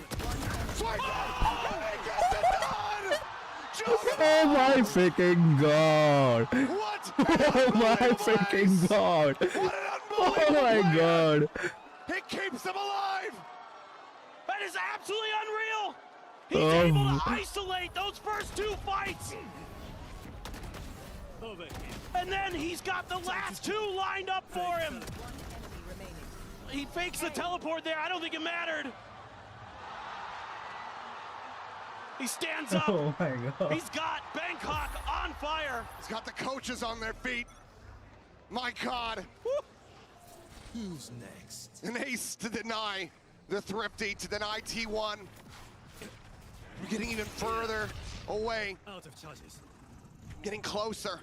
Oh my freaking god. What? Oh my freaking god. Oh my god. He keeps them alive. That is absolutely unreal. He's able to isolate those first 2 fights. And then he's got the last 2 lined up for him. He fakes the teleport there. I don't think it mattered. He stands up. Oh my god. He's got Bangkok on fire. He's got the coaches on their feet. My god. Woo. Who's next? An ace to deny the Thrifty, to deny T1. We're getting even further away. Out of charges. Getting closer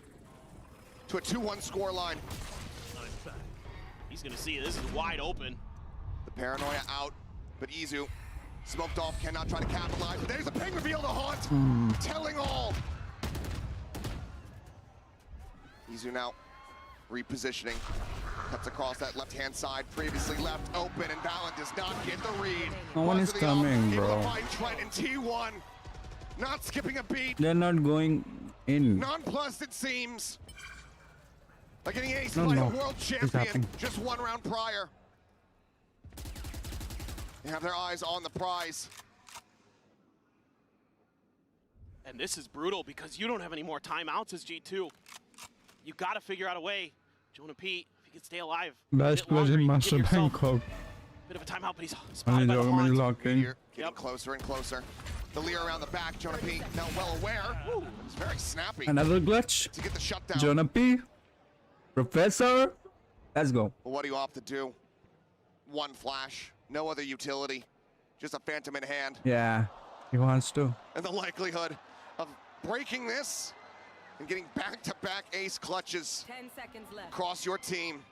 to a 2-1 scoreline. He's gonna see this is wide open. The paranoia out, but Izu smoked off, cannot try to capitalize. But there's a ping reveal to Haunt, telling all. Izu now repositioning, cuts across that left-hand side, previously left open, and Valon does not get the read. No one is coming, bro. Able to find Trent and T1, not skipping a beat. They're not going in. Nonplussed it seems. Like getting aced No, by no. a world It's champion happening. just 1 round prior. They have their eyes on the prize. And this is brutal because you don't have any more timeouts as G2. You gotta figure out a way. Jonah P, if he can stay alive. Best player in Master Bangkok. Bit of a timeout, but he's spotted by the Haunt. Getting closer and closer. The Lear around the back. Jonah P now well aware. It's very snappy. Another glitch. To get the shutdown. Jonah P. Professor. Let's go. Well, what do you opt to do? 1 flash. No other utility. Just a phantom in hand. Yeah. He wants to. And the likelihood of breaking this and getting back-to-back ace clutches 10 seconds left. across your team.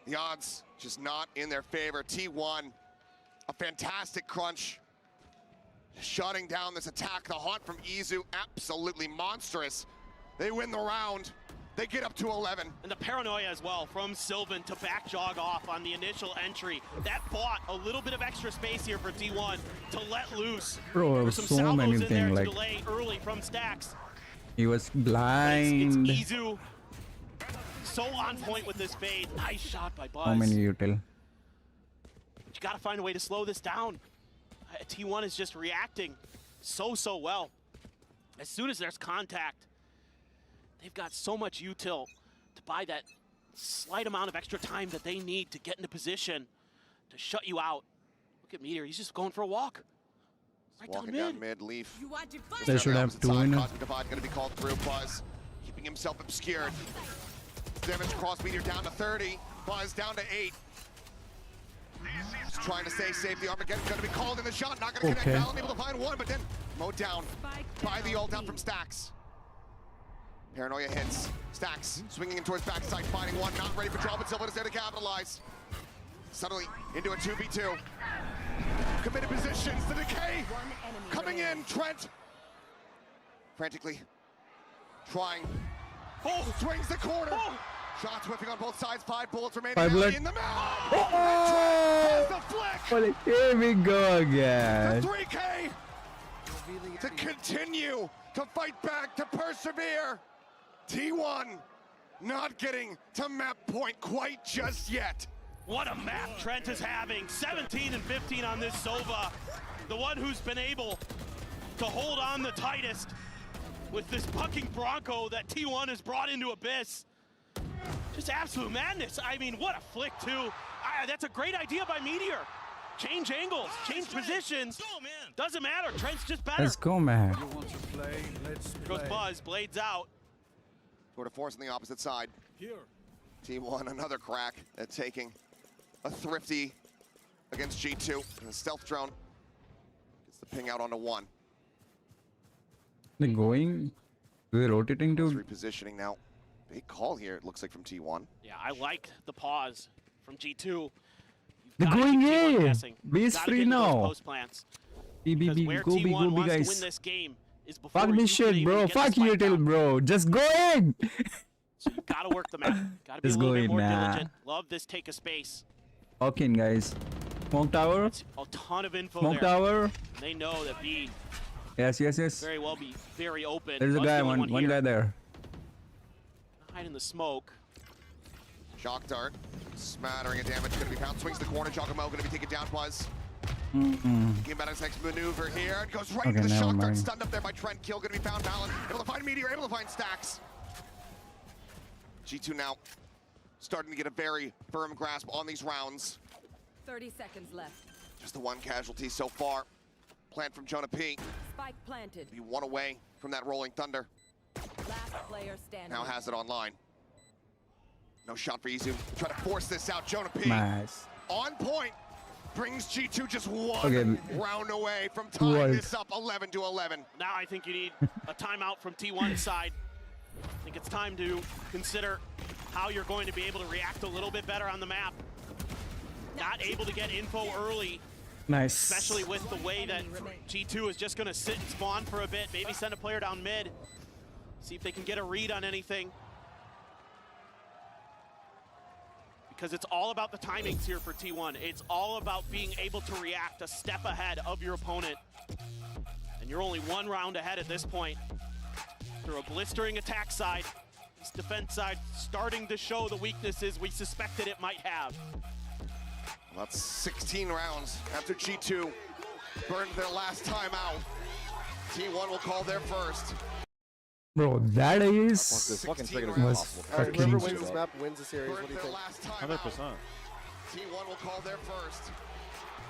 The odds just not in their favor. T1, a fantastic crunch. Shutting down this attack. The haunt from Izu, absolutely monstrous. They win the round. They get up to 11. And the paranoia as well from Sylvan to back jog off on the initial entry. That bought a little bit of extra space here for T1 to let loose. Bro, There were some so salvos many in there things, to like- delay early from Stacks. He was blind. It's Izu. So on point with this fade. Nice shot by Buzz. How many util? But you gotta find a way to slow this down. T1 is just reacting so well. As soon as there's contact, they've got so much util to buy that slight amount of extra time that they need to get into position to shut you out. Look at Meteor, he's just going for a walk. Right Walking down mid, Leaf. They should have 2 in it. Cosmic Divide gonna be called through. Buzz keeping himself obscured. Damage across Meteor down to 30. Buzz down to 8. Just trying to stay safe. The Armageddon's gonna be called in the shot. Not gonna connect. Valon able to find 1, but then mowed down by the ult out from Stacks. Paranoia hits. Stacks swinging in towards backside, finding 1. Not ready for draw, but Sylvan is there to capitalize. Suddenly into a 2v2. Committed positions. The decay coming in. Trent frantically trying. Swings the corner. Shots whipping on both sides. 5 bullets remaining. 5 blood. In the mouth. Oh! The flick. Well, here we go again. The 3K to continue to fight back, to persevere. T1 not getting to map point quite just yet. What a map Trent is having. 17 and 15 on this Sova. The one who's been able to hold on the tightest. with this bucking Bronco that T1 has brought into Abyss. Just absolute madness. I mean, what a flick, too. That's a great idea by Meteor. Change angles, change positions. Doesn't matter. Trent's just better. Let's go, man. Goes Buzz, blades out. Tour de force on the opposite side. Here. T1, another crack at taking a thrifty against G2. And the stealth drone gets the ping out onto 1. They're going. They're rotating to. Repositioning now. Big call here, it looks like, from T1. Yeah, I like the pause from G2. They're going A. Guessing. Base free now. Post plants. B, Because where go B, T1 go B, wants to guys. win this game is before Fuck you this can shit, even bro. get the Fuck spike you, down. bro. Just go in. So you gotta work the map. Gotta be Just a little go bit in, more nah. diligent. Love this take a space. Walk in, guys. Smoke tower. A ton of info Smoke there. tower. And they know that B Yes. very well be very open. There's a Buzz guy, the only one here. guy there. Hide in the smoke. Shock dart, smattering of damage, gonna be found. Swings the corner, Jogamo gonna be taken down, Buzz. Game about his next maneuver here. It goes right Okay, into the never shock dart, mind. stunned up there by Trent. Kill gonna be found. Balance able to find Meteor, able to find Stacks. G2 now starting to get a very firm grasp on these rounds. 30 seconds left. Just the one casualty so far. Plant from Jonah P. Spike planted. Be one away from that rolling thunder. Last player standing. Now has it online. No shot for Izu. Try to force this out. Jonah P. Nice. On point. Brings G2 just one Okay. round away from tying Right. this up 11-11. Now I think you need a timeout from T1's side. I think it's time to consider how you're going to be able to react a little bit better on the map. Not able to get info early, Nice. especially with the way that G2 is just going to sit and spawn for a bit, maybe send a player down mid, see if they can get a read on anything. Because it's all about the timings here for T1. It's all about being able to react a step ahead of your opponent. And you're only one round ahead at this point. Through a blistering attack side, this defense side starting to show the weaknesses we suspected it might have. Well, that's 16 rounds after G2 burned their last time out. T1 will call their first. Bro, that is. Was whoever wins this map wins the series. What do you think? 100%. T1 will call their first.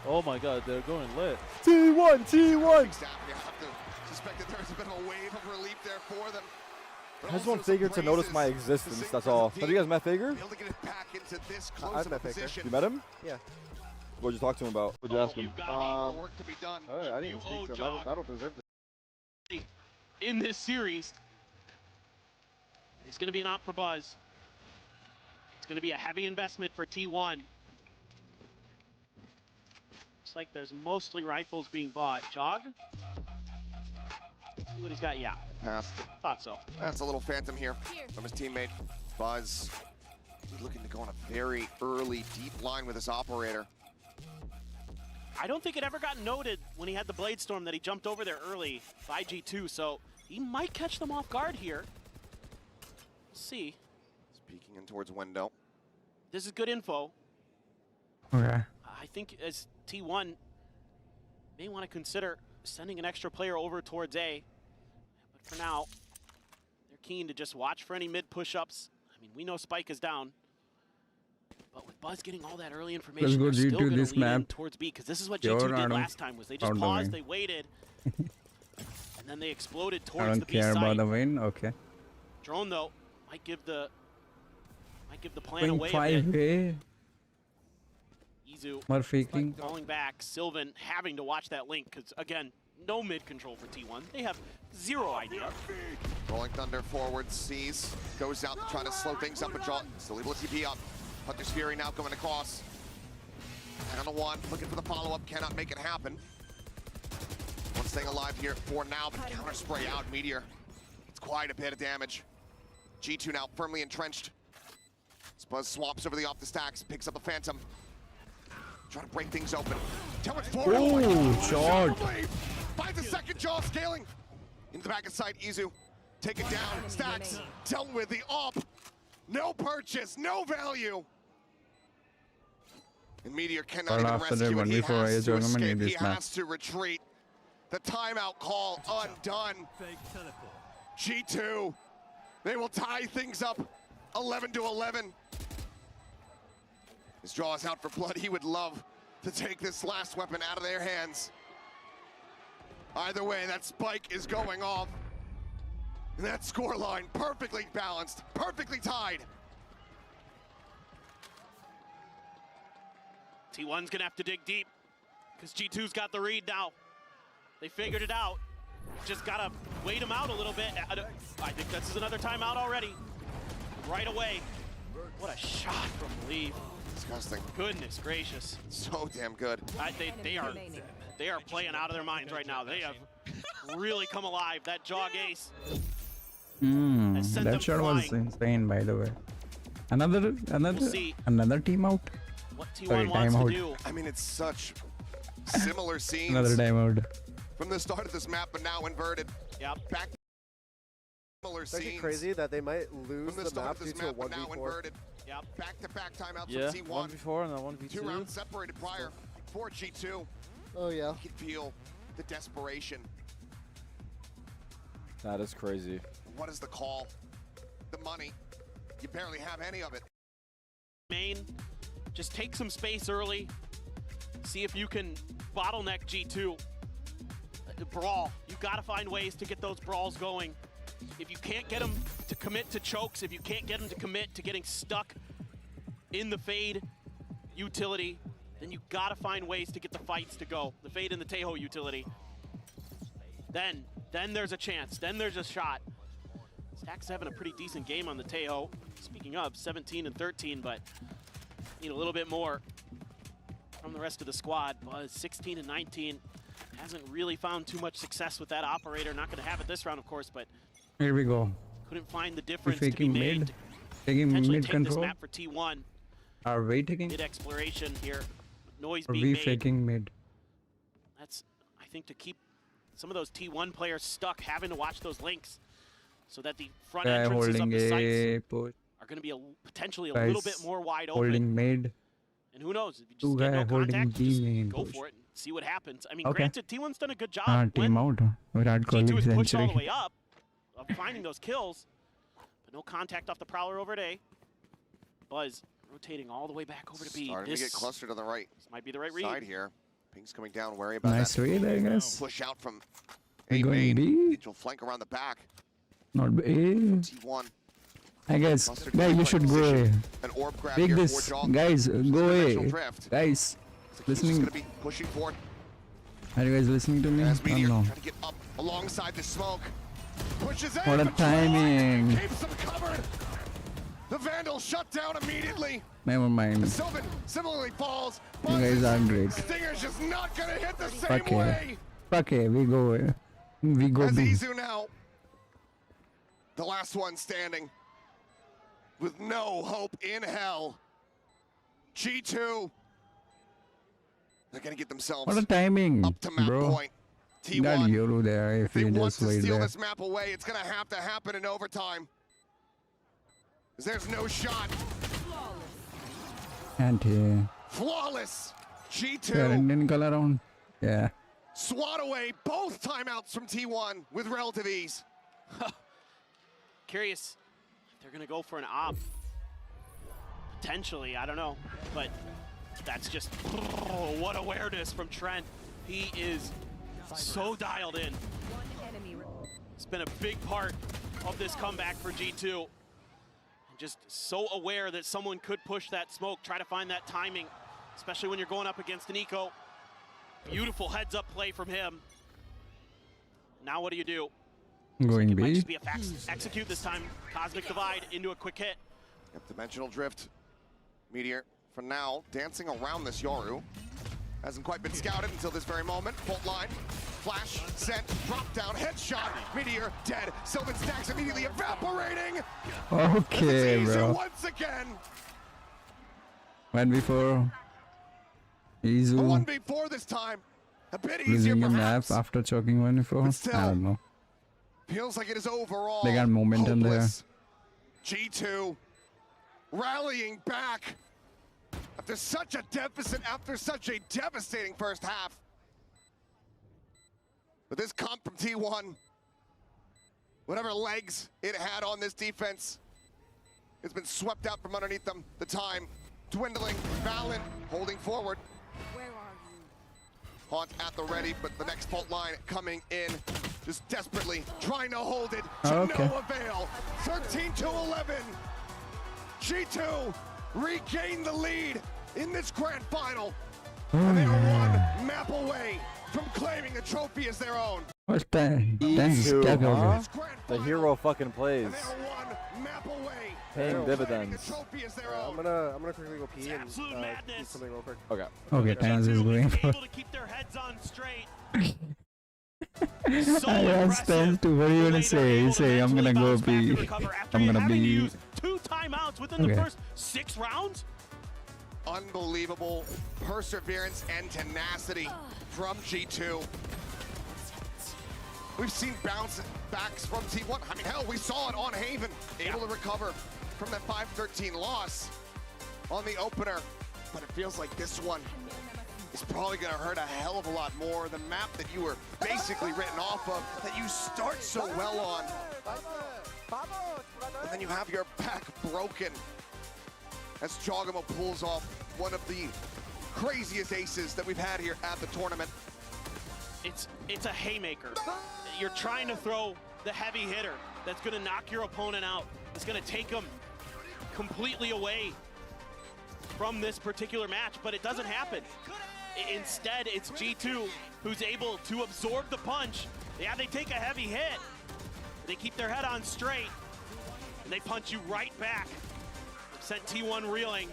Oh my god, they're going lit. T1, T1. Suspect that there's a bit of a wave of relief there for them. I just want Faker to notice my existence, that's all. Have you guys met Faker? Able to get it back into this close I've of a met Faker. position. You met him? Yeah. What'd you talk to him about? What'd you ask him? Work to be done. I didn't speak to him. I don't deserve this. In this series, it's going to be an op for Buzz. It's going to be a heavy investment for T1. Looks like there's mostly rifles being bought. Jog? See what he's got? Yeah. Passed. Thought so. That's a little phantom here from his teammate. Buzz looking to go on a very early, deep line with his operator. I don't think it ever got noted when he had the Blade Storm that he jumped over there early by G2, so he might catch them off guard here. We'll see. He's peeking in towards window. This is good info. Okay. I think as T1 may want to consider sending an extra player over towards A. But for now, they're keen to just watch for any mid push-ups. I mean, we know Spike is down. But with Buzz getting all that early information, Let's go they're still G2 going to this lean in map. towards B, because this is what Sure, G2 I did don't- last time, was they just I don't paused, know. they waited, and then they exploded I towards don't the B care about site. the win. Okay. Drone, though, might give the plan Going away a bit. 5A. Izu More faking. falling back, Sylvan having to watch that link, because again, no mid control for T1. They have zero idea. Rolling Thunder forward, sees, goes out to try to slow things up and draw. Still able to TP up. Hunter's Fury now coming across. And on the one, looking for the follow-up, cannot make it happen. One staying alive here for now, but counter spray out. Meteor, it's quite a bit of damage. G2 now firmly entrenched. Buzz swaps over the off the stacks, picks up a Phantom. Trying to break things open. Tell it's forward. Oh, shot. Finds a second jaw scaling. Into the back of sight, Izu. Take it down. Stacks dealt with the op. No purchase, no value. And Meteor cannot even after the rescue it. He 1v4 has to tournament escape. in He this map. has to retreat. The timeout call undone. G2, they will tie things up 11-11. His draw is out for blood. He would love to take this last weapon out of their hands. Either way, that spike is going off. And that scoreline perfectly balanced, perfectly tied. T1's gonna have to dig deep because G2's got the read now. They figured it out. Just gotta wait him out a little bit. I think this is another timeout already. Right away. What a shot from Leave. Disgusting. Goodness gracious. So damn good. They are playing out of their minds right now. They have really come alive. That jog ace. That shot was insane, by the way. Another team out. What T1 wants to do. I mean, it's such similar scenes. Another timeout. From the start of this map, but now inverted. Yep. Back to similar It's actually scenes. crazy that they might lose From the the start map of this due to a map, but now 1v4. inverted. Yep. Back-to-back timeouts Yeah, from T1. 1v4 and a 1v2. 2 rounds separated prior for G2. Oh yeah. You can feel the desperation. That is crazy. What is the call? The money. You barely have any of it. Main, just take some space early. See if you can bottleneck G2. Brawl. You gotta find ways to get those brawls going. If you can't get them to commit to chokes, if you can't get them to commit to getting stuck in the Fade utility, then you gotta find ways to get the fights to go. The Fade and the Taeho utility. Then there's a chance. Then there's a shot. Stack's having a pretty decent game on the Taeho. Speaking of, 17 and 13, but need a little bit more from the rest of the squad. Buzz 16 and 19. Hasn't really found too much success with that operator. Not going to have it this round, of course, but Here we go. couldn't find the difference We're to be faking made. mid. To Taking potentially mid take control. this map for T1. Are we taking? Mid exploration here. Noise Are being we made. faking mid? That's, I think, to keep some of those T1 players stuck, having to watch those links, so that the front Guy entrances of holding the a sites push. are going to be potentially a Guys little bit more wide open. holding mid. And who knows? If you Two just get guy no holding contact, B just main go push. for it and see what happens. I mean, Okay. granted, T1's done a good job. Team when out. Virat G2 Kohli is pushed all the century. way up of finding those kills, but no contact off the Prowler over at A. Buzz rotating all the way back over to B. Starting to get clustered on the right This might be the right read. side here. Pink's coming down, wary about Nice that. read, I guess. Push out from We A going main. B? He'll flank around the back. Not A. T1. I guess. Clustered Guys, you in should the go right A. position. An orb grab Take here this. for Jaw. Guys, go Dimensional A. drift. Guys, So he's just listening. gonna be pushing forward Are you guys listening to me? as I Meteor don't know. trying to get up alongside the smoke. Pushes in. What a but timing. Troy keeps him covered. The Vandal shut down immediately. Never mind. Sylvan similarly falls. You guys are great. Stinger's just not gonna hit the same Fuck way. A. Fuck A. We go A. We go As B. Izu now, the last one standing, with no hope in hell. G2, they're gonna get themselves What a timing, up to map bro. point. Got T1, Yoru there if they you want just to wait steal there. this map away. It's gonna have to happen in overtime. 'Cause there's no shot. And here. Flawless. G2 Yeah, Indian color around. Yeah. swat away both timeouts from T1 with relative ease. Curious if they're going to go for an op. Potentially, I don't know. But that's just, oh, what awareness from Trent. He is so dialed in. It's been a big part of this comeback for G2. Just so aware that someone could push that smoke, try to find that timing, especially when you're going up against an eco. Beautiful heads-up play from him. Now what do you do? Going It might B. just be a fast execute this time. Cosmic Divide into a quick hit. Yep, dimensional drift. Meteor, for now, dancing around this Yoru. Hasn't quite been scouted until this very moment. Bolt line, flash, sent, drop down, headshot. Meteor dead. Sylvan Stacks immediately evaporating. Okay, This is bro. once again. 1v4. A Izu 1v4 this time. A bit easier losing a map perhaps. after choking 1v4. still. I don't know. Feels like it is overall They got momentum hopeless. G2 rallying back after such a deficit, after such a devastating first half. But this comp from T1 Whatever legs it had on this defense, it's been swept out from underneath them. The time dwindling. Valen holding forward. Where are you? Haunt at the ready, but the next fault line coming in, just desperately trying to hold it to no avail. 13-11. G2 regained the lead in this grand final, and they are one map away from claiming the trophy as their own. What's that? That's the hero fucking plays. Paying dividends. I'm gonna quickly go pee and eat something real quick. Okay. Okay, Thanos is going for. I asked Thanos to, what are you gonna say? He say, I'm gonna go be. I'm gonna be. 2 timeouts within the first 6 rounds. Unbelievable perseverance and tenacity from G2. We've seen bounce backs from T1. I mean, hell, we saw it on Haven, able to recover from that 5-13 loss on the opener. But it feels like this one is probably gonna hurt a hell of a lot more. The map that you were basically written off of, that you start so well on. And then you have your back broken as Jogamo pulls off one of the craziest aces that we've had here at the tournament. It's a haymaker. You're trying to throw the heavy hitter that's gonna knock your opponent out. It's gonna take them completely away from this particular match, but it doesn't happen. Instead, it's G2 who's able to absorb the punch. Yeah, they take a heavy hit. They keep their head on straight, and they punch you right back. Sent T1 reeling,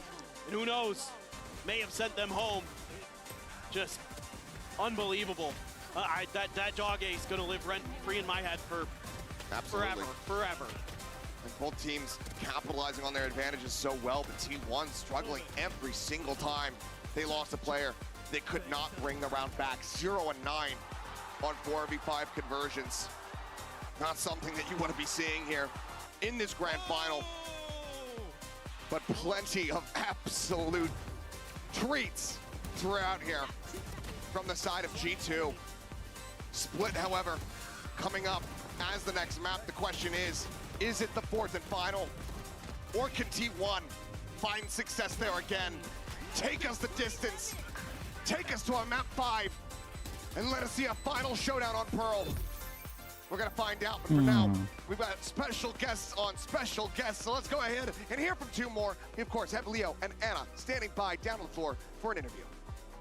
and who knows, may have sent them home. Just unbelievable. That dog ace gonna live rent-free in my head for forever. And both teams capitalizing on their advantages so well, but T1 struggling every single time they lost a player. They could not bring the round back. 0-9 on 4v5 conversions. Not something that you want to be seeing here in this grand final. But plenty of absolute treats throughout here from the side of G2. Split, however, coming up as the next map. The question is it the 4th and final? Or can T1 find success there again? Take us the distance. Take us to a map 5 and let us see a final showdown on Pearl. We're gonna find out, but for now, we've got special guests on special guests. So let's go ahead and hear from 2 more. We, of course, have Leo and Anna standing by down on the floor for an interview.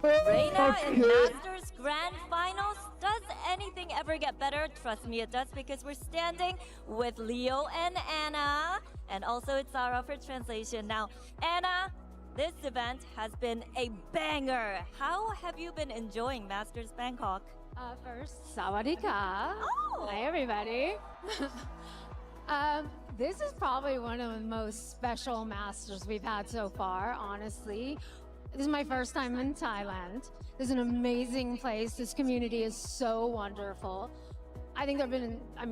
Reina in Masters Grand Finals. Does anything ever get better? Trust me, it does, because we're standing with Leo and Anna, and also it's Sarah for translation. Now, Anna, this event has been a banger. How have you been enjoying Masters Bangkok? First, Sawadika. Oh. Hi, everybody. This is probably one of the most special Masters we've had so far, honestly. This is my first time in Thailand. This is an amazing place. This community is so wonderful. I think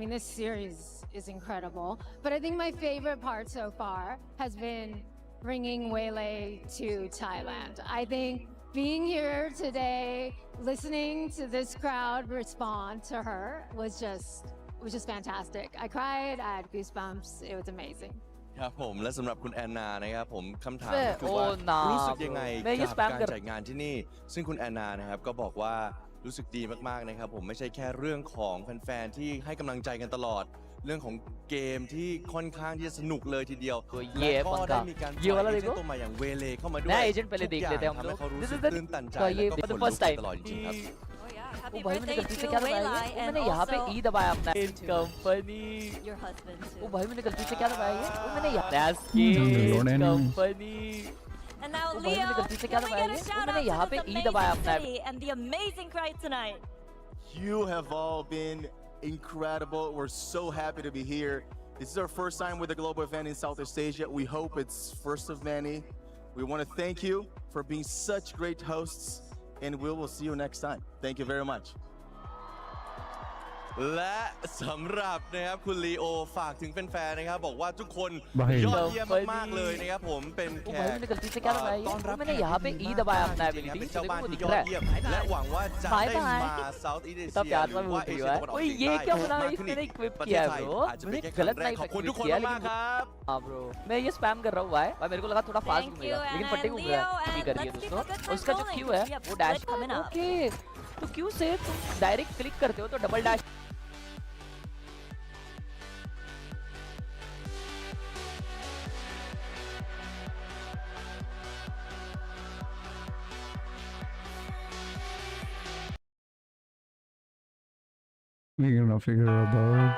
this series is incredible. But I think my favorite part so far has been bringing Wele to Thailand. I think being here today, listening to this crowd respond to her was just fantastic. I cried, I had goosebumps, it was amazing. ครับผมและสำหรับคุณแอนนานะครับผมคำถามก็คือว่ารู้สึกยังไงกับการจัดงานที่นี่ซึ่งคุณแอนนานะครับก็บอกว่ารู้สึกดีมากๆนะครับผมไม่ใช่แค่เรื่องของแฟนๆที่ให้กำลังใจกันตลอดเรื่องของเกมที่ค่อนข้างที่จะสนุกเลยทีเดียวและก็ได้มีการปล่อยเอเจนต์ตัวใหม่อย่างเวเลเข้ามาด้วยทุกอย่างทำให้เขารู้สึกตื่นตันใจและก็ขนลุกตลอดจริงๆครับ Happy birthday to Wela and also company. Your husband too. भाई मैंने गलती से क्या दबाया ये? मैंने company. And now Leo, can we get a shout out to this amazing city and the amazing crowd tonight? You have all been incredible. We're so happy to be here. This is our first time with a global event in Southeast Asia. We hope it's first of many. We want to thank you for being such great hosts, and we will see you next time. Thank you very much. และสำหรับนะครับคุณลีโอฝากถึงแฟนๆนะครับบอกว่าทุกคนยอดเยี่ยมมากๆเลยนะครับผมเป็นแขกต้อนรับแขกที่ดีมากๆจริงๆเป็นเจ้าบ้านที่ยอดเยี่ยมและหวังว่าจะได้มาเซาท์อีสเอเชียหรือว่าเอเชียตะวันออกเฉียงใต้มากขึ้นอีกประเทศไทยอาจจะเป็นแค่ครั้งแรกขอบคุณทุกคนมากๆครับ bro मैं ये spam कर रहा हूँ भाई मेरे को लगा थोड़ा फास्ट घूमेगा लेकिन पट्टे घूम रहा है ठीक कर रही है दोस्तों उसका जो क्यू है वो डैश ओके तो क्यू से तुम डायरेक्ट क्लिक करते हो तो double dash We're gonna figure it out.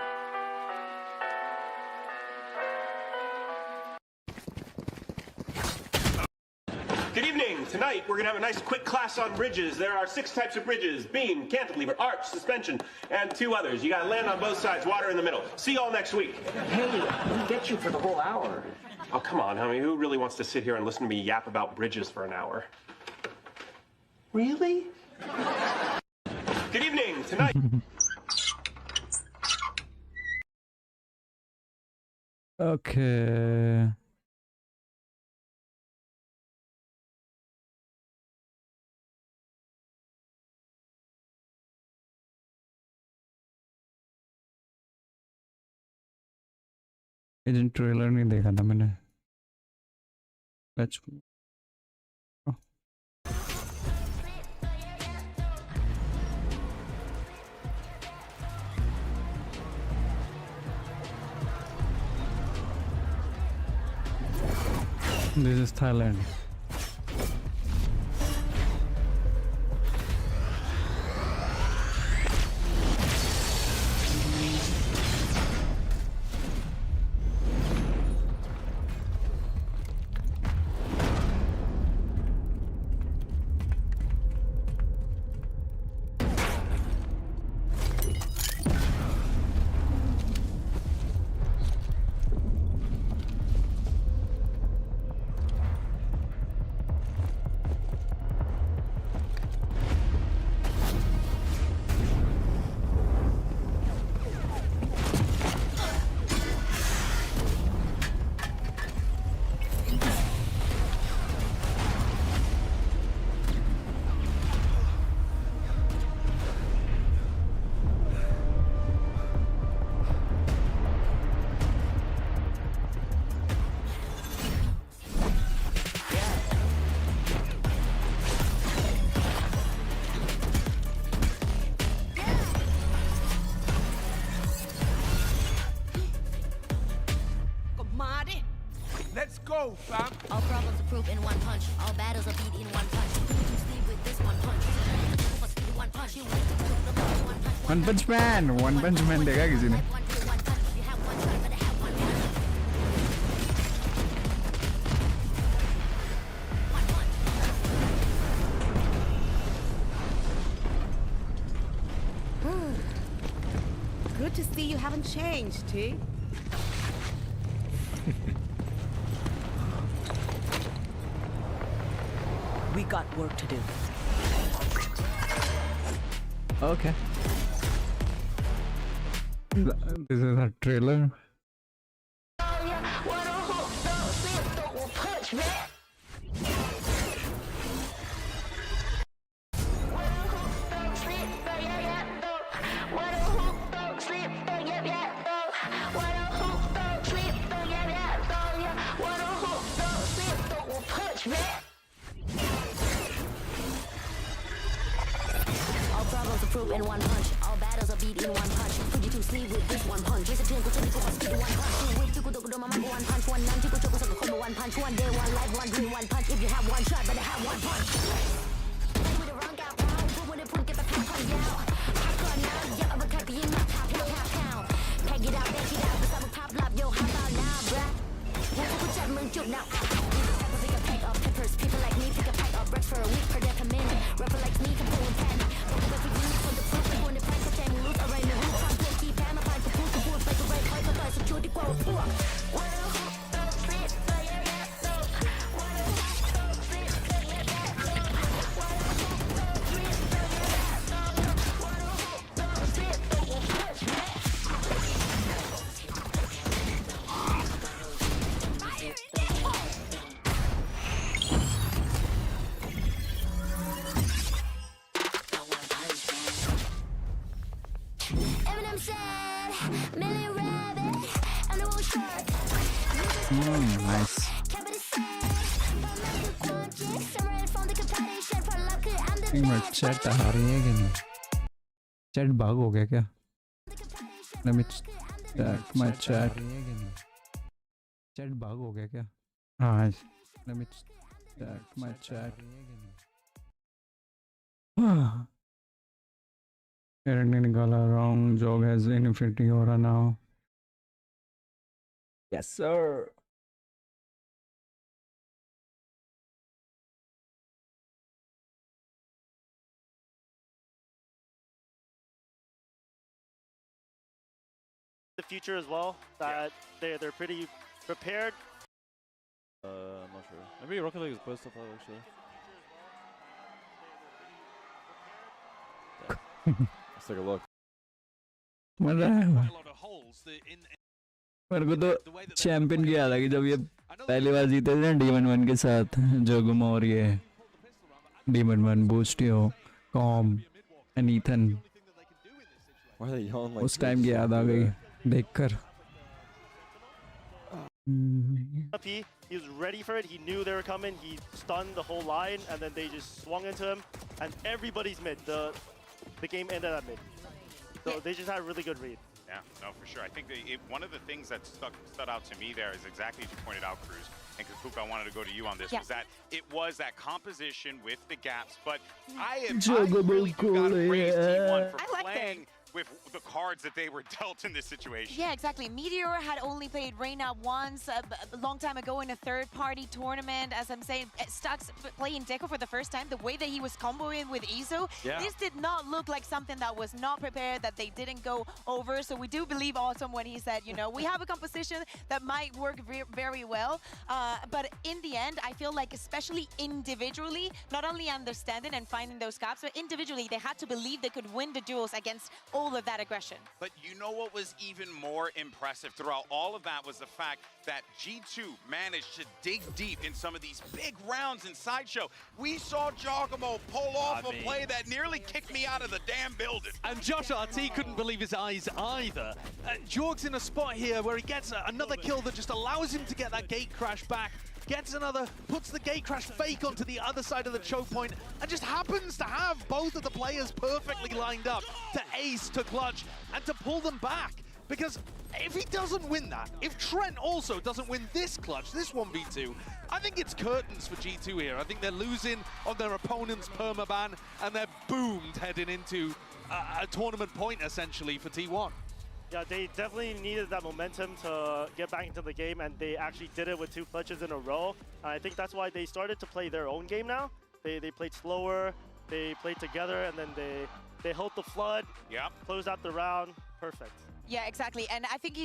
Good evening. Tonight, we're going to have a nice quick class on bridges. There are 6 types of bridges: beam, cantilever, arch, suspension, and 2 others. You got to land on both sides, water in the middle. See you all next week. Hey, we get you for the whole hour. Oh, come on, homie. Who really wants to sit here and listen to me yap about bridges for an hour? Really? Good evening. Tonight... Okay. Agent trailer नहीं देखा था मैंने. Let's go. Oh. This is Thailand. Let's go, fam. All problems are proof in one punch. All battles are beat in one punch. You sleep with this one punch. One punch. One Punch Man. One Punch Man देखा किसी ने? Good to see you haven't changed, T. We got work to do. Okay. This is a trailer. In one punch, all battles are beat in one punch. Put you to sleep with this one punch. Raise a tune, go to the speed one punch. Two weeks to go to my one punch. One none to go to the one punch. One day, one life, one dream, one punch. If you have one shot, better have one punch. With the wrong out, pound. When they put get the pack on down. Pack on now, yeah, I'm a cut in my top, pound. Peg it out, back it out. The summer pop love, yo, how about now, bruh? What's the good job, moon joke now? Pick a pack of peppers. People like me pick a pack of bricks for a week per day. Come in, rapper like me can pull 10. Nice. Chat आ रही है कि नहीं? Chat bug हो गया क्या? Let me check my chat. Chat bug हो गया क्या? हाँ. Let me check my chat. Aaron ने निकाला wrong. Jog has infinity aura now. Yes sir. The future as well, that they're pretty prepared. I'm not sure. Maybe Rocket League is best of all actually. Let's take a look. मेरे को तो champion की याद आ गई जब ये पहली बार जीते थे ना D11 के साथ जोगुम और ये D11 बूस्टियो कॉम एंड ईथन उस टाइम की याद आ गई देखकर He was ready for it. He knew they were coming. He stunned the whole line, and then they just swung into him, and everybody's mid. The game ended at mid. So they just had a really good read. Yeah, no, for sure. I think one of the things that stood out to me there is exactly as you pointed out, Cruz, and Kukuka, I wanted to go to you on this, was that it was that composition with the gaps, but I really do gotta praise T1 for playing with the cards that they were dealt in this situation. Yeah, exactly. Meteor had only played Reyna once a long time ago in a third-party tournament. As I'm saying, Stux playing Deco for the first time, the way that he was comboing with Iso, this did not look like something that was not prepared, that they didn't go over. So we do believe Awesome when he said, you know, we have a composition that might work very well. But in the end, I feel like especially individually, not only understanding and finding those gaps, but individually, they had to believe they could win the duels against all of that aggression. But you know what was even more impressive throughout all of that was the fact that G2 managed to dig deep in some of these big rounds in Sideshow. We saw Giacomo pull off a play that nearly kicked me out of the damn building. And Josh RT couldn't believe his eyes either. Jorg's in a spot here where he gets another kill that just allows him to get that gate crash back. Gets another, puts the gate crash fake onto the other side of the choke point, and just happens to have both of the players perfectly lined up to ace, to clutch, and to pull them back. Because if he doesn't win that, if Trent also doesn't win this clutch, this 1v2, I think it's curtains for G2 here. I think they're losing on their opponent's permaban, and they're boomed heading into a tournament point, essentially, for T1. Yeah, they definitely needed that momentum to get back into the game, and they actually did it with 2 clutches in a row. I think that's why they started to play their own game now. They played slower, they played together, and then they held the flood, closed out the round. Perfect. Yeah, exactly. And I think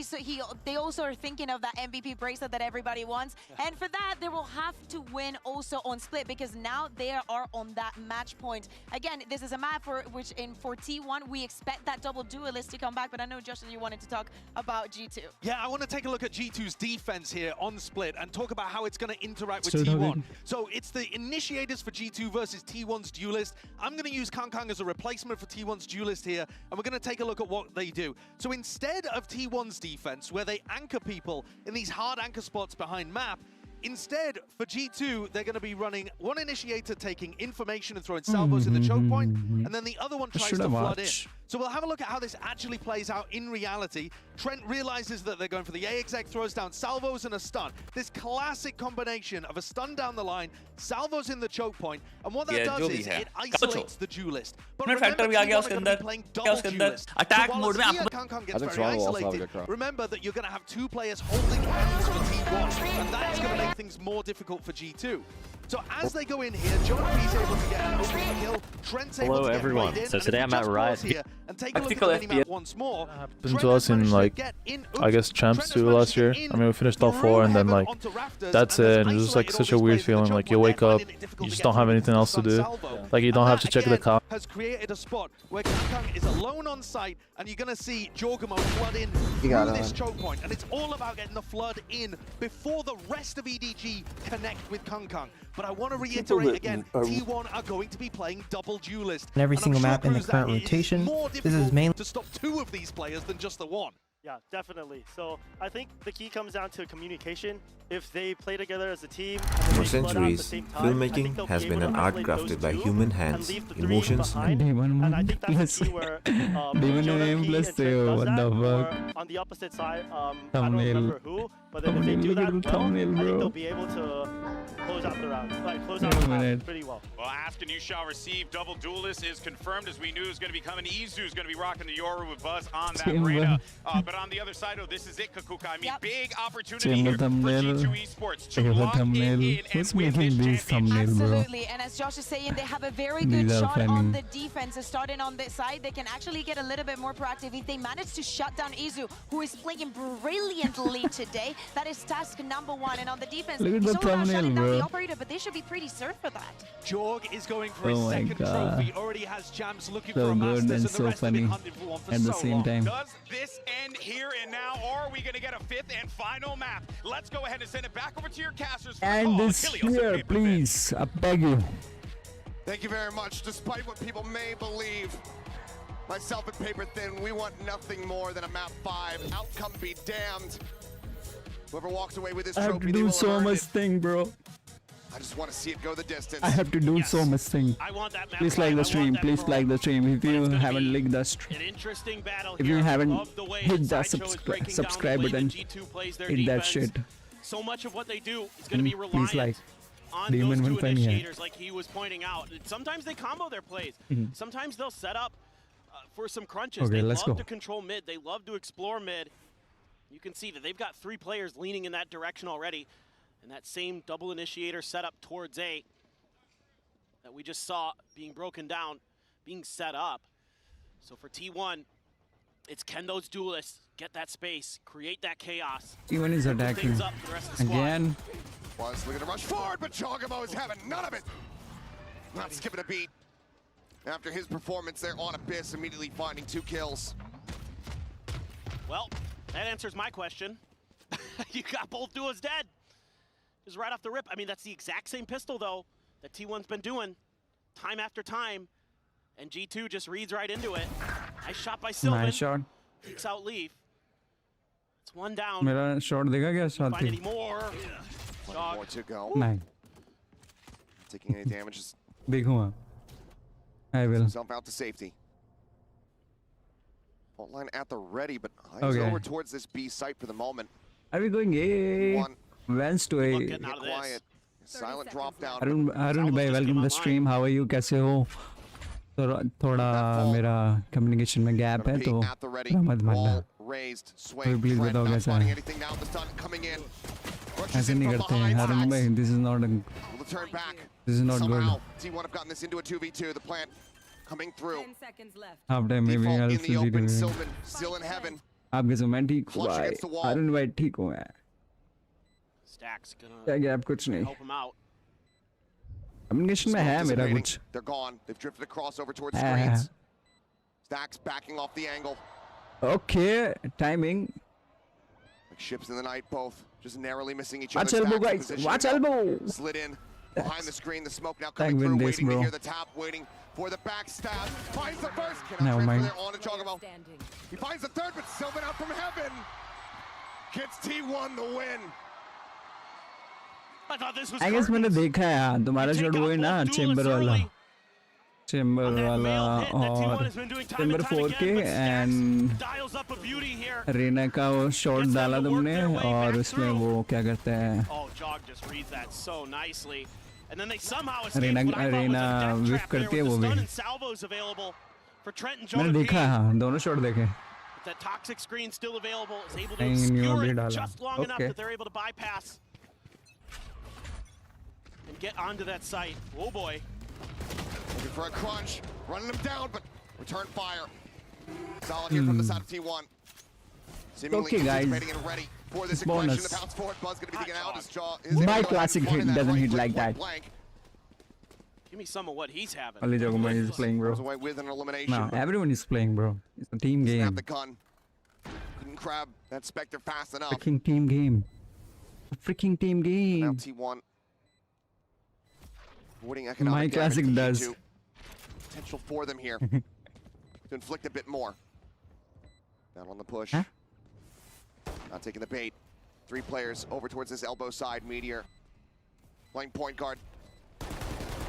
they also are thinking of that MVP bracelet that everybody wants. And for that, they will have to win also on split, because now they are on that match point. Again, this is a map for T1, we expect that double duelist to come back. But I know, Josh, you wanted to talk about G2. Yeah, I want to take a look at G2's defense here on split and talk about how it's going to interact with T1. So it's the initiators for G2 versus T1's duelist. I'm going to use Kang as a replacement for T1's duelist here, and we're going to take a look at what they do. So instead of T1's defense, where they anchor people in these hard anchor spots behind map, instead, for G2, they're going to be running one initiator taking information and throwing salvos in the choke point, and then the other one tries to flood in. So we'll have a look at how this actually plays out in reality. Trent realizes that they're going for the A exec, throws down salvos and a stun. This classic combination of a stun down the line, salvos in the choke point, and what that does is it isolates the duelist. But remember, T1 are going to be playing double duelist. Attack so mode में आपको Kang gets very isolated. Remember that you're going to have 2 players holding hands for T1, and that's going to make things more difficult for G2. So as they go in here, John P's able to get an open kill. Trent's able to get everyone. right in, So today I'm at Riot. Here and take a look at the minimap once more. Happened to us in like, I guess Champs 2 last year. I mean, we finished top 4 and then like, that's it. And it was just like such a weird feeling. Like you wake up, you just don't have anything else to do. Like you don't have to check the comp. Has created a spot where Kang is alone on site, and you're going to see Jorgamo flood in through this choke point. And it's all about getting the flood in before the rest of EDG connect with Kang. But I want to reiterate again, T1 are going to be playing double duelist. On every And I'm single sure, map in the Cruz, current that it is rotation, more this is difficult mainly to stop 2 of these players than just the 1. Yeah, definitely. So I think the key comes down to communication. If they play together as a team, For centuries, filmmaking has been an art crafted by human hands, emotions, and I think that's the key where Demon plus does what that, the or fuck? on the opposite side, I don't Thumbnail. remember who, but then if they do Look that at the well, thumbnail, I think bro. they'll be able to close out the round, close out Wait a the round minute. pretty well. Well, Asken, you shall receive. Double Duelist is confirmed, as we knew is going to be coming. Izu is going to be rocking the Yoru with Buzz on that Chamber. arena. But on the other side, this is it, Kakuka. I mean, big opportunity Chamber here for thumbnail. G2 Esports to Chamber lock it thumbnail. in Who's and win making this these championship. thumbnail, bro? Absolutely, and as Josh is saying, they have a very These good are shot funny. on the defense. Starting on this side, they can actually get a little bit more proactive. If they manage to shut down Izu, who is playing brilliantly today, that is task number 1. And on the defense, Look at it's the all about thumbnail, shutting down bro. the operator, but they should be pretty served for that. Jorg is going for his Oh my second God. trophy. Already has champs looking So for a good Masters, and and the so rest have been funny hunting for one for at the so same long. time. Does this end here and now, or are we going to get a 5th and final map? Let's go ahead and send it back over to your casters. For the And call. this Helios and here, Paper Fin. please. I beg you. Thank you very much. Despite what people may believe, myself and Paper Thin, we want nothing more than a map 5. Outcome be damned. Whoever walks away with this I have trophy, to they do will so have earned much it. thing, bro. I just want to see it go the distance. I have to do so much thing. I want that map Please five, like I the want stream. that Please pearl. like the stream. If you haven't linked the An stream, interesting battle if here. you haven't Love the way hit that the Sideshow is breaking down subscribe the way button, that G2 plays their hit that defense. shit. So much of what they do is going to be And reliant please like on Demon those 2 1 initiators, like he was pointing out. Sometimes they combo their plays. Mhm. Sometimes they'll set up for some crunches. Okay, they let's love go. to control mid. They love to explore mid. You can see that they've got 3 players leaning in that direction already. And that same double initiator set up towards A that we just saw being broken down, being set up. So for T1, it's can those duelists get that space, create that chaos. Even is open attacking things up for the rest of the squad. again. Was looking to rush forward, but Chogamo is having none of it. Not skipping a beat. After his performance there on Abyss, immediately finding 2 kills. Well, that answers my question. You got both duos dead. Just right off the rip. I mean, that's the exact same pistol, though, that T1's been doing time after time. And G2 just reads right into it. Nice shot by Sylvan. Nice shot. Takes out Leaf. It's 1 down. मेरा shot देखा क्या shot Find थी? any more. One more to go. नहीं. Taking any damages. देखूँगा. I will. Himself out to safety. Fault line at the ready, but eyes Okay. over towards this B site for the moment. Are we going A? One. Vans to A. Get quiet. Silent drop down. Arun भाई welcome to the stream. How are you? कैसे हो? थोड़ा मेरा communication में gap है तो मत मानना. Raised, तो swaying, please Trent बताओ not कैसा finding है. anything now. The stun coming in. Rushes ऐसे in नहीं from करते हैं. behind. Arun भाई, this is not a, Will turn back. this is not good. Somehow, T1 have gotten this into a 2v2. The plant coming through. 10 seconds left. Half time maybe Default I'll in the open. see. Sylvan still in heaven. आप कैसे हो? मैं ठीक हूँ Flush भाई. against the wall. Arun भाई ठीक हूँ मैं. Stacks gonna क्या gap कुछ नहीं. help him out. Communication में है मेरा Dissipating. कुछ. They're gone. They've drifted across over towards हाँ. screens. Stacks backing off the angle. Okay, timing. Like ships in the night, both just narrowly missing each Watch other. elbow, Stacks in guys. position Watch now. elbow. Slid in behind the screen. The smoke now Tag coming win through. this, Waiting bro. to hear the tap. Waiting for the backstab. Finds the first. Cannot Never transfer mind. there on to Chogamo. He finds the third, but Sylvan out from heaven. Gets T1 the win. I thought this was I guess मैंने देखा है हाँ. तुम्हारा shot वो है ना chamber वाला. Chamber वाला और chamber 4K and Reina का वो shot डाला तुमने और उसमें वो क्या करते हैं? Oh, Jog just reads that so nicely. And then they somehow escape Reina what I thought was a Reina death whiff trap there करती है with वो the भी. stun and salvos available for Trent and मैंने Joe. देखा है हाँ. दोनों shot देखे. That toxic screen still available, is able to नहीं, obscure नहीं it डाला. just long enough Okay. that they're able to bypass and get onto that site. Oh boy. Looking for a crunch. Running him down, but return fire. Solid here from the side of T1. Seemingly Okay, guys. anticipating and ready for this It's aggression. bonus. The bounce forward. Buzz going to be digging out his jaw. My classic hit doesn't hit like that. Give me some of what he's having. Ali Jogumai is playing, bro. Goes away with an elimination. No, everyone is playing, bro. It's a team Snap game. the gun. Couldn't grab that Spectre fast enough. Freaking team game. A freaking team Now game. T1 avoiding economic My classic damage. does. Potential for them here to inflict a bit more. Down on the push. Huh? Not taking the bait. 3 players over towards this elbow side. Meteor playing point guard.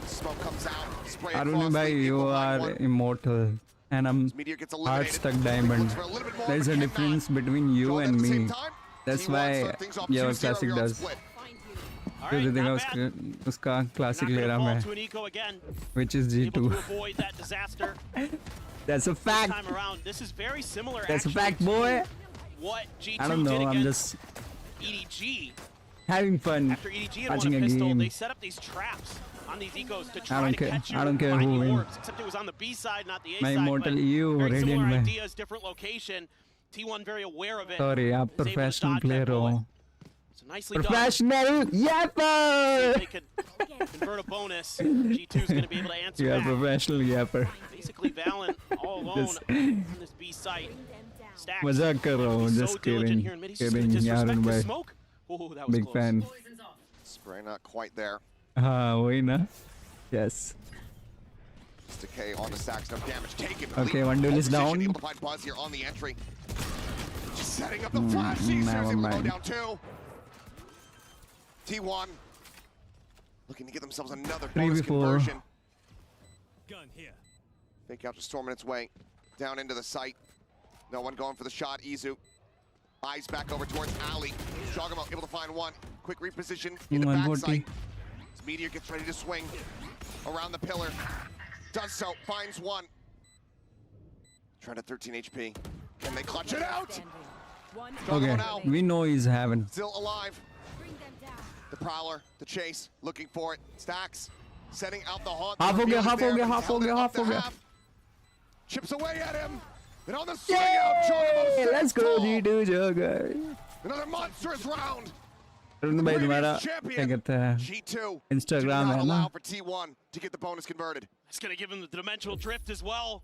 Smoke comes out. Spray Arun bhai, you are immortal, and I'm heart stuck diamond. There's a difference between you and me. That's why your classic does. क्योंकि देखा उसका classic ले रहा मैं, which is G2. That's a fact. This is very similar. That's a fact, boy. What G2 I don't know. I'm just EDG. Having fun After EDG had watching won a a pistol, game. they set up these traps on these ecos to try don't to care. catch you. I don't care find who you wins. orbs, except it was on the B side, not the A My side. immortal but you, very Radiant similar man. ideas, different location. T1 very aware of it. Sorry, आप is able to professional dodge that player bullet. हो. So nicely Professional, done. yapper. They could convert a bonus. G2 is going to be able to answer You are back. professional yapper. Basically, Valorant all alone Just- on this B site. Stacks. मजाक कर रहा हूँ, just kidding. Kidding, Arun bhai. Smoke. Oh, that was Big close. fan. Spray not quite there. हाँ वही ना. Yes. Just decay on the stacks. No damage taken. Okay, one duel is down. Able to find Buzz here on the entry. Just setting up the flash. He's never able to go mind. down 2. T1 looking to get themselves another 3v4. bonus conversion. Fake out just storming its way down into the site. No one going for the shot. Izu. Eyes back over towards Ali. Jogamo able to find one. Quick reposition in the 140. backside. As Meteor gets ready to swing around the pillar. Does so. Finds one. Trying to 13 HP. Can they clutch it out? Okay, we know he's having. Still alive. The Prowler, the chase, looking for it. Stacks, setting out the haunt. Half हो गया, half हो गया, half हो गया, half हो गया. Chips away at him. And on the swing out, Hey, let's go G2 Jogger. Another monstrous round. Arun भाई तुम्हारा क्या कहते हैं? G2 Instagram do है not ना? allow for T1 to get the bonus converted. It's going to give him the dimensional drift as well.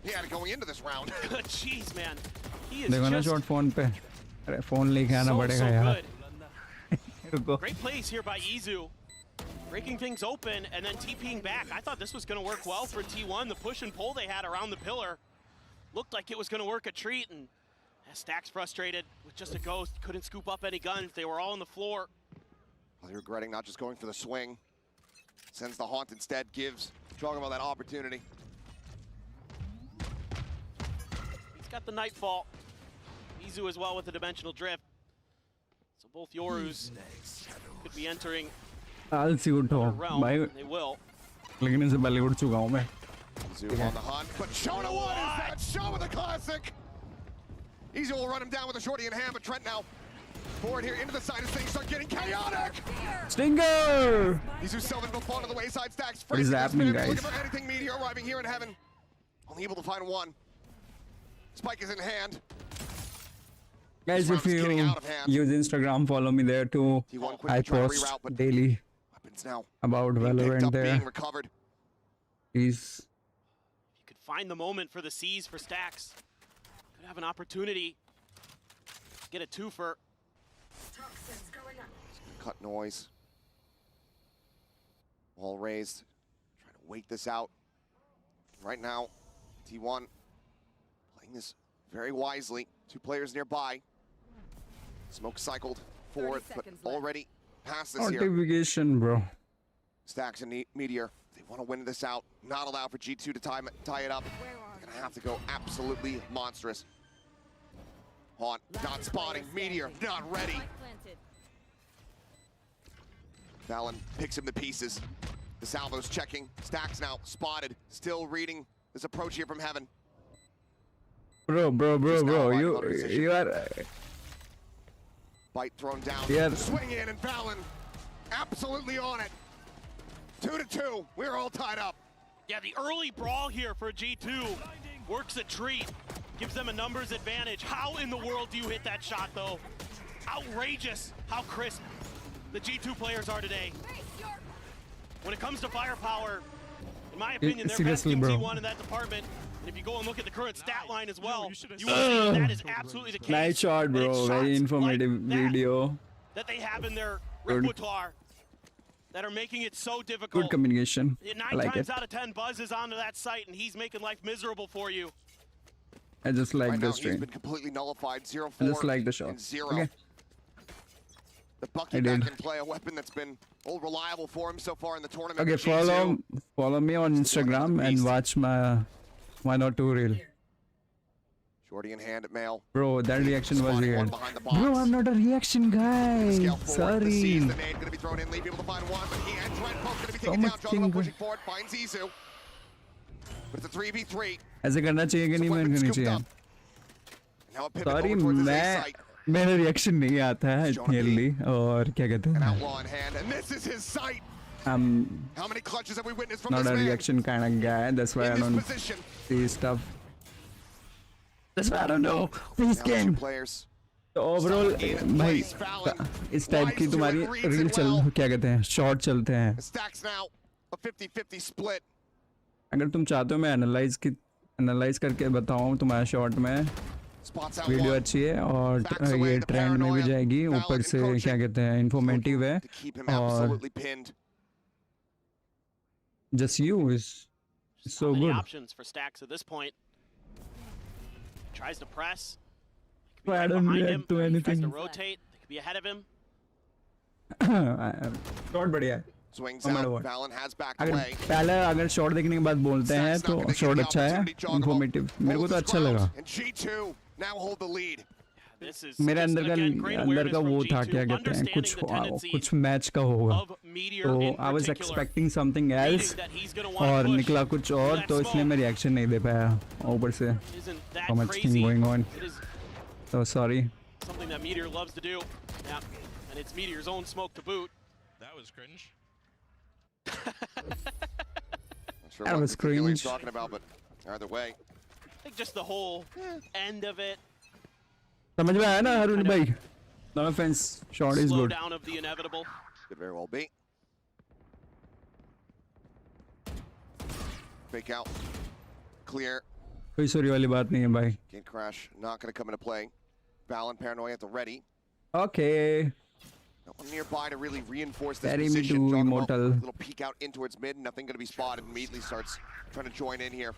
He had it going into this round. Jeez, man. He is देखो ना just short phone पे. अरे phone लेके आना पड़ेगा यार. रुको. great plays here by Izu. Breaking things open and then TPing back. I thought this was going to work well for T1. The push and pull they had around the pillar looked like it was going to work a treat. And Stacks frustrated with just a ghost. Couldn't scoop up any guns. They were all on the floor. Well, they're regretting not just going for the swing. Sends the haunt instead, gives Jogamo that opportunity. He's got the Nightfall. Izu as well with the dimensional drift. So both Yorus could be entering I'll see उठो. their realm. भाई They will. लेकिन इससे पहले उठ चुका हूँ मैं. Izu on the hunt, but Shona what is that? Show with a classic! Izu will run him down with a shorty in hand, but Trent now forward here into the side as things start getting chaotic! Stinger! Izu Sylvan will fall to the wayside. Stacks. What is happening, guys? Looking for anything Meteor arriving here in heaven. Only able to find one. Spike is in hand. Guys, if you use Instagram, follow me there too. T1 quickly I trying to post reroute, but daily weapons now about being picked Valorant up, being there. recovered. Please. You could find the moment for the C's for Stacks. Could have an opportunity to get a twofer. Cut noise. Wall raised. Trying to wait this out. Right now, T1 playing this very wisely. 2 players nearby. Smoke cycled forward, but already past this here. Notification, bro. Stacks and Meteor, they want to win this out. Not allow for G2 to tie it up. They're gonna have to go absolutely monstrous. Haunt not spotting. Meteor not ready. Valen picks him to pieces. The salvo's checking. Stacks now spotted. Still reading this approach here from heaven. Bro, you are. Bite thrown down. Yeah. Swing in and Valen absolutely on it. 2-2. We're all tied up. Yeah, the early brawl here for G2 works a treat. Gives them a numbers advantage. How in the world do you hit that shot, though? Outrageous how crisp the G2 players are today. When it comes to firepower, in my opinion, they're best in T1 in that department. And if you go and look at the current stat line as well, you will see that is absolutely the case. Nice shot, bro. Very informative video. That they have in their repertoire that are making it so difficult. Good communication. 9 I like times it. out of 10, Buzz is onto that site, and he's making life miserable for you. I just like right the now, he's stream. been completely nullified. 0-4 I just like the shot. and 0. Okay. The Bucky back can play a weapon that's been all reliable for him so far in the tournament. Okay, follow me on Instagram and watch my 102 reel. Shorty in hand at male. Bro, that reaction was weird. Bro, I'm not a reaction guy. Sorry. So much thing. ऐसे करना चाहिए कि नहीं मैं करनी चाहिए? Sorry, मेरा reaction नहीं आता है जल्दी और क्या कहते हैं? I'm not a reaction kind of guy. That's why I don't see stuff. That's why I don't know this game. तो ओवरऑल भाई इस टाइप की तुम्हारी रील चल क्या कहते हैं शॉर्ट चलते हैं अगर तुम चाहते हो मैं एनालाइज करके बताऊं तुम्हारा शॉर्ट में वीडियो अच्छी है और ये ट्रेंड में भी जाएगी ऊपर से क्या कहते हैं इंफॉर्मेटिव है और just you is so good. Options for Stacks at this point. Tries to press. I don't react to anything. Tries to rotate. They could be ahead of him. Shot बढ़िया है Swings out. Valen has back away. अगर shot देखने के बाद बोलते हैं तो shot अच्छा है इंफॉर्मेटिव मेरे को तो अच्छा लगा Now hold the lead. मेरे अंदर का वो था क्या कहते हैं कुछ मैच का होगा तो I was expecting something else और निकला कुछ और तो इसलिए मैं रिएक्शन नहीं दे पाया ऊपर से so much thing going on so sorry something that Meteor loves to do and it's Meteor's own smoke to boot. That was cringe. That was cringe. Talking about, but either way, I think just the whole end of it. समझ में आया ना हरुण भाई no offense shot is good down of the inevitable could very well be fake out clear कोई sorry वाली बात नहीं है भाई can't crash not going to come into play Valen paranoia at the ready okay no one nearby to really reinforce this Carry position me to immortal little peek out in towards mid nothing going to be spotted immediately starts trying to join in here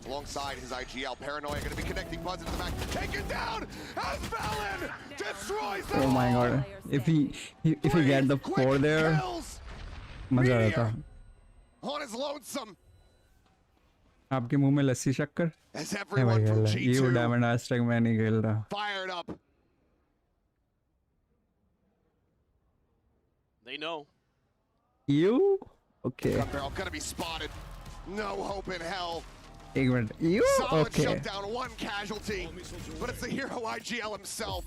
alongside his IGL. Paranoia going to be connecting Buzz into the back. Taken down as Valen destroys them. Oh my god. If he get the 4 there, मजा आता. On his lonesome. आपके मुंह में लस्सी शक्कर? As everyone from G2 ये diamond आज तक मैं नहीं खेल रहा. Fired up. They know. You? Okay. Gonna be spotted. No hope in hell. एक minute. You? Solid Okay. shut down, 1 casualty, but it's the hero IGL himself.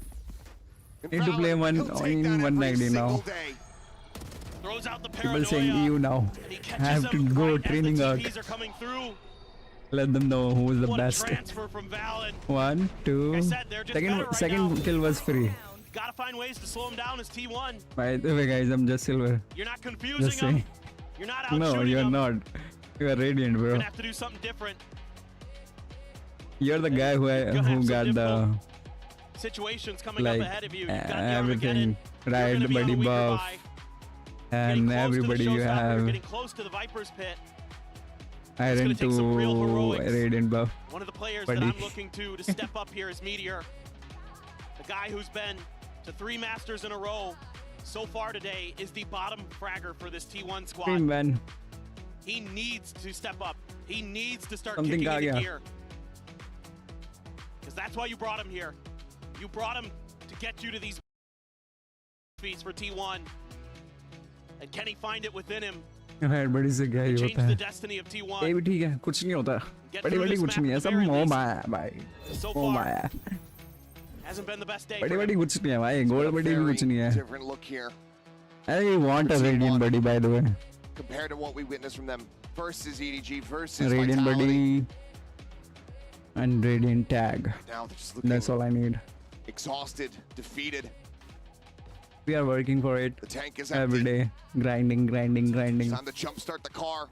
Need to play one in 190 now. Throws out the People saying you now. I have to go training out. Let them know who is the best. 1, 2. Second kill was free. Gotta find ways to slow him down as T1. By the way, guys, I'm just silver. You're not confusing him. You're not out No, you're not. You are radiant, bro. You're gonna have to do something different. You're the guy who got the situations coming like up ahead of you. everything right, buddy buff, and everybody you have. Getting close to the Viper's pit. Iron to radiant buff. One of the players buddy. that I'm looking to step up here is Meteor, the guy who's been to 3 Masters in a row so far today, is the bottom fragger for this T1 squad. Man. He needs to step up. He needs to start Something kicking into gear. Because that's why you brought him here. You brought him to get you to these feats for T1. And can he find it within him? बड़ी से क्या ही होता है? The destiny of T1. ये भी ठीक है, कुछ नहीं होता. बड़ी कुछ नहीं है, सब मोह माया है भाई. मोह माया. Hasn't been the best day. बड़ी कुछ नहीं है भाई, गोल्ड बड़ी भी कुछ नहीं है. Different look here. I want a radiant buddy, by the way. Compared to what we witnessed from them versus EDG versus Radiant Vitality. buddy and radiant tag. Now they're just looking That's all I need. Exhausted, defeated. We are working for it. The tank is every day. Grinding. It's time to jumpstart the car.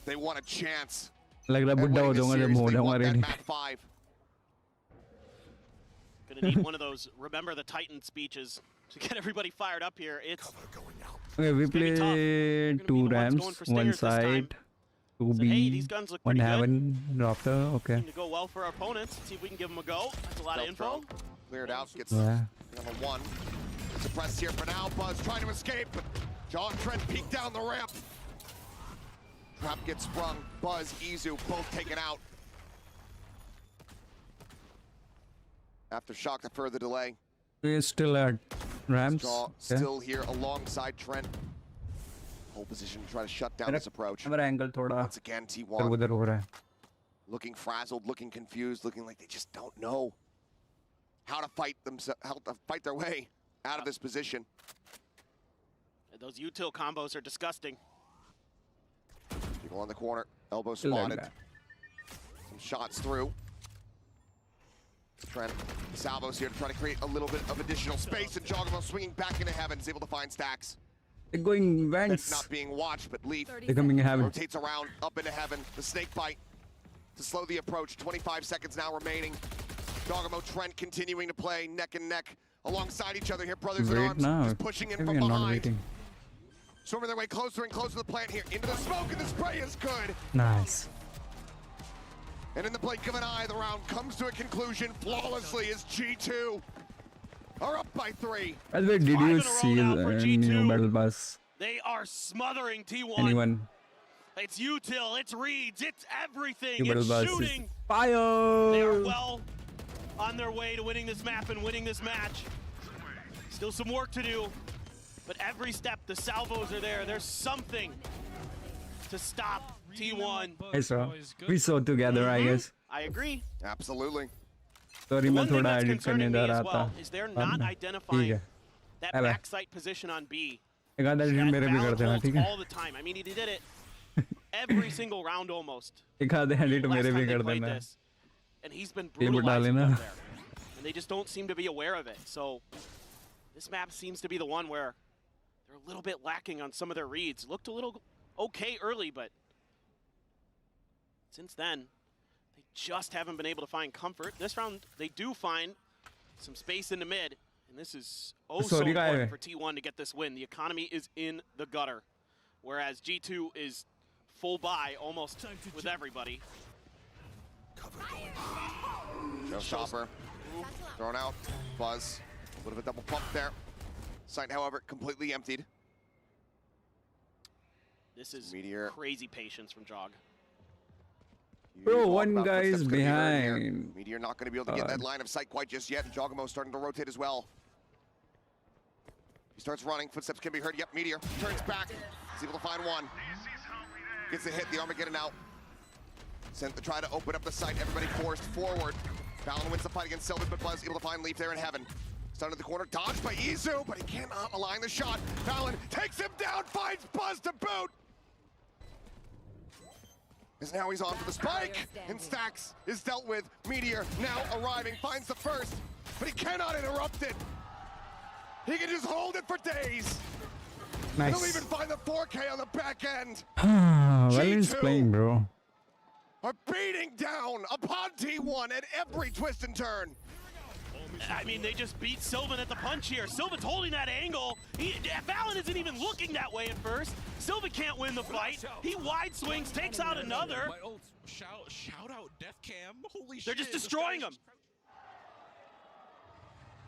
They want a chance. लग रहा बुड्ढा हो जाऊंगा जब हो जाऊंगा ready. Gonna need one of those remember the Titan speeches to get everybody fired up here. It's Okay, we play 2 ramps, 1 side, 2 Said, hey, B, these guns look 1 pretty good. heaven, Raptor. Okay. Seem to go well for our opponents. Let's see if we can give them a go. That's a lot of info. Cleared out, gets Yeah. number 1. Suppressed here for now. Buzz trying to escape, but John Trent peeked down the ramp. Trap gets sprung. Buzz, Izu, both taken out. After shock to further delay. We're still at ramps. Straw Okay. still here alongside Trent. Whole position to try to shut down this approach. Hमारा angle थोड़ा Once again, T1 उधर हो रहा है. looking frazzled, looking confused, looking like they just don't know how to fight their way out of this position. Those util combos are disgusting. People on the corner, elbow Still like spotted. that. Some shots through. Trent, Salvo's here to try to create a little bit of additional space, and Jogamo swinging back into heaven is able to find stacks. They're going vents. Not being watched, but Leaf They're coming in heaven. rotates around up into heaven. The snake bite to slow the approach. 25 seconds now remaining. Jogamo, Trent continuing to play neck and neck alongside each other here. Brothers in Wait arms, now. just pushing in Maybe from I'm not behind. waiting. Swarming their way closer and closer to the plant here. Into the smoke, and the spray is good. Nice. And in the blink of an eye, the round comes to a conclusion flawlessly as G2 are up by 3. By the way, did you see the new battle pass? They are smothering T1. Anyone? It's util, it's reads, it's everything. New battle It's pass shooting. is fire. They are well on their way to winning this map and winning this match. Still some work to do, but every step the salvos are there. There's something to stop T1. I saw. We saw together, I guess. I agree. Absolutely. Sorry, मैं One thing थोड़ा that's edit concerning करने me जा as रहा well था. is they're बाद not में. identifying ठीक है. that Bye-bye. backside position on B. एक आधा edit मेरे भी कर देना, Holds ठीक है? all the time. I mean, he did it every single round almost. एक आधा edit Last मेरे time भी they कर played देना. this, and he's been Team बटा brutalizing लेना. them there. And they just don't seem to be aware of it. So this map seems to be the one where they're a little bit lacking on some of their reads. Looked a little okay early, but since then, they just haven't been able to find comfort. This round, they do find some space in the mid, and this is so Sorry, guy. important for T1 to get this win. The economy is in the gutter, whereas G2 is full buy almost with everybody. No stopper. Thrown out. Buzz. A little bit double pump there. Site, however, completely emptied. This is Meteor. crazy patience from Jog. Bro, Talk one about guy is footsteps gonna be heard here. behind. Meteor not going to be able to get that line of sight quite just yet, and Jogamo starting to rotate as well. He starts running, footsteps can be heard. Yep, Meteor turns back, is able to find one. Gets the hit, the Armageddon out. Sent to try to open up the site, everybody forced forward. Fallon wins the fight against Sylvan, but Buzz able to find Leaf there in heaven. Starting to the corner, dodged by Izu, but he cannot align the shot. Fallon takes him down, finds Buzz to boot. As now he's on for the spike, and Stacks is dealt with. Meteor now arriving, finds the first, but he cannot interrupt it. He can just hold it for days. Nice. He'll even find the 4K on the back end. Valorant's playing, bro. Are beating down upon T1 at every twist and turn. I mean, they just beat Sylvan at the punch here. Sylvan's holding that angle. Fallon isn't even looking that way at first. Sylvan can't win the fight. He wide swings, takes out another. Shout out Def Cam. Holy shit. They're just destroying him.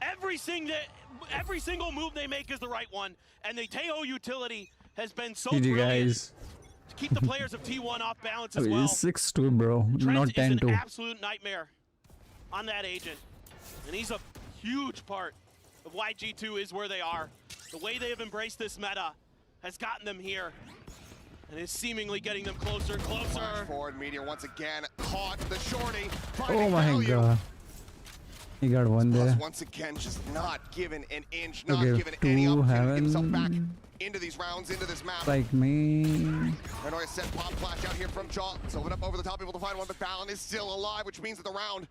Every single move they make is the right one, and the Teho utility has been so GG, brilliant guys. to keep the players of T1 off balance I as mean, well. it's 6-2, bro. Trent Not is an 10-2. absolute nightmare on that agent, and he's a huge part of why G2 is where they are. The way they have embraced this meta has gotten them here, and is seemingly getting them closer and closer. Flash forward, Meteor once again caught the shorty. Oh my god. He got one Plus, there. once again, just not given an inch, not Okay, given any 2 opportunity to get himself back heaven. into these rounds, into this map. Like me. Renoy set pop flash out here from Jaw. Silvered up over the top, able to find one, but Fallon is still alive, which means that the round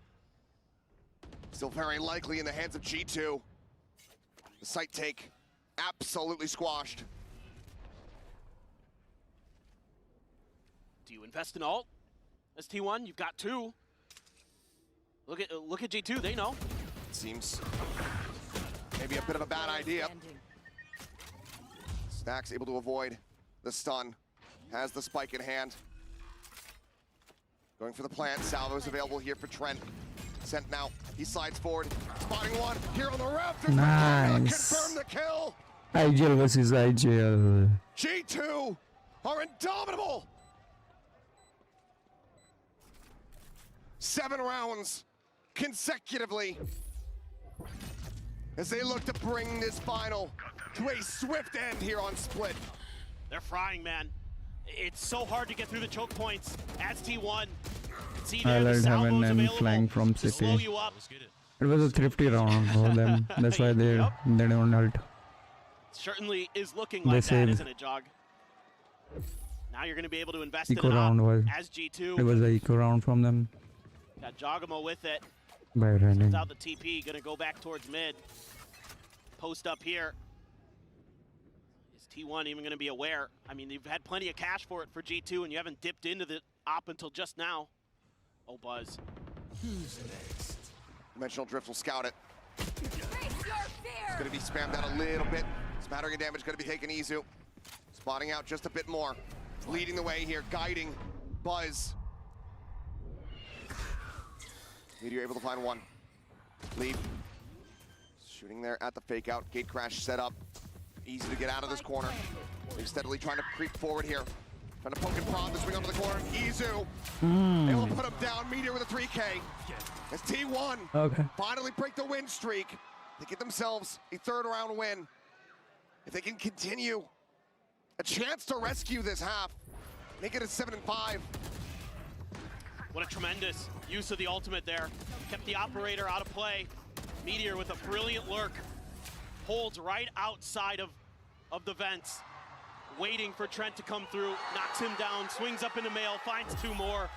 still very likely in the hands of G2. The site take absolutely squashed. Do you invest in ult as T1? You've got 2. Look at G2, they know. Seems maybe a bit of a bad idea. Stax able to avoid the stun. Has the spike in hand. Going for the plant. Salvo's available here for Trent. Sent now. He slides forward. Spotting one here on the rafters. Nice. Confirm the kill. IGL versus IGL. G2 are indomitable. 7 rounds consecutively as they look to bring this final to a swift end here on Split. They're frying, man. It's so hard to get through the choke points as T1. See I there, the learned heaven salvos and available flying from to slow city. you up. It was a thrifty round for them. That's why they don't ult. Certainly is looking They like that, saved. isn't it, Jog? Now you're going to be able to invest Eco in an round op was. as G2. It was an eco round from them. Got Jogamo with it. By running. Without the TP, going to go back towards mid. Post up here. Is T1 even going to be aware? I mean, you've had plenty of cash for it for G2, and you haven't dipped into the op until just now. Oh, Buzz. Who's next? Dimensional Drift will scout it. It's going to be spammed out a little bit. Smattering of damage going to be taking Izu. Spotting out just a bit more. Leading the way here, guiding Buzz. Meteor able to find one. Lead. Shooting there at the fake out. Gate crash set up. Easy to get out of this corner. They're steadily trying to creep forward here. Trying to poke and prod the swing onto the corner. Izu. Able to put him down. Meteor with a 3K. It's T1. Okay. Finally break the win streak. They get themselves a 3rd round win. If they can continue, a chance to rescue this half. Make it a 7-5. What a tremendous use of the ultimate there. Kept the operator out of play. Meteor with a brilliant lurk. Holds right outside of the vents. Waiting for Trent to come through. Knocks him down. Swings up into mail. Finds 2 more.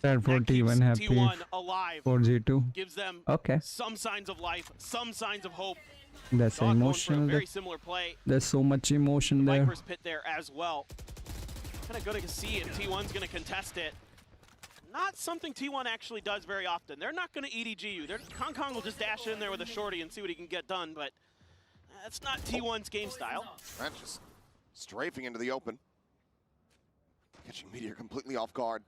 Sad for T1 happy. T1 alive. For G2. Gives them Okay. some signs of life. Some signs of hope. That's Dog going for a emotional. very similar play. There's so much emotion there. Viper's pit there as well. Kind of good to see if T1's going to contest it. Not something T1 actually does very often. They're not going to EDG you. Kong Kong will just dash in there with a shorty and see what he can get done, but that's not T1's game style. Trent just strafing into the open. Catching Meteor completely off guard.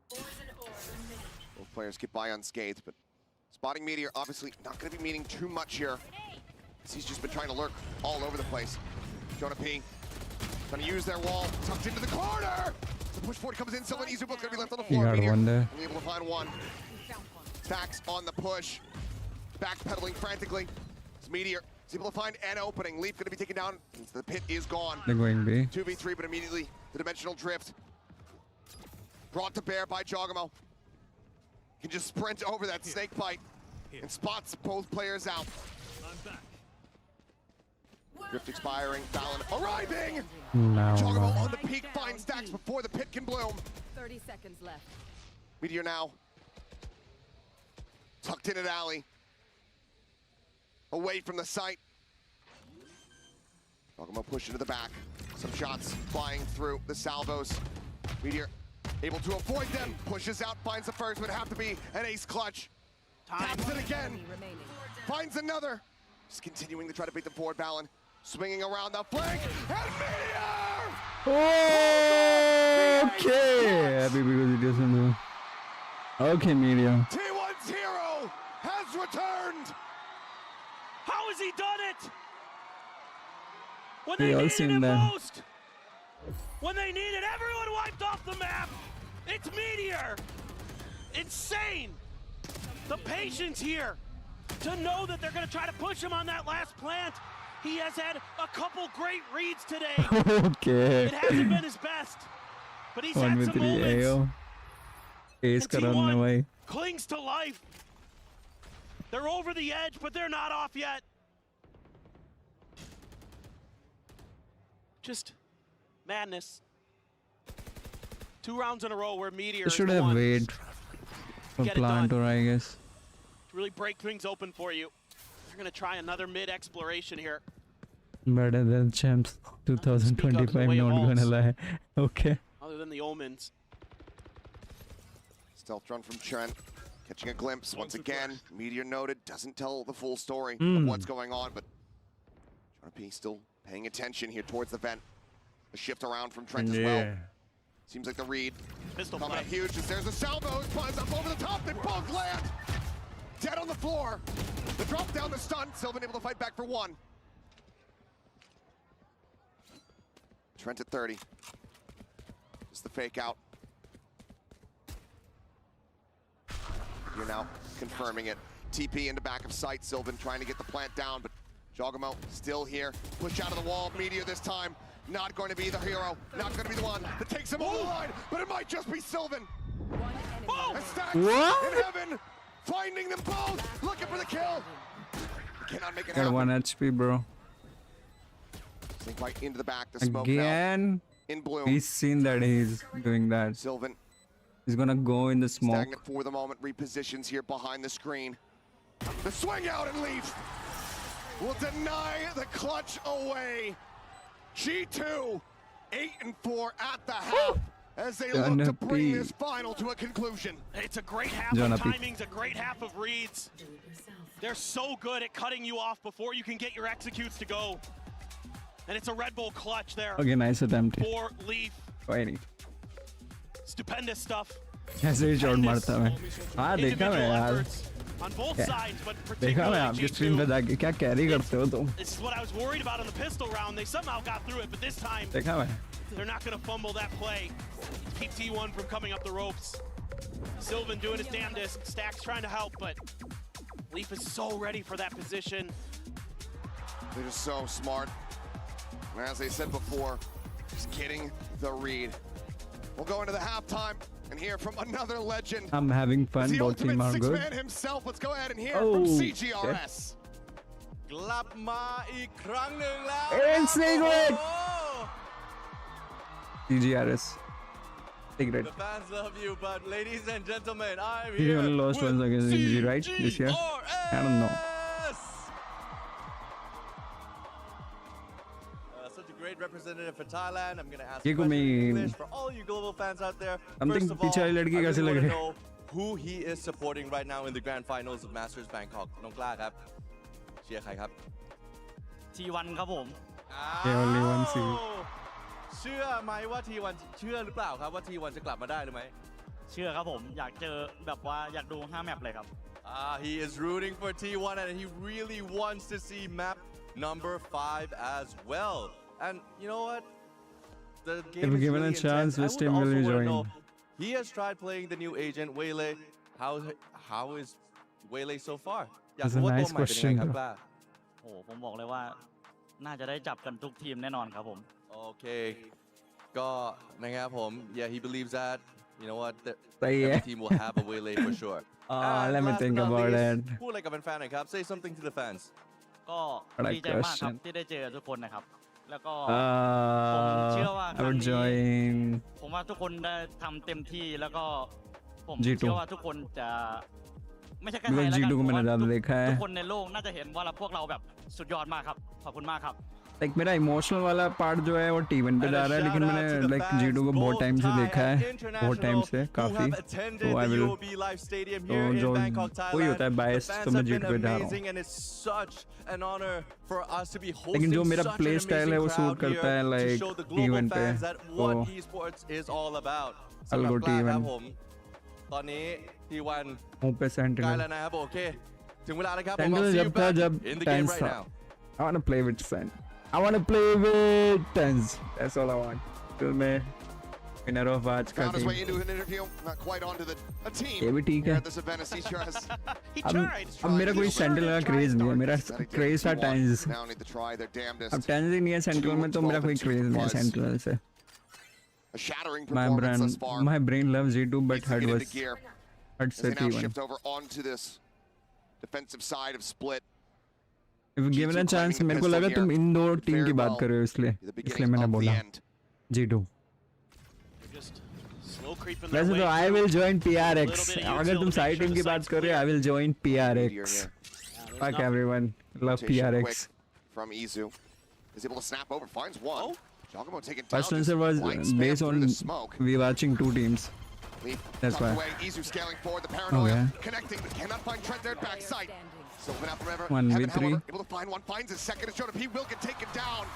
Both players get by unscathed, but spotting Meteor obviously not going to be meaning too much here. He's just been trying to lurk all over the place. Jonah P. Trying to use their wall, tucked into the corner! The push forward comes in, Sylvan Izu both gonna be left on the floor. got one there. Only able to find one. Tax on the push. Backpedaling frantically. It's Meteor is able to find an opening. Leaf gonna be taken down. The pit is gone. They're going B. 2v3, but immediately the dimensional drift. Brought to bear by Jogamo. Can just sprint over that snake bite and spots both players out. Drift expiring, Fallon arriving! No. Jogamo on the peak finds Stax before the pit can bloom. 30 seconds left. Meteor now tucked in at alley. Away from the site. Jogamo pushed into the back. Some shots flying through the salvos. Meteor able to avoid them. Pushes out, finds the first, would have to be an ace clutch. Taps it again. Finds another. Just continuing to try to beat the forward Fallon. Swinging around the flank, and Meteor! Okay. Happy because it doesn't do. Okay, Meteor. T1's hero has returned! How has he done it? When We they all needed seen him them. most! When they needed everyone wiped off the map! It's Meteor! Insane! The patience here to know that they're going to try to push him on that last plant. He has had a couple great reads today. Okay. It hasn't been his best, but he's had some 1v3 moments. AO. Ace ka run away. Clings to life. They're over the edge, but they're not off yet. Just madness. 2 rounds in a row where Meteor They should is the have one waited for Get it Plantor, I guess. to really break things open for you. They're going to try another mid exploration here. Better than champs 2025, way of not gonna alls. lie. Okay. Other than the omens. Stealth run from Trent. Catching a glimpse once again. Meteor noted, doesn't tell the full story of Mm. what's going on, but Jonah TP still paying attention here towards the vent. A shift around from Trent as well. Seems like the read Pistol coming up huge as there's a salvo. Buzz up over the top. They both land. Dead on the floor. The drop down, the stun. Sylvan able to fight back for one. Trent at 30. Just the fake out. You're now confirming it. TP into back of sight. Sylvan trying to get the plant down, but Jogamo still here. Push out of the wall. Meteor this time. Not going to be the hero. Not going to be the one that takes him over the line, but it might just be Sylvan. And Stacks in heaven, finding them both, looking for the kill. Cannot make it happen. Got 1 HP, bro. Sink right into the back. The smoke Again, in bloom. he's seen that he's doing that. Sylvan. He's gonna go in the smoke. Stagnant for the moment. Repositions here behind the screen. The swing out and leave will deny the clutch away. G2, 8-4 at the half as they look to bring this final to a conclusion. It's a great half of timings, a great half of reads. They're so good at cutting you off before you can get your executes to go. And it's a Red Bull clutch there. Okay, nice attempt. For Leaf. Fighting. Stupendous stuff. ऐसे ही shot मारता मैं हाँ देखा मैं यार On both sides, but देखा मैं आपके स्ट्रीम पे जाके क्या कैरी करते हो तुम This is what I was worried about in the pistol round. They somehow got through it, but this time देखा मैं they're not going to fumble that play. Keep T1 from coming up the ropes. Sylvan doing his damnedest. Stacks trying to help, but Leaf is so ready for that position. They're just so smart. And as they said before, just getting the read. We'll go into the halftime and hear from another legend. I'm having fun. The Both team ultimate are good. six-man himself. Let's go ahead and hear from CGRS. กลับมาอีกครั้งหนึ่งแล้ว In secret. CGRS. Secret. The fans love you, but ladies and gentlemen, I'm He here. only lost once against G, right? This year? I don't know. Such a great representative for Thailand. I'm going to ask ये को मैं English for all you global fans out there. something First of all, पीछे वाली लड़की I कैसे really लग want to रही है know who he is supporting right now in the grand finals of Masters Bangkok. น้องกล้าครับเชียร์ใครครับ T1 ครับผม Yeah, only one seed. เชื่อไหมว่า T1 เชื่อหรือเปล่าครับว่า T1 จะกลับมาได้หรือไม่ เชื่อครับผมอยากเจอแบบว่าอยากดู5แมปเลยครับ He is rooting for T1 and he really wants to see map number 5 as well. And you know what? The game If is given really a chance, intense. West I Ham would will also wanna join. know, he has tried playing the new agent Waylay. How is Waylay so far? That's a nice question, bro. โอ้ผมบอกเลยว่าน่าจะได้จับกันทุกทีมแน่นอนครับผม Okay. ก็นะครับผม Yeah, he believes that. You know what? Every every team will have a Waylay for sure. Let me last think but not about least, it. พูดอะไรกับแฟนๆหน่อยครับ Say something to the fans. ก็ดีใจมากครับที่ได้เจอทุกคนนะครับแล้วก็ผมเชื่อว่า I would join ผมว่าทุกคนได้ทำเต็มที่แล้วก็ผม G2 เชื่อว่าทุกคนจะไม่ใช่แค่ไทย Because แล้วกัน G2 को ผม मैंने ว่า ज्यादा देखा है ทุกคนในโลกน่าจะเห็นว่าพวกเราแบบสุดยอดมากครับขอบคุณมากครับ like मेरा emotional वाला part जो है वो T1 पे जा रहा है लेकिन मैंने like G2 को बहुत टाइम से देखा है बहुत टाइम से काफी तो I will तो जो वही होता है बायस तो मैं G2 पे जा रहा हूँ लेकिन जो मेरा प्ले स्टाइल है वो सूट करता है like T1 पे तो I'll go T1 ตอนนี้ T1 हूँ पे ใกล้ Sentinel แล้วนะครับโอเคถึงเวลาแล้วครับ Sentinel जब था जब in the game Tens right था now I want to play with Sen I want to play with Tens that's all I want फिर मैं winner of आज का Found his team way into an interview, not quite onto a team ये भी ठीक here है at this event as CGRS. अब मेरा कोई Sentinel का क्रेज नहीं है मेरा क्रेज था Tens Now need to try their damnedest. अब Tens ही नहीं है Sentinel में तो मेरा कोई क्रेज नहीं है Sentinel से A shattering my performance thus far. brain loves G2 but Needs to heart get was into gear heart as they set now T1 shift over onto this defensive side of split. if given a chance मेरे को लगा तुम इन दो team की बात कर रहे हो इसलिए मैंने बोला G2 वैसे तो I will join PRX अगर तुम सारी टीम की बात कर रहे हो I will join PRX fuck everyone love PRX From Izu is able to snap over, finds one. Jogamo taken down. first answer was based on we watching two teams That's why. away. Izu scaling forward. The paranoia Okay. connecting, but cannot find Trent there at backside. Sylvan out forever. 1v3. However, able to find one. Finds his second. It's Jonah P. will get taken down.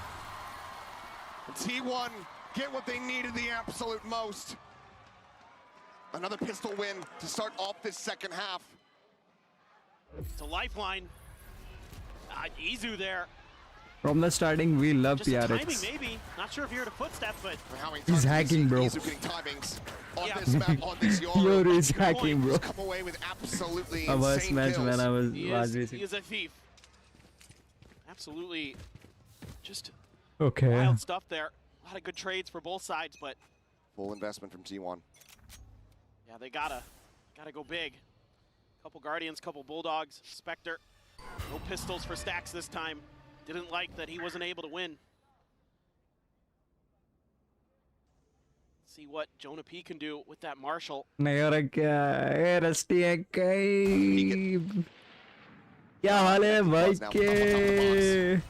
And T1 get what they needed the absolute most. Another pistol win to start off this second half. It's a lifeline. Izu there. From the starting, we love Just timing, PRX. maybe. Not sure if you heard a footstep, but He's hacking, bro. Izu getting timings on this map, on this Pure is hacking, bro. Come away with absolutely A worst insane match kills. when I was he racing. is a thief. Absolutely, just Okay. wild stuff there. A lot of good trades for both sides, but Full investment from T1. yeah, they gotta go big. Couple Guardians, couple Bulldogs, Spectre. No pistols for Stacks this time. Didn't like that he wasn't able to win. See what Jonah P can do with that Marshall. नहीं हो रहा क्या? ए rusty है कई. क्या हाल है भाई के?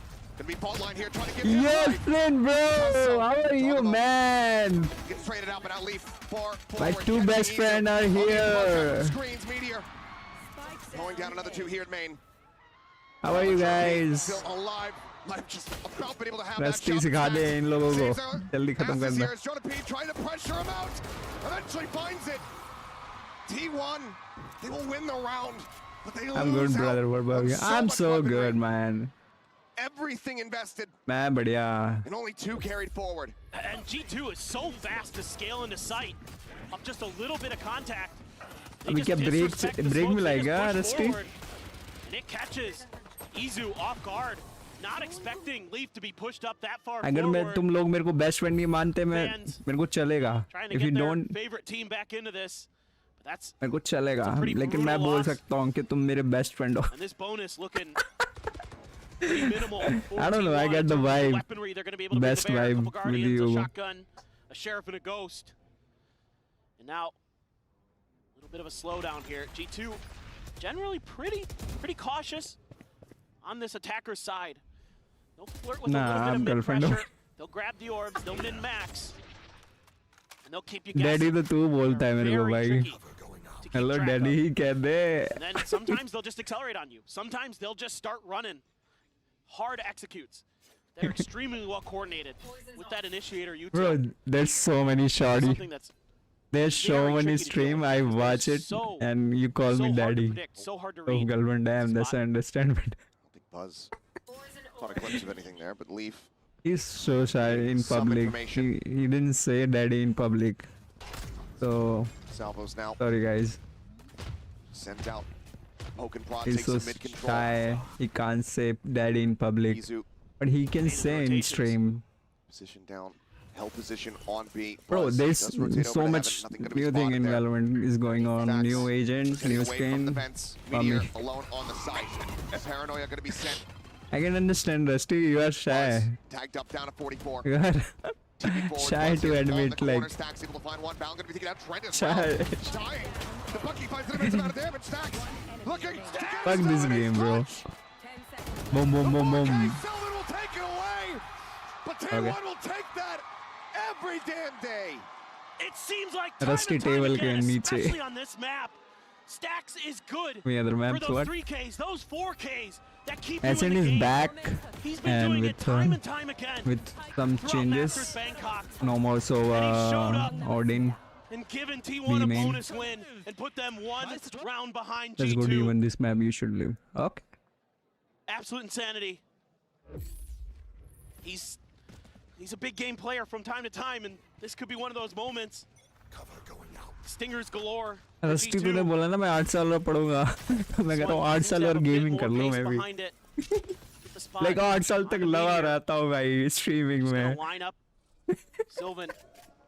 Yes, friend, bro. How are you, man? Gets traded out, but now Leaf far My forward. two best friends are here. Screens, Meteor. Going down another two here at main. How are you guys? Still alive. Life just about been able to have that rusty shot. सिखा दे इन लोगों को. जल्दी खत्म Passes करना. here as Jonah P trying to pressure him out. Eventually finds it. T1, they will win the round, but they I'm good, lose brother. out What about on you? I'm much so weaponry. good, man. Everything invested, मैं बढ़िया. and only two carried forward. And G2 is so fast to scale into sight. Of just a little bit of contact. They अभी just क्या disrespect the break smokes, में they just लाएगा push rusty? forward. And it catches Izu off guard. Not expecting Leaf to be pushed up that far अगर मैं forward. तुम लोग मेरे को बेस्ट फ्रेंड नहीं मानते मैं मेरे को चलेगा. Trying to If you get their don't, favorite team back into this. But that's मेरे को चलेगा. It's a pretty लेकिन मैं brutal बोल loss. सकता हूँ कि तुम मेरे बेस्ट फ्रेंड हो. and this bonus looking pretty minimal. I don't know. I get the vibe. Weaponry, they're going to be able to Best bring to bear. A vibe couple with Guardians, you. a shotgun, a sheriff, and a ghost. And now, a little bit of a slowdown here. G2 generally pretty cautious on this attacker's side. They'll flirt with a Nah, little bit I'm of girlfriend. mid-pressure. They'll grab the orbs, they'll min-max. And they'll keep you daddy guessing. तो तू बोलता है मेरे को Very भाई. tricky to keep hello track daddy of. ही कह दे. And then sometimes they'll just accelerate on you. Sometimes they'll just start running. Hard executes. They're extremely well coordinated with that initiator you Bro, there's so many shorty. Something that's There's so very many tricky to deal stream. with I because they're watch it so- and you call so me hard to daddy. predict, so hard to Oh, read. girlfriend, damn, that's I understand. But Big buzz. Caught a glimpse of anything there, but Leaf. he's so shy in Some public. information. He didn't say daddy in public. So Salvos now. sorry guys. Sends out. Poke and prod He's takes so some mid control. shy. He can't say daddy in public. Izu. But he can say in rotations. stream. Position down. Held position on B. Bro, Buzz there's does rotate so over to much heaven, nothing gonna be new thing spotted in there. Valorant is going on. Facts. New agent, Getting new away from the skin. fence. Mummy. Meteor alone on the site. Paranoia gonna be sent. I can understand, Rusty. You are shy. Tagged up down to 44. You are shy Buzz to here on the admit, corner. like. Stacks able to find one. Bound gonna be taken out. Trent as Shy. well. Dying. The Bucky finds an immense amount of damage. Stacks looking. to get Fuck his this dominance game, bro. clutch. Boom, boom, boom, boom. Sylvan will take it away. But T1 Okay. will take that every damn day. It seems like time Rusty and time table again, के नीचे. especially on this map, Stacks is good Any other for maps, those what? 3Ks, those 4Ks that keep you in Ascent the is game. back He's been and doing it with time and time again. with some throughout changes. Masters Bangkok. No more so Odin. And given T1 a main. bonus win and put them one round behind Let's go to G2. even this map. You should live. Okay. Absolute insanity. He's a big game player from time to time, and this could be one of those moments. Stingers galore. for rusty G2. तूने बोला ना मैं 8 साल और पढ़ूंगा. मैं कहता हूँ 8 साल और गेमिंग कर लूँ मैं भी. Behind it. The spot. Like 8 साल तक लगा रहता हूँ भाई स्ट्रीमिंग Gonna में. line up. Sylvan.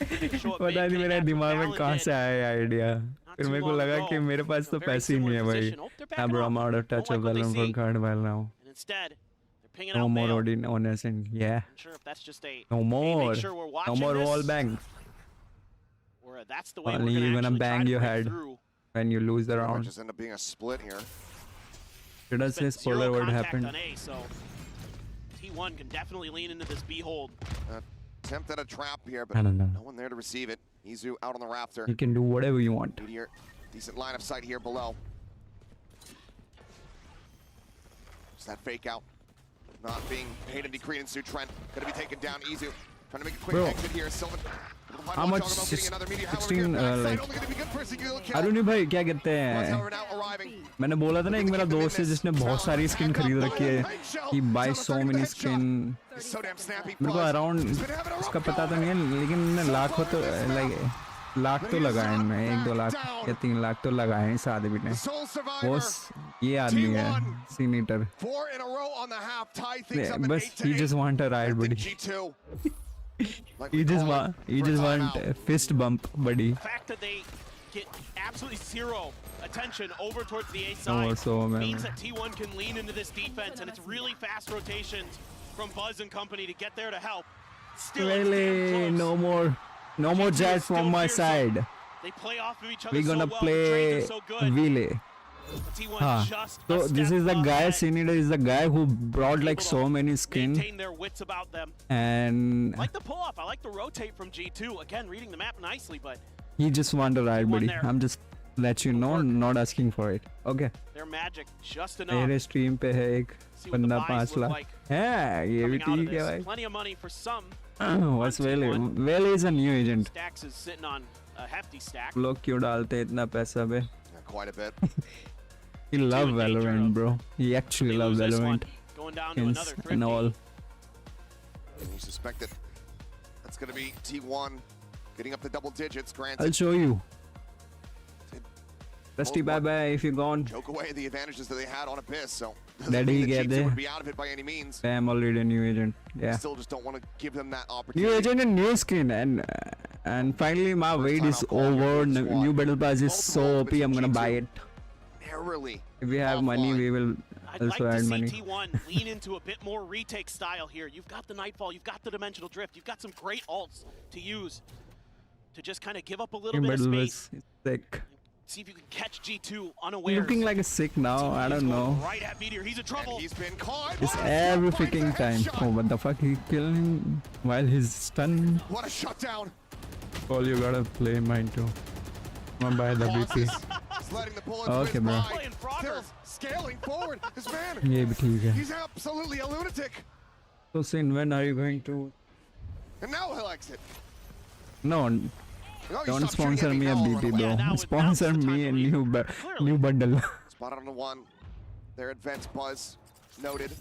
पता नहीं मेरे दिमाग में कहाँ से आया आइडिया. फिर मेरे को लगा कि मेरे पास तो पैसे ही नहीं है भाई. Bro, I'm out of touch of Valorant for quite a while now. And instead, they're pinging No out more mail. Odin on Ascent. Yeah. Not sure if that's just a No hey, more. make sure we're No watching more this, wall bang. or that's the way Only we're you're gonna actually try bang to your break head through. when you lose the Might round. just end up being a split here. Should I say Been spoiler zero what contact happened? on A, so T1 can definitely lean into this B hold. Attempt at a trap here, but I don't know. no one there to receive it. Izu out on the rafter. You can do whatever you want. Meteor, decent line of sight here below. Just that fake out. Not being paid any credence to Trent. Gonna be taken down. Izu trying to make a quick exit here. Sylvan. How much 16 like Aruni भाई क्या कहते हैं मैंने बोला था ना एक मेरा दोस्त है जिसने बहुत सारी स्किन खरीद रखी है कि बाय सो मेनी स्किन मेरे को अराउंड उसका पता तो नहीं है लेकिन लाखों तो लाख तो लगाए हैं 1-2 लाख या 3 लाख तो लगाए हैं इस आदमी ने वो ये आदमी है सीनीटर बस he just want a ride buddy he just want a fist bump buddy. The fact that they get absolutely zero attention over towards the A side means that T1 can lean into this defense, and it's really fast rotations from Buzz and company to get there to help. Still, really, no more Jet from my side. They play off of each other. We're gonna so well. play so good. Vile. So this is the guy, Senator is the guy who brought like so many skin. Maintain their wits about them. And I like the pull off. I like the rotate from G2. Again, reading the map nicely, but he just want to ride, buddy. I'm just let you know, not asking for it. Okay. Their magic just enough. मेरे stream पे है एक बंदा 5 लाख. है ये भी ठीक है भाई. Plenty of money for some. What's Vele? Vele is a new agent. Stacks is sitting on a hefty stack. लोग क्यों डालते हैं इतना पैसा पे? Quite a bit. He love Valorant, bro. He actually loves Valorant. Going down to another and all. And you suspect that that's going to be T1 getting up to double digits. Granted, I'll show you. Rusty, bye bye if you're gone. Choke away the advantages that they had on Abyss, so that he get there. Would be out of it by any means. I'm already a new agent. Yeah. Still just don't want to give them that opportunity. New agent and new skin, and finally my wait is over. New battle pass is so OP. I'm gonna buy it. If we have money, we will also add money. I'd like to see T1 lean into a bit more retake style here. You've got the Nightfall, you've got the Dimensional Drift, you've got some great ults to use to just kind of give up a little bit of space. Sick. See if you can catch G2 unaware. Looking like a sick now. I don't know. Right at Meteor, he's in trouble. He's been caught. It's every freaking time. Oh, what the fuck? He killed him while he's stunned. What a shutdown. Paul, you gotta play mine too. I'm gonna buy the BP. Okay, bro. Still scaling forward. This man. Yeah, but he's absolutely a lunatic. So, Sin, when are you going to? And now he'll exit. No. Don't sponsor me a BP, bro. Sponsor me a new bundle. Spotted on the one. Their advanced Buzz noted.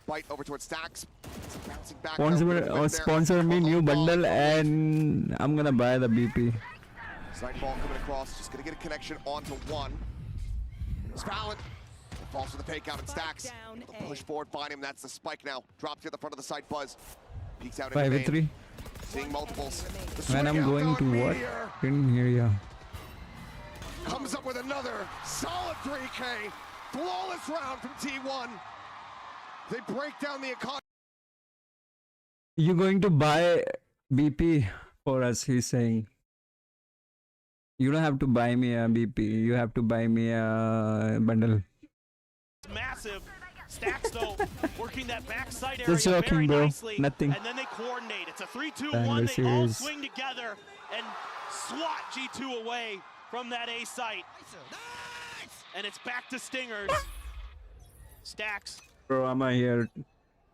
Bite over towards Stacks. Bouncing back. Sponsor me new bundle, and I'm gonna buy the BP. Nightfall coming across, just gonna get a connection onto one. Spallant falls for the fake out and Stacks. Push forward, find him. That's the spike now. Drops here at the front of the site. Buzz peeks out. 5v3. Seeing multiples. When I'm going to what? Didn't hear ya. Comes up with another solid 3K. Flawless round from T1. They break down the economy. You going to buy BP for us? He's saying. You don't have to buy me a BP. You have to buy me a bundle. It's massive. Stacks though, working that backside area Just joking, very bro. nicely. Nothing. And then they coordinate. It's a 3-2-1. They all swing together and swat G2 away from that A site. And it's back to Stingers. Stacks. Bro, I'm here.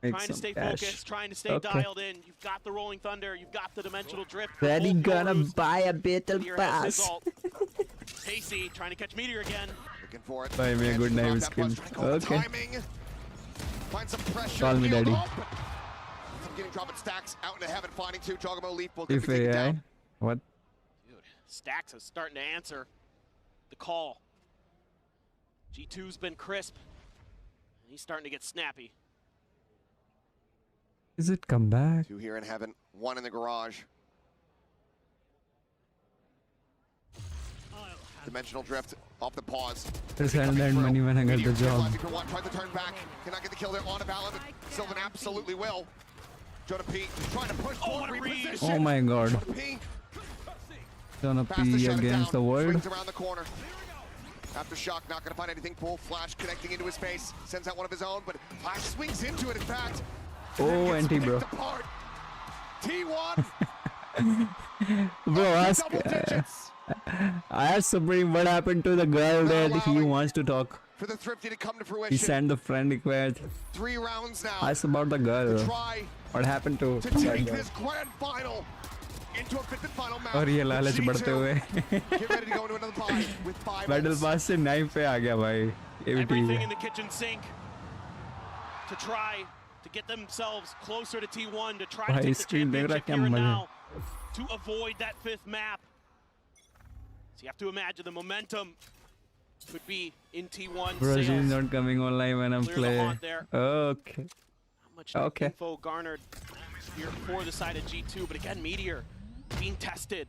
Trying to stay focused, trying to stay dialed in. You've got the Rolling Thunder, you've got the Dimensional Drift. Ready, gonna buy a battle pass. Pacey trying to catch Meteor again. Looking for it. Buy me a good knife skin. Okay. Find some pressure. Call me daddy. I'm getting dropping Stacks out into heaven, finding two. Jogamo Leaf will If AI. What? Dude, Stacks is starting to answer the call. G2's been crisp. He's starting to get snappy. Is it come back? Two here in heaven, one in the garage. Dimensional Drift off the pause. Just hand that money when I get the job. Tried to turn back, cannot get the kill there on a ballad. Sylvan absolutely will. Jonah P trying to push forward, reposition. Oh my god. Jonah P against the world. Around the corner. Aftershock not going to find anything. Full Flash connecting into his face. Sends out one of his own, but Flash swings into it in fact. Oh, anti bro. T1. Bro, ask. I asked Supreme what happened to the girl that he wants to talk. For the Thrifty to come to fruition. He sent the friend request. 3 rounds now. Ask about the girl. What happened to take this grand final into a fifth and final match. और ये लालच बढ़ते हुए Get ready to go into another fight with 5. Battle Pass से 9 पे आ गया भाई. ये भी ठीक Everything है. in the kitchen sink to try to get themselves closer to T1 to try to भाई take the screen देख रहा championship क्या here and मजा. now to avoid that 5th map. So you have to imagine the momentum could be in T1. Bro, she's sales. not coming online when I'm Clear the playing. haunt there. Okay. How much Okay. info garnered here for the side of G2, but again, Meteor being tested.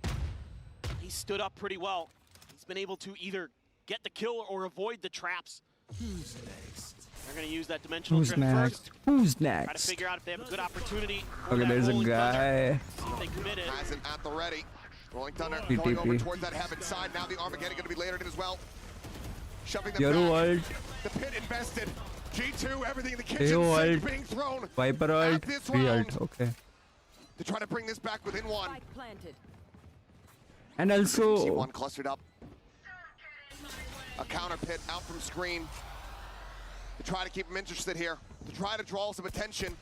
He stood up pretty well. He's been able to either get the kill or avoid the traps. Who's next? They're going to use that dimensional Who's drift next? first. Who's Try to next? figure out if they have a good opportunity. for Okay, that there's a rolling thunder. guy. See if they commit it. Has it at the ready. Rolling Thunder PTP. going over towards that heaven side. Now the Armageddon going to be layered in as well. Shoving them Your back. ult. The pit invested. G2, everything in the Your kitchen sink ult. being thrown Viper at ult. this Free round ult. Okay. to try to bring this back within one. Planted. And also. T1 clustered up. A counter pit out from screen to try to keep him interested here, to try to draw some attention.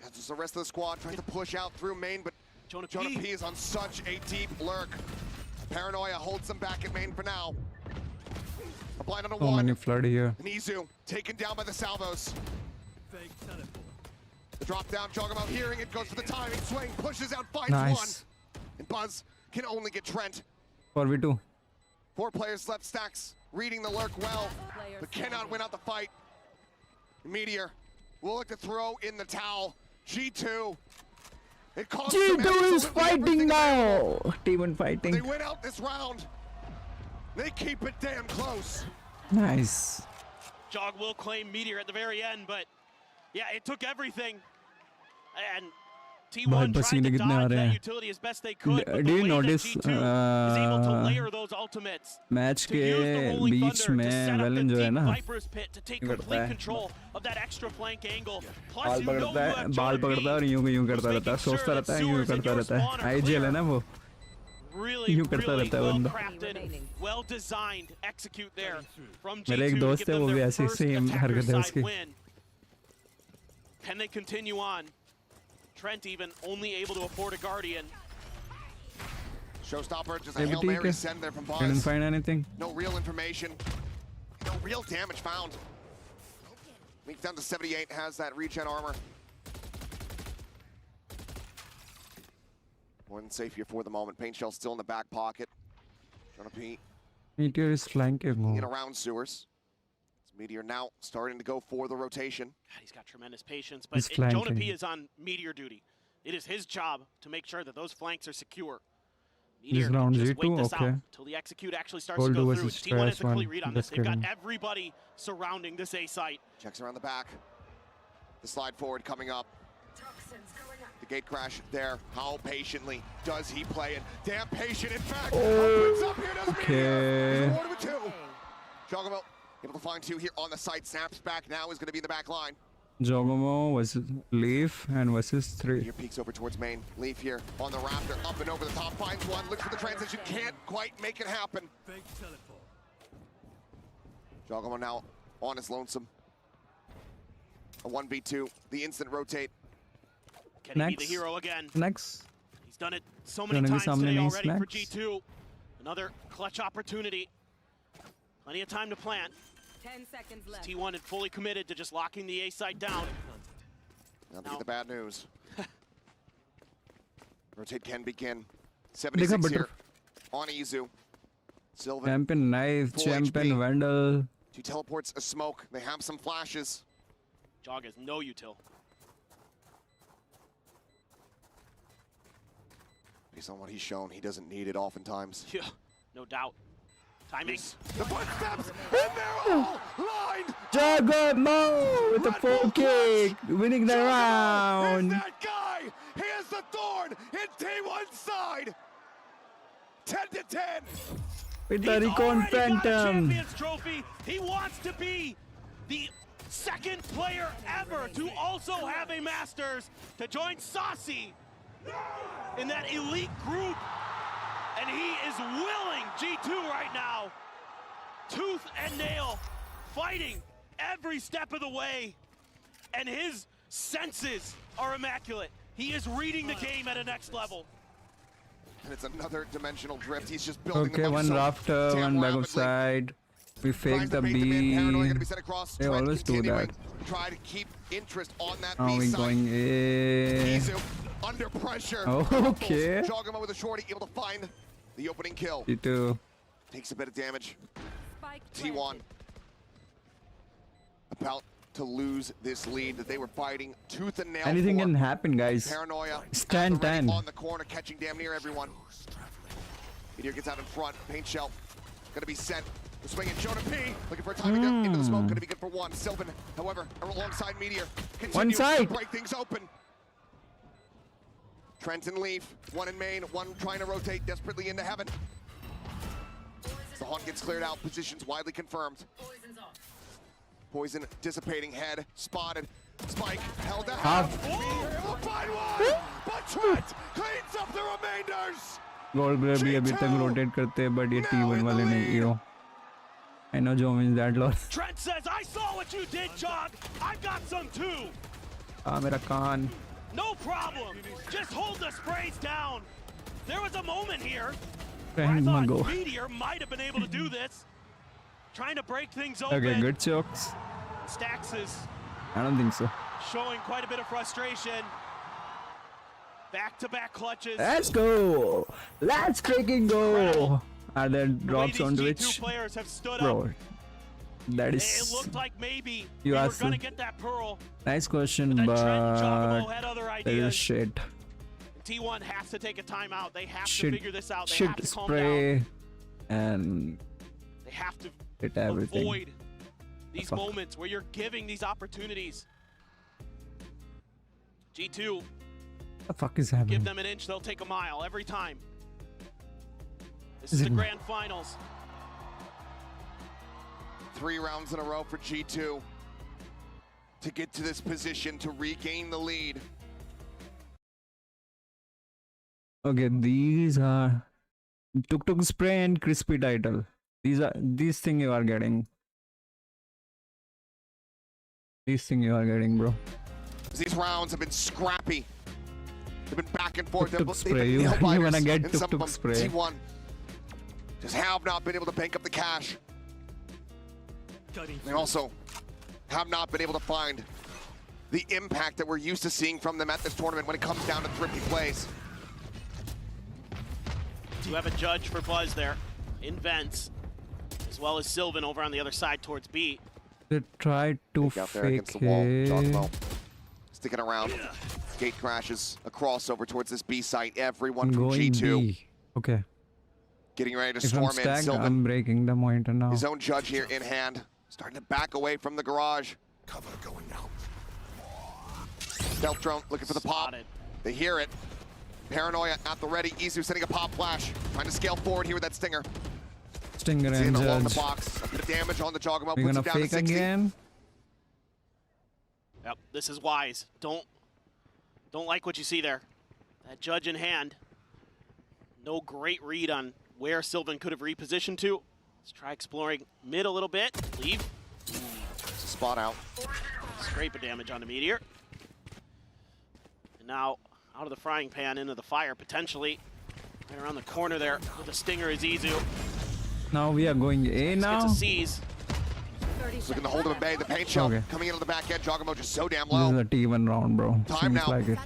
As the rest of the squad tries to push out through main, but Jonah P is on such a deep lurk. Paranoia holds him back at main for now. A blind on a So one. many flood here. Nizu taken down by the salvos. The drop down, Jogamo hearing it, goes for the timing swing, pushes out, finds Nice. one. And Buzz can only get Trent. 4v2. 4 players left, Stacks reading the lurk well, but cannot win out the fight. Meteor will look to throw in the towel. G2. It costs them G2 is absolutely fighting everything now. available. T1 They fighting. win out this round. They keep it damn close. Nice. Jog will claim Meteor at the very end, but yeah, it took everything. And भाई T1 tried पसीने to कितने आ dodge रहे that हैं. utility as best they could, but Do the you way that notice G2 is able to layer those ultimates, match to के use the rolling beach thunder, to में set up Velan the जो है deep ना Viper's pit, to take यूं करता complete है. control of that extra flank angle. Plus, बाल you know पकड़ता you है, have बाल Jonah पकड़ता है और P, यूं who's करता रहता है, making sure सोचता that रहता है, यूं sewers and करता your रहता है. spawn are आईजीएल है clear. ना वो. Really, यूं करता really रहता है well बंदा. crafted, well designed execute there from मेरा एक G2 to दोस्त give है them वो भी their ऐसी first सेम attacker हरकत है side उसकी. win. Can they continue on? Trent even only able to afford a Guardian. Showstopper, just a ये भी Hail ठीक Mary है. send there from Didn't Buzz. find anything. No real information. No real damage found. Leaks down to 78, has that regen armor. More than safe here for the moment. Paint Shell still in the back pocket. Jonah P Meteor is flanking. in around sewers. Meteor now starting to go for the rotation. God, he's got tremendous patience, He's but Jonah flanking. P is on Meteor duty. It is his job to make sure that those flanks are secure. Meteor can round just G2, wait this okay. out until the execute actually starts Gold to go was through. his T1 has trash the complete one. read on this. Just They've got kidding. everybody surrounding this A site. Checks around the back. The slide forward coming up. The gate crash there. How patiently does he play it? Damn patient, in fact. Opens up here, does Meteor. He's awarded with 2. Jogamo able to find 2 here on the site. Snaps back now, is going to be in the back line. Jogamo was Leaf and versus 3. Here peeks over towards main. Leaf here on the Raptor, up and over the top, finds one, looks for the transition, can't quite make it happen. Jogamo now on his lonesome. A 1v2, the instant rotate. Can he be the hero again? Next. He's done it so many Jonah times के सामने today नहीं already for snacks. G2. Another clutch opportunity. Plenty of time to plant. 10 seconds left. T1 had fully committed to just locking the A side down. Now to get the bad news. Rotate can begin. देखा 76 butter. here on Izu. Sylvan, Champion knife, Full champion HP. vandal. He teleports a smoke. They have some flashes. Jog has no util. Based on what he's shown, he doesn't need it oftentimes. Yeah, no doubt. Timing. The footsteps, and they're all lined. Jogamo with a full kick, winning the Is round. that guy? He is the thorn in T1's side. 10 to 10. With the He's Recon already got a Phantom. Champions Trophy. He wants to be the second player ever to also have a Masters, to join Saucy in that elite group. And he is willing, G2 right now, tooth and nail, fighting every step of the way. And his senses are immaculate. He is reading the game at a next level. And it's another dimensional drift. He's just building Okay, one rafter, one back of side. We fake the B. They always do that. Try to keep interest on that Now B we side. going A. Under pressure. Okay. Jogamo with a shorty, able to find the opening kill. T2. Takes a bit of damage. T1 about to lose this lead that they were fighting tooth and nail. Anything for. can happen, guys. Paranoia. It's 10-10. On the corner, catching damn near everyone. Meteor gets out in front. Paint shell. Gonna be sent. The swing at Jonah P. Looking for a time to get into the smoke. Gonna be good for one. Sylvan, however, alongside Meteor. One side. To break things open. Trent and Leaf. One in main. One trying to rotate desperately into heaven. The Haunt gets cleared out. Positions widely confirmed. Poison dissipating head. Spotted. Spike held down. Oh, find one! But Trent cleans up the remainders! Gold Grab भी अभी तक rotate करते हैं, but ये T1 वाले नहीं हो. I know Joe means that loss. Trent says, I saw what you did, Jog. I've got some too. मेरा कान. No problem. Just hold the sprays down. There was a moment here where I Friend thought Mago. Meteor might have been able to do this. Trying to break things open. Okay, good chokes. Stax is I don't think so. showing quite a bit of frustration. Back-to-back clutches. Let's go. Let's freaking go. Are there drops on Twitch? Players have stood Bro, up. that It is. looked like maybe You we were asked going to him. get that pearl. Nice question, But but had other that ideas. is shit. T1 has to take a timeout. They have to Shit, figure this out. They shit have to calm spray down. and They have to hit everything. avoid these Fuck. moments where you're giving these opportunities. G2, The fuck is happening? give them an inch, they'll take a mile every time. This Is is the it- grand finals. 3 rounds in a row for G2 to get to this position to regain the lead. Okay, these are Tuk spray and crispy title. These thing you are getting. These thing you are getting, bro. These rounds have been scrappy. They've been back and forth. Tuk They've spray. been You nail-biters wanna get in some Tuk of them. spray. T1 just have not been able to bank up the cash. They also have not been able to find the impact that we're used to seeing from them at this tournament when it comes down to thrifty plays. You have a judge for Buzz there in vents, as well as Sylvan over on the other side towards B. They tried to Out there fake against the wall. Jogamo it. sticking around. Gate crashes, a crossover towards this B site. Everyone from Going G2 B. Okay. getting ready to If I'm storm in. stacked, Sylvan, I'm breaking the monitor now. his own judge here in hand, starting to back away from the garage. Cover going out. Stealth drone looking for the pop. They hear it. Paranoia at the ready. Izu sending a pop flash. Trying to scale forward here with that stinger. Stinger It's in and along the judge. box. A bit of damage on the Jogamo. We're Puts gonna it down to fake 60. again. Yep, this is wise. Don't like what you see there. That judge in hand. No great read on where Sylvan could have repositioned to. Let's try exploring mid a little bit. Leave. Spot out. Scrape of damage on the Meteor. And now out of the frying pan into the fire, potentially. Right around the corner there with the stinger is Izu. Now we are going A now. Gets a seize. Looking to hold him at bay. The paint shell Okay. coming in on the back end. Jogamo just so damn This low. is a T1 round, bro. Time Seems now. like it.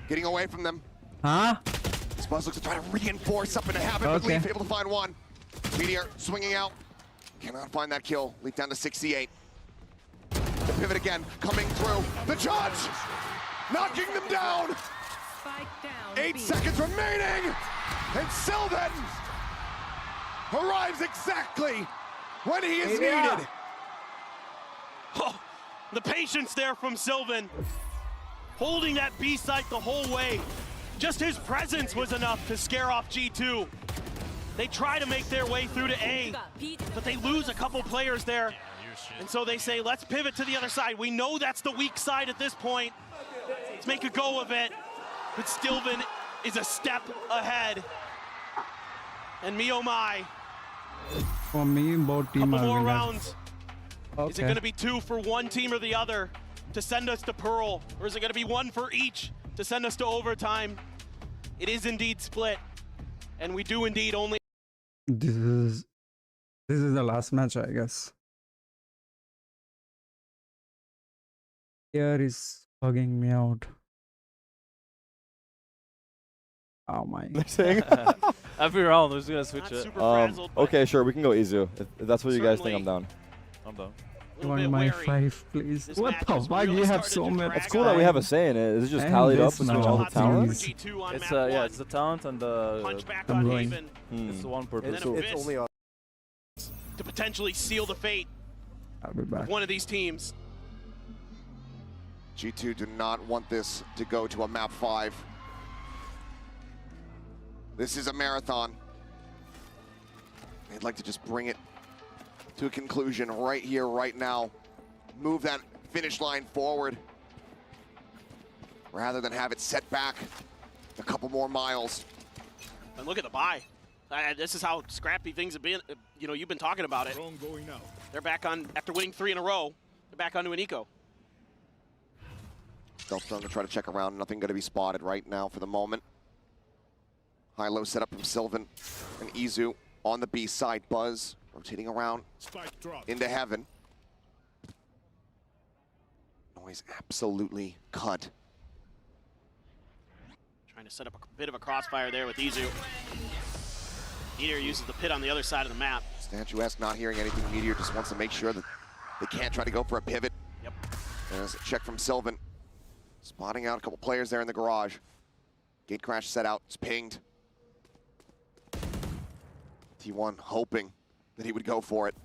Getting away from them. Huh? Buzz looks to try to reinforce up into habit, but Okay. Leaf able to find one. Meteor swinging out. Cannot find that kill. Leaf down to 68. The pivot again, coming through. The judge knocking them down. 8 seconds remaining. And Sylvan arrives exactly when he is needed. Oh, the patience there from Sylvan. Holding that B site the whole way. Just his presence was enough to scare off G2. They try to make their way through to A, but they lose a couple players there. And so they say, let's pivot to the other side. We know that's the weak side at this point. Let's make a go of it. but Stilven is a step ahead. And me, oh my. For me, both teams Couple are more winners. rounds. Okay. Is it going to be 2 for one team or the other to send us to Pearl? Or is it going to be 1 for each to send us to overtime? It is indeed split. And we do indeed only... This is the last match, I guess. Here is bugging me out. Oh my. Every round, we're just gonna switch it. Okay, sure, we can go easy. If that's what you guys think, I'm down. I'm down. One my 5, please. What the fuck? You have so many. It's cool that we have a say in it. Is it just tallied up between all the talents? It's yeah, it's the talent and the. I'm going. It's the one purpose. It's only on to potentially seal the fate I'll be back. of one of these teams. G2 do not want this to go to a map 5. This is a marathon. They'd like to just bring it to a conclusion right here, right now. Move that finish line forward rather than have it set back a couple more miles. And look at the buy. This is how scrappy things have been. You know, you've been talking about it. They're back on, after winning 3 in a row, they're back onto an eco. Stealth Drone to try to check around. Nothing going to be spotted right now for the moment. High-low setup from Sylvan and Izu on the B side. Buzz rotating around into heaven. Noise absolutely cut. Trying to set up a bit of a crossfire there with Izu. Meteor uses the pit on the other side of the map. Statuesque not hearing anything. Meteor just wants to make sure that they can't try to go for a pivot. Yep. And there's a check from Sylvan. Spotting out a couple players there in the garage. Gate crash set out, it's pinged. T1 hoping that he would go for it.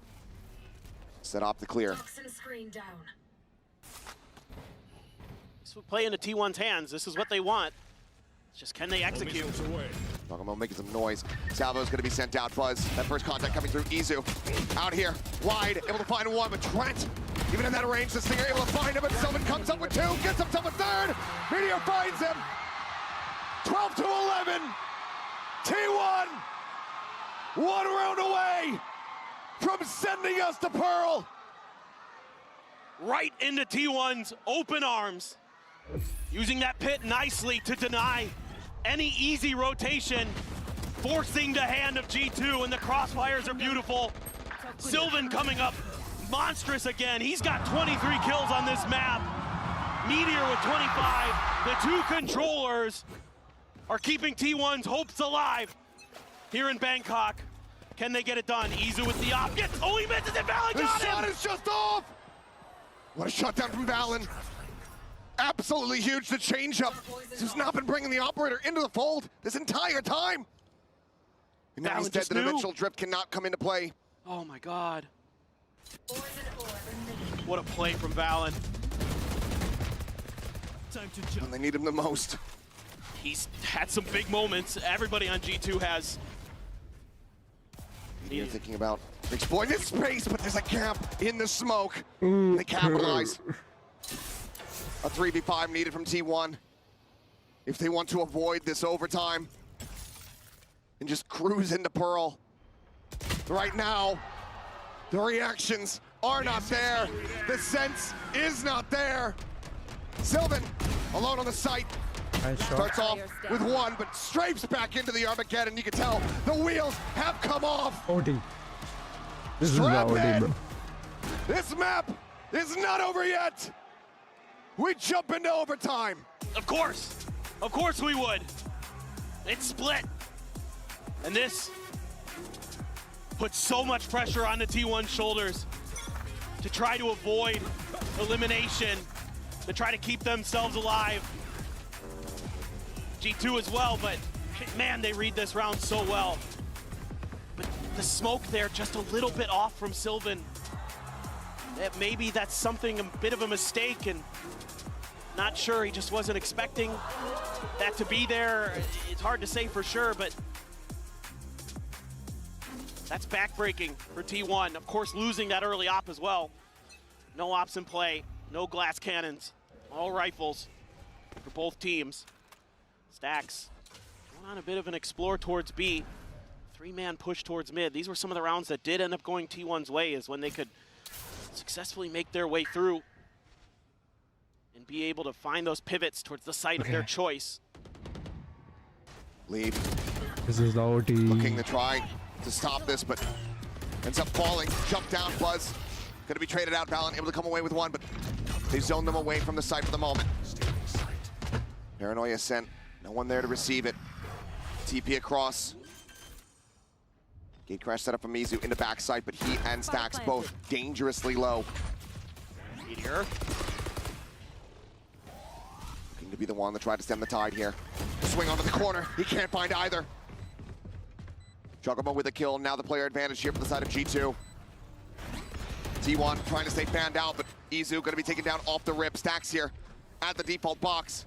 Set off the clear. This would play into T1's hands. This is what they want. It's just can they execute? Talking about making some noise. Salvo's gonna be sent out. Buzz, that first contact coming through. Izu out here, wide, able to find one, but Trent, even in that range, the Stinger able to find him, but Sylvan comes up with 2, gets himself a 3rd. Meteor finds him. 12 to 11. T1, 1 round away from sending us to Pearl. Right into T1's open arms. Using that pit nicely to deny any easy rotation, forcing the hand of G2, and the crossfires are beautiful. Sylvan coming up monstrous again. He's got 23 kills on this map. Meteor with 25. The 2 controllers are keeping T1's hopes alive here in Bangkok. Can they get it done? Izu with the op. Gets, oh, he misses it. Valen The got shot him! is just off. What a shutdown from Valen. Absolutely huge. The changeup. He's not been bringing the operator into the fold this entire time. And now he's dead. The dimensional drift cannot come into play. Oh my God. What a play from Valen. When they need him the most. He's had some big moments. Everybody on G2 has. You're thinking about exploiting this space, but there's a gap in the smoke. They capitalize. A 3v5 needed from T1 if they want to avoid this overtime and just cruise into Pearl. Right now, the reactions are not there. The sense is not there. Sylvan alone on the site. Starts off with 1, but strafes back into the Armageddon. You can tell the wheels have come off. OD. This is the OD, bro. This map is not over yet. We jump into overtime. Of course we would. It's split. And this puts so much pressure on the T1 shoulders to try to avoid elimination, to try to keep themselves alive. G2 as well, but man, they read this round so well. But the smoke there just a little bit off from Sylvan. Maybe that's something, a bit of a mistake, and not sure, he just wasn't expecting that to be there. It's hard to say for sure, but that's backbreaking for T1. Of course, losing that early op as well. No ops in play, no glass cannons, all rifles for both teams. Stacks going on a bit of an explore towards B. 3-man push towards mid. These were some of the rounds that did end up going T1's way, is when they could successfully make their way through and be able to find those pivots towards the site of their choice. Lead. This is OT. Looking to try to stop this, but ends up falling. Jump down, Buzz. Gonna be traded out. Valorant able to come away with one, but they zone them away from the site for the moment. Paranoia sent. No one there to receive it. TP across. Gate crash set up from Mizu into backside, but he and Stacks both dangerously low. Meteor. Looking to be the one to try to stem the tide here. Swing onto the corner. He can't find either. Juggermo with a kill. Now the player advantage here for the side of G2. T1 trying to stay fanned out, but Izu going to be taken down off the rip. Stacks here at the default box,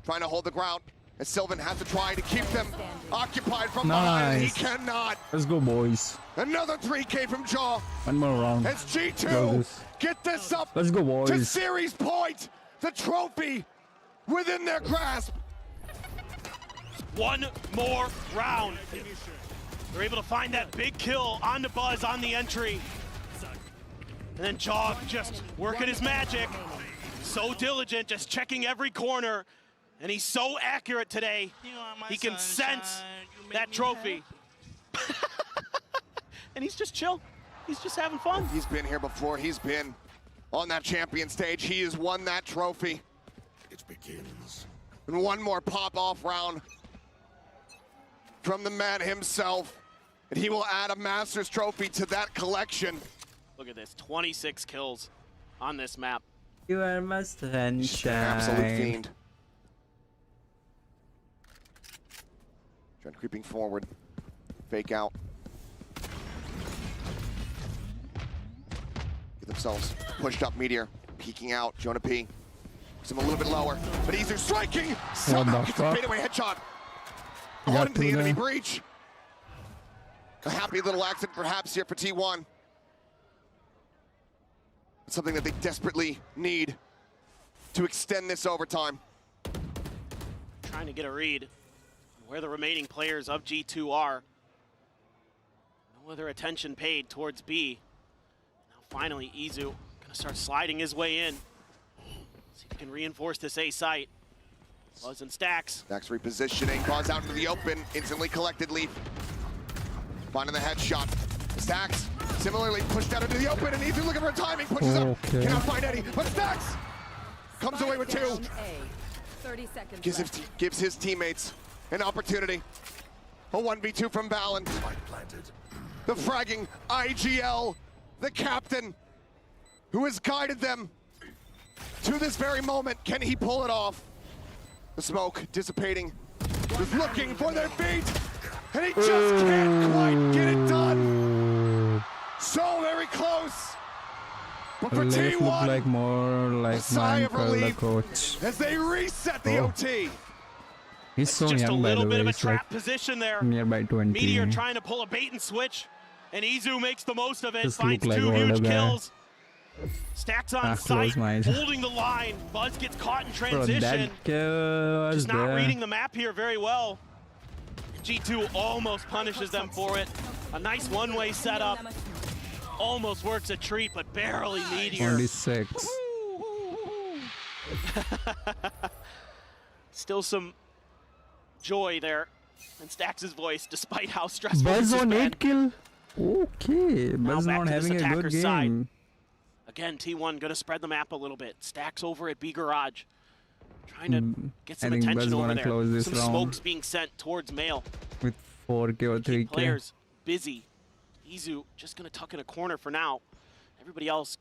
trying to hold the ground. And Sylvan has to try to keep them occupied from behind. He cannot. Let's go, boys. Another 3K from Jaw. One more round. It's G2. Get this up. Let's go, boys. To series point. The trophy within their grasp. One more round. They're able to find that big kill on the Buzz on the entry. And then Jaw just working his magic. So diligent, just checking every corner. And he's so accurate today. He can sense that trophy. And he's just chill. He's just having fun. He's been here before. He's been on that champion stage. He has won that trophy. It begins. And one more pop-off round from the man himself. And he will add a Masters trophy to that collection. Look at this, 26 kills on this map. You are my sunshine. Absolute fiend. Trent creeping forward. Fake out. Get themselves pushed up. Meteor peeking out. Jonah P. Puts him a little bit lower, but Izu striking. Somehow gets a fadeaway headshot onto the enemy breach. A happy little accident perhaps here for T1. Something that they desperately need to extend this overtime. Trying to get a read on where the remaining players of G2 are. No other attention paid towards B. Now finally Izu gonna start sliding his way in. See if he can reinforce this A site. Buzz and Stacks. Stacks repositioning, Buzz out into the open, instantly collected Leaf. Finding the headshot. Stacks similarly pushed out into the open, and Izu looking for a timing, pushes up, cannot find any, but Stacks comes away with 2. 30 seconds Gives his teammates an opportunity. A 1v2 from Valen. The fragging IGL, the captain, who has guided them to this very moment. Can he pull it off? The smoke dissipating. Just looking for their feet, and he just can't quite get it done. So very close. But for T1, look like more like a sigh of relief coach. as they reset the OT. He's so Just young, a little by the bit way. of a He's trap like position there. nearby 20. Meteor trying to pull a bait and switch, and Izu makes the most of it. Just Finds look like 2 huge older guy. kills. Stacks on close sight, mine. holding the line. Buzz gets caught in Bro, transition. that kill was Just not there. reading the map here very well. G2 almost punishes them for it. A nice one-way setup. Almost works a treat, but barely Meteor. 26. Still some joy there in Stacks' voice, despite how stressful Buzz this has on been. 8 kill. Okay, Buzz back not to this having a good attacker's game. side. Again, T1 gonna spread the map a little bit. Stacks over at B Garage. Trying to get some I think Buzz attention over gonna there. close this Some round smokes being sent towards Mail. with 4K or 3K. Players busy. Izu just gonna tuck in a corner for now. Everybody else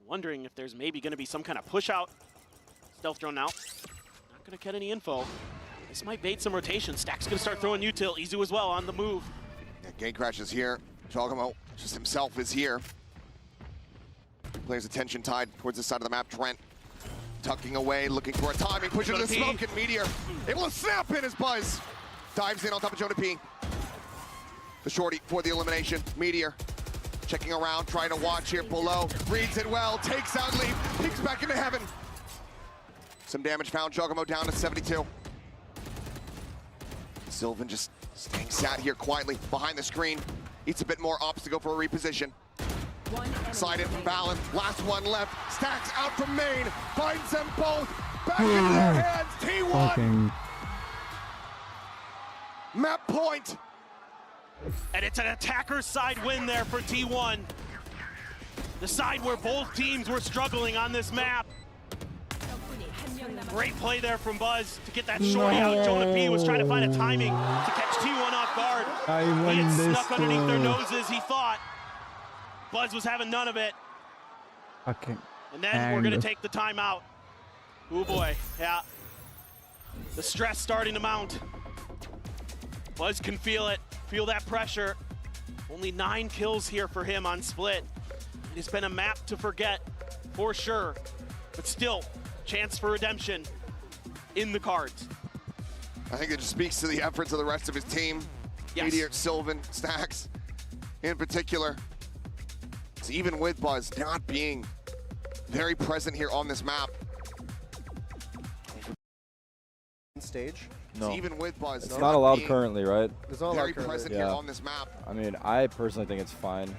wondering if there's maybe gonna be some kind of push out. Stealth drone now. Not gonna get any info. This might bait some rotation. Stacks gonna start throwing util. Izu as well on the move. Yeah, Gate Crash is here. Jogamo just himself is here. Players' attention tied towards the side of the map. Trent tucking away, looking for a timing, pushing the smoke, and Meteor able to snap in his Buzz. Dives in on top of Jonah P. The shorty for the elimination. Meteor checking around, trying to watch here below. Reads it well, takes out Leaf, peeks back into heaven. Some damage found. Jogamo down to 72. Sylvan just staying sat here quietly behind the screen. Eats a bit more ops to go for a reposition. Slide in from Valen. Last one left. Stacks out from main. Finds them both. Back into their hands. T1. Map point. And it's an attacker's side win there for T1. The side where both teams were struggling on this map. Great play there from Buzz to get that shorty out. Jonah P was trying to find a timing to catch T1 off guard. He had snuck underneath their noses, he thought. Buzz was having none of it. Okay. And then we're going to take the timeout. Oh boy, yeah. The stress starting to mount. Buzz can feel it, feel that pressure. Only 9 kills here for him on Split. It's been a map to forget, for sure. But still, chance for redemption in the cards. I think it just speaks to the efforts of the rest of his team. Yes. Meteor, Sylvan, Stacks, in particular. So even with Buzz not being very present here on this map. Stage? So No. even with Buzz, It's not allowed currently, right? It's not very allowed currently. present here on this map. I mean, I personally think it's fine.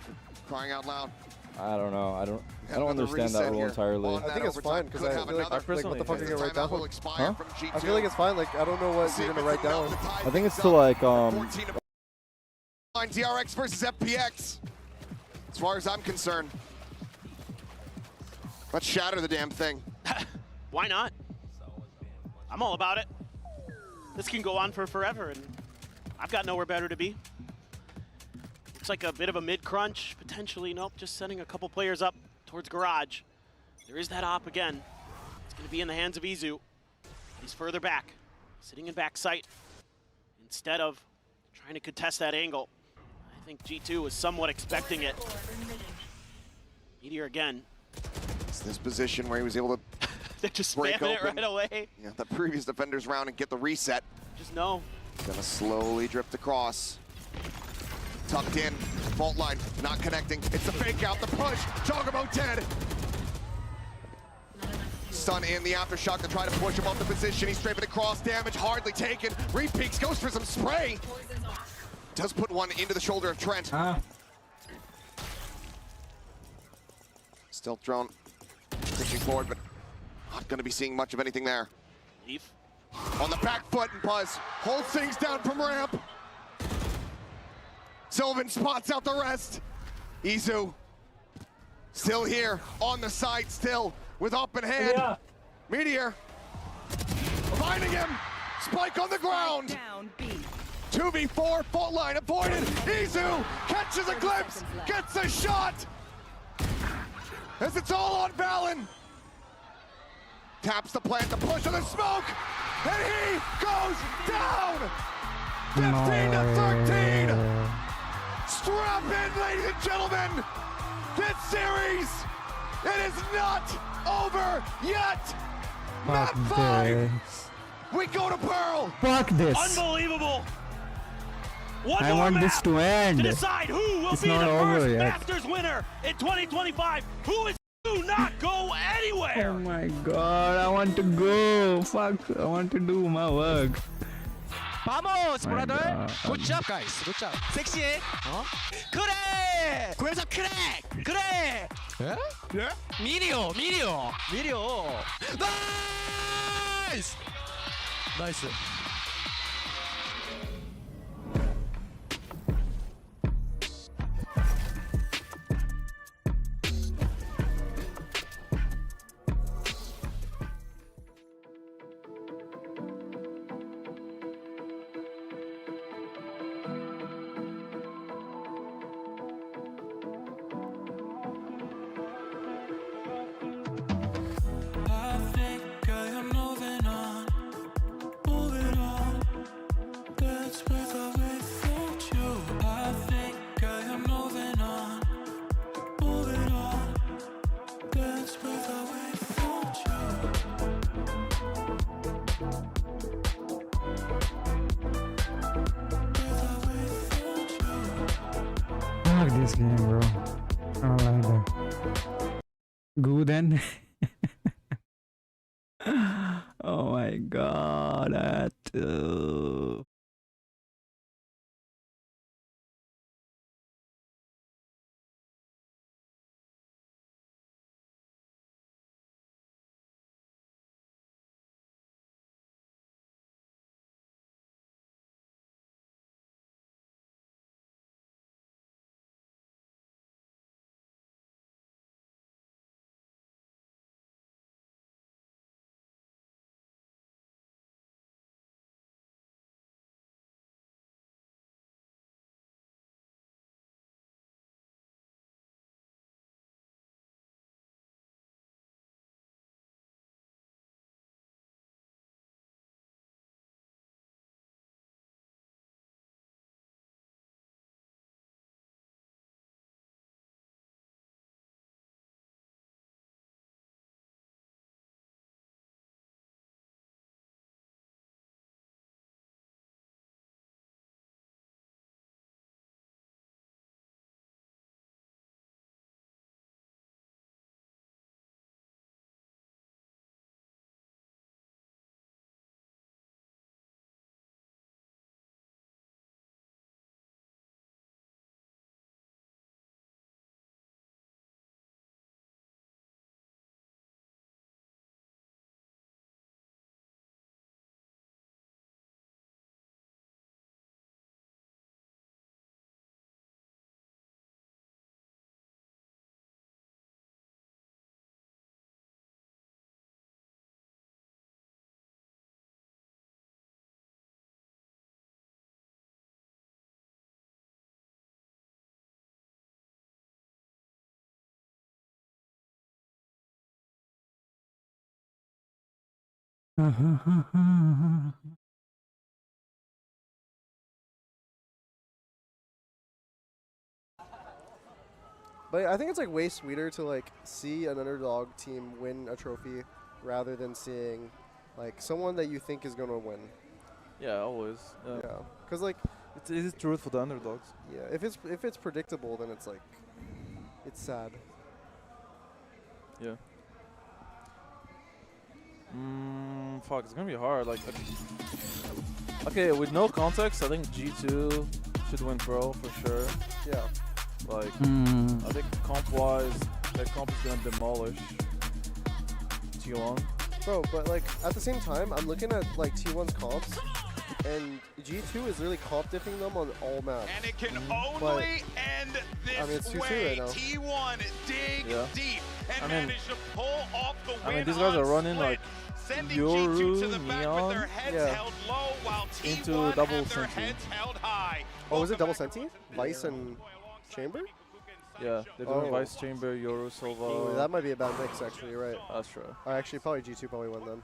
Crying out loud. I don't know. I don't Another understand that reset rule here entirely. I think it's fine because I feel like what the fuck are you gonna write down? Huh? I feel like it's fine. Like I don't know what you're gonna write down. I think it's to like DRX versus FPX. As far as I'm concerned, let's shatter the damn thing. Why not? I'm all about it. This can go on for forever, and I've got nowhere better to be. Looks like a bit of a mid-crunch, potentially. Nope, just sending a couple players up towards Garage. There is that op again. It's going to be in the hands of Izu. He's further back, sitting in back sight, instead of trying to contest that angle. I think G2 was somewhat expecting it. Meteor again. It's this position where he was able to They're just break spamming open it right away. Yeah, the previous defender's round and get the reset. Just know. Gonna slowly drift across. Tucked in, fault line, not connecting. It's the fake out, the push, Chocobo dead. Stun in the aftershock to try to push him off the position. He's strafing across, damage hardly taken. Repeaks, goes for some spray. Does put one into the shoulder of Trent. Stealth drone pushing forward, but not gonna be seeing much of anything there. Leaf. On the back foot, and Buzz holds things down from ramp. Sylvan spots out the rest. Izu still here on the side, still with up in hand. Meteor finding him. Spike on the ground. 2v4, fault line avoided. Izu catches a glimpse, gets a shot. As it's all on Valen. Taps the plant, the push of the smoke, and he goes down. 15-13. Strap in, ladies and gentlemen. This series, it is not over yet. Map 5. We go to Pearl. Fuck this. Unbelievable. One I more want map this to end. to decide who will It's be the not over first yet. Masters winner in 2025. Who is do not go anywhere. Oh my god, I want to go. Fuck, I want to do my work. Vamos, My brother. God. Good job, guys. Good job. 섹시해. 그래. 구해서 그래. 그래. 예? 미리오. 나이스. 나이스. Fuck this game, bro. I don't like that. Go then. Oh my god, that. But I think it's like way sweeter to like see an underdog team win a trophy rather than seeing like someone that you think is gonna win. Yeah, always. Yeah, because like it's easy to root for the underdogs. Yeah, if it's predictable, then it's like it's sad. Yeah. Fuck, it's gonna be hard. Like, okay, with no context, I think G2 should win Pro for sure. Yeah. Like, I think comp-wise, their comp is gonna demolish T1. Bro, but like at the same time, I'm looking at like T1's comps, and G2 is really comp diffing them on all maps. And it can only end this way. Right now. T1 dig deep and manage to pull off the win. I mean, these guys are running like sending Yoru, G2 to the back Neon with their heads held low while T1 into double have their senti. heads held high. Oh, was it double senti? Vice and Chamber? Yeah, they're doing Vice Chamber, Yoru, Silva. Oh, that might be a bad mix, actually. You're right. That's true. Actually, probably G2 probably won then.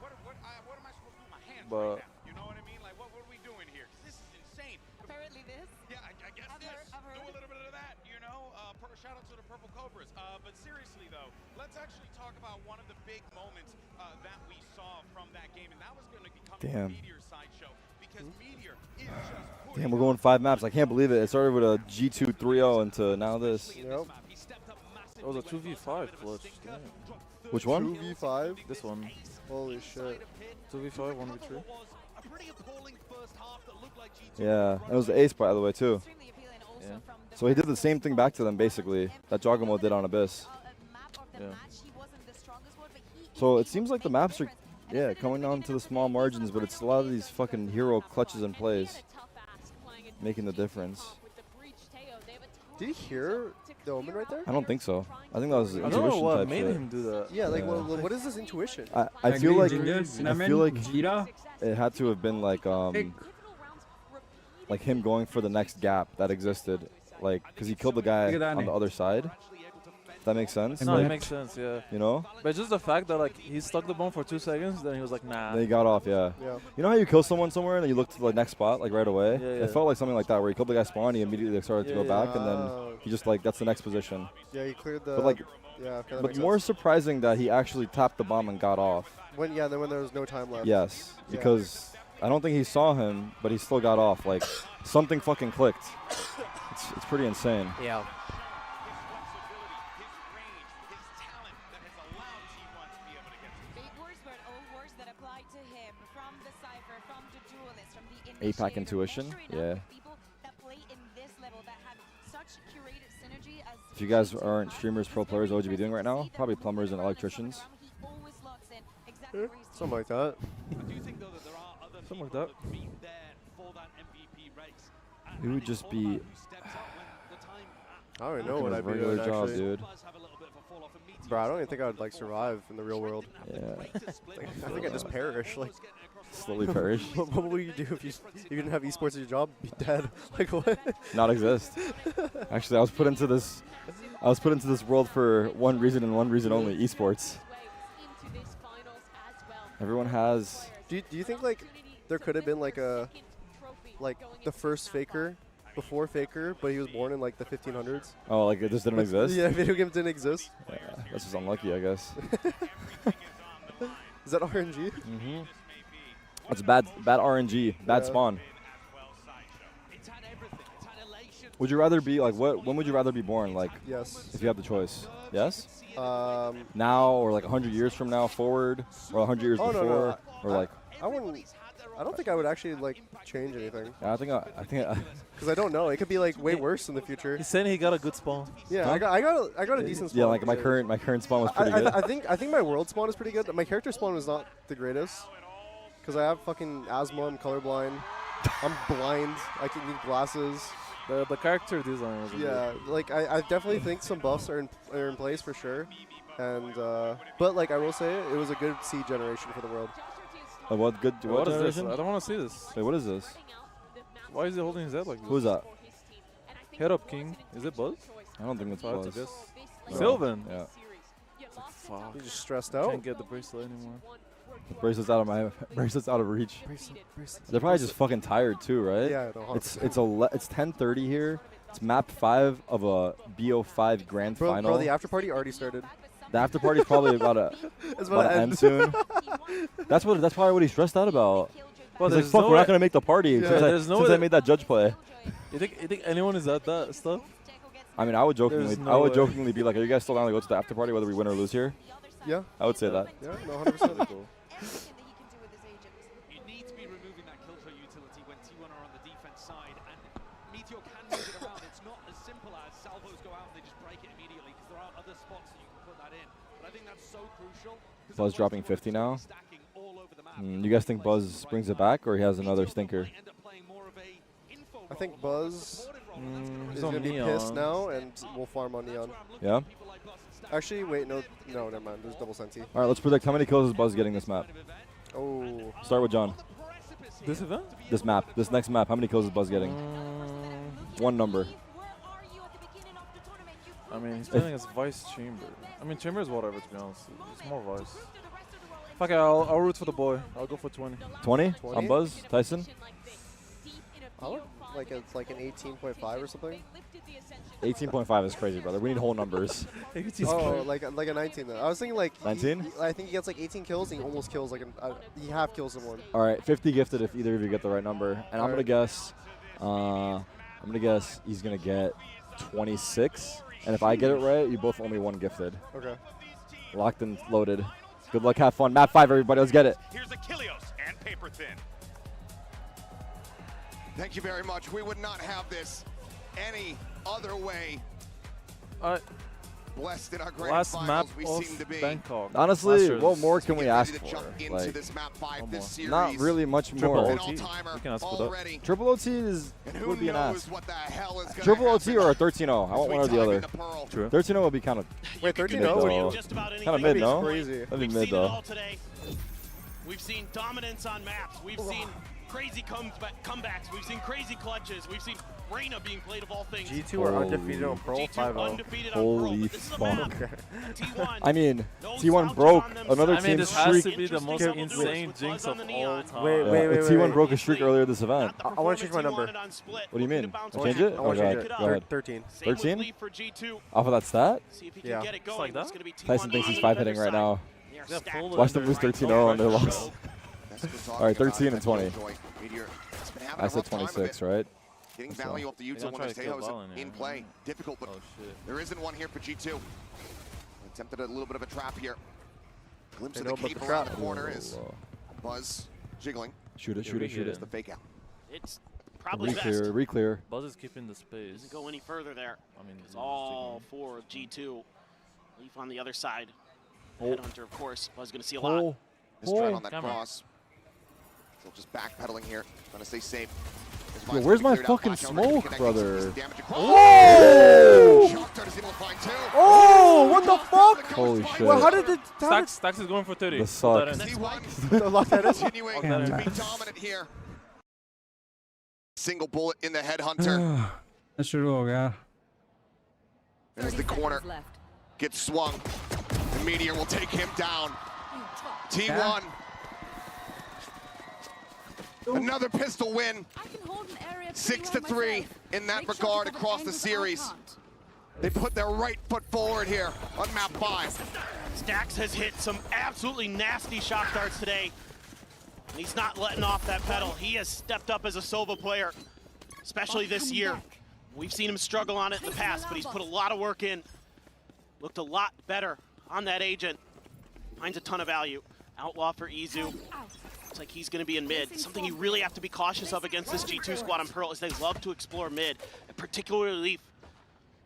But You know what I mean? Like, what are we doing here? 'Cause this is insane. Apparently this. Yeah, I guess this. Do a little bit of that, you know? Shout out to the Purple Cobras. But seriously, though, let's actually talk about one of the big moments that we saw from that game, and that was going to become the Meteor sideshow. Because Meteor is just Damn, we're going 5 maps. I can't believe it. It started with a G2 3-0 into now this. Yep. it was a 2v5 clutch. Damn. Which one? 2v5? This one. Holy shit. 2v5, 1v3. Yeah, it was the ace, by the way, too. Yeah. So he did the same thing back to them, basically, that Jogamo did on Abyss. Yeah. So it seems like the maps are, yeah, coming down to the small margins, but it's a lot of these fucking hero clutches and plays making the difference. Did you hear the Omen right there? I don't think so. I think that was I intuition don't know what type made shit. him do that. Yeah, like what is this intuition? I feel like it had to have been like him going for the next gap that existed, like because he killed the guy on the other side. If that makes sense. No, it makes sense, yeah. You know? But just the fact that like he stuck the bomb for 2 seconds, then he was like, nah. Then he got off, yeah. You know how you kill someone somewhere and then you look to the next spot like right away? Yeah, It felt like something like that where he killed the guy spawn, he immediately started to go back, and then he just like that's the next position. Yeah, he cleared the. But like, yeah, that but makes more sense. surprising that he actually tapped the bomb and got off. Then when there was no time left. Yes, because I don't think he saw him, but he still got off. Like something fucking clicked. It's pretty insane. Yeah. APAC intuition, yeah. If you guys aren't streamers, pro players, what would you be doing right now? Probably plumbers and electricians. Something like that. Something like that. It would just be. I don't even know what I'd be regular doing, job, actually. dude. Bro, I don't even think I would like survive in the real world. Yeah. Like, I think I'd just perish. Like Slowly perish. What would you do if you didn't have esports as your job? Be dead. Like what? Not exist. Actually, I was put into this. I was put into this world for one reason and one reason only: esports. Everyone has. Do you think like there could have been like the first Faker before Faker, but he was born in like the 1500s? Oh, like it just didn't exist? Yeah, video games didn't exist. Yeah, that's just unlucky, I guess. Is that RNG? Mm-hmm. That's bad RNG, bad spawn. Would you rather be like when would you rather be born? Like, yes, if you have the choice. Yes. Now or like 100 years from now forward, or 100 years before, no. or like. I wouldn't. I don't think I would actually like change anything. Yeah, I think. Because I don't know. It could be like way worse in the future. He's saying he got a good spawn. Yeah, Huh? I got a decent spawn. Yeah, like my current spawn was pretty good. I think my world spawn is pretty good. My character spawn was not the greatest. Because I have fucking asthma, I'm colorblind. I'm blind, I can need glasses. The character design was like I definitely think some buffs are in place for sure. And but like I will say it was a good seed generation for the world. What good? What is this? I don't want to see this. Wait, what is this? Why is he holding his head like this? Who's that? Head up, King. Is it Buzz? I don't think it's Hard to Buzz. guess. No. Sylvan. Yeah. It's like, fuck. He's just stressed out. Can't get the bracelet anymore. Bracelets out of reach. They're probably just fucking tired too, right? Yeah, no, it's 10:30 here. It's map 5 of a BO5 grand final. Bro, the after party already started. The after party is probably about to end soon. That's probably what he's stressed out about. Well, he's like, fuck, we're not gonna make the party since I made that judge play. You think anyone is at that stuff? I mean, I would jokingly be like, are you guys still down to go to the after party whether we win or lose here? Yeah. I would say that. Yeah, no, 100%. Cool. You need to be removing that killjoy utility when T1 are on the defense side, and Meteor can move it around. It's not as simple as salvos go out and they just break it immediately, because there are other spots that you can put that in. But I think that's so crucial. Buzz dropping 50 now. You guys think Buzz brings it back, or he has another stinker? I think Buzz is going to be pissed now, and we'll farm on Neon. Yeah? Actually, wait, no, never mind. There's double senti. All right, let's predict how many kills is Buzz getting this map. Oh. Start with John. This event? This map. This next map. How many kills is Buzz getting? One number. I mean, he's playing as Vice Chamber. I mean, Chamber is whatever, to be honest. It's more Vice. Fuck it, I'll root for the boy. I'll go for 20. 20? On Buzz? Tyson? I would like it's like an 18.5 or something. 18.5 is crazy, brother. We need whole numbers. Oh, like a 19 though. I was thinking like 19? I think he gets like 18 kills and he almost kills like he half kills someone. All right, 50 gifted if either of you get the right number, and I'm gonna guess he's gonna get 26, and if I get it right, you both owe me 1 gifted. Okay. Locked and loaded. Good luck, have fun. Map 5, everybody, let's get it. Here's Achilleos and Paper Thin. Thank you very much. We would not have this any other way. Blessed in our grand last finals map we of seem to be. Bangkok. Honestly, what more can we ask for? Into this map 5 this series. Not really much more. Triple OT. We can ask for that. Triple OT would be an ask. What the hell is Triple OT or a 13-0. I want one or the other. True. 13-0 would be kind of Kind of mid, no? That'd be mid, though. We've seen dominance on maps. We've seen crazy comebacks. We've seen crazy clutches. We've seen Reyna being played of all things. G2 are undefeated on Pearl 5-0. Holy fuck. I mean, T1 broke another team this streak. has to be the most insane jinx of all time. Wait. T1 broke a streak earlier this event. I want to change my number. What do you mean? Change it? I want to change it. Go ahead. 13. 13? Off of that stat? Yeah. Just like that? Tyson thinks he's 5-hitting right now. Watch them lose 13-0 on their loss. All right, 13 and 20. I said 26, right? Getting value off the util when Tejo's in play. Difficult, but there isn't one here for G2. Attempted a little bit of a trap here. Glimpse of the cape around the corner is Buzz jiggling. Shoot it. It's the fake out. It's probably Re-clear. Buzz is keeping the space. Doesn't go any further there. I mean, it's all for G2. Leaf on the other side. Headhunter, of course. Buzz going to see a lot. Mistread on that cross. Still just backpedaling here, trying to stay safe. Yo, where's my fucking smoke, brother? Oh! Oh! What the fuck? Holy shit. Well, how did the Stacks is going for 30. This sucks. Continuing to be dominant here. Single bullet in the headhunter. As the corner gets swung, the Meteor will take him down. T1. Another pistol win. 6-3 in that regard across the series. They put their right foot forward here on map 5. Stacks has hit some absolutely nasty shot darts today. He's not letting off that pedal. He has stepped up as a Sova player, especially this year. We've seen him struggle on it in the past, but he's put a lot of work in. Looked a lot better on that agent. Finds a ton of value. Outlaw for Izu. Looks like he's going to be in mid. Something you really have to be cautious of against this G2 squad on Pearl is they love to explore mid, and particularly Leaf.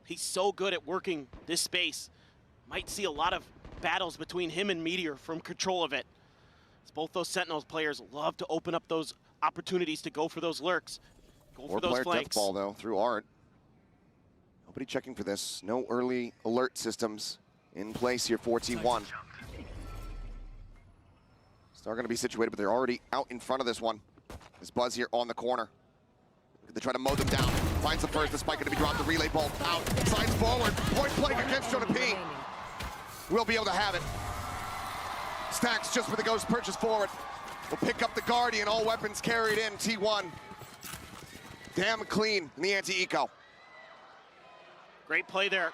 He's so good at working this space. Might see a lot of battles between him and Meteor from control of it. As both those Sentinels players love to open up those opportunities to go for those lurks, go for those flanks. Death ball though through Art. Nobody checking for this. No early alert systems in place here for T1. They're going to be situated, but they're already out in front of this one. This Buzz here on the corner. They try to mow them down. Finds the first. The spike going to be dropped. The relay bolt out. Slides forward. Point blank against Jonah P. We'll be able to have it. Stacks just with the ghost purchase forward. Will pick up the Guardian, all weapons carried in, T1. Damn clean in the anti-eco. Great play there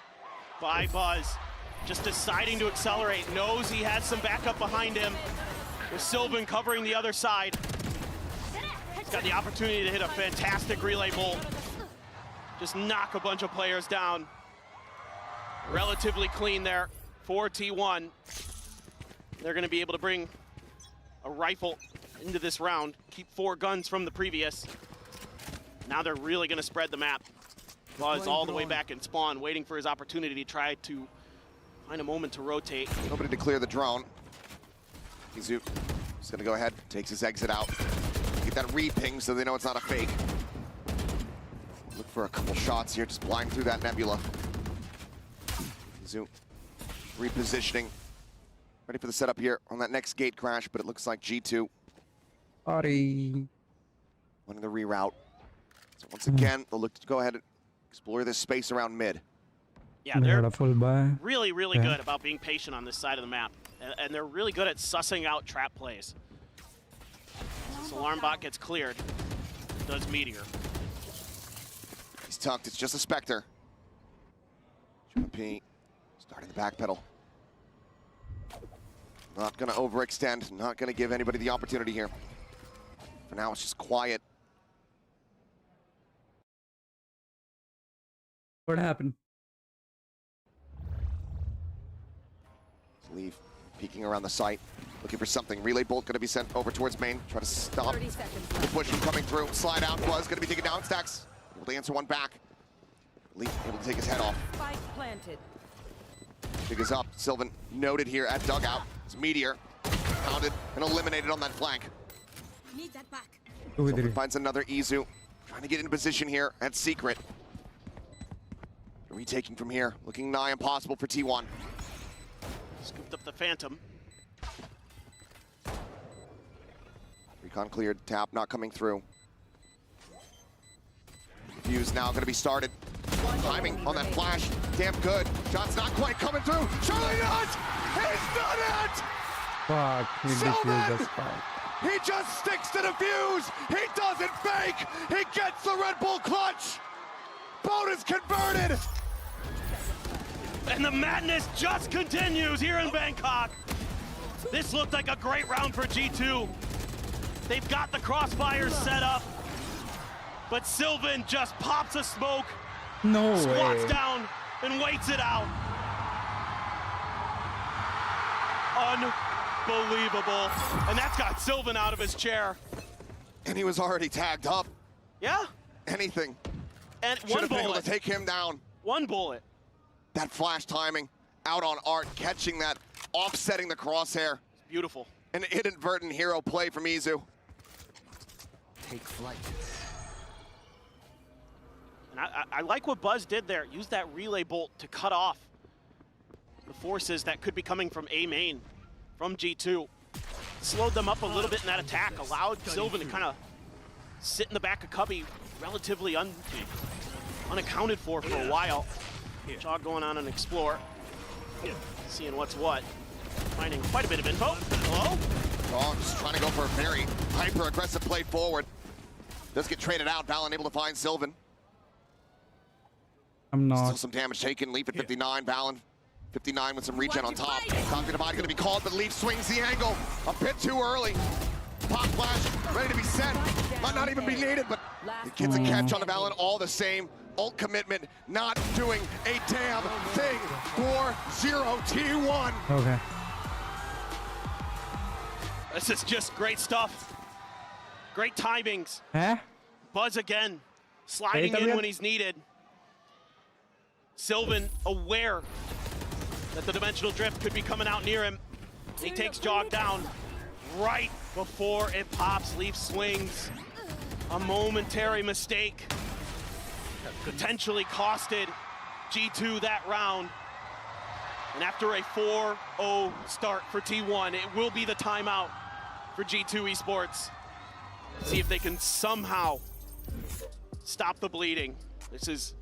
by Buzz. Just deciding to accelerate, knows he has some backup behind him. With Sylvan covering the other side. He's got the opportunity to hit a fantastic relay bolt. Just knock a bunch of players down. Relatively clean there for T1. They're gonna be able to bring a rifle into this round, keep 4 guns from the previous. Now they're really gonna spread the map. Buzz all the way back in spawn, waiting for his opportunity to try to find a moment to rotate. Nobody to clear the drone. Izu is gonna go ahead, takes his exit out. Get that re-ping so they know it's not a fake. Look for a couple shots here, just flying through that nebula. Izu repositioning. Ready for the setup here on that next gate crash, but it looks like G2 Sorry. wanting to reroute. So once again, they'll look to go ahead and explore this space around mid. Yeah, they're really, really good about being patient on this side of the map. And they're really good at sussing out trap plays. This alarm bot gets cleared, does Meteor. He's tucked, it's just a Spectre. P starting the back pedal. Not gonna overextend, not gonna give anybody the opportunity here. For now, it's just quiet. What happened? Leave, peeking around the site, looking for something. Relay bolt gonna be sent over towards main. Try to stop the push from coming through. Slide out, was gonna be taken down. Stacks able to answer one back. Leaf able to take his head off. Spike planted. Figures up. Sylvan noted here at dugout. It's Meteor. Pounded and eliminated on that flank. Need that back. Sylvan finds another Izu. Trying to get into position here at Secret. Retaking from here. Looking nigh impossible for T1. Scooped up the Phantom. Recon cleared. Tap not coming through. Fuse now going to be started. Timing on that flash. Damn good. Shot's not quite coming through. Surely not! He's done it! Fuck, he defused the spike. He just sticks to the fuse. He doesn't fake. He gets the Red Bull clutch. Bonus converted. And the madness just continues here in Bangkok. This looked like a great round for G2. They've got the crossfires set up, but Sylvan just pops a smoke, squats down, and waits it out. Unbelievable. And that's got Sylvan out of his chair. And he was already tagged up. Yeah. Anything. And Should one have been able bullet. to take him down. One bullet. That flash timing out on Art, catching that, offsetting the crosshair. Beautiful. An inadvertent hero play from Izu. Take flight. And I like what Buzz did there. Use that relay bolt to cut off the forces that could be coming from A main, from G2. Slowed them up a little bit in that attack, allowed Sylvan to kind of sit in the back of Cubby relatively unaccounted for a while. Jog going on and explore. Seeing what's what. Finding quite a bit of info. Hello? Oh, just trying to go for a very hyper-aggressive play forward. Does get traded out. Valen able to find Sylvan. I'm not. Still some damage taken. Leaf at 59. Valen 59 with some regen on top. Conquer Divide going to be called, but Leaf swings the angle a bit too early. Pop flash, ready to be sent. Might not even be needed, but it gets a catch on the Valen all the same. Ult commitment not doing a damn thing. 4-0 T1. Okay. This is just great stuff. Great timings. Huh? Buzz again, sliding in when he's needed. Sylvan aware that the dimensional drift could be coming out near him. He takes Jog down right before it pops. Leaf swings. A momentary mistake potentially costed G2 that round. And after a 4-0 start for T1, it will be the timeout for G2 Esports. See if they can somehow stop the bleeding. This is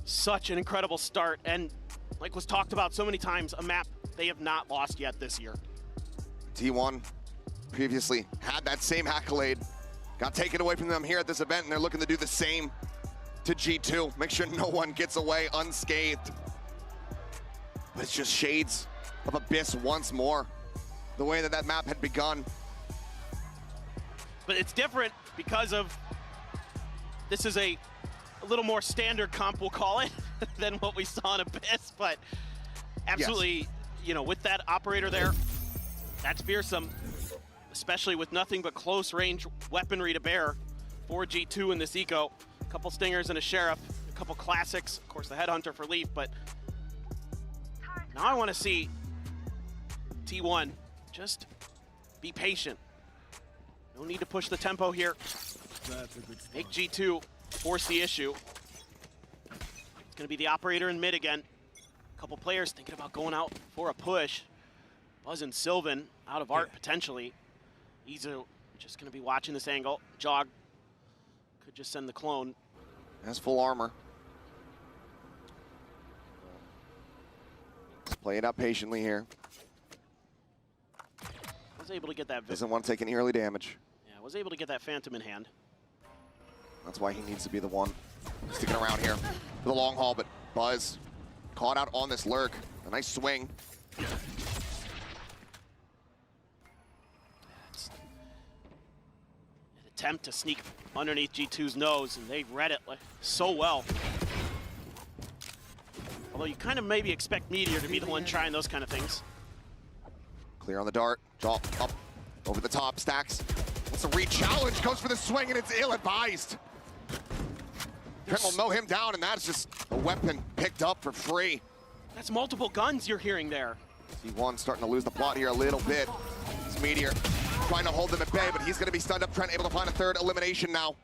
such an incredible start, and like was talked about so many times, a map they have not lost yet this year. T1 previously had that same accolade, got taken away from them here at this event, and they're looking to do the same to G2. Make sure no one gets away unscathed. But it's just shades of Abyss once more, the way that that map had begun. But it's different because of, this is a little more standard comp, we'll call it, than what we saw in Abyss, but absolutely, you know, with that operator there, that's fearsome, especially with nothing but close range weaponry to bear for G2 in this eco. A couple Stingers and a Sheriff, a couple classics, of course the Headhunter for Leaf, but now I want to see T1 just be patient. No need to push the tempo here. Make G2 force the issue. It's going to be the operator in mid again. A couple players thinking about going out for a push. Buzz and Sylvan out of art potentially. Izu just going to be watching this angle. Jog could just send the clone. Has full armor. Let's play it up patiently here. Was able to get that. Doesn't want to take any early damage. Yeah, was able to get that Phantom in hand. That's why he needs to be the one sticking around here for the long haul, but Buzz caught out on this lurk. A nice swing. An attempt to sneak underneath G2's nose, and they read it so well. Although you kind of maybe expect Meteor to be the one trying those kind of things. Clear on the dart, jaw up, over the top, stacks. What's a re-challenge, goes for the swing, and it's ill-advised. Trent will mow him down, and that's just a weapon picked up for free. That's multiple guns you're hearing there. T1 starting to lose the plot here a little bit. It's Meteor trying to hold them at bay, but he's going to be stunned up. Trent able to find a third elimination now.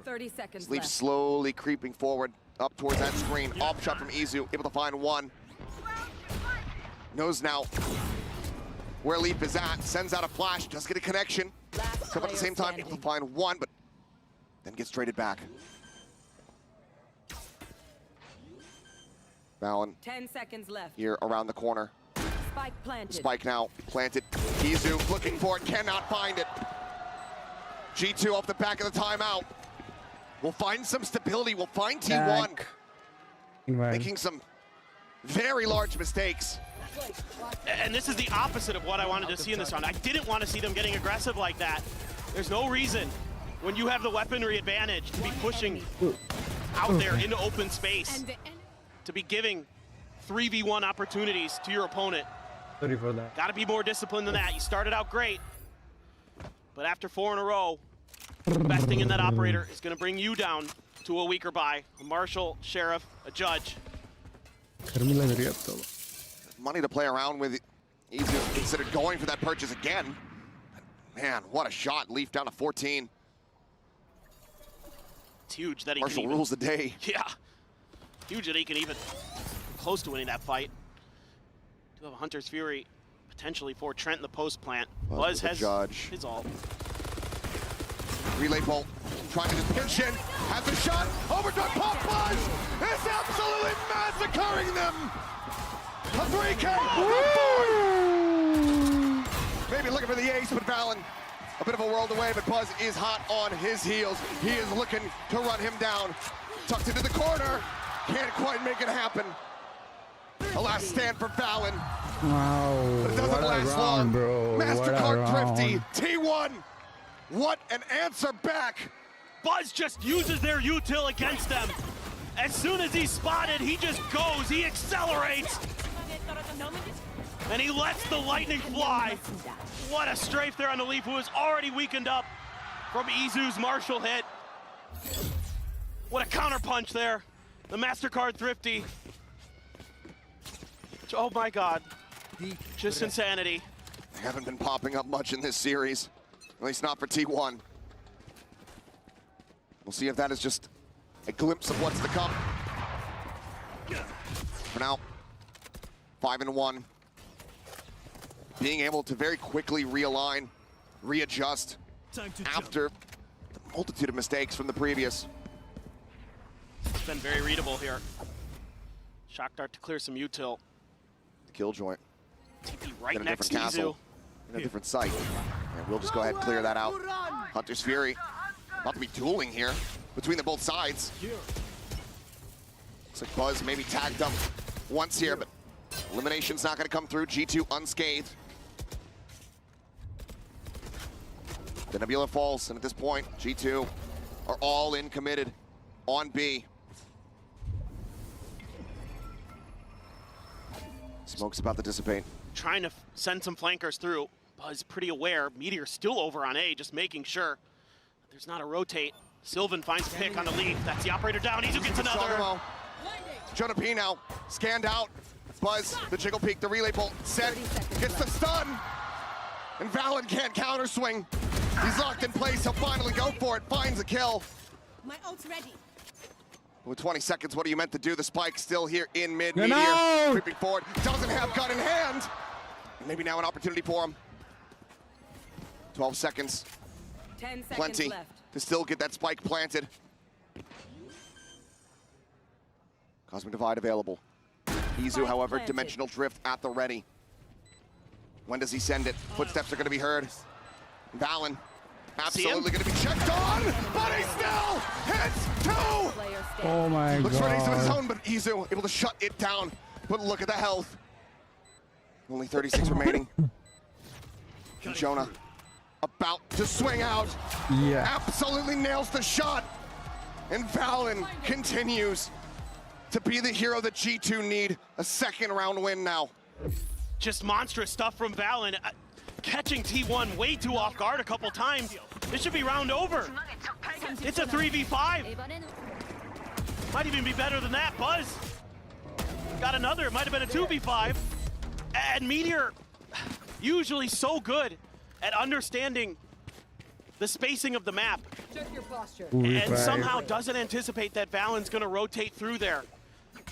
30 seconds Sleep left. slowly creeping forward up towards that screen. Off shot from Izu, able to find one. Knows now where Leap is at, sends out a flash, does get a connection. Come at the same time, able to find one, but then gets traded back. Valen 10 seconds left. here around the corner. Spike planted. Spike now planted. Izu looking for it, cannot find it. G2 off the back of the timeout. We'll find some stability, we'll find T1 making some very large mistakes. And this is the opposite of what I wanted to see in this round. I didn't want to see them getting aggressive like that. There's no reason, when you have the weaponry advantage, to be pushing out there into open space, to be giving 3v1 opportunities to your opponent. Sorry for that. Got to be more disciplined than that. You started out great, but after 4 in a row, investing in that operator is going to bring you down to a weaker buy. A Marshal, Sheriff, a Judge. Money to play around with. Izu considered going for that purchase again. Man, what a shot. Leaf down to 14. It's huge that he Marshall can even, rules the day. Yeah. Huge that he can even come close to winning that fight. Do have a Hunter's Fury potentially for Trent in the post plant. Buzz has Judge. his ult. Relay bolt, trying to just pinch in, has a shot, overdone, pop Buzz is absolutely massacring them! A 3K on the board! Maybe looking for the ace, but Valen, a bit of a world away, but Buzz is hot on his heels. He is looking to run him down. Tucked into the corner, can't quite make it happen. A last stand for Valen. Wow, But it doesn't last long. bro. MasterCard Thrifty, T1. What an answer back! Buzz just uses their util against them. As soon as he's spotted, he just goes, he accelerates. And he lets the lightning fly. What a strafe there on the Leaf, who is already weakened up from Izu's Marshall hit. What a counterpunch there. The MasterCard Thrifty. Oh my God, just insanity. They haven't been popping up much in this series, at least not for T1. We'll see if that is just a glimpse of what's to come. For now, 5-1. Being able to very quickly realign, readjust after the multitude of mistakes from the previous. It's been very readable here. Shock Dart to clear some util. Killjoy. TP right in a next to different Izu. castle. in a different site. And we'll just go ahead and clear that out. Hunter's Fury about to be dueling here between the both sides. Looks like Buzz maybe tagged up once here, but elimination's not going to come through. G2 unscathed. The Nebula falls, and at this point, G2 are all in committed on B. Smoke's about to dissipate. Trying to send some flankers through. Buzz pretty aware. Meteor still over on A, just making sure there's not a rotate. Sylvan finds a pick on the lead. That's the operator down. Izu gets another. Jonah P now scanned out. Buzz, the jiggle peek, the relay bolt, set, gets the stun. And Valen can't counter swing. He's locked in place, he'll finally go for it, finds a kill. My ult's ready. With 20 seconds, what are you meant to do? The spike still here in mid. Get Meteor out! creeping forward, doesn't have gun in hand. Maybe now an opportunity for him. 12 seconds, 10 seconds plenty left. to still get that spike planted. Cosmic Divide available. Izu, however, planted. Dimensional Drift at the ready. When does he send it? Footsteps are going to be heard. Valen absolutely going to be checked on, but he still hits two! Oh my Looks for an ace of his god. own, but Izu able to shut it down. But look at the health. Only 36 remaining. And Jonah about to swing out. Yeah. Absolutely nails the shot. And Valen continues to be the hero that G2 need. A second round win now. Just monstrous stuff from Valen. Catching T1 way too off guard a couple times. This should be round over. It's a 3v5. Might even be better than that. Buzz got another. It might have been a 2v5. And Meteor, usually so good at understanding the spacing of the map. Check your posture. And somehow doesn't anticipate that Valen's going to rotate through there.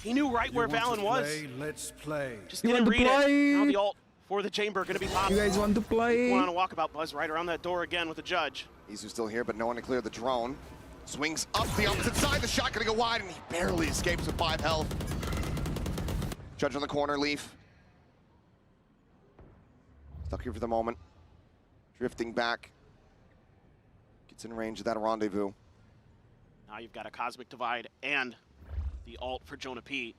He knew right where Valen was. Let's play. Just didn't read it. Now the ult for the chamber going to be popped. You guys want to play? One on a walkabout. Buzz right around that door again with the judge. Izu's still here, but no one to clear the drone. Swings up the opposite side. The shot going to go wide, and he barely escapes with 5 health. Judge on the corner, Leaf. Stuck here for the moment. Drifting back. Gets in range of that rendezvous. Now you've got a Cosmic Divide and the ult for Jonah P.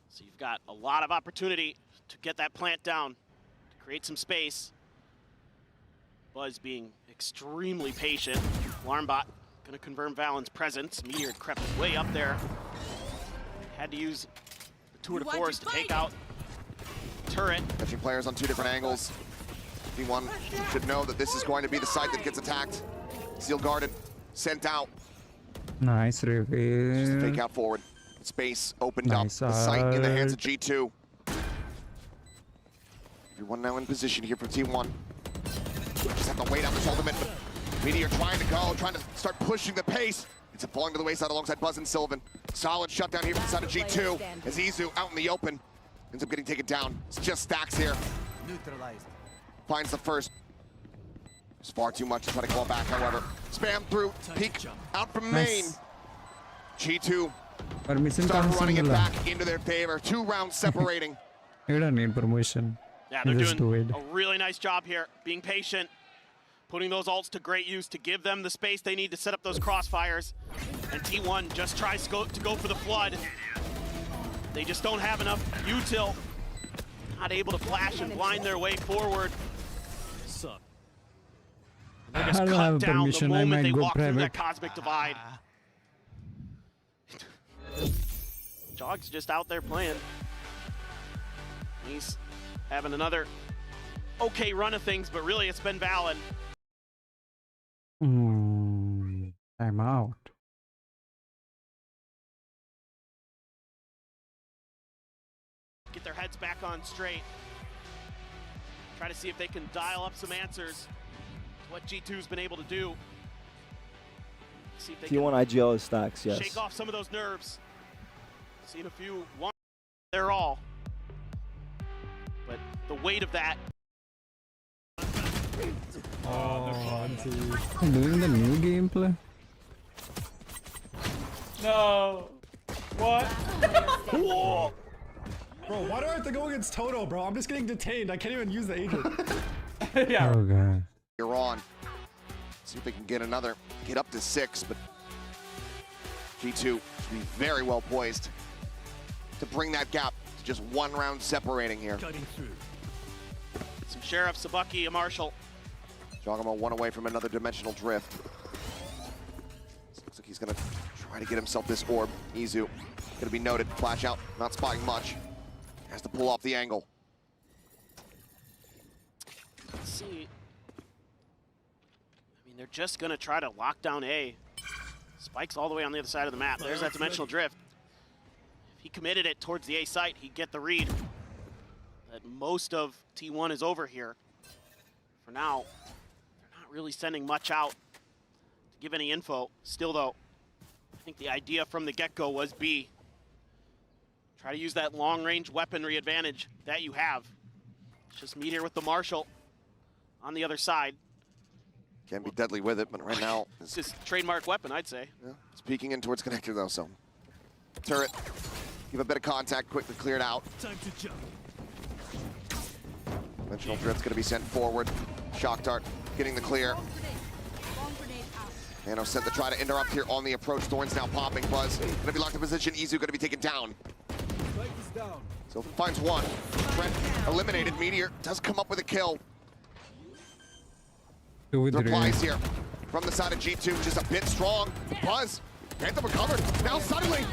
So you've got a lot of opportunity to get that plant down, to create some space. Buzz being extremely patient. Alarmbot gonna confirm Valen's presence. Meteor crept way up there. Had to use the tour de force to take out turret. Catching players on 2 different angles. T1 should know that this is going to be the site that gets attacked. Seal guarded, sent out. Nice Just a reveal. fake out forward. Space opened Nice up. The site in the hands of art. G2. Everyone now in position here for T1. Just have to wait out this ultimate, but Meteor trying to go, trying to start pushing the pace. It's falling to the wayside alongside Buzz and Sylvan. Solid shutdown here from the side of G2 as Izu out in the open. Ends up getting taken down. It's just stacks here. Neutralized. Finds the first. It's far too much to try to claw back, however. Spam through, peek out from main. Nice. G2 Permission start cancel running it nilla. back into their favor. 2 rounds separating. You don't need permission. Yeah, You they're just do doing it. a really nice job here, being patient, putting those ults to great use to give them the space they need to set up those crossfires. And T1 just tries to go for the flood. They just don't have enough util. Not able to flash and blind their way forward. They just I don't cut have down the permission, I moment might they go walk through that private. Cosmic Divide. Jog's just out there playing. He's having another okay run of things, but really it's been Valen. I'm out. Get their heads back on straight. Try to see if they can dial up some answers to what G2's been able to do. See if they T1 IGL is stacks, can yes. shake off some of those nerves. Seen a few one they're all. But the weight of that. I'm doing the new gameplay. No. What? Whoa. Bro, why do I have to go against Toto, bro? I'm just getting detained. I can't even use the agent. Yeah. Oh god. You're on. See if they can get up to 6, but G2 should be very well poised to bring that gap to just 1 round separating here. Some Sheriff, Sabucky, and Marshall. Jogamo 1 away from another dimensional drift. Looks like he's gonna try to get himself this orb. Izu gonna be noted. Flash out, not spotting much. Has to pull off the angle. Let's see. I mean, they're just gonna try to lock down A. Spike's all the way on the other side of the map. There's that dimensional drift. If he committed it towards the A site, he'd get the read that most of T1 is over here. For now, they're not really sending much out to give any info. Still though, I think the idea from the get-go was B. Try to use that long-range weaponry advantage that you have. It's just Meteor with the Marshall on the other side. Can be deadly with it, but right now it's his trademark weapon, I'd say. Yeah, it's peeking in towards connector though, so turret. Give a bit of contact, quickly cleared out. Time to jump. Dimensional drift's gonna be sent forward. Shock dart getting the clear. Nano sent to try to interrupt here on the approach. Thorn's now popping. Buzz gonna be locked in position. Izu gonna be taken down. So finds one. Trent eliminated. Meteor does come up with a kill. Replies here from the side of G2, just a bit strong. Buzz, Phantom recovered. Now suddenly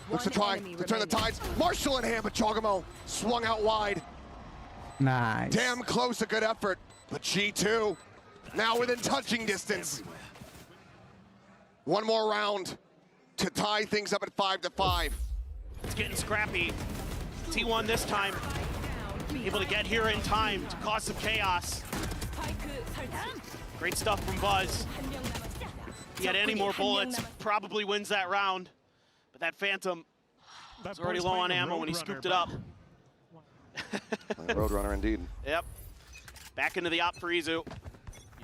looks to try to turn the tides. Marshall in hand, but Jogamo swung out wide. Nice. Damn close, a good effort. But G2 now within touching distance. One more round to tie things up at 5-5. It's getting scrappy. T1 this time able to get here in time to cause some chaos. Great stuff from Buzz. If he had any more bullets, probably wins that round. But that Phantom was already low on ammo when he scooped it up. Roadrunner indeed. Yep. Back into the op for Izu. You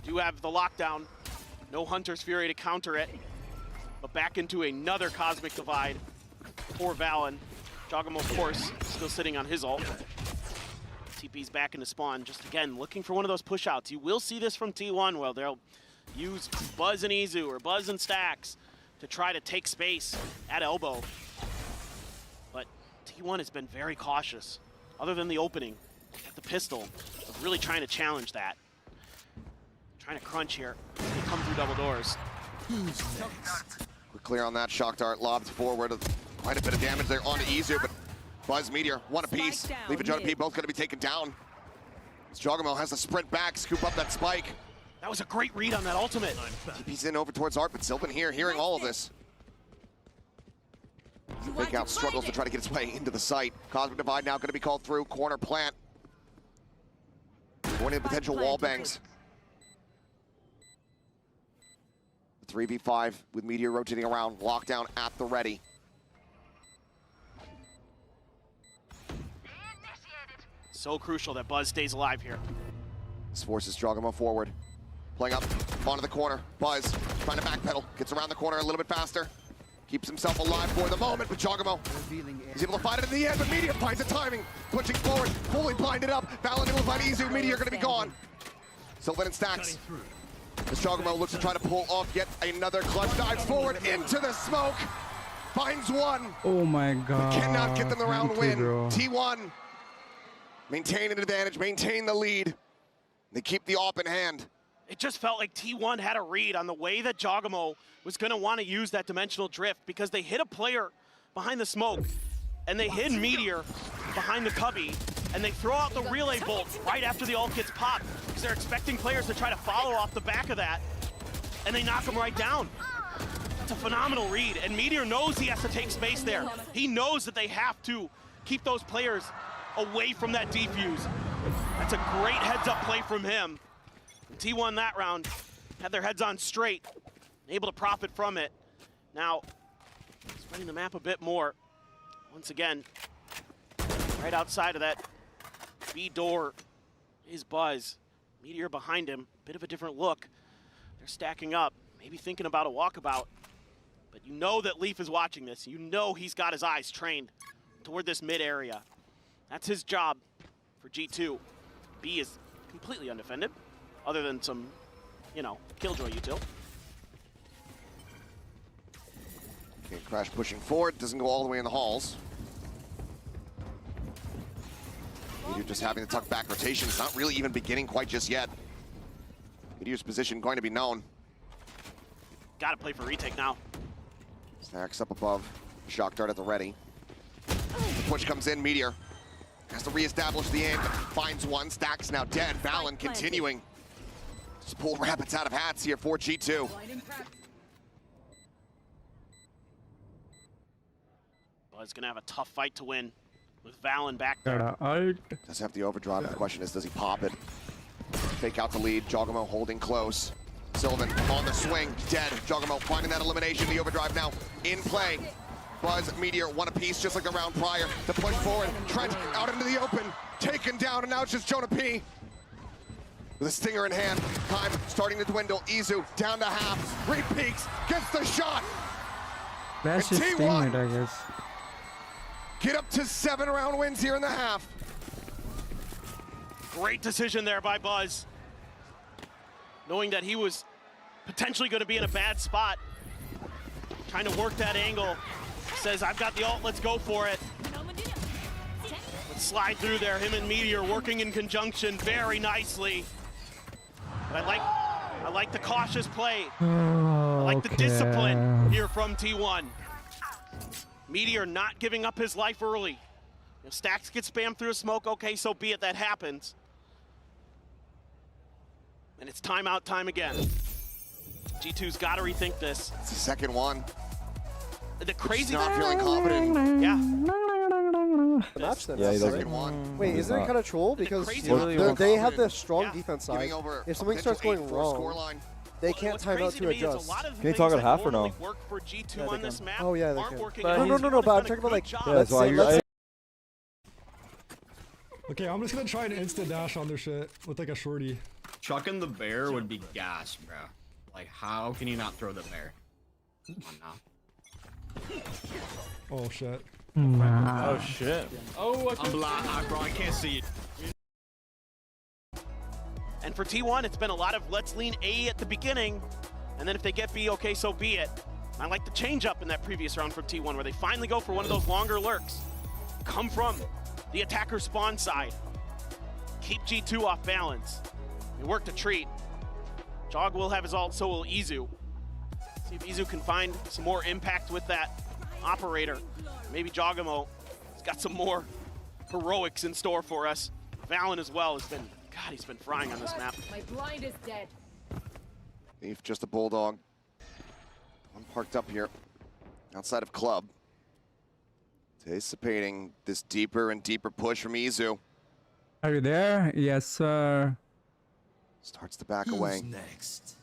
do have the lockdown. No Hunter's Fury to counter it. But back into another Cosmic Divide for Valen. Jogamo, of course, still sitting on his ult. TP's back into spawn, just again, looking for one of those push-outs. You will see this from T1, well, they'll use Buzz and Izu or Buzz and Stacks to try to take space at elbow. But T1 has been very cautious, other than the opening at the pistol, of really trying to challenge that. Trying to crunch here. They come through double doors. We're clear on that. Shock dart lobbed forward. Quite a bit of damage there onto Izu, but Buzz, Meteor, one apiece. Leaf and JP both going to be taken down. Jogamo has to sprint back, scoop up that spike. That was a great read on that ultimate. TP's in over towards Art, but Sylvan here, hearing all of this. Fake out struggles to try to get its way into the site. Cosmic Divide now going to be called through. Corner plant. Going into potential wall bangs. 3v5 with Meteor rotating around. Lockdown at the ready. So crucial that Buzz stays alive here. This forces Jogamo forward. Playing up onto the corner. Buzz trying to backpedal. Gets around the corner a little bit faster. Keeps himself alive for the moment, but Jogamo is able to find it in the end, but Meteor finds the timing. Pushing forward, fully blinded up. Valen able to find Izu. Meteor going to be gone. Sylvan and Stacks. As Jogamo looks to try to pull off yet another clutch. Dives forward into the smoke. Finds one. Oh my god. But cannot get them the round win. Bro. T1 maintain an advantage, maintain the lead. They keep the op in hand. It just felt like T1 had a read on the way that Jogamo was going to want to use that dimensional drift, because they hit a player behind the smoke and they hid Meteor behind the cubby, and they throw out the relay bolt right after the ult gets popped, because they're expecting players to try to follow off the back of that, and they knock him right down. It's a phenomenal read, and Meteor knows he has to take space there. He knows that they have to keep those players away from that defuse. That's a great heads-up play from him. And T1 that round had their heads on straight, able to profit from it. Now, spreading the map a bit more. Once again, right outside of that B door is Buzz. Meteor behind him, bit of a different look. They're stacking up, maybe thinking about a walkabout. But you know that Leaf is watching this. You know he's got his eyes trained toward this mid area. That's his job for G2. B is completely undefended, other than some, killjoy util. Okay, Crash pushing forward, doesn't go all the way in the halls. Meteor just having the tuck back rotation. It's not really even beginning quite just yet. Meteor's position going to be known. Gotta play for retake now. Stacks up above. Shock dart at the ready. The push comes in, Meteor has to reestablish the aim. Finds one, Stacks now dead. Valen continuing. Just pull rabbits out of hats here for G2. Buzz gonna have a tough fight to win with Valen back there. Does have the overdrive. The question is, does he pop it? Fake out the lead. Jogamo holding close. Sylvan on the swing, dead. Jogamo finding that elimination. The overdrive now in play. Buzz, Meteor, one apiece, just like the round prior. To push forward, Trent out into the open, taken down, and now it's just Jonah P. With a stinger in hand, time starting to dwindle. Izu down to half, re-peaks, gets the shot. That's his teammate, I guess. Get up to 7-round wins here in the half. Great decision there by Buzz. Knowing that he was potentially going to be in a bad spot. Trying to work that angle. Says, I've got the ult, let's go for it. Let's slide through there. Him and Meteor working in conjunction very nicely. But I like the cautious play. I like the discipline here from T1. Meteor not giving up his life early. If Stacks get spammed through a smoke, okay, so be it, that happens. And it's timeout time again. G2's got to rethink this. It's the second one. The crazy not feeling confident. Yeah. Match then. Yeah, he Second one. Wait, isn't it kind of troll? Because they have the strong defense side. If something starts going wrong, they can't time out to adjust. Can you talk at half or no? Oh yeah, they can. No, but I'm talking about like, let's say, Okay, I'm just gonna try an instant dash on their shit with like a shorty. Chucking the bear would be gas, bro. Like, how can you not throw the bear? Come on now. Oh shit. Oh shit. Oh, I'm blind, bro. I can't see it. And for T1, it's been a lot of let's lean A at the beginning, and then if they get B, okay, so be it. I like the change up in that previous round from T1 where they finally go for one of those longer lurks. Come from the attacker spawn side. Keep G2 off balance. They worked a treat. Jog will have his ult, so will Izu. See if Izu can find some more impact with that operator. Maybe Jogamo has got some more heroics in store for us. Valen as well has been, God, he's been frying on this map. My blind is dead. Leaf just a bulldog. One parked up here outside of club. Anticipating this deeper and deeper push from Izu. Are you there? Yes, sir. Starts to back away. Next?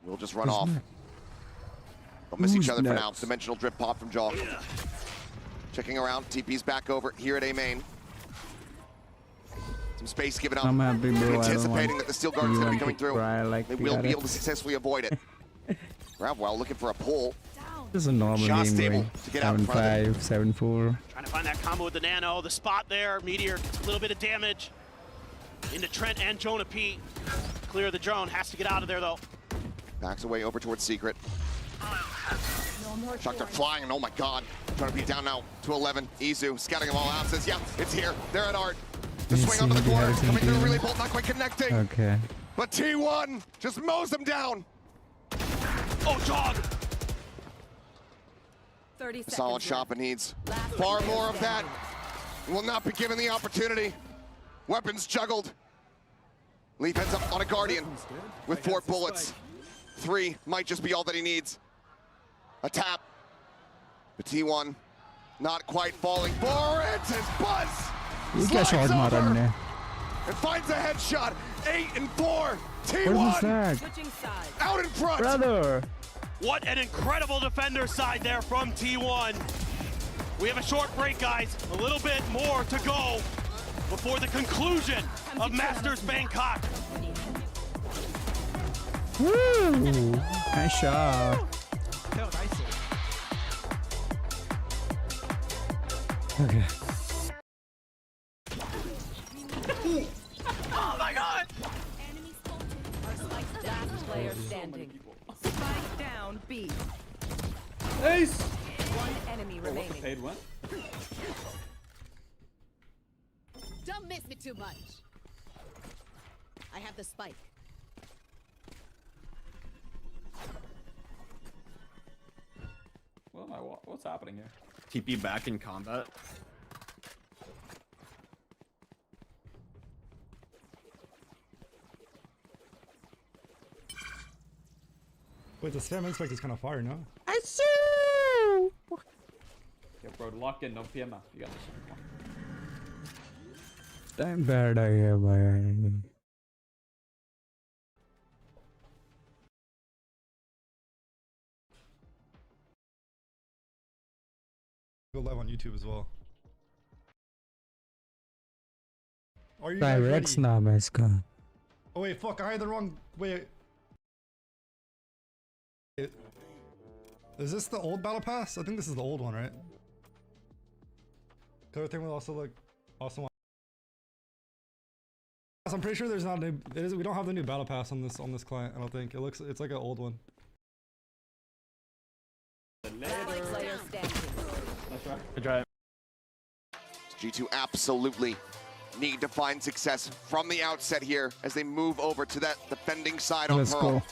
We'll just run off. They'll miss each other for now. Dimensional drip pop from Jaw. Checking around. TP's back over here at A main. Some space given up. I'm happy, bro. Anticipating that the Steel Guard's going to be coming through. Like they will be able to successfully avoid it. Gravwell looking for a pull. This is a normal Shot game, stable bro. to get out in front of 7-5, 7-4. Trying to find that combo with the nano. The spot there. Meteor gets a little bit of damage. Into Trent and Jonah P. Clear the drone. Has to get out of there, though. Backs away over towards Secret. Shock dart flying, and oh my god. Trying to be down now to 11. Izu scouting them all out. Says, yeah, it's here. They're at art. The swing onto the corner. Coming through, really bolt, not quite connecting. Okay. But T1 just mows them down. Oh, Jog. 30 seconds. Solid shot, but needs far more of that. Will not be given the opportunity. Weapons juggled. Leaf ends up on a Guardian with 4 bullets. 3 might just be all that he needs. A tap. But T1 not quite falling for it as Buzz slides over and finds a headshot. 8 and 4. T1 out in front. Brother. What an incredible defender side there from T1. We have a short break, guys. A little bit more to go before the conclusion of Masters Bangkok. Woo! Nice shot. Okay. player standing. Spike down B. Ace. One enemy remaining. Paid one. Don't miss me too much. I have the spike. What's happening here? TP back in combat. Wait, the Stam Inspect is kind of fire, no? I see. Yeah, bro, lock in, no PM. You got this. Time bad idea, bhai. Go live on YouTube as well. Are you Jreyx naam hai iska. Oh wait, fuck! I had the wrong. Wait. Is this the old battle pass? I think this is the old one, right? Cause I think we'll also like also. I'm pretty sure there's not new. We don't have the new battle pass on this client. I don't think it's like an old one. Good try. G2 absolutely need to find success from the outset here as they move over to that defending side on Pearl.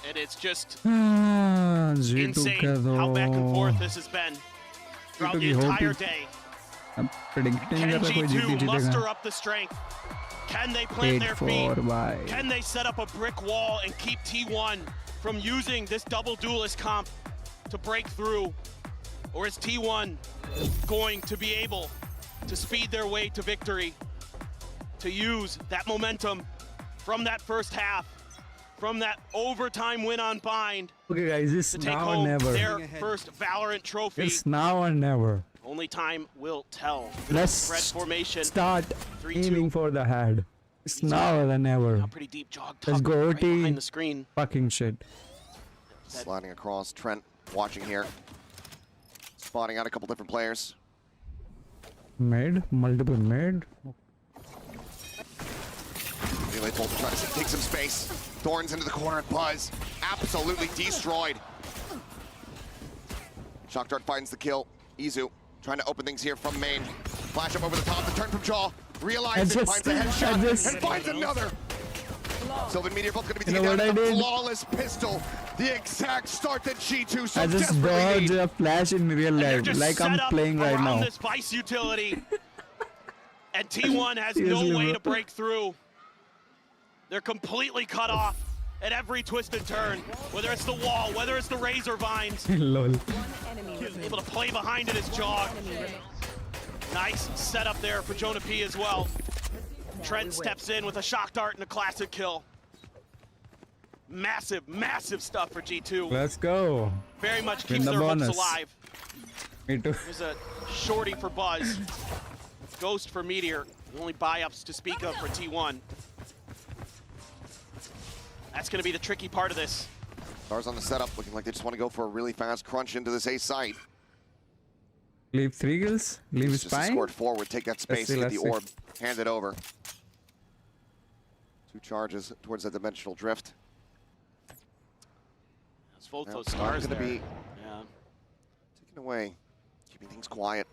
And it's just G2 insane how back and forth this has been throughout the entire day. I'm predicting Can G2 muster up the strength? Can they plant their feet? Can they set up a brick wall and keep T1 from using this double duelist comp to break through? Or is T1 going to be able to speed their way to victory, to use that momentum from that first half, from that overtime win on Bind, okay, guys, this to take now home or never. their first Valorant trophy? It's now or never. Only time will tell. Let's Spread formation. Start aiming for the head. It's now or never. Pretty deep jog. Let's go right OT. behind the screen. Fucking shit. Sliding across, Trent watching here. Spotting out a couple different players. Mid, multiple mid. Relay Bolt trying to take some space. Thorns into the corner and Buzz absolutely destroyed. Shock Dart finds the kill. Izu trying to open things here from main. Flash up over the top, the turn from Jaw. Realizes it, finds a headshot, and finds another. Sylvan Meteor Bolt's gonna be taken down with a flawless pistol. The exact start that G2 so I just desperately dodged a flash in real life, like I'm playing right now. This Vice utility, and T1 has no way to break through. They're completely cut off at every twist and turn, whether it's the wall, whether it's the razor vines. Lol. He's able to play behind it as Jog. Nice setup there for Jonah P as well. Trent steps in with a shock dart and a classic kill. Massive, massive stuff for G2. Let's go. Very much Win keeps the their hopes bonus. alive. Me too. There's a shorty for Buzz. Ghost for Meteor. Only buy-ups to speak of for T1. That's going to be the tricky part of this. Stars on the setup, looking like they just want to go for a really fast crunch into this A site. Leave 3 kills. Leave Just spine. escort forward, take that space, get the orb, hand it over. 2 charges towards that dimensional drift. There's both Now, those stars gonna there. be Yeah. taken away, keeping things quiet.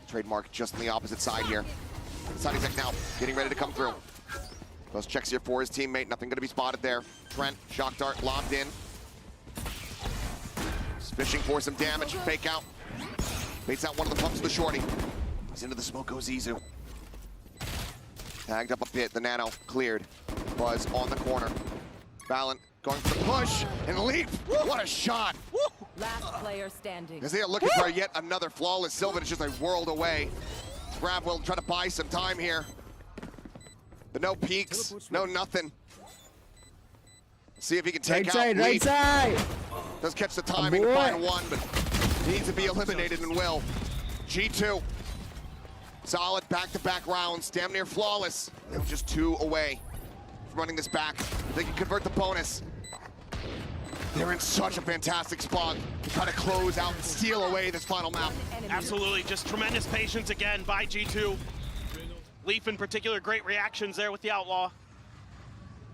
Trademark just on the opposite side here. Side exec now, getting ready to come through. Those checks here for his teammate, nothing gonna be spotted there. Trent, shock dart, locked in. He's fishing for some damage, fake out. Baits out one of the pumps of the shorty. He's into the smoke, goes Izu. Tagged up a bit, the nano cleared. Buzz on the corner. Valiant going for the push and leap. What a shot! Last player standing. As they are looking for yet another flawless Sylvan, it's just a world away. Bravwell trying to buy some time here. But no peaks, no nothing. See if he can take out Leaf. Right side. Does catch the timing, find one, but needs to be eliminated and will. G2, solid back-to-back rounds, damn near flawless. Now just 2 away from running this back. If they can convert the bonus, they're in such a fantastic spot to try to close out and steal away this final map. Absolutely, just tremendous patience again by G2. Leaf in particular, great reactions there with the Outlaw.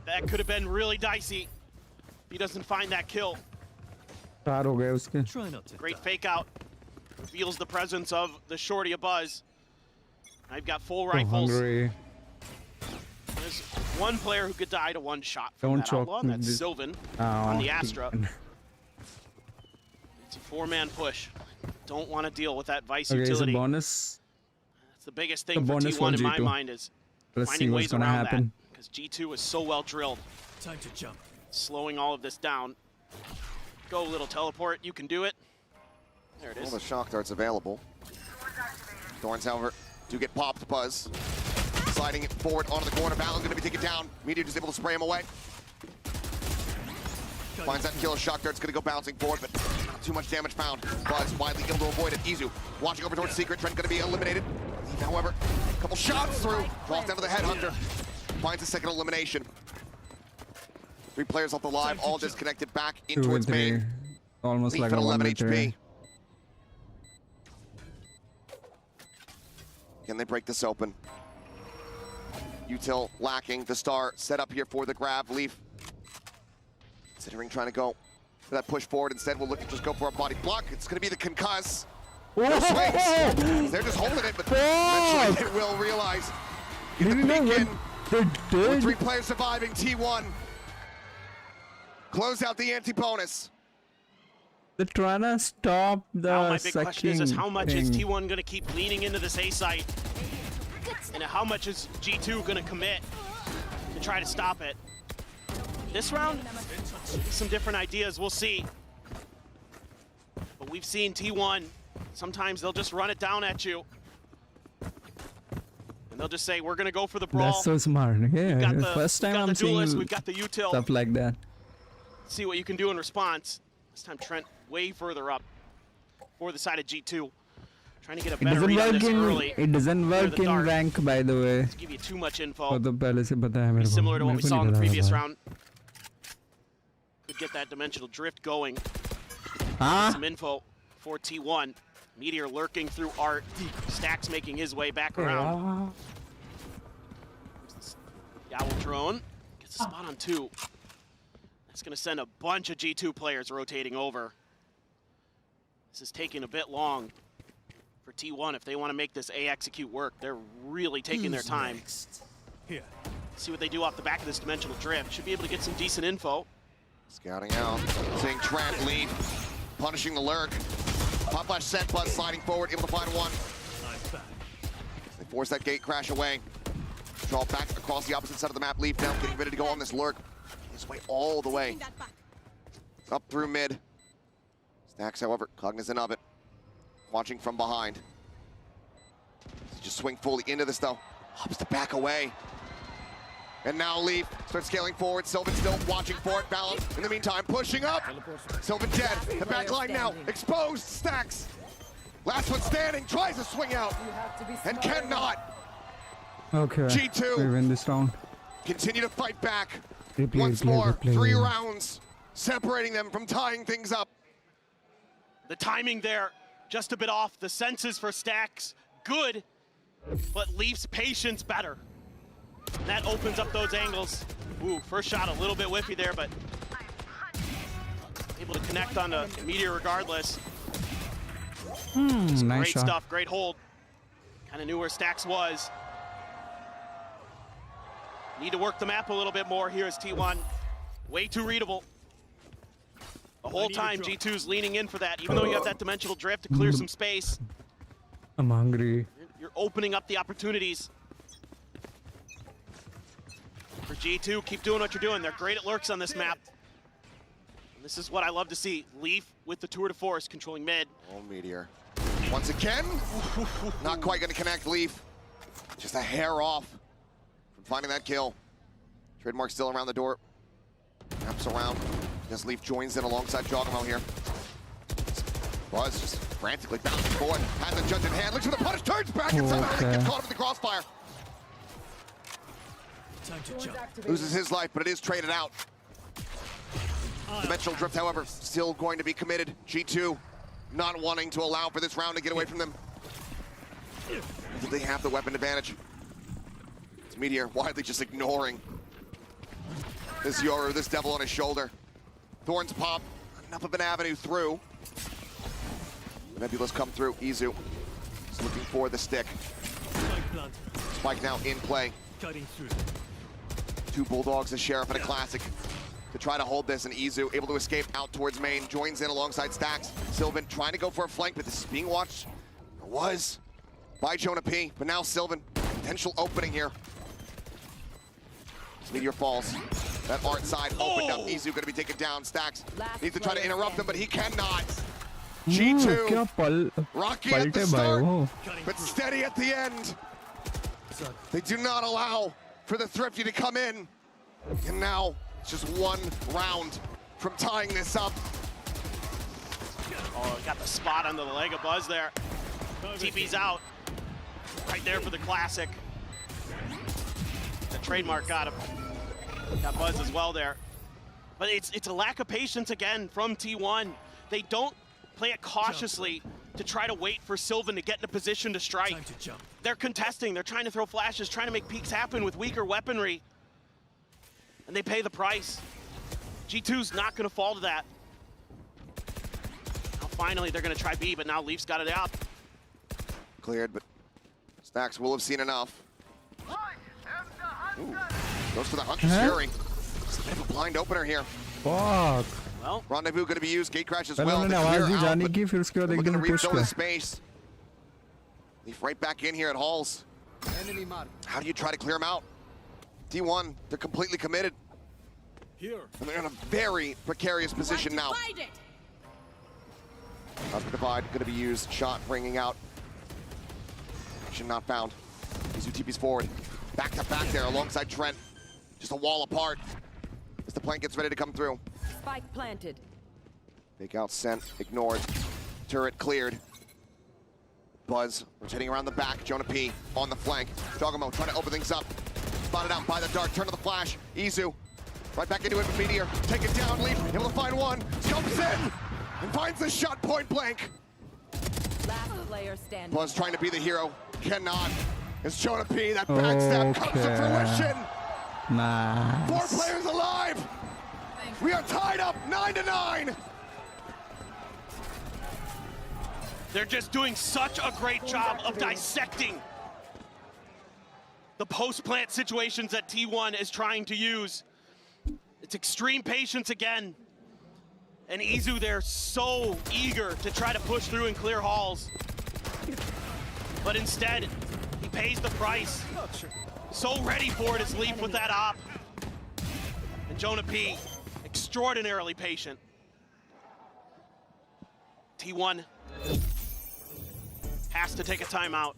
That could have been really dicey if he doesn't find that kill. चार हो गए उसके. Great fake out. Reveals the presence of the shorty abuzz. I've got full rifles. Hungry. There's one player who could die to one shot from Don't that choke outlaw, and that's this- Sylvan Oh, on the Astra. It's a 4-man push. Don't want to deal with that Vice Okay, it's a utility. bonus. That's the biggest The thing for bonus T1 for in my G2. mind is Let's see finding what's ways gonna around happen. that. Because G2 is so well drilled. Time to jump. Slowing all of this down. Go, little teleport. You can do it. There it is. All the shock darts available. Thorns, however, do get popped. Buzz sliding it forward onto the corner. Valon going to be taken down. Meteor just able to spray him away. Finds that kill. Shock dart's going to go bouncing forward, but not too much damage found. Buzz widely able to avoid it. Izu watching over towards Secret. Trent going to be eliminated. Leaf, however, a couple shots through. Falls down to the headhunter. Finds a second elimination. 3 players off the live, all disconnected back in 2 towards and 3. main. Almost Leaf like at a 11 1 HP. Can they break this open? Util lacking. The star set up here for the grab. Leaf considering trying to go for that push forward. Instead, we'll look at just go for a body block. It's going to be the concuss. No swings. They're just holding it, but eventually they will realize. Get the peek in. With 3 players surviving, T1 close out the anti-bonus. They're trying to stop the Now my big question is how much is thing. T1 going to keep leaning into this A site? And how much is G2 going to commit to try to stop it? This round, some different ideas, we'll see. But we've seen T1, sometimes they'll just run it down at you. And they'll just say, we're going to go for the brawl. That's so smart. Yeah, the- first time we've got I'm the duelist, seeing we've got the util. stuff like that. See what you can do in response. This time Trent way further up for the side of G2. Trying to get a It better doesn't read on work this in early. it doesn't Clear work the in dart. rank, by the way. Let's give you too much info. वो तो पहले से पता है मेरे Pretty को. similar to what मेरे we को saw नहीं in the पता था previous भाई. round. Could get that dimensional drift going. Huh? Some info for T1. Meteor lurking through art. Stacks making his way back around. Yowl drone gets a spot on 2. That's going to send a bunch of G2 players rotating over. This is taking a bit long for T1 if they want to make this A execute work. They're really taking their time. Here. See what they do off the back of this dimensional drift. Should be able to get some decent info. Scouting out, seeing Trent lead, punishing the lurk. Pop flash set, Buzz sliding forward, able to find one. They force that gate crash away. Draw back across the opposite side of the map. Leaf now getting ready to go on this lurk. His way all the way up through mid. Stacks, however, cognizant of it. Watching from behind. Just swing fully into this though. Hops to back away. And now Leaf starts scaling forward. Sylvan still watching for it. Valon in the meantime pushing up. Sylvan dead. The back line now exposed. Stacks. Last one standing. Tries to swing out. And cannot. Okay. G2. We win this round. Continue to fight back. Replay, Once replay, more. replay. 3 rounds. Separating them from tying things up. The timing there, just a bit off. The senses for Stacks, good. But Leaf's patience better. That opens up those angles. Ooh, first shot a little bit whiffy there, but able to connect on the Meteor regardless. Nice Great shot. stuff, great hold. Kind of knew where Stacks was. Need to work the map a little bit more here as T1. Way too readable. The whole time G2's leaning in for that, even though you have that dimensional drift to clear some space. I'm hungry. You're opening up the opportunities. For G2, keep doing what you're doing. They're great at lurks on this map. And this is what I love to see. Leaf with the tour de force controlling mid. Oh, Meteor. Once again, not quite going to connect Leaf. Just a hair off from finding that kill. Trademark still around the door. Wraps around. This Leaf joins in alongside Jogamo here. Buzz just frantically bouncing forward. Has the judge in hand. Looks for the punish. Turns back and somehow gets caught up in the crossfire. Time to jump. Loses his life, but it is traded out. Dimensional drift, however, still going to be committed. G2 not wanting to allow for this round to get away from them. They have the weapon advantage. It's Meteor widely just ignoring this Yoru, this devil on his shoulder. Thorns pop, enough of an avenue through. Nebula's come through, Izu is looking for the stick. Spike now in play. Two Bulldogs, a Sheriff, and a Classic to try to hold this, and Izu able to escape out towards main, joins in alongside Stax. Sylvan trying to go for a flank, but this is being watched, or was, by Jonah P. But now Sylvan, potential opening here. Meteor falls. That art side opened up. Izu gonna be taken down. Stax needs to try to interrupt him, but he cannot. G2, rocky at the start, but steady at the end. They do not allow for the Thrifty to come in. And now it's just one round from tying this up. Oh, got the spot under the leg of Buzz there. TP's out. Right there for the Classic. The trademark got him. Got Buzz as well there. But it's a lack of patience again from T1. They don't play it cautiously to try to wait for Sylvan to get in a position to strike. They're contesting, they're trying to throw flashes, trying to make peeks happen with weaker weaponry. And they pay the price. G2's not gonna fall to that. Now finally they're gonna try B, but now Leaf's got it out. Cleared, but Stax will have seen enough. Ooh. Goes for the Hunter's Fury. It's a bit of a blind opener here. Fuck. Well, Rendezvous going to be used. Gate crash as well. well. Looking to refill the space. Leaf right back in here at Halls. How do you try to clear him out? T1, they're completely committed. And they're in a very precarious position now. Cosmic Divide going to be used. Shot ringing out. Action not found. Izu TP's forward. Back to back there alongside Trent. Just a wall apart as the plank gets ready to come through. Spike planted. Fake out sent, ignored. Turret cleared. Buzz rotating around the back. Jonah P on the flank. Dogamo trying to open things up. Spotted out by the dark. Turn to the flash. Izu right back into it with Meteor. Take it down. Leaf able to find one. Jumps in and finds the shot point blank. Last player standing. Buzz trying to be the hero. Cannot. It's Jonah P. That backstab comes to fruition. Nice. 4 players alive. We are tied up 9-9. They're just doing such a great job of dissecting the post-plant situations that T1 is trying to use. It's extreme patience again. And Izu, they're so eager to try to push through and clear halls. But instead, he pays the price. So ready for it is Leaf with that op. And Jonah P, extraordinarily patient. T1 has to take a timeout.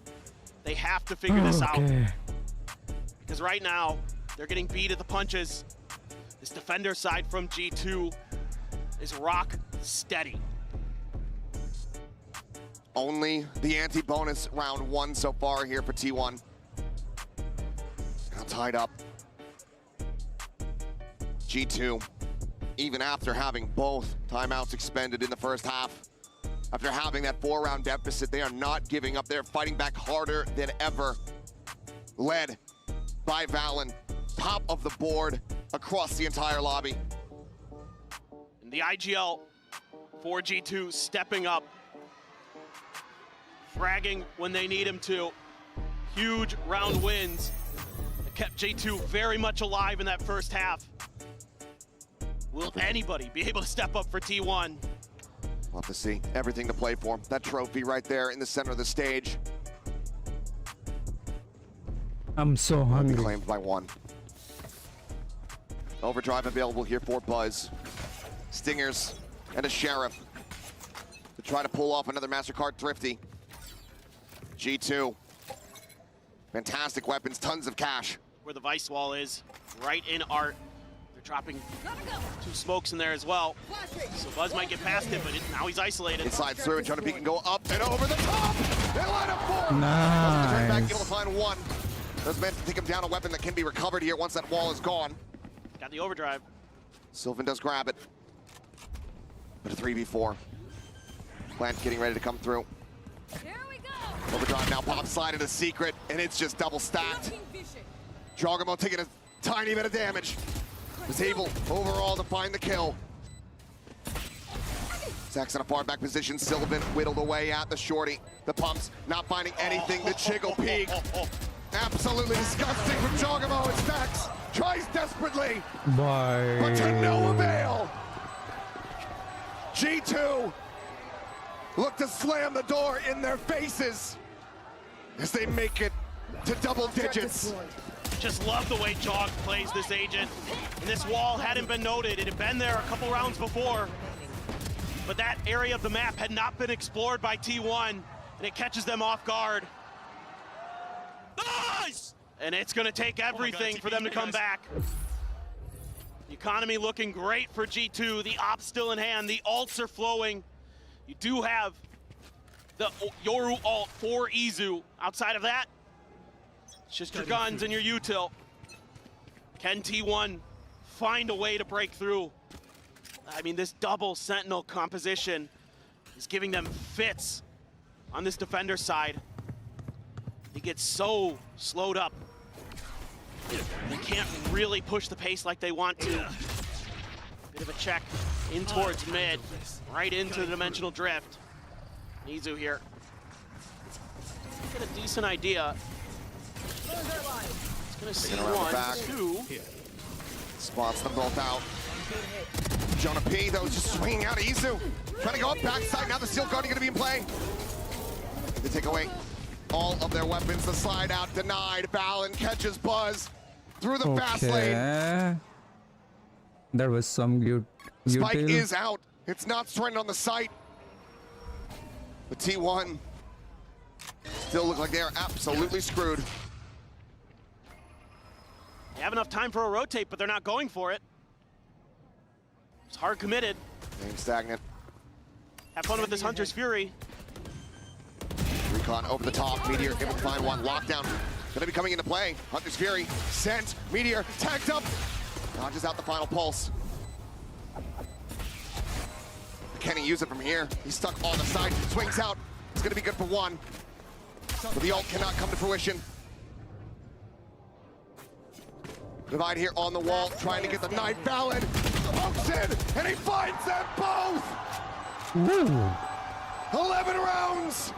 They have to figure this out. Because right now, they're getting beat at the punches. This defender side from G2 is rock steady. Only the anti-bonus round 1 so far here for T1. Now tied up. G2, even after having both timeouts expended in the first half, after having that 4-round deficit, they are not giving up. They're fighting back harder than ever. Led by Valen, top of the board across the entire lobby. And the IGL for G2 stepping up, fragging when they need him to. Huge round wins that kept G2 very much alive in that first half. Will anybody be able to step up for T1? We'll have to see. Everything to play for. That trophy right there in the center of the stage. I'm so hungry. Claimed by 1. Overdrive available here for Buzz. Stingers and a Sheriff to try to pull off another MasterCard Thrifty. G2. Fantastic weapons, tons of cash. Where the Vice Wall is, right in art. They're dropping 2 smokes in there as well. So Buzz might get past it, but now he's isolated. It slides through, and Jonah P can go up and over the top. They line up 4. Nice. Turn back, able to find 1. Those men take him down a weapon that can be recovered here once that wall is gone. Got the overdrive. Sylvan does grab it. But a 3v4. Plant getting ready to come through. Here we go. Overdrive now pops slide into secret, and it's just double stacked. Jogamo taking a tiny bit of damage. was able overall to find the kill. Zach's in a far back position. Sylvan whittled away at the shorty. The pumps not finding anything. The jiggle peek. Absolutely disgusting from Jogamo. And Stacks tries desperately, but to no avail. G2 look to slam the door in their faces as they make it to double digits. Just love the way Jog plays this agent. And this wall hadn't been noted. It had been there a couple rounds before. But that area of the map had not been explored by T1, and it catches them off guard. Nice! And it's going to take everything for them to come back. The economy looking great for G2. The ops still in hand. The ults are flowing. You do have the Yoru ult for Izu. Outside of that, it's just your guns and your util. Can T1 find a way to break through? I mean, this double Sentinel composition is giving them fits on this defender side. He gets so slowed up. They can't really push the pace like they want to. Bit of a check in towards mid, right into the dimensional drift. Nizu here. Get a decent idea. It's gonna see one, two. Spots them both out. Jonah P, though, just swinging out Izu. Trying to go up backside. Now the Steel Guardian going to be in play. They take away all of their weapons. The slide out denied. Valen catches Buzz through the fast lane. There was some good Spike is out. It's not stranded on the site. But T1 still look like they're absolutely screwed. They have enough time for a rotate, but they're not going for it. It's hard committed. Game stagnant. Have fun with this Hunter's Fury. Recon over the top. Meteor able to find one. Lockdown gonna be coming into play. Hunter's Fury sent. Meteor tagged up. Dodges out the final pulse. Can he use it from here? He's stuck on the side. Swings out. It's gonna be good for one. But the ult cannot come to fruition. Divide here on the wall, trying to get the knife. Valen pokes in, and he finds them both! Ooh. 11 rounds!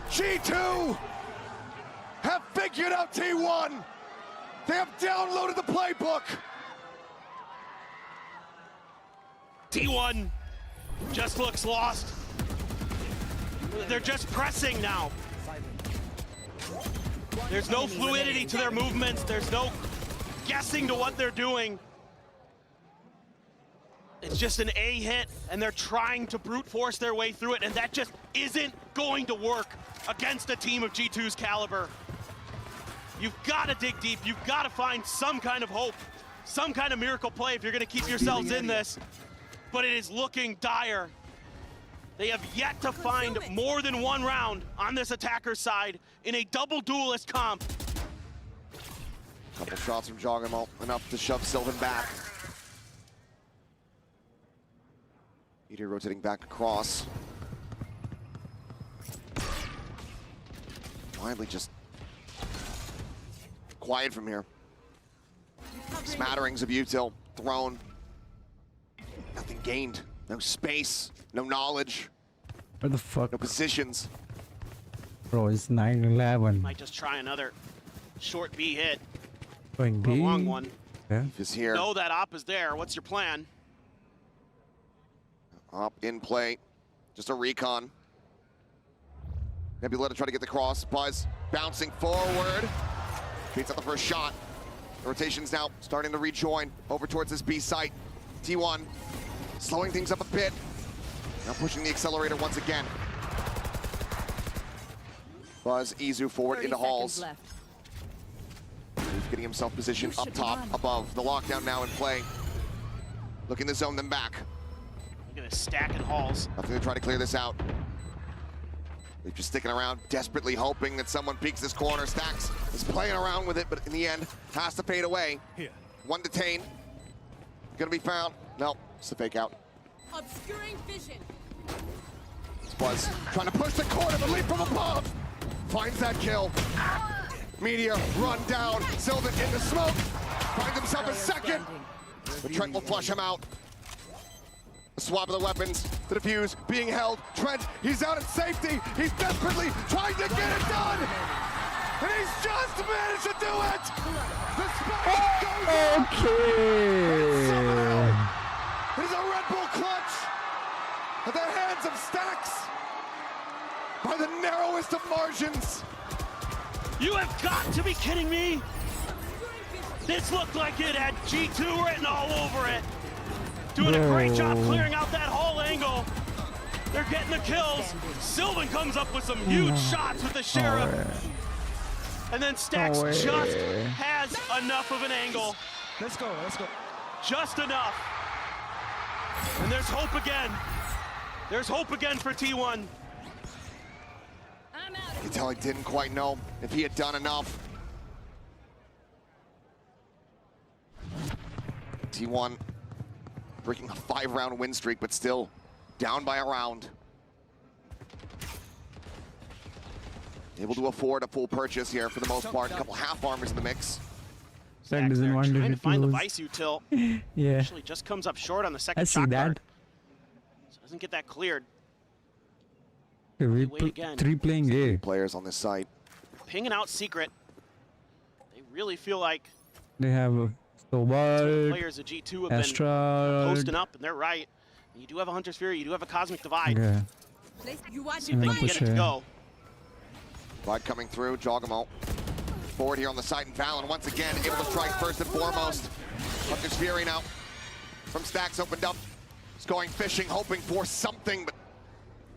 G2 have figured out T1! They have downloaded the playbook! T1 just looks lost. They're just pressing now. There's no fluidity to their movements. There's no guessing to what they're doing. It's just an A hit, and they're trying to brute force their way through it, and that just isn't going to work against a team of G2's caliber. You've got to dig deep. You've got to find some kind of hope, some kind of miracle play if you're going to keep yourselves in this. But it is looking dire. They have yet to find more than one round on this attacker side in a double duelist comp. Couple shots from Jogamo, enough to shove Sylvan back. Meteor rotating back across. Widely just quiet from here. Smatterings of util thrown. Nothing gained. No space, no knowledge. What the fuck? No positions. Bro, it's 9-11. Might just try another short B hit. Going B. A long one. Yeah. Is here. Know that op is there. What's your plan? Op in play. Just a recon. Nebula to try to get the cross. Buzz bouncing forward. Beats out the first shot. The rotation's now starting to rejoin over towards this B site. T1 slowing things up a bit. Now pushing the accelerator once again. Buzz, Izu forward into halls. He's getting himself positioned up top, above. The lockdown now in play. Looking to zone them back. Look at this stack in halls. Nothing to try to clear this out. They're just sticking around, desperately hoping that someone peeks this corner. Stacks is playing around with it, but in the end, has to fade away. One detained. Gonna be found. No, it's a fake out. Obscuring vision. Buzz trying to push the corner, but leap from above. Finds that kill. Meteor run down. Sylvan into smoke. Finds himself a second. But Trent will flush him out. The swap of the weapons, the defuse, being held. Trent, he's out at safety. He's desperately trying to get it done. And he's just managed to do it. The spike goes up. It is a Red Bull clutch at the hands of Stacks by the narrowest of margins. You have got to be kidding me. This looked like it had G2 written all over it. Doing a great job clearing out that whole angle. They're getting the kills. Sylvan comes up with some huge shots with the Sheriff. And then Stacks just has enough of an angle. Let's go. Just enough. And there's hope again. There's hope again for T1. You can tell he didn't quite know if he had done enough. T1 breaking a 5-round win streak, but still down by a round. Able to afford a full purchase here for the most part. A couple half armors in the mix. That doesn't want Trying to find the lose. vice util. Yeah. Actually just comes up short on the second I see shot that. card. So doesn't get that cleared. Okay, we Wait again. 3 playing A. Players on this site. Pinging out Secret. They really feel like They have Sobald, players of G2 have been Astral. posting up, and they're right. You do have a Hunter's Fury, you do have a Cosmic Divide. Okay. See if they can get it to go. Divide coming through, Jogamo. Forward here on the side, and Valen once again able to strike first and foremost. Hunter's Fury now from Stacks opened up. He's going fishing, hoping for something, but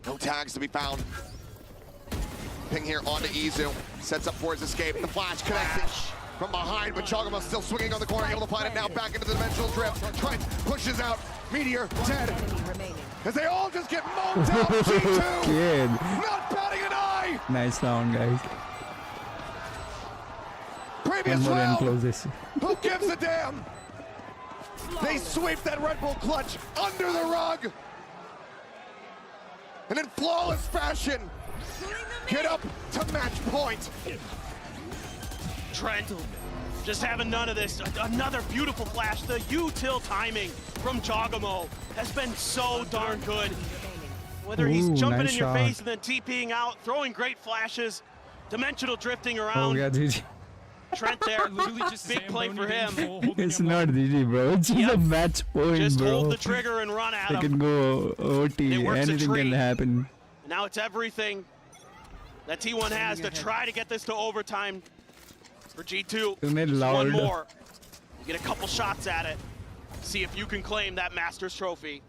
no tags to be found. Ping here onto Izu. Sets up for his escape. The flash connecting from behind, but Jogamo still swinging on the corner, able to find it now back into the dimensional drift. Trent pushes out. Meteor dead. As they all just get mowed down. G2 Kid. not batting an eye. Nice round, guys. Previous One more and round. close this. Who gives a damn? They sweep that Red Bull clutch under the rug. And in flawless fashion, get up to match point. Trent just having none of this. Another beautiful flash. The util timing from Jogamo has been so darn good. Whether he's jumping nice in your shot. face and then TPing out, throwing great flashes, dimensional drifting around. Oh, yeah, GG. Trent there, big play for him. It's not GG, bro. It's just a match point, Just bro. hold the trigger and run at They him. can go OT. It works a Anything treat. can happen. Now it's everything that T1 has to try to get this to overtime for G2. Isn't it Just loud? one more. You get a couple shots at it. See if you can claim that Masters trophy.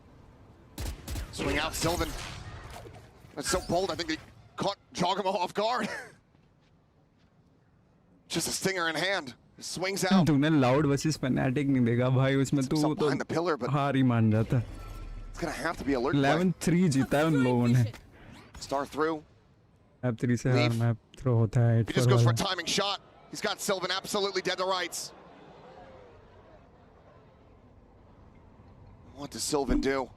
Swing out Sylvan. That's so bold, I think they caught Jogamo off guard. Just a stinger in hand. Swings out. तूने loud versus fanatic नहीं देखा भाई उसमें तू तो behind the pillar, but हार ही मान जाता. It's gonna have to be alert. 11-3 जीता है उन लोगों ने. Star through. Map 3 से हार map throw होता है. He just goes for a timing shot. He's got Sylvan absolutely dead to rights. What does Sylvan do?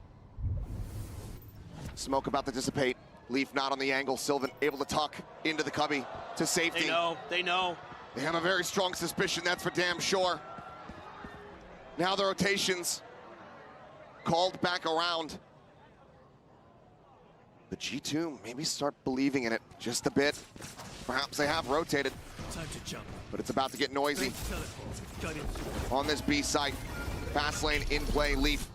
Smoke about to dissipate. Leaf not on the angle. Sylvan able to tuck into the cubby to safety. They know, they know. They have a very strong suspicion, that's for damn sure. Now the rotations called back around. The G2 maybe start believing in it just a bit. Perhaps they have rotated, Time to jump. but it's about to get noisy. On this B site, fast lane in play, Leaf.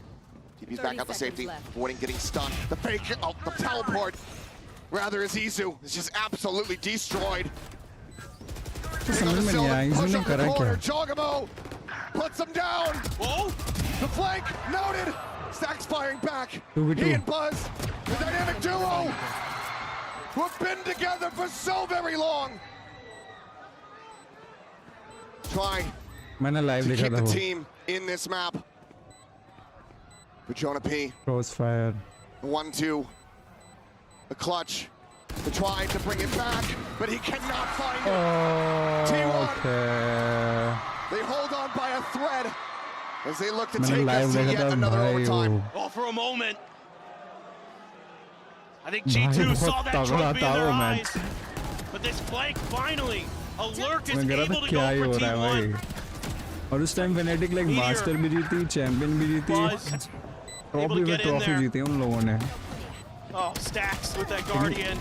TP's back out to safety, avoiding getting stunned. The fake, oh, the teleport, rather is Izu. It's just absolutely destroyed. समझ में नहीं आया इज़ू ने करा क्या? Jogamo puts him down. Whoa! The flank noted. Stacks firing back. 2v2. He and Buzz, the dynamic duo, who have been together for so very long. Trying मैंने live to देखा keep था the वो. team in this map. For Jonah P. Crossfire. 1-2. The clutch. The try to bring it back, but he cannot find it. T1. Okay. They hold on by a thread as they look to मैंने take live us to देखा yet था another भाई overtime. वो. Oh, for a moment. I think भाई G2 बहुत saw that तगड़ा trophy था in their वो eyes. match. But this flank finally, Alurk is मैं कह रहा able था to क्या go ही for हो रहा है T1. भाई. और उस टाइम Fnatic like मास्टर भी जीती, चैंपियन भी जीती, ट्रॉफी जीती उन लोगों ने. Oh, Stacks with that Guardian.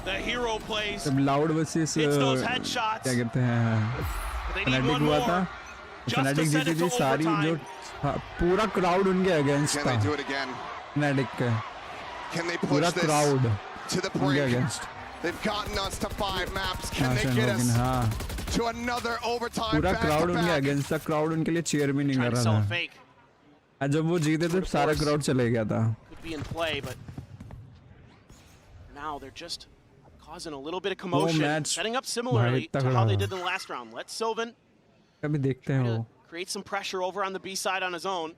The hero plays. जब Loud versus क्या कहते हैं Fnatic हुआ था, Fnatic जीती थी सारी जो पूरा crowd उनके against था. Fnatic का पूरा crowd उनके against. They've gotten us to 5 maps. Can they get us to another overtime? पूरा crowd उनके against था, crowd उनके लिए cheer भी नहीं कर रहा था. जब वो जीते थे सारा crowd चले गया था. Could be in play, but now they're just causing a little bit of commotion, setting up similarly to how they did in the last round. Let Sylvan कभी देखते हैं वो. create some pressure over on the B side on his own.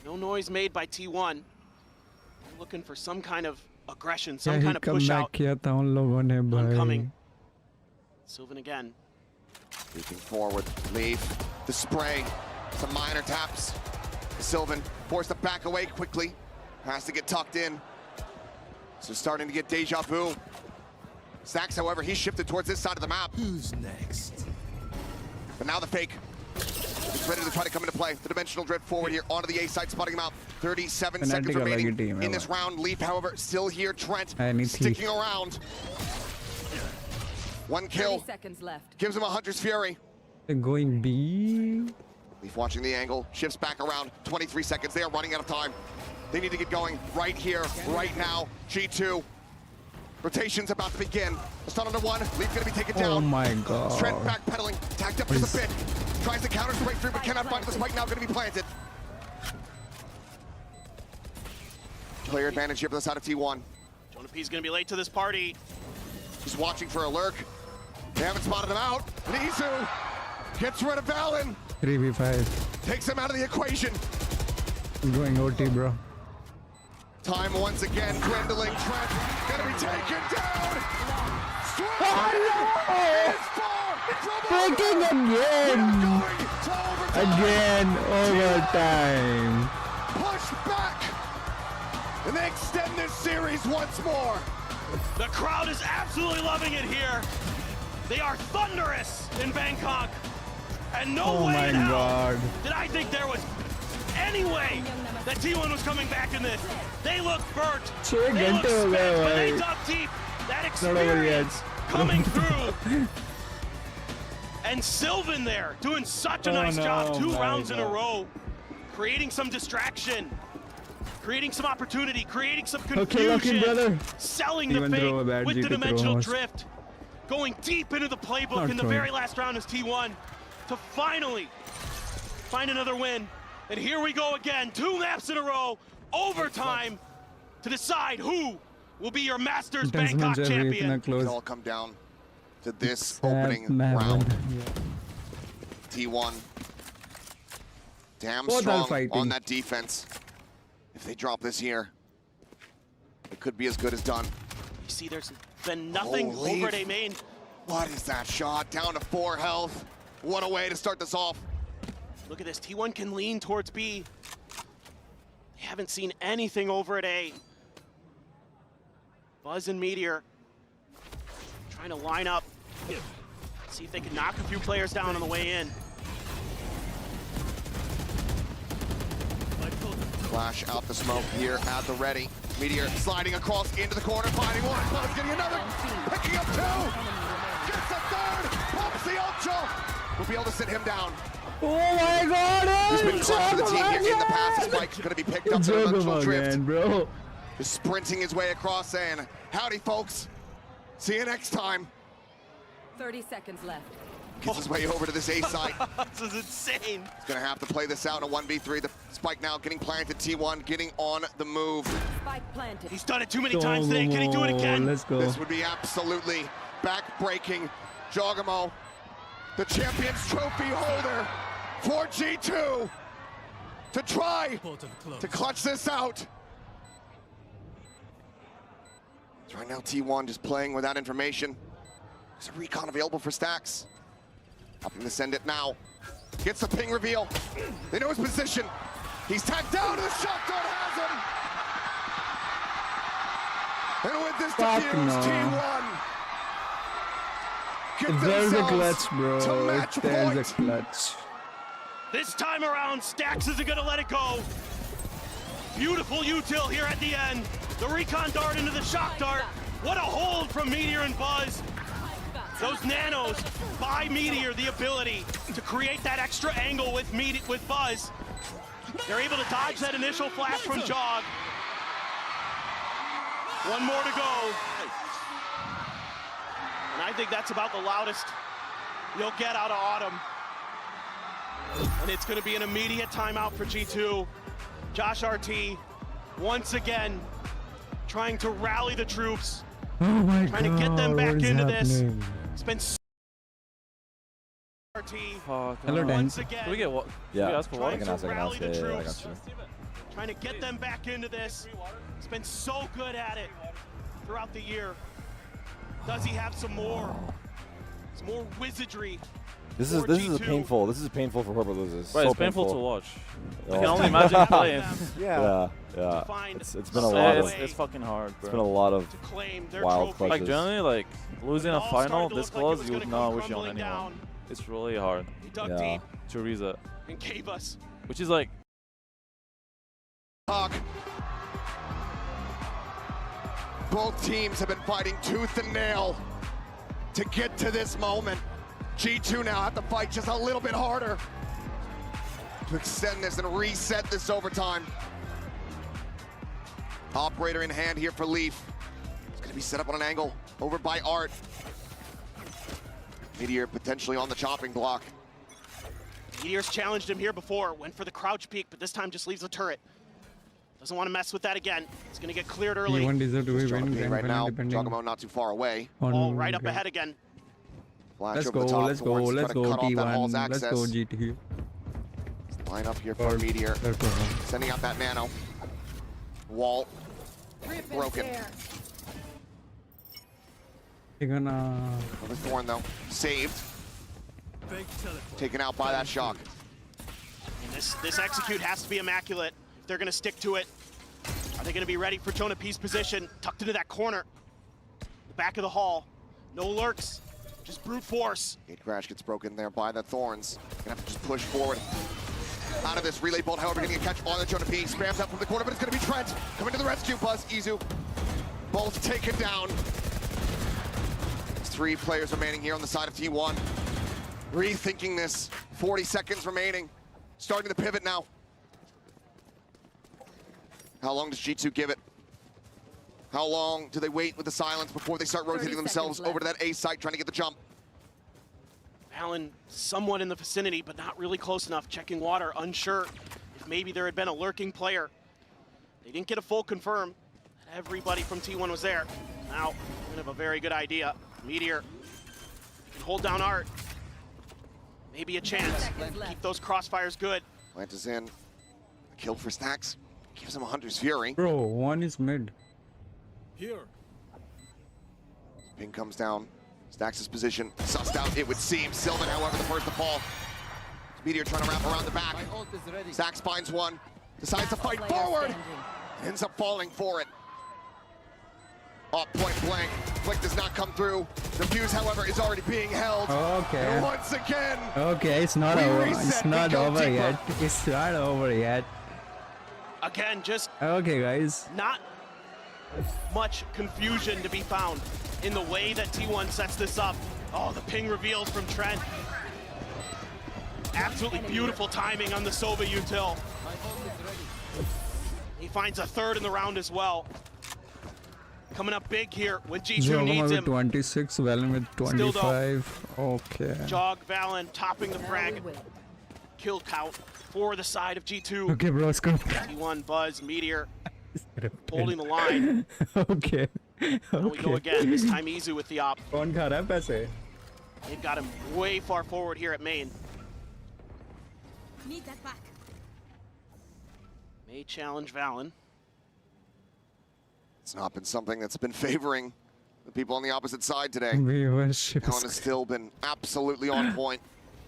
No noise made by T1. They're looking for some kind of aggression, some kind of push out. किया था उन लोगों ने भाई. Sylvan again. Leaping forward, Leaf, the spray, some minor taps. Sylvan forced to back away quickly, has to get tucked in. So starting to get deja vu. Stacks, however, he's shifted towards this side of the map. Who's next? But now the fake. He's ready to try to come into play. The dimensional drift forward here onto the A side, spotting him out. 37 seconds remaining in this round. Leaf, however, still here. Trent sticking around. 1 kill. 30 seconds left. Gives him a Hunter's Fury. They're going B. Leaf watching the angle, shifts back around. 23 seconds. They are running out of time. They need to get going right here, right now. G2. Rotation's about to begin. The stun under 1. Leaf gonna be taken down. Oh my god. Trent backpedaling, tagged up to the pit. Tries to counter straight through, but cannot find the spike. Now gonna be planted. Player advantage here for the side of T1. Jonah P's gonna be late to this party. He's watching for a lurk. They haven't spotted him out. Nizu gets rid of Valen. 3v5. Takes him out of the equation. I'm going OT, bro. Time once again dwindling. Trent gonna be taken down. Breaking again. Again overtime. Push back. And they extend this series once more. The crowd is absolutely loving it here. They are thunderous in Bangkok. And no way in hell did I think there was any way that T1 was coming back in this. They look burnt. They look spent, but they dug deep. That experience coming through. And Sylvan there doing such a nice job. 2 rounds in a row. Creating some distraction. Creating some opportunity. Creating some confusion. Selling the fake with the dimensional drift. Going deep into the playbook in the very last round as T1 to finally find another win. And here we go again, 2 maps in a row, overtime to decide who will be your Masters Bangkok champion. It all come down to this opening round. T1 damn strong on that defense. If they drop this here, it could be as good as done. You see, there's been nothing over at A main. What is that shot? Down to 4 health. What a way to start this off. Look at this, T1 can lean towards B. They haven't seen anything over at A. Buzz and Meteor trying to line up, see if they can knock a few players down on the way in. Flash out the smoke here at the ready. Meteor sliding across into the corner, finding 1. Buzz getting another, picking up 2. Gets a 3rd, pops the ultra. We'll be able to sit him down. Oh my god! He's been clutch for the team here in the past. Spike's gonna be picked up to the dimensional drift. Bro. Just sprinting his way across, saying, "Howdy, folks. See you next time." 30 seconds left. Gets his way over to this A side. This is insane. He's gonna have to play this out in a 1v3. The spike now getting planted. T1 getting on the move. Spike planted. He's done it too many times today. Can he do it again? Let's go. This would be absolutely back-breaking. Jogamo, the Champions Trophy holder for G2, to try to clutch this out. So right now T1 just playing without information. There's a recon available for Stacks. Upping to send it now. Gets the ping reveal. They know his position. He's tagged down to the shotgun, has him. And with this defuse, T1 There's a clutch, bro. There's a clutch. This time around, Stax isn't gonna let it go. Beautiful util here at the end. The recon dart into the shock dart. What a hold from Meteor and Buzz. Those nanos buy Meteor the ability to create that extra angle with Buzz. They're able to dodge that initial flash from Jog. One more to go. And I think that's about the loudest you'll get out of Autumn. And it's going to be an immediate timeout for G2. Josh RT, once again, trying to rally the troops. Oh my trying God, to get them back into happening? this. It's been so RT. Hello, Dan. Once again, Can we get what? Yeah, Can we ask for water? I can ask. Yeah, I got you. Trying to get them back into this. He's been so good at it throughout the year. Does he have some more? Some more wizardry. This is painful. This is painful for whoever loses. Right, so it's painful to watch. I can Oh. only imagine playing. Yeah. It's been a lot of. It's fucking hard, bro. It's been a lot of wild clutches. Like generally, like losing a final this close, you would not wish it on anyone. It's really hard. Yeah. To reset. And gave us. Which is like. Both teams have been fighting tooth and nail to get to this moment. G2 now have to fight just a little bit harder to extend this and reset this overtime. Operator in hand here for Leaf. It's gonna be set up on an angle over by Art. Meteor potentially on the chopping block. Meteor's challenged him here before, went for the crouch peek, but this time just leaves the turret. Doesn't want to mess with that again. It's going to get cleared early. T1 deserve to be winning right now. depending Jogamo not too far away. Ball right up ahead again. Flash Let's over go, the top. let's go, Thorns let's trying go to cut off that Hall's T1. Let's go access. GT. Line up here for Meteor. Sending out that nano. Wall broken. You're gonna. Another Thorn though. Saved. Taken out by that shock. And this execute has to be immaculate. If they're going to stick to it. Are they going to be ready for Jonah P's position? Tucked into that corner. The back of the hall. No lurks. Just brute force. Gate crash gets broken there by the Thorns. Gonna have to just push forward. Out of this relay bolt, however, gonna get a catch on the Jonah P. Spams out from the corner, but it's gonna be Trent. Coming to the rescue, Buzz, Izu. Both taken down. There's 3 players remaining here on the side of T1. Rethinking this. 40 seconds remaining. Starting to pivot now. How long does G2 give it? How long do they wait with the silence before they start rotating themselves over to that A site, trying to get the jump? Allen somewhat in the vicinity, but not really close enough. Checking water, unsure if maybe there had been a lurking player. They didn't get a full confirm. Everybody from T1 was there. Now, we have a very good idea. Meteor can hold down Art. Maybe a chance. Keep those crossfires good. Plant is in. Kill for Stacks. Gives him a Hunter's Fury. Bro, one is mid. Here. Ping comes down. Stacks' position. Sussed out, it would seem. Sylvan, however, the first to fall. Meteor trying to wrap around the back. Stacks finds one. Decides to fight forward. Ends up falling for it. Up point blank. Flick does not come through. The fuse, however, is already being held. Okay. And once again. Okay, it's not over. It's not over yet. It's not over yet. Again, just okay, guys. Not much confusion to be found in the way that T1 sets this up. Oh, the ping reveals from Trent. Absolutely beautiful timing on the Sova util. He finds a third in the round as well. Coming up big here when G2 needs him. 26, Valen with 25. Okay. Jog, Valen topping the frag. Kill count for the side of G2. Okay, bro, let's go. T1, Buzz, Meteor holding the line. Okay. Now we go again. This time Izu with the op. कौन खा रहा है पैसे? They've got him way far forward here at main. Need that back. May challenge Valen. It's not been something that's been favoring the people on the opposite side today. Viewership Valen has still been absolutely on point.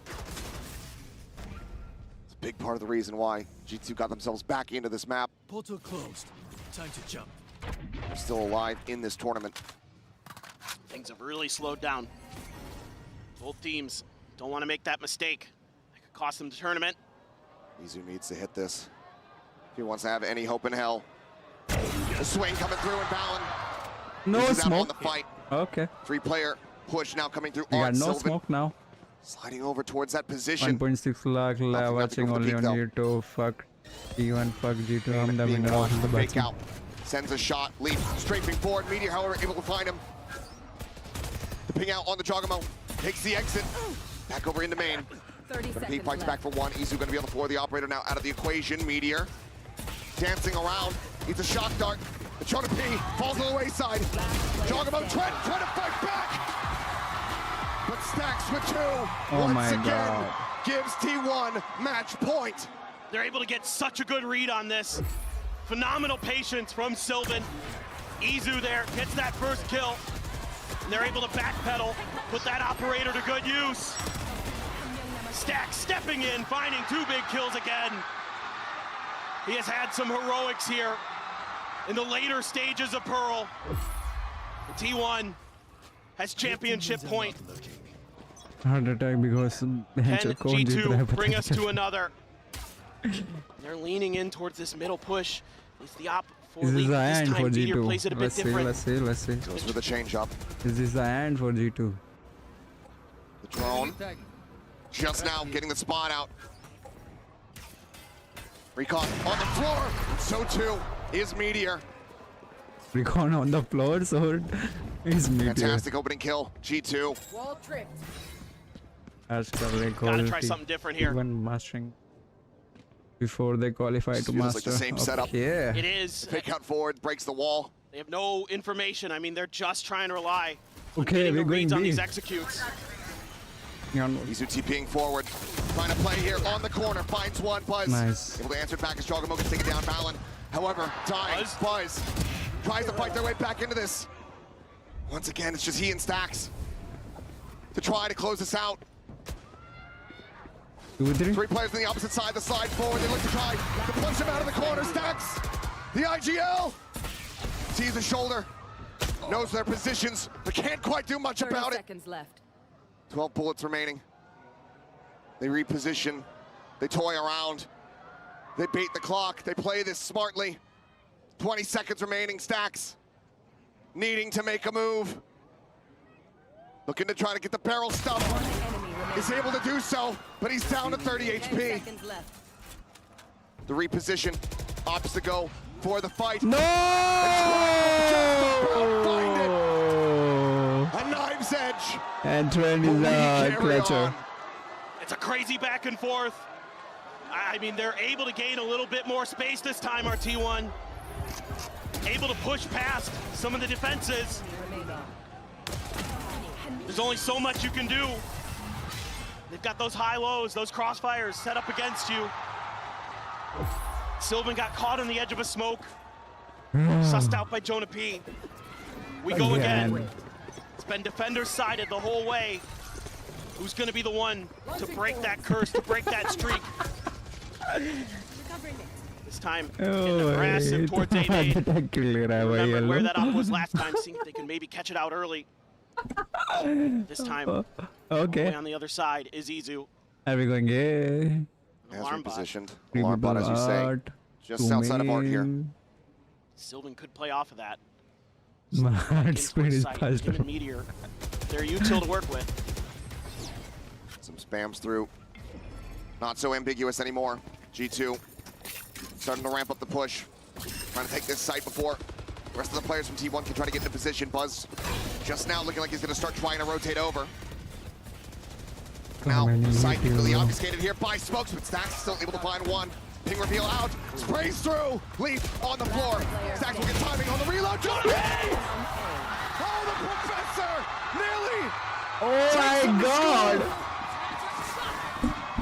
It's a big part of the reason why G2 got themselves back into this map. Portal closed. Time to jump. They're still alive in this tournament. Things have really slowed down. Both teams don't want to make that mistake. It could cost them the tournament. Izu needs to hit this if he wants to have any hope in hell. The swing coming through and Balin. No Izu's out on smoke. the fight. Okay. 3-player push now coming through. We got Art no Sylvan smoke now. sliding over towards that position. 1.6 lakh watching go for the only peak, on though. YouTube. Fuck T1, fuck G2. I'm the Being winner watched of the for fake battle. out. Sends a shot. Leaf strafing forward. Meteor, however, able to find him. The ping out on the Jogamo. Takes the exit. Back over into main. 30 But he seconds fights left. back for one. Izu going to be on the floor. The operator now out of the equation. Meteor dancing around. Needs a shock dart. The Chona P falls to the wayside. Jogamo trying to fight back. But Stacks with two. Oh Once my again, God. gives T1 match point. They're able to get such a good read on this. Phenomenal patience from Sylvan. Izu there gets that first kill. And they're able to backpedal, put that operator to good use. Stack stepping in, finding 2 big kills again. He has had some heroics here in the later stages of Pearl. The T1 has championship point. Heart attack because Can G2 bring us to another? They're leaning in towards this middle push. It's the op for This Leaf. is the This end time for Meteor G2. plays it a bit Let's see, different. let's see, let's see. Goes for the change up. This is the end for G2. The drone just now getting the spot out. Recon on the floor. So too is Meteor. Recon on the floor, so it's Meteor. Fantastic opening kill. G2. Wall tripped. Gotta try something different here. Even mastering before they qualify to Feels master. like the same setup. Yeah. It is. Fake out forward, breaks the wall. They have no information. I mean, they're just trying to rely on Okay, getting the we're going reads on B. these executes. Izu TPing forward. Trying to play here on the corner. Finds one. Buzz. Nice. Able to answer it back as Jogamo can take it down. Balin, however, dying. Buzz tries to fight their way back into this. Once again, it's just he and Stacks to try to close this out. 3 players on the opposite side. The slide forward. They look to try to punch him out of the corner. Stacks. The IGL sees the shoulder. Knows their positions, but can't quite do much 30 about it. seconds left. 12 bullets remaining. They reposition. They toy around. They bait the clock. They play this smartly. 20 seconds remaining. Stacks needing to make a move. Looking to try to get the barrel stuff. Is able to do so, but he's down to 30 HP. The reposition opts to go for the fight. No! Find it. A knife's edge. And Trent is a clutcher. It's a crazy back and forth. I mean, they're able to gain a little bit more space this time, our T1. Able to push past some of the defenses. There's only so much you can do. They've got those high-lows, those crossfires set up against you. Sylvan got caught on the edge of a smoke. Sussed out by Jonah P. We go again. It's been defender-sided the whole way. Who's going to be the one to break that curse, to break that streak? This time, getting aggressive towards A-Main. Remember where that up was last time, seeing if they can maybe catch it out early. This time, Okay. on the other side is Izu. Are we going gay? As Alarm bot. repositioned. Alarm bot, as you say. Just outside of Art here. Sylvan could play off of that. Smart speed is Him faster. and Meteor. They're util to work with. Some spams through. Not so ambiguous anymore. G2 starting to ramp up the push. Trying to take this site before the rest of the players from T1 can try to get into position. Buzz just now looking like he's going to start trying to rotate over. Now, site really obfuscated here by smokes, but Stacks still able to find one. Ping reveal out, sprays through. Leaf on the floor. Stacks will get timing on the reload. Johnny! Oh, the professor! Nearly! Oh my god!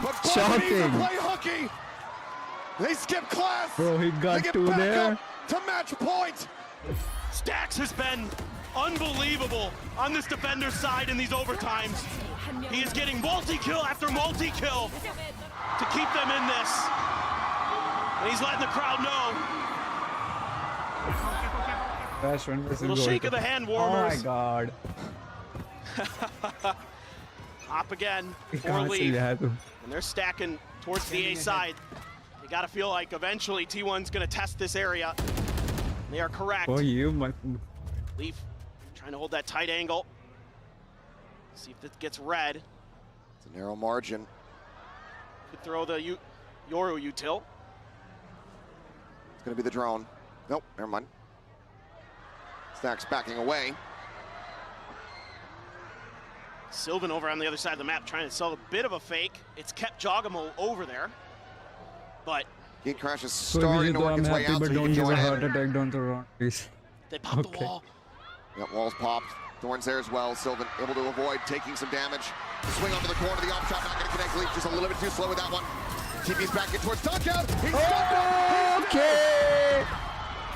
But Shocking. play hooky. They skip class. Bro, he got They get 2 back there. up to match point. Stacks has been unbelievable on this defender's side in these overtimes. He is getting multi-kill after multi-kill to keep them in this. And he's letting the crowd know. Restaurant versus Little shake of the hand, Oh my warmers. god. Op again, 4 lead, and they're stacking towards the A side. You gotta feel like eventually T1's gonna test this area. They are correct. Oh, you, my. Leaf trying to hold that tight angle. See if it gets red. It's a narrow margin. Could throw the Yoru util. It's gonna be the drone. Nope, never mind. Stacks backing away. Sylvan over on the other side of the map trying to sell a bit of a fake. It's kept Jogamo over there, but Gate Crash is starting to work its way out. But don't give a heart attack, don't throw around, please. They popped the wall. Yep, walls popped. Thorns there as well. Sylvan able to avoid taking some damage. The swing onto the corner, the off shot not going to connect. Leaf just a little bit too slow with that one. TP's back in towards touchdown. He's stopped him. Okay.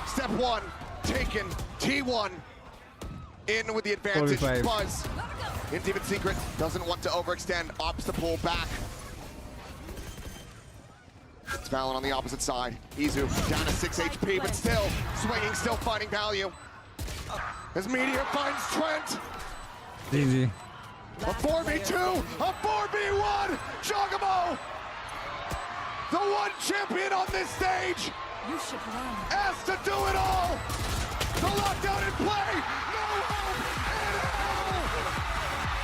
Step one taken. T1 in with the advantage. 45. Buzz in Demon Secret doesn't want to overextend. Opts to pull back. It's Valen on the opposite side. Izu down to 6 HP, but still swinging, still finding value. As Meteor finds Trent. Easy. A 4v2, a 4v1. Jogamo, the one champion on this stage, asked to do it all. The lockdown in play. No hope in hell.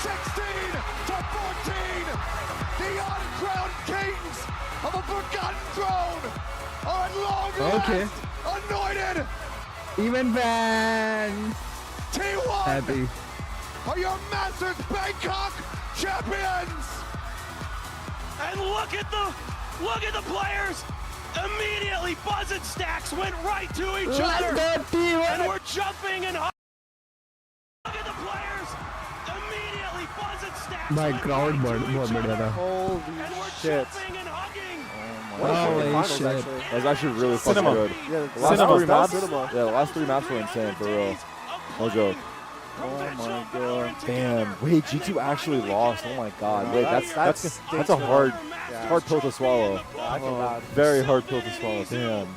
16 to 14. The uncrowned kings of a forgotten throne are at long last anointed. Even fan. T1 Happy. are your Masters Bangkok champions. And look at the players. Immediately Buzz and Stacks went right to each other. And we're jumping and hugging. Look at the players. Immediately Buzz and Stacks My went crowd right bird, to each बहुत other. बढ़िया था. Holy And we're shit. jumping and hugging. Holy shit. That was actually really fucking Cinema. good. Yeah, The last three maps, Cinema. yeah, the last 3 maps were insane, for real. No joke. Oh my god. Damn. Wait, G2 actually lost. Oh my god. Wait, that's a hard pill to swallow. I feel bad. Very hard pill to swallow. Damn.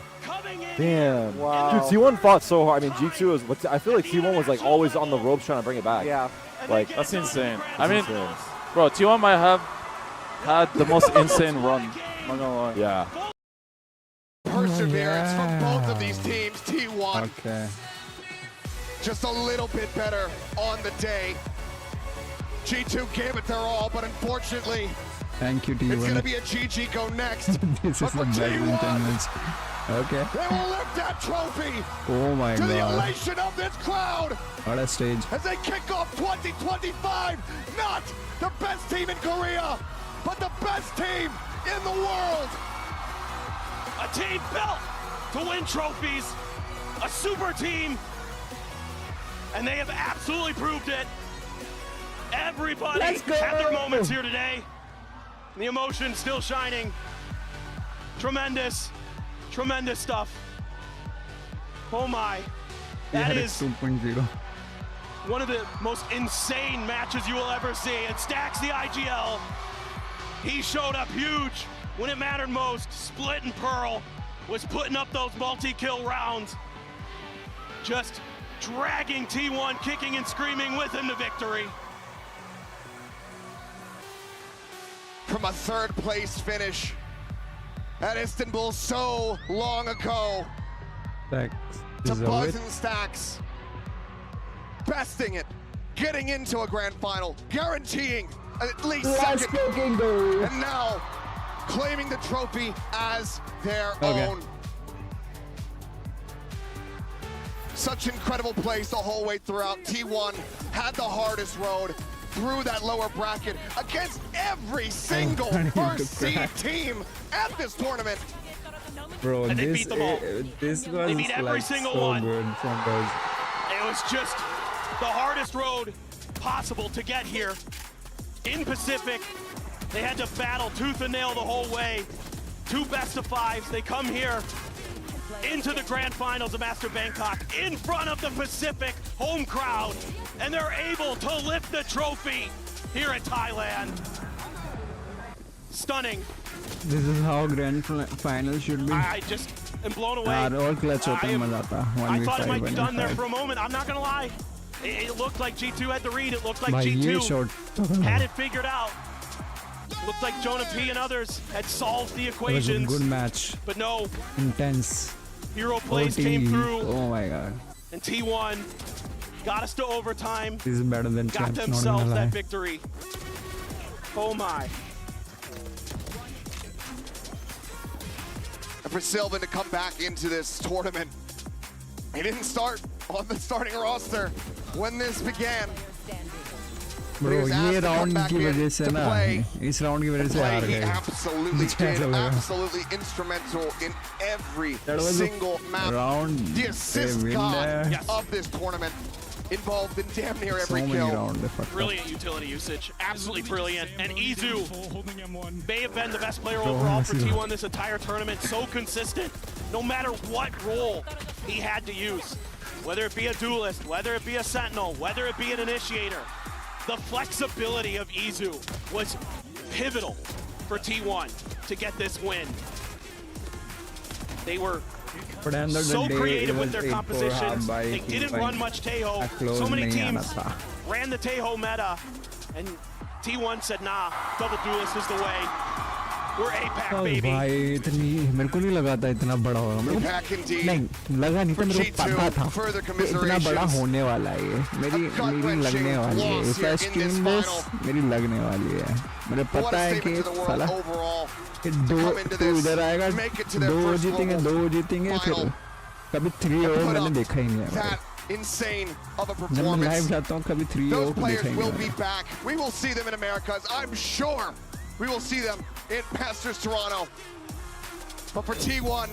Damn. Wow. Dude, T1 fought so hard. I mean, G2 is. I feel like T1 was like always on the ropes trying to bring it back. Yeah. Like That's insane. that's I mean, insane. bro, T1 might have had the most insane run. I'm not gonna lie. Yeah. Perseverance from both of these teams. T1 Okay. just a little bit better on the day. G2 gave it their all, but unfortunately, Thank you, it's going to T1. be a GG go next. This is But the for best in 10 T1, minutes. Okay. they will lift that trophy Oh my to the god. elation of this crowd What a stage. as they kick off 2025. Not the best team in Korea, but the best team in the world. A team built to win trophies. A super team. And they have absolutely proved it. Everybody Let's go. had their moments here today. The emotion still shining. Tremendous, tremendous stuff. Oh my. That is 2.0. one of the most insane matches you will ever see. And Stacks the IGL. He showed up huge when it mattered most. Split and Pearl was putting up those multi-kill rounds. Just dragging T1, kicking and screaming with him to victory. From a third place finish at Istanbul so long ago Thanks. to Deserve Buzz it. and Stacks, besting it, getting into a grand final, guaranteeing at least Let's second, fucking go. and now claiming the trophy as their Okay. own. Such incredible plays the whole way throughout. T1 had the hardest road through that lower bracket against every single first seed team at this tournament. Bro, And they this beat them all. this They was beat every like single so one. good from those. It was just the hardest road possible to get here. In Pacific, they had to battle tooth and nail the whole way. 2 best of 5s. They come here into the grand finals of Master Bangkok in front of the Pacific home crowd, and they're able to lift the trophy here in Thailand. Stunning. This is how grand final should be. I just am blown away. यार और clutch होता है मजा आता. I thought it might be 1v5 done there for a moment. I'm not gonna lie. It looked like G2 had the read. It looked like G2 had it figured out. Looked like Jonah P and others had solved the equations. It was a good match. But no. Intense. Hero plays came through. Oh my god. And T1 got us to overtime. This is better than got champs, themselves not that lie. victory. Oh my. And for Sylvan to come back into this tournament, he didn't start on the starting roster when this began. Bro, ये round की वजह से ना, इस round की वजह से हार He गए. absolutely did, absolutely instrumental in every single map. The assist god of this tournament, involved in damn near every kill. Brilliant utility usage, absolutely brilliant. And Izu may have been the best player overall for T1 this entire tournament. So consistent, no matter what role he had to use, whether it be a duelist, whether it be a sentinel, whether it be an initiator. The flexibility of Izu was pivotal for T1 to get this win. They were so creative with their compositions. They didn't run much Teho. So many teams ran the Teho meta, and T1 said, nah, double duelist is the way. We're APAC, baby. भाई इतनी मेरे को नहीं लगा था इतना बड़ा होगा नहीं लगा नहीं था मेरे को पता था इतना बड़ा होने वाला है ये मेरी लगने वाली है if I stream this मेरी लगने वाली है मुझे पता है कि साला दो इधर आएगा दो जीतेंगे फिर कभी 3-0 मैंने देखा ही नहीं है Insane of a जब मैं लाइव जाता हूँ कभी 3-0 Those players देखा ही will नहीं be back. We will see them in Americas. I'm sure we will see them in Masters Toronto. But for T1,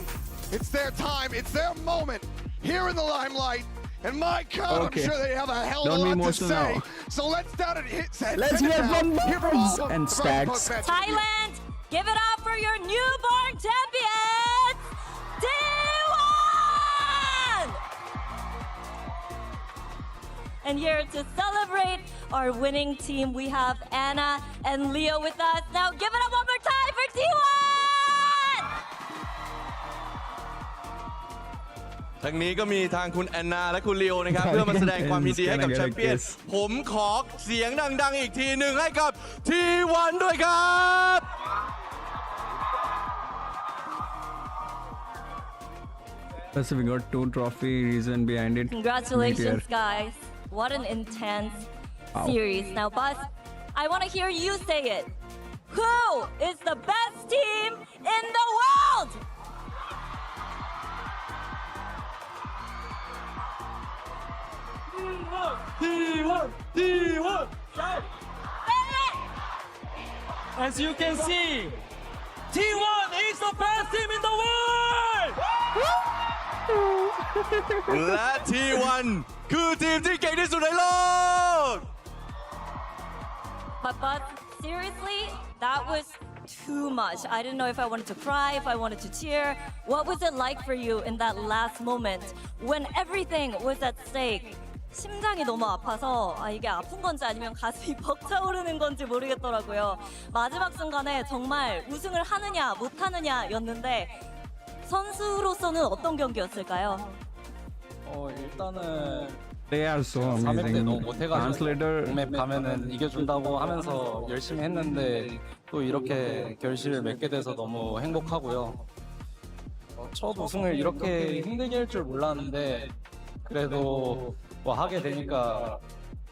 it's their time, it's their moment here in the limelight. And my God, I'm sure they have a hell of a lot to say. Now. So let's down and hit. Let's hear from Birds and Stags. Thailand, give it up for your newborn champions, T1! And here to celebrate our winning team, we have Anna and Leo with us. Now give it up one more time for T1! ทางนี้ก็มีทางคุณแอนนาและคุณลีโอนะครับเพื่อมาแสดงความยินดีให้กับแชมเปี้ยนผมขอเสียงดังๆอีกทีหนึ่งให้กับ T1 ด้วยครับ Plus we got 2 trophy reason behind it. Congratulations, guys. What an intense series. Now, Buzz, I want to hear you say it. Who is the best team in the world? T1! As you can see, T1 is the best team in the world! และ T1 คือทีมที่เก่งที่สุดในโลก But seriously, that was too much. I didn't know if I wanted to cry, if I wanted to cheer. What was it like for you in that last moment when everything was at stake? 심장이 너무 아파서 이게 아픈 건지 아니면 가슴이 벅차오르는 건지 모르겠더라고요. 마지막 순간에 정말 우승을 하느냐 못하느냐였는데 선수로서는 어떤 경기였을까요? 일단은 They are so 3회 때 너무 amazing. 못해가지고 Translator. 맵 가면은 이겨준다고 하면서 열심히 했는데 또 이렇게 결실을 맺게 돼서 너무 행복하고요. 첫 우승을 이렇게 힘들게 할 줄 몰랐는데 그래도 뭐 하게 되니까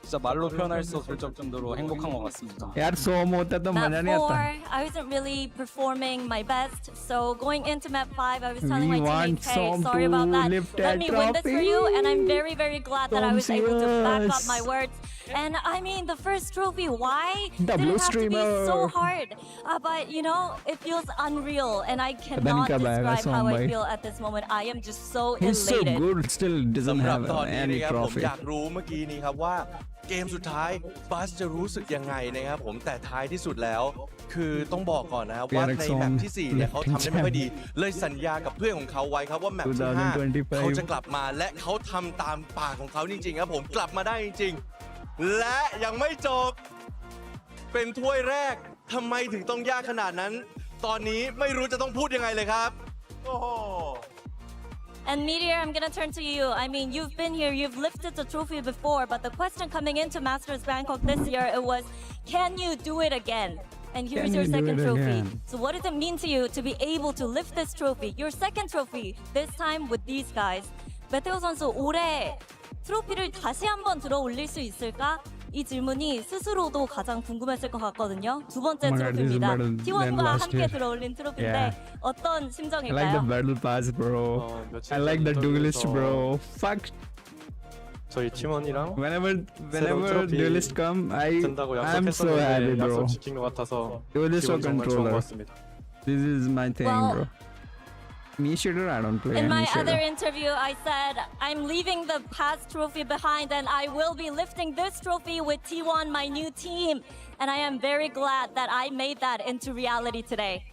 진짜 말로 표현할 수 없을 정도로 행복한 것 같습니다. यार सोम होता तो मजा नहीं Map 4, आता. I wasn't really performing my best. So going into map 5, I was telling We my want teammates, hey, Som sorry to about that. lift Let that me win this for trophy. you. And I'm very, very glad that I was able to back up my Yes. words. And I mean, the first trophy, why did W it have to be so streamer. hard? But you know, it feels unreal. And I नहीं cannot कब आएगा describe how Som I भाई. feel at this moment. I am just so He's so elated. good, still doesn't สำหรับ have ตอนนี้ any นะครับผม trophy. อยากรู้เมื่อกี้นี้ครับว่าเกมสุดท้ายบัสจะรู้สึกยังไงนะครับผมแต่ท้ายที่สุดแล้ว คือต้องบอกก่อนนะครับว่าในแมปที่ 4 เนี่ยเขาทำได้ไม่ค่อยดี เลยสัญญากับเพื่อนของเขาไว้ครับว่าแมปที่ 5 เขาจะกลับมาและเขาทำตามปากของเขาจริงๆครับผมกลับมาได้จริงๆและยังไม่จบเป็นถ้วยแรกทำไมถึงต้องยากขนาดนั้น ตอนนี้ไม่รู้จะต้องพูดยังไงเลยครับโอ้โห And Meteor, I'm gonna turn to you. I mean, you've been here, you've lifted the trophy before, but the question coming into Masters Bangkok this year, it was, can you do it again? And here's your second trophy. So what does it mean to you to be able to lift this trophy, your second trophy, this time with these guys? 메테오 선수, 올해 트로피를 다시 한번 들어 올릴 수 있을까? 이 질문이 스스로도 가장 궁금했을 것 같거든요. 두 번째 트로피입니다. T1과 함께 들어 올린 트로피인데 어떤 I 심정일까요? like the battle pass, bro. I like the duelist, bro. Fuck. 저희 팀원이랑 Whenever duelist come, I'm so happy, bro. 지킨 것 같아서 Duelist or controller. This is my thing, bro. Me shooter, I don't play In my any shooter. other interview, I said, I'm leaving the past trophy behind and I will be lifting this trophy with T1, my new team. And I am very glad that I made that into reality today.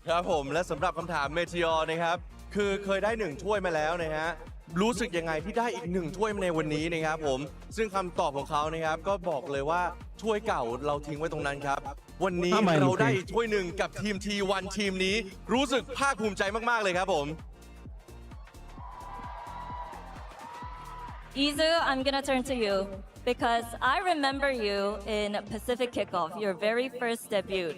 ครับผมและสำหรับคำถามเมทิออร์นะครับคือเคยได้1ถ้วยมาแล้วนะฮะรู้สึกยังไงที่ได้อีก1ถ้วยมาในวันนี้นะครับผมซึ่งคำตอบของเขานะครับก็บอกเลยว่าถ้วยเก่าเราทิ้งไว้ตรงนั้นครับวันนี้เราได้อีกถ้วยหนึ่งกับทีม T1 ทีมนี้รู้สึกภาคภูมิใจมากๆเลยครับผม Izu, I'm gonna turn to you because I remember you in Pacific Kickoff, your very first debut,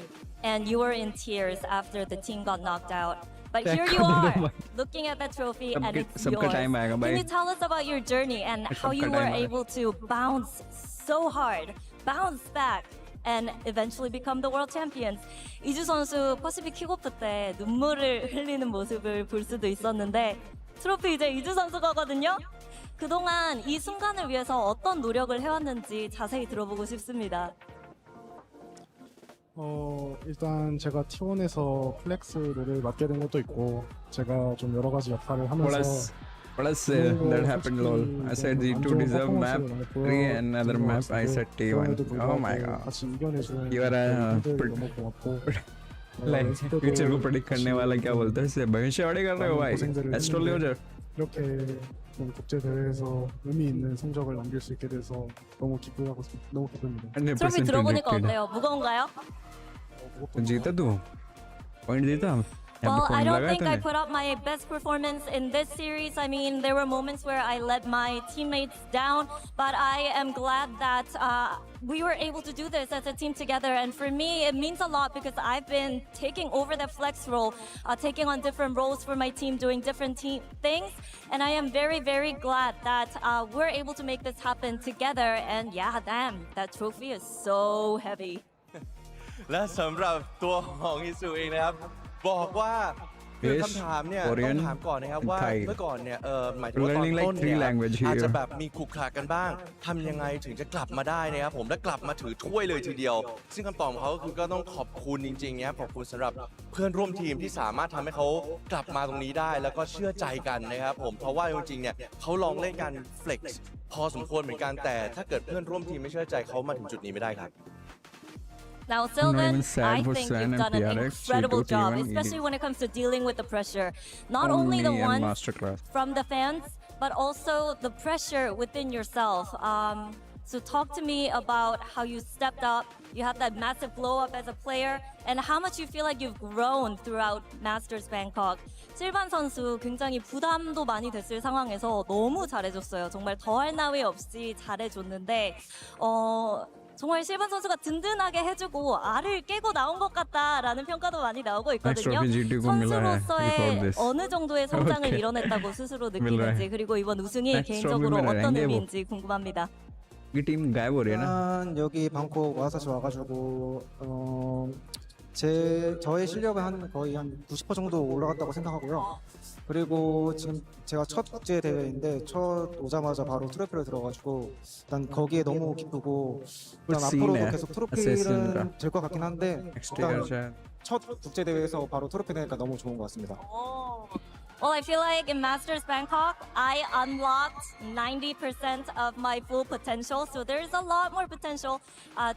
and you were in tears after the team got knocked out. But here you are, looking at that trophy and it's yours. Can you tell us about your journey and how you were able to bounce so hard, bounce back, and eventually become the world champions? 이주 선수 퍼시픽 킥오프 때 눈물을 흘리는 모습을 볼 수도 있었는데 트로피 이제 이주 선수 거거든요. 그동안 이 순간을 위해서 어떤 노력을 해왔는지 자세히 들어보고 싶습니다. 일단 제가 T1에서 플렉스 롤을 맡게 된 것도 있고 제가 좀 여러 가지 역할을 하면서 Plus that happened lol. I said G2 deserve map 3 and another map I said T1. Oh my god. You are a like future को predict करने वाला क्या बोलते हैं इसे भविष्यवाणी कर रहे हो भाई एस्ट्रोलॉजर 이렇게 좀 국제 대회에서 의미 있는 성적을 남길 수 있게 돼서 너무 기쁘니다. 트로피 들어보니까 어때요? 무거운가요? जीता तू पॉइंट जीता Well, I don't think I put up my best performance in this series. I mean, there were moments where I let my teammates down, but I am glad that we were able to do this as a team together. And for me, it means a lot because I've been taking over the flex role, taking on different roles for my team, doing different things. And I am very, very glad that we're able to make this happen together. And yeah, damn, that trophy is so heavy. และสำหรับตัวของอิสุเองนะครับบอกว่าคือคำถามเนี่ยต้องถามก่อนนะครับว่าเมื่อก่อนเนี่ยหมายถึงว่าตอนต้นเนี่ยอาจจะแบบมีขรุขระกันบ้างทำยังไงถึงจะกลับมาได้นะครับผมและกลับมาถือถ้วยเลยทีเดียวซึ่งคำตอบของเขาคือก็ต้องขอบคุณจริงๆนะครับขอบคุณสำหรับเพื่อนร่วมทีมที่สามารถทำให้เขากลับมาตรงนี้ได้แล้วก็เชื่อใจกันนะครับผมเพราะว่าจริงๆเนี่ยเขาลองเล่นการ flex พอสมควรเหมือนกันแต่ถ้าเกิดเพื่อนร่วมทีมไม่เชื่อใจเขามาถึงจุดนี้ไม่ได้ครับ Now, Sylvan, I think you've done an incredible job, especially when it comes to dealing with the pressure. Not only the ones from the fans, but also the pressure within yourself. So talk to me about how you stepped up. You had that massive blow up as a player, and how much you feel like you've grown throughout Masters Bangkok. 실반 선수 굉장히 부담도 많이 됐을 상황에서 너무 잘해줬어요. 정말 더할 나위 없이 잘해줬는데, 정말 실반 선수가 든든하게 해주고 알을 깨고 나온 것 같다라는 평가도 많이 나오고 있거든요. 선수로서의 어느 정도의 성장을 이뤄냈다고 스스로 느끼는지 그리고 이번 우승이 개인적으로 어떤 의미인지 궁금합니다. 이 팀 가입 हो रही है ना? 여기 방콕 와가지고 저의 실력은 거의 한 90% 정도 올라갔다고 생각하고요. 그리고 지금 제가 첫 국제 대회인데 오자마자 바로 트로피를 들어가지고 일단 거기에 너무 기쁘고 일단 앞으로도 계속 트로피는 될 것 같긴 한데 일단 첫 국제 대회에서 바로 트로피 되니까 너무 좋은 것 같습니다. Well, I feel like in Masters Bangkok, I unlocked 90% of my full potential. So there's a lot more potential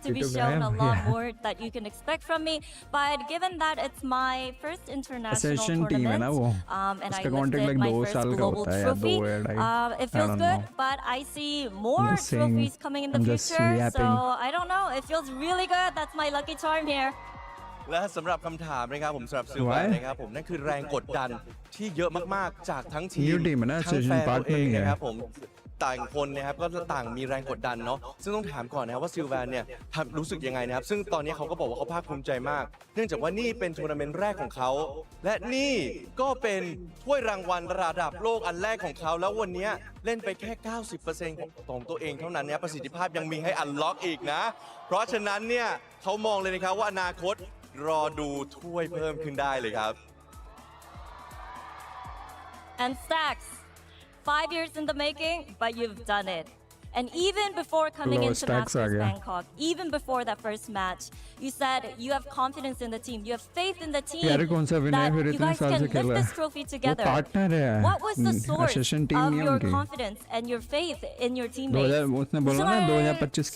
to be shown, a lot more that you can expect from me. But given that it's my first international tournament, and I lifted my first global trophy, it feels good. But I see more trophies coming in the future. So I don't know. It feels really good. That's my lucky charm here. และสำหรับคำถามนะครับผมสำหรับซิลวานะครับผมนั่นคือแรงกดดันที่เยอะมากๆจากทั้งทีม New team นะ ทั้งแฟน Session ตัวเอง partner นะครับผมต่างคนนะครับก็ต่างมีแรงกดดันเนาะซึ่งต้องถามก่อนนะครับว่าซิลวานเนี่ยรู้สึกยังไงนะครับซึ่งตอนนี้เขาก็บอกว่าเขาภาคภูมิใจมากเนื่องจากว่านี่เป็นทัวร์นาเมนต์แรกของเขาและนี่ก็เป็นถ้วยรางวัลระดับโลกอันแรกของเขาแล้ววันนี้เล่นไปแค่ 90% ของตัวเองเท่านั้นเนี่ยประสิทธิภาพยังมีให้อันล็อกอีกนะเพราะฉะนั้นเนี่ยเขามองเลยนะครับว่าอนาคตรอดูถ้วยเพิ่มขึ้นได้เลยครับ And Stacks, 5 years in the making, but you've done it. And even before coming Hello, into Stacks Masters again. Bangkok, even before that first match, you said you have confidence in the team, you have faith in the team यार कौन सा विनय that फिर you इतने guys साल can से lift खेला this है trophy वो together. पार्टनर है What was the source accession team of नहीं है your उनकी confidence and your faith in your 2000 teammates? उसने बोला ना 2025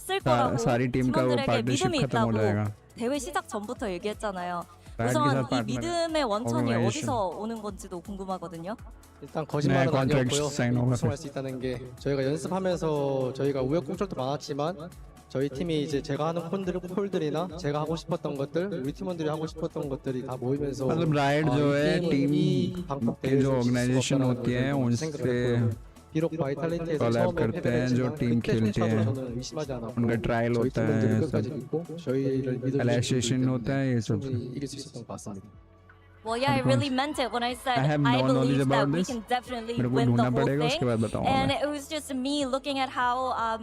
के बाद सारी टीम का वो 팀원들에게 पार्टनरशिप 믿음이 खत्म हो जाएगा 있다고 대회 시작 전부터 얘기했잖아요. Riot 우선 기사 이 partner 믿음의 원천이 organization. 어디서 오는 건지도 궁금하거든요. 일단 거짓말은 네, contract 아니었고요. sign over. 우승할 수 있다는 게 저희가 연습하면서 저희가 우여곡절도 많았지만 저희 팀이 이제 제가 하는 콜들이나 제가 하고 싶었던 것들, 우리 팀원들이 하고 싶었던 것들이 다 모이면서 मतलब राइट जो है टीम की जो ऑर्गेनाइजेशन होती है उनसे 비록 바이탈리티에서 कोलैब 처음에 करते हैं जो 패배했지만 टीम 그때 खेलती 조차도 है 저는 의심하지 않았고 उनका ट्रायल 저희 होता है 팀원들이 सब 끝까지 믿고 저희를 믿어주신 एलाइजेशन होता है ये सब 충분히 이길 수 있었던 것 같습니다. Well, yeah, I really meant it when I said I have I no knowledge believe that about we this. can definitely मेरे को win the ढूंढना whole पड़ेगा, उसके बाद thing. बताऊंगा And मैं। it was just me looking at how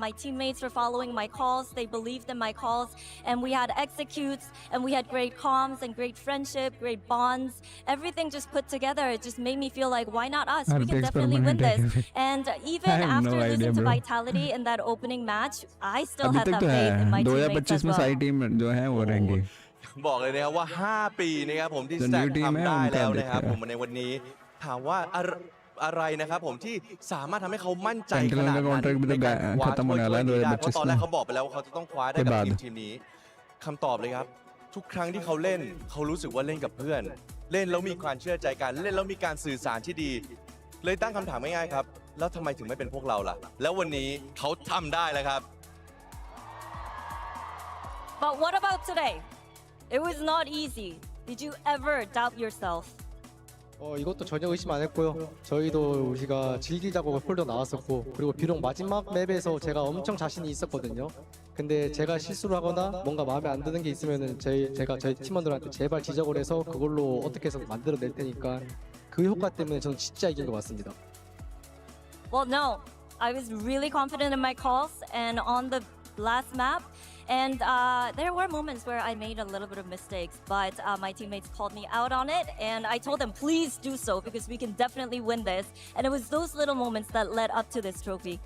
my teammates were following my calls. They believed in my calls, and we had executes, and we had great comms and great friendship, great bonds. Everything just put together. It just made me feel like, why not us? We can Hardik definitely win this. permanent है। And even I have after no losing idea, to bro। Vitality in that opening match, I still अभी had तक that तो faith in है my teammates 2025 as में well. सारी team जो है वो रहेंगी บอกเลยนะครับว่า 5 ปีนะครับผมที่ The สแต็ก new team ทำได้ है, उनका แล้วนะครับ देखा है।ผมในวันนี้ถามว่าอะไรนะครับผมที่สามารถทำให้เขามั่นใจขนาด Sentinel นั้น का contract भी ใน तो การคว้า खत्म ถ้วย होने वाला हैนี้ได้เพราะ 2025 ตอนแรกเขาบอกไปแล้วว่าเขาจะต้องคว้าได้ के กับ बाद ทีมนี้คำตอบเลยครับ ทุกครั้งที่เขาเล่นเขารู้สึกว่าเล่นกับเพื่อน เล่นแล้วมีความเชื่อใจกันเล่นแล้วมีการสื่อสารที่ดี เลยตั้งคำถามง่ายๆครับแล้วทำไมถึงไม่เป็นพวกเราล่ะ แล้ววันนี้เขาทำได้แล้วครับ But what about today? It was not easy. Did you ever doubt yourself? 이것도 전혀 의심 안 했고요. 저희도 우리가 즐기자고 폴더 나왔었고 그리고 비록 마지막 맵에서 제가 엄청 자신이 있었거든요. 근데 제가 실수를 하거나 뭔가 마음에 안 드는 게 있으면은 제가 저희 팀원들한테 제발 지적을 해서 그걸로 어떻게 해서 만들어낼 테니까 그 효과 때문에 저는 진짜 이긴 것 같습니다. Well, no. I was really confident in my calls and on the last map. And there were moments where I made a little bit of mistakes, but my teammates called me out on it, and I told them, please do so, because we can definitely win this. And it was those little moments that led up to this trophy.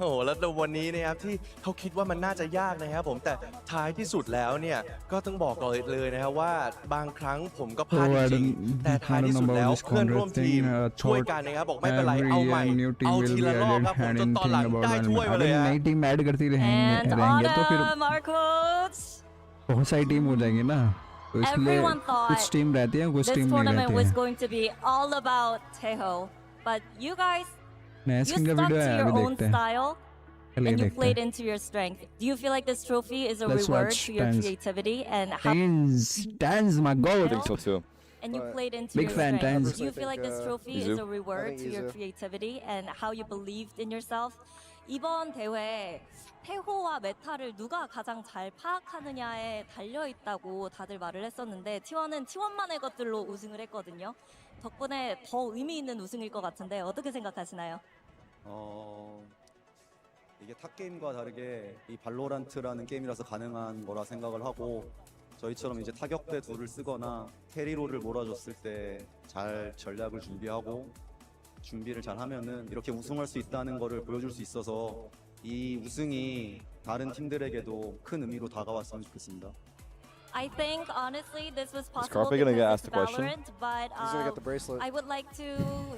โอ้โหแล้ววันนี้นะครับที่เขาคิดว่ามันน่าจะยากนะครับผมแต่ท้ายที่สุดแล้วเนี่ยก็ต้องบอกเลยนะครับว่าบางครั้งผมก็พลาดจริงๆแต่ท้ายที่สุดแล้วเพื่อนร่วมทีมช่วยกันนะครับบอกไม่เป็นไรเอาใหม่เอาทีละรอบครับผมจนตอนหลังได้ถ้วยมาเลย नई team add करती And रहेंगे तो फिर Autumn, our coach. बहुत सारी team हो जाएंगी ना तो इसलिए Everyone thought कुछ टीम रहती है कुछ this टीम नहीं tournament रहती was है going to be all about Teho, but you guys, नया you स्किन का stuck वीडियो to है your अभी own देखते हैं style. चलिए And you देखते played हैं into your strength. Do you feel like this trophy is a Let's reward watch to your Tans. creativity and how? Tans my goal I think so too. And you played into Big your fan, strength. Tans. Do you feel like this trophy Izu. is a reward I think to your Izu. creativity and how you believed in yourself? 이번 대회 태호와 메타를 누가 가장 잘 파악하느냐에 달려 있다고 다들 말을 했었는데 T1은 T1만의 것들로 우승을 했거든요. 덕분에 더 의미 있는 우승일 것 같은데 어떻게 생각하시나요? 이게 탑 게임과 다르게 이 발로란트라는 게임이라서 가능한 거라 생각을 하고 저희처럼 이제 타격대 둘을 쓰거나 캐리로를 몰아줬을 때 잘 전략을 준비하고 준비를 잘 하면은 이렇게 우승할 수 있다는 거를 보여줄 수 있어서 이 우승이 다른 팀들에게도 큰 의미로 다가왔으면 좋겠습니다. I think honestly this was Is possible Carpe gonna because get it's asked a question? Valorant, but He's gonna get the bracelet. I would like to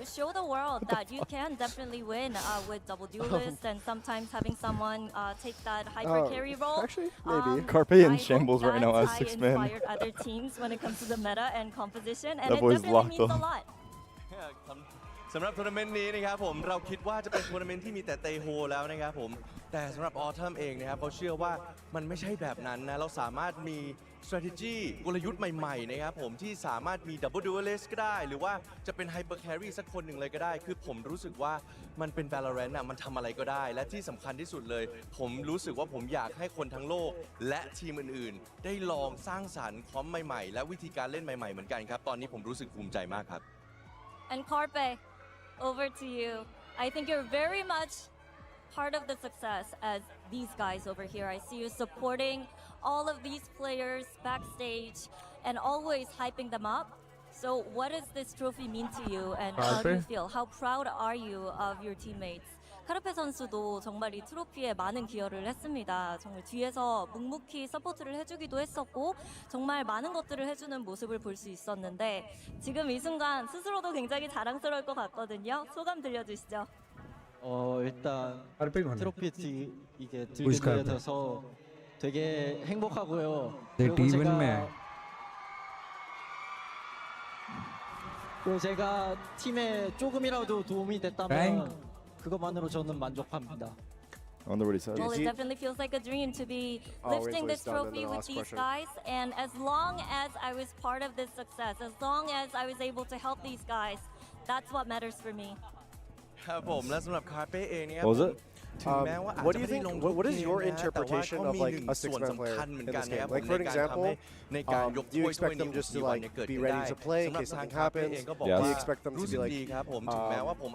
show the world that you can definitely win with double duelists and sometimes having someone take that hyper carry role. Actually, maybe. Carpe I in hope shambles right now that as I 6 man. inspired other teams when it comes to the meta and composition, and That it boy's definitely locked means a up. lot. สำหรับทัวร์นาเมนต์นี้นะครับผมเราคิดว่าจะเป็นทัวร์นาเมนต์ที่มีแต่เตโฮแล้วนะครับผมแต่สำหรับออทัมเองนะครับเขาเชื่อว่ามันไม่ใช่แบบนั้นนะเราสามารถมี strategy กลยุทธ์ใหม่ๆนะครับผมที่สามารถมี double duelist ก็ได้หรือว่าจะเป็น hyper carry สักคนหนึ่งเลยก็ได้คือผมรู้สึกว่ามันเป็น Valorant มันทำอะไรก็ได้และที่สำคัญที่สุดเลยผมรู้สึกว่าผมอยากให้คนทั้งโลกและทีมอื่นๆได้ลองสร้างสรรค์คอมใหม่ๆและวิธีการเล่นใหม่ๆเหมือนกันครับตอนนี้ผมรู้สึกภูมิใจมากครับ And Carpe, over to you. I think you're very much part of the success as these guys over here. I see you supporting all of these players backstage and always hyping them up. So what does this trophy mean to you and how do you feel? How proud are you of your teammates? 카르페 선수도 정말 이 트로피에 많은 기여를 했습니다. 정말 뒤에서 묵묵히 서포트를 해주기도 했었고 정말 많은 것들을 해주는 모습을 볼 수 있었는데 지금 이 순간 스스로도 굉장히 자랑스러울 것 같거든요. 소감 들려주시죠. 일단 트로피 이게 들게 되어서 되게 행복하고요. 그리고 제가 팀에 조금이라도 도움이 됐다면 그것만으로 저는 만족합니다. I wonder what he said. Well, it definitely feels like a dream to be lifting this trophy with these guys. And as long as I was part of this success, as long as I was able to help these guys, that's what matters for me. ครับผมและสำหรับคาเป้เองเนี่ย What was it? What do you think? What is your interpretation of like a six-man player in this game? Like for an example, do you expect them just to like be ready to play in case something happens? Do you expect them to be like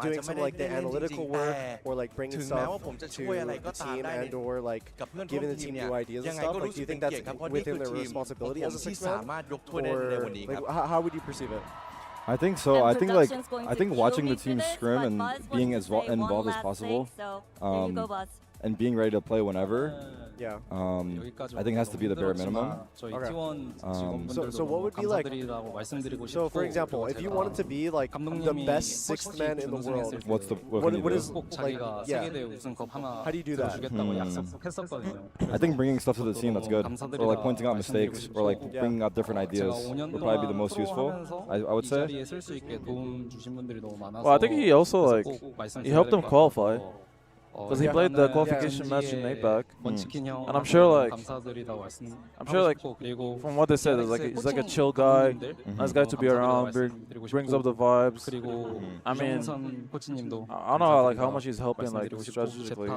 doing some like the analytical work or like bringing stuff to the team and or like giving the team new ideas and stuff? Like, do you think that's within their responsibility as a six-man, or like, how would you perceive it? I think so. I think watching the team scrim and being as involved as possible, and being ready to play whenever. Yeah. I think it has to be the bare minimum. So what would be like? So for example, if you wanted to be like the best sixth man in the world, what is like? Yeah. How do you do that? I think bringing stuff to the team that's good, or like pointing out mistakes, or like bringing out different ideas would probably be the most useful. I would say. Well, I think he also like he helped them qualify. Because he played the qualification match in APAC, and I'm sure like from what they said, he's like a chill guy, nice guy to be around, brings up the vibes. I mean, I don't know like how much he's helping like strategically.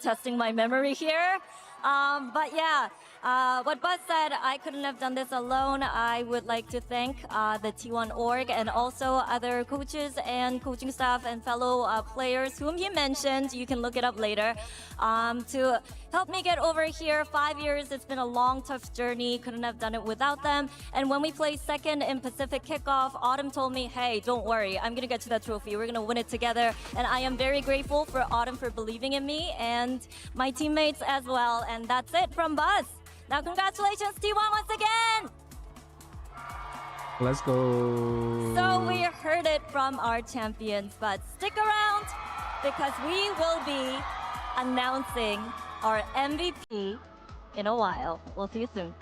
Testing my memory here. But yeah, what Buzz said, I couldn't have done this alone. I would like to thank the T1 org and also other coaches and coaching staff and fellow players whom he mentioned. You can look it up later. To help me get over here. 5 years, it's been a long, tough journey. Couldn't have done it without them. And when we placed second in Pacific Kickoff, Autumn told me, hey, don't worry, I'm gonna get to that trophy. We're gonna win it together. And I am very grateful for Autumn for believing in me and my teammates as well. And that's it from Buzz. Now congratulations T1 once again. Let's go. So we heard it from our champions, but stick around because we will be announcing our MVP in a while. We'll see you soon.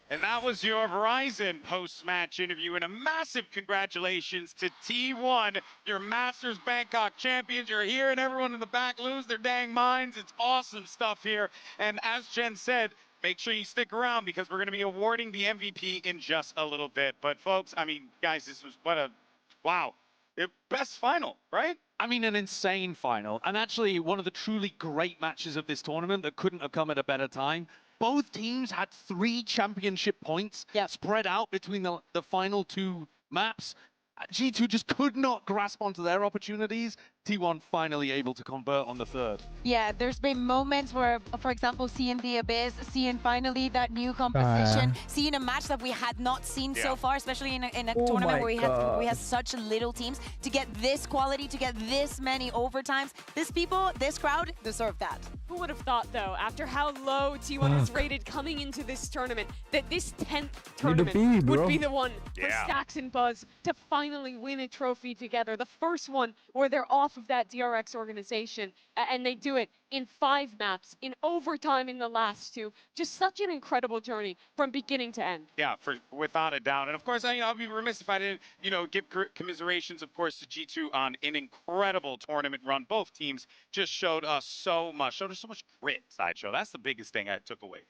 And that was your Verizon post-match interview, and a massive congratulations to T1, your Masters Bangkok champions. You're here, and everyone in the back lose their dang minds. It's awesome stuff here. And as Jen said, make sure you stick around because we're going to be awarding the MVP in just a little bit. But folks, I mean, guys, this was wow. Best final, right? I mean, an insane final. And actually, one of the truly great matches of this tournament that couldn't have come at a better time. Both teams had 3 championship points spread out between the final 2 maps. G2 just could not grasp onto their opportunities. T1 finally able to convert on the 3rd. Yeah, there's been moments where, for example, seeing the Abyss, seeing finally that new composition, seeing a match that we had not seen so far, especially in a tournament where we had such little teams, to get this quality, to get this many overtimes. This crowd deserve that. Who would have thought, though, after how low T1 was rated coming into this tournament, that this 10th tournament would be the one for Stacks and Buzz to finally win a trophy together. The first one where they're off of that DRX organization, and they do it in 5 maps, in overtime in the last 2. Just such an incredible journey from beginning to end. Yeah, without a doubt. And of course, I'll be remiss if I didn't, give commiserations, of course, to G2 on an incredible tournament run. Both teams just showed us so much grit, Sideshow. That's the biggest thing I took away.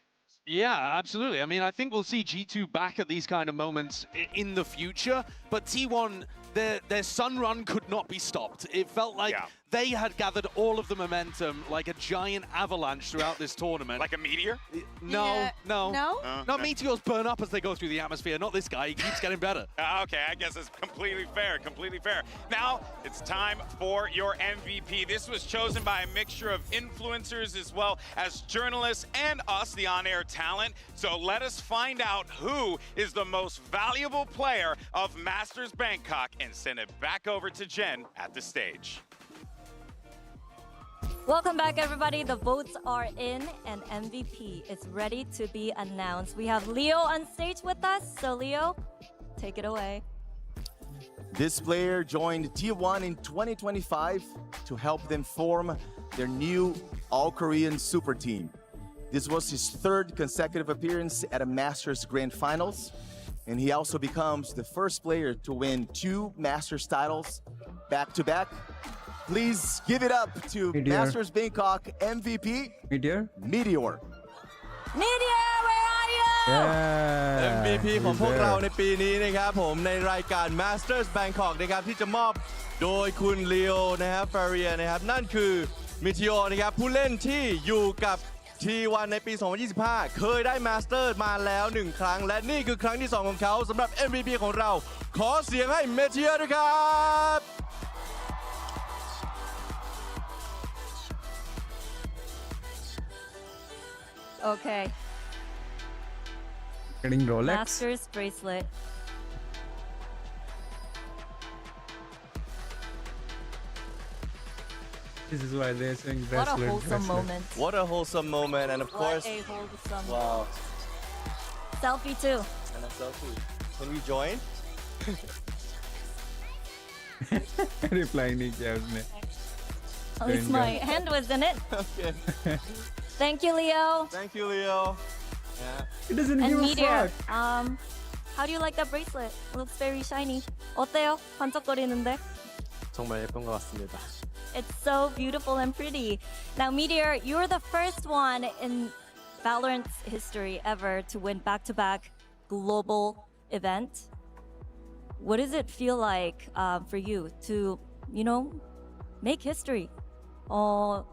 Yeah, absolutely. I mean, I think we'll see G2 back at these kind of moments in the future, but T1, their sun run could not be stopped. It felt like they had gathered all of the momentum like a giant avalanche throughout this tournament. Like a meteor? No. No, meteors burn up as they go through the atmosphere, not this guy. He keeps getting better. Okay, I guess it's completely fair. Now, it's time for your MVP. This was chosen by a mixture of influencers as well as journalists and us, the on-air talent. So let us find out who is the most valuable player of Masters Bangkok and send it back over to Jen at the stage. Welcome back, everybody. The votes are in, and MVP is ready to be announced. We have Leo on stage with us. So, Leo, take it away. This player joined T1 in 2025 to help them form their new All-Korean super team. This was his 3rd consecutive appearance at a Masters Grand Finals, and he also becomes the first player to win 2 Masters titles back-to-back. Please give it up to Masters Bangkok MVP, Meteor. Meteor, where are you? MVP ของพวกเราในปีนี้นะครับผมในรายการ Masters Bangkok นะครับที่จะมอบโดยคุณ Leo นะครับ Faria นะครับนั่นคือ Meteor นะครับผู้เล่นที่อยู่กับ T1 ในปี 2025 เคยได้ Master มาแล้ว1 ครั้งและนี่คือครั้งที่ 2 ของเขาสำหรับ MVP ของเราขอเสียงให้ Meteor ด้วยครับ Okay. Getting Rolex. Masters bracelet. This is why they're saying What a bracelet. wholesome moment. What a wholesome moment, and of course, What a wholesome wow. Selfie too. And a selfie. Can we join? Reply नहीं किया उसने. At least my hand was in it. Okay. Thank you, Leo. Thank you, Leo. Yeah. It doesn't And give Meteor, a fuck. how do you like that bracelet? It looks very shiny. 어때요? 반짝거리는데? 정말 예쁜 것 같습니다. It's so beautiful and pretty. Now, Meteor, you're the first one in Valorant's history ever to win back-to-back global event. What does it feel like for you to, make history?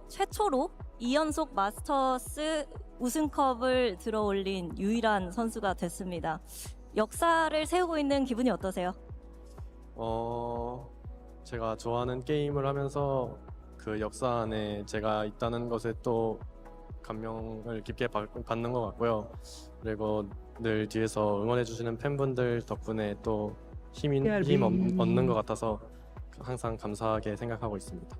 최초로 2연속 마스터스 우승컵을 들어올린 유일한 선수가 됐습니다. 역사를 세우고 있는 기분이 어떠세요? 제가 좋아하는 게임을 하면서 그 역사 안에 제가 있다는 것에 또 감명을 깊게 받는 것 같고요. 그리고 늘 뒤에서 응원해 주시는 팬분들 덕분에 또 힘 얻는 것 같아서 항상 감사하게 생각하고 있습니다.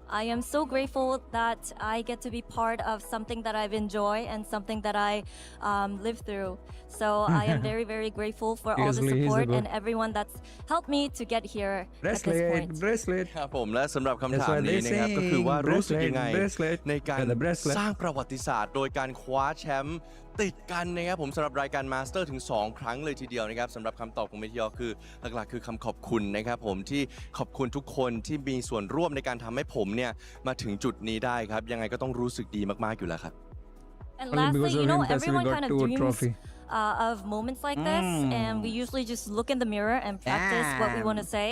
I am so grateful that I get to be part of something that I've enjoyed and something that I lived through. So I am very, very grateful for all the support and everyone that's helped me to get here at this point. Bracelet. ครับผมและสำหรับคำถามนี้นะครับก็คือว่ารู้สึกยังไงในการสร้างประวัติศาสตร์โดยการคว้าแชมป์ติดกันนะครับผมสำหรับรายการมาสเตอร์ถึง2 ครั้งเลยทีเดียวนะครับสำหรับคำตอบของเมทิออคือหลักๆคือคำขอบคุณนะครับผมที่ขอบคุณทุกคนที่มีส่วนร่วมในการทำให้ผมเนี่ยมาถึงจุดนี้ได้ครับยังไงก็ต้องรู้สึกดีมากๆอยู่แล้วครับ And lastly, everyone kind of dreams of moments like this, and we usually just look in the mirror and practice what we want to say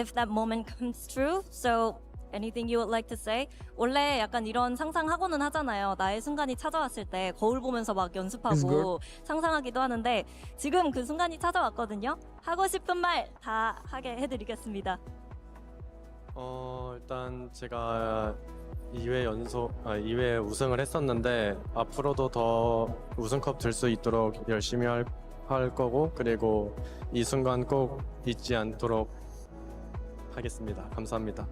if that moment comes true. So anything you would like to say? 원래 약간 이런 상상하고는 하잖아요. 나의 순간이 찾아왔을 때 거울 보면서 막 연습하고 상상하기도 하는데 지금 그 순간이 찾아왔거든요. 하고 싶은 말 다 하게 해드리겠습니다. 일단 제가 2회 우승을 했었는데 앞으로도 더 우승컵 들 수 있도록 열심히 할 거고 그리고 이 순간 꼭 잊지 않도록 하겠습니다. 감사합니다.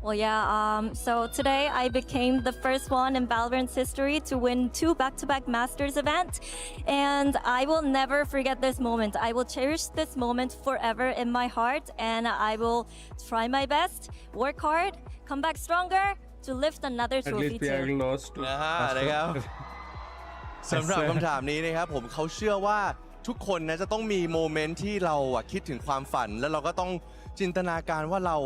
Well, yeah, so today I became the first one in Valorant's history to win 2 back-to-back Masters events, and I will never forget this moment. I will cherish this moment forever in my heart, and I will try my best, work hard, come back stronger, to lift another At trophy least PR too. lost to นะครับ สำหรับคำถามนี้นะครับผมเขาเชื่อว่าทุกคนนะจะต้องมีโมเมนต์ที่เราคิดถึงความฝันแล้วเราก็ต้องจินตนาการว่าเรา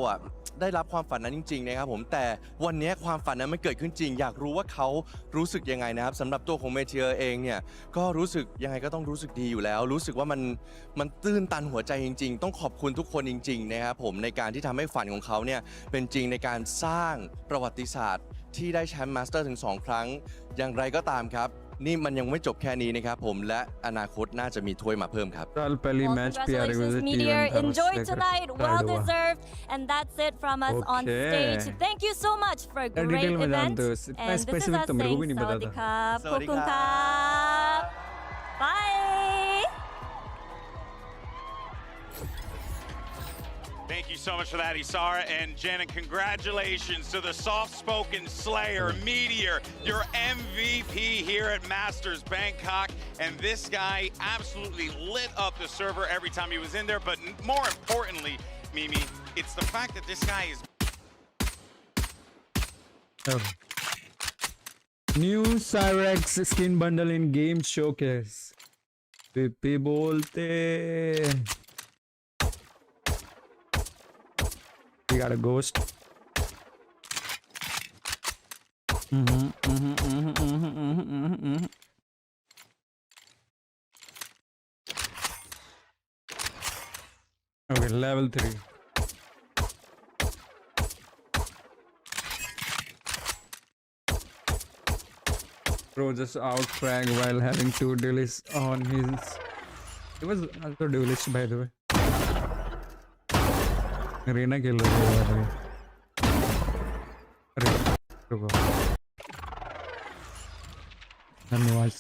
ได้รับความฝันนั้นจริงๆนะครับผมแต่วันนี้ความฝันนั้นมันเกิดขึ้นจริงอยากรู้ว่าเขารู้สึกยังไงนะครับสำหรับตัวของเมเทียเองเนี่ยก็รู้สึกยังไงก็ต้องรู้สึกดีอยู่แล้วรู้สึกว่ามันตื้นตันหัวใจจริงๆต้องขอบคุณทุกคนจริงๆนะครับผมในการที่ทำให้ฝันของเขาเนี่ยเป็นจริงในการสร้างประวัติศาสตร์ที่ได้แชมป์มาสเตอร์ถึง2 ครั้งอย่างไรก็ตามครับนี่มันยังไม่จบแค่นี้นะครับผมและอนาคตน่าจะมีถ้วยมาเพิ่มครับ Congratulations, Meteor. Enjoy tonight. Well deserved. And that's it from us on stage. Thank you so much for a great event. And this is us saying Sawadee Krap. Kokun Krap. Bye. Thank you so much for that, Isara and Jen, and congratulations to the soft-spoken Slayer, Meteor, your MVP here at Masters Bangkok. And this guy absolutely lit up the server every time he was in there. But more importantly, Mimi, it's the fact that this guy is... New Jreyx skin bundle in game showcase. Pipi bolte. We got a ghost. Okay, level 3. Bro just out-frag while having 2 duelists on his... It was also duelist by the way. Arena kill रही अरे रुको धन्यवाद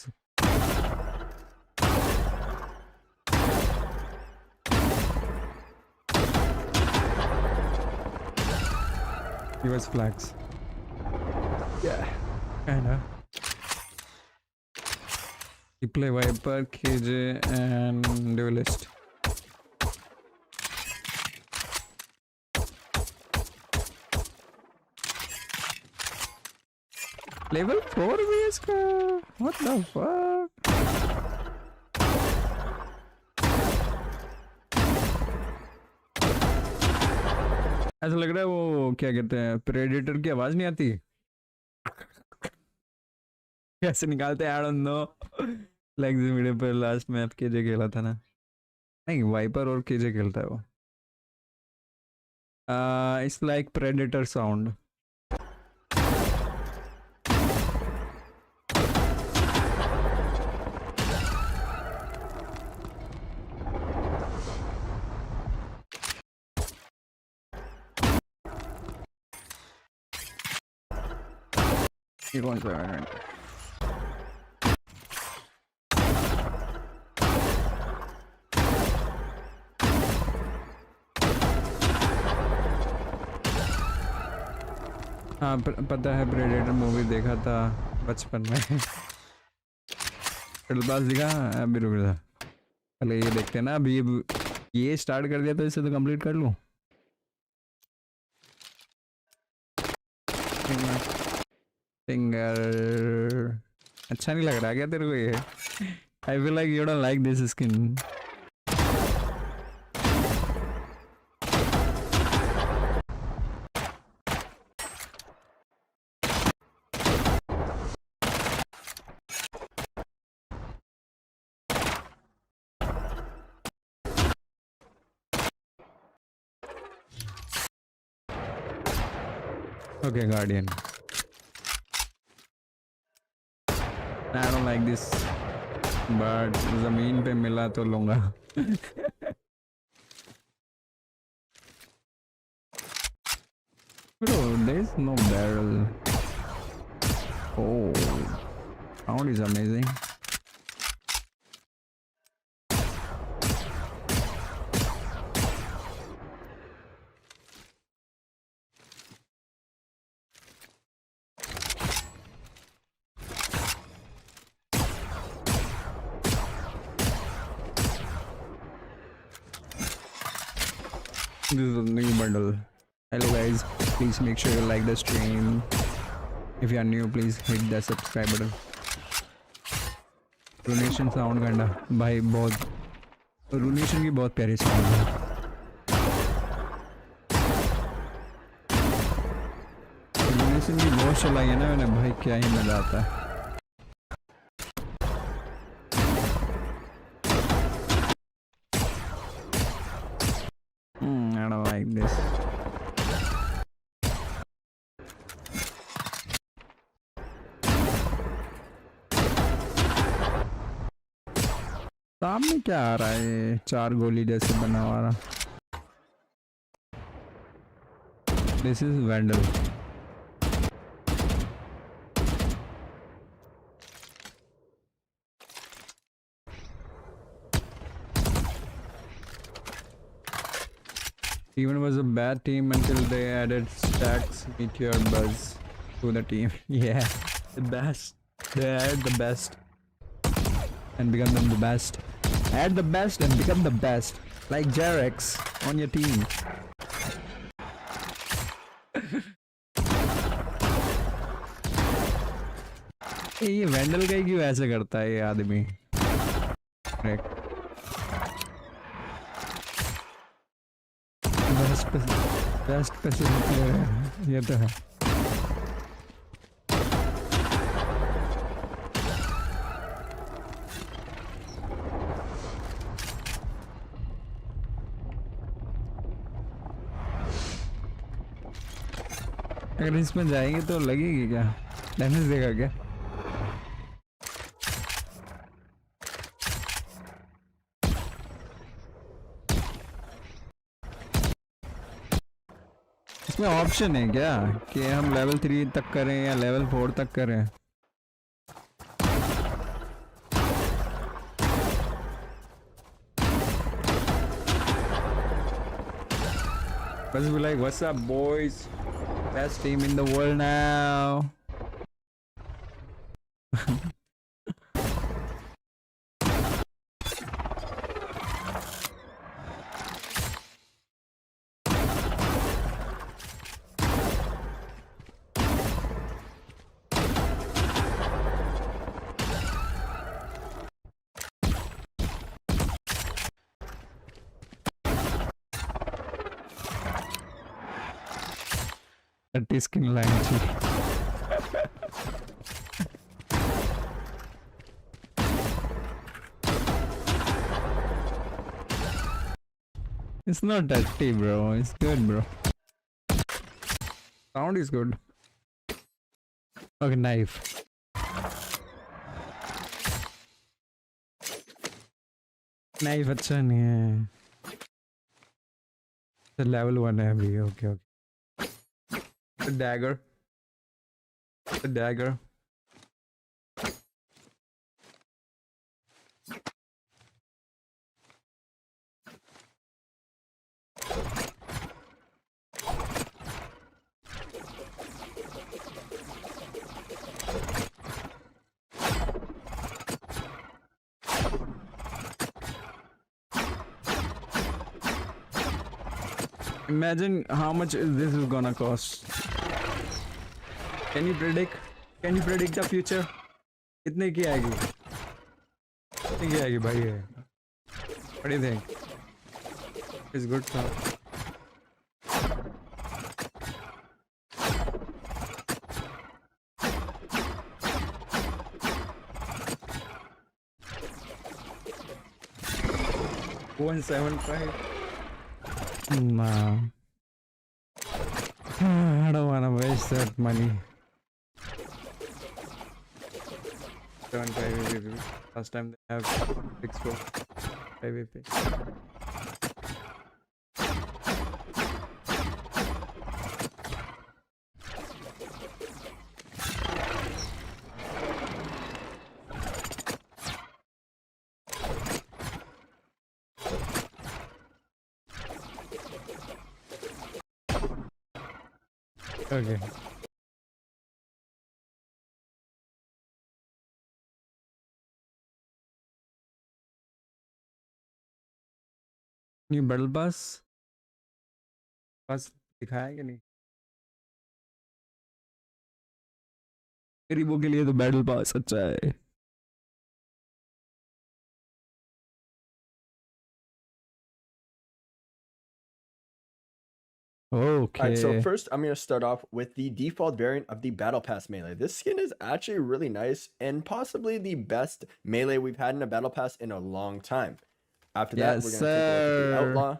He was flags. Yeah, kinda. He play Viper, KJ, and Duelist. Level 4 VS का? What the fuck? ऐसा लग रहा है वो क्या कहते हैं प्रेडेटर की आवाज नहीं आती कैसे निकालते हैं I don't know like this video पर लास्ट मैप केजे खेला था ना नहीं वाइपर और केजे खेलता है वो it's like predator sound You're going to Valorant. हाँ पता है प्रेडेटर मूवी देखा था बचपन में फिल्मबाज दिखा अभी रुक रहा पहले ये देखते हैं ना अभी ये स्टार्ट कर दिया तो इसे तो कंप्लीट कर लूँ फिंगर अच्छा नहीं लग रहा क्या तेरे को ये I feel like you don't like this skin Okay, Guardian. I don't like this, but ज़मीन पे मिला तो लूँगा. Bro, there's no barrel. Oh, sound is amazing. This is a new bundle. Hello guys, please make sure you like the stream. If you are new, please hit the subscribe button. Runation sound करना भाई बहुत Runation की बहुत प्यारी sound है. Runation की बहुत चलाई है ना मैंने भाई क्या ही मजा आता है. I don't like this. सामने क्या आ रहा है 4 गोली जैसे बना हुआ रहा. This is Vandal. Even was a bad team until they added stacks, meteor, buzz to the team. Yeah, the best. They add the best and become them the best. Add the best and become the best. Like Jreyx on your team. ये vandal का ही क्यों ऐसे करता है ये आदमी? Best passive player है ये तो है. अगर इसमें जाएंगे तो लगेगी क्या? डैमेज देगा क्या? इसमें ऑप्शन है क्या कि हम लेवल 3 तक करें या लेवल 4 तक करें? बस be like, what's up boys? Best team in the world now. Skin line too. It's not dirty, bro. It's good, bro. Sound is good. Okay, knife. Knife अच्छा नहीं है. The level 1 है अभी. Okay, okay. The dagger. The dagger. Imagine how much this is gonna cost. Can you predict? Can you predict the future? कितने की आएगी? कितने की आएगी भाई ये? What do you think? It's good stuff. $175. Nah. I don't wanna waste that money. 7.5 AVP. Last time they have 6.4 AVP. Okay. New battle pass दिखाया कि नहीं? गरीबों के लिए तो बैटल पास अच्छा है. Okay. Alright, so first I'm going to start off with the default variant of the Battle Pass melee. This skin is actually really nice and possibly the best melee we've had in a Battle Pass in a long time. After that, we're going to take a look at the Outlaw.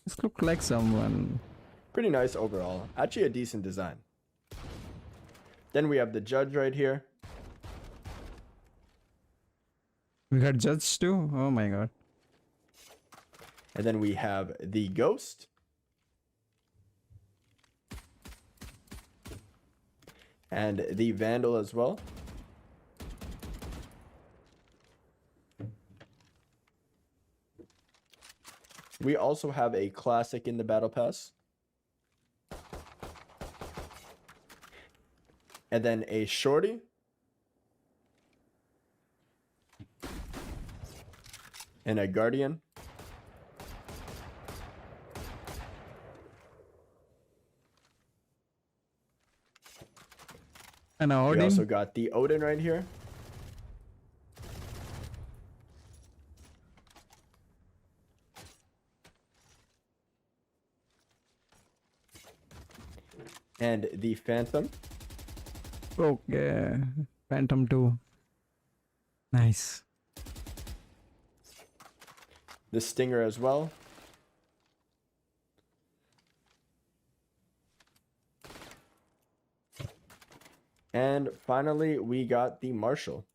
This looks like someone. Pretty nice overall. Actually a decent design. Then we have the Judge right here. We got Judge too? Oh my god. And then we have the Ghost. And the Vandal as well. We also have a Classic in the Battle Pass. And then a Shorty. And a Guardian. And we Odin. also got the Odin right here. And the Phantom. Okay. Phantom 2. Nice. The Stinger as well. And finally, we got the Marshal.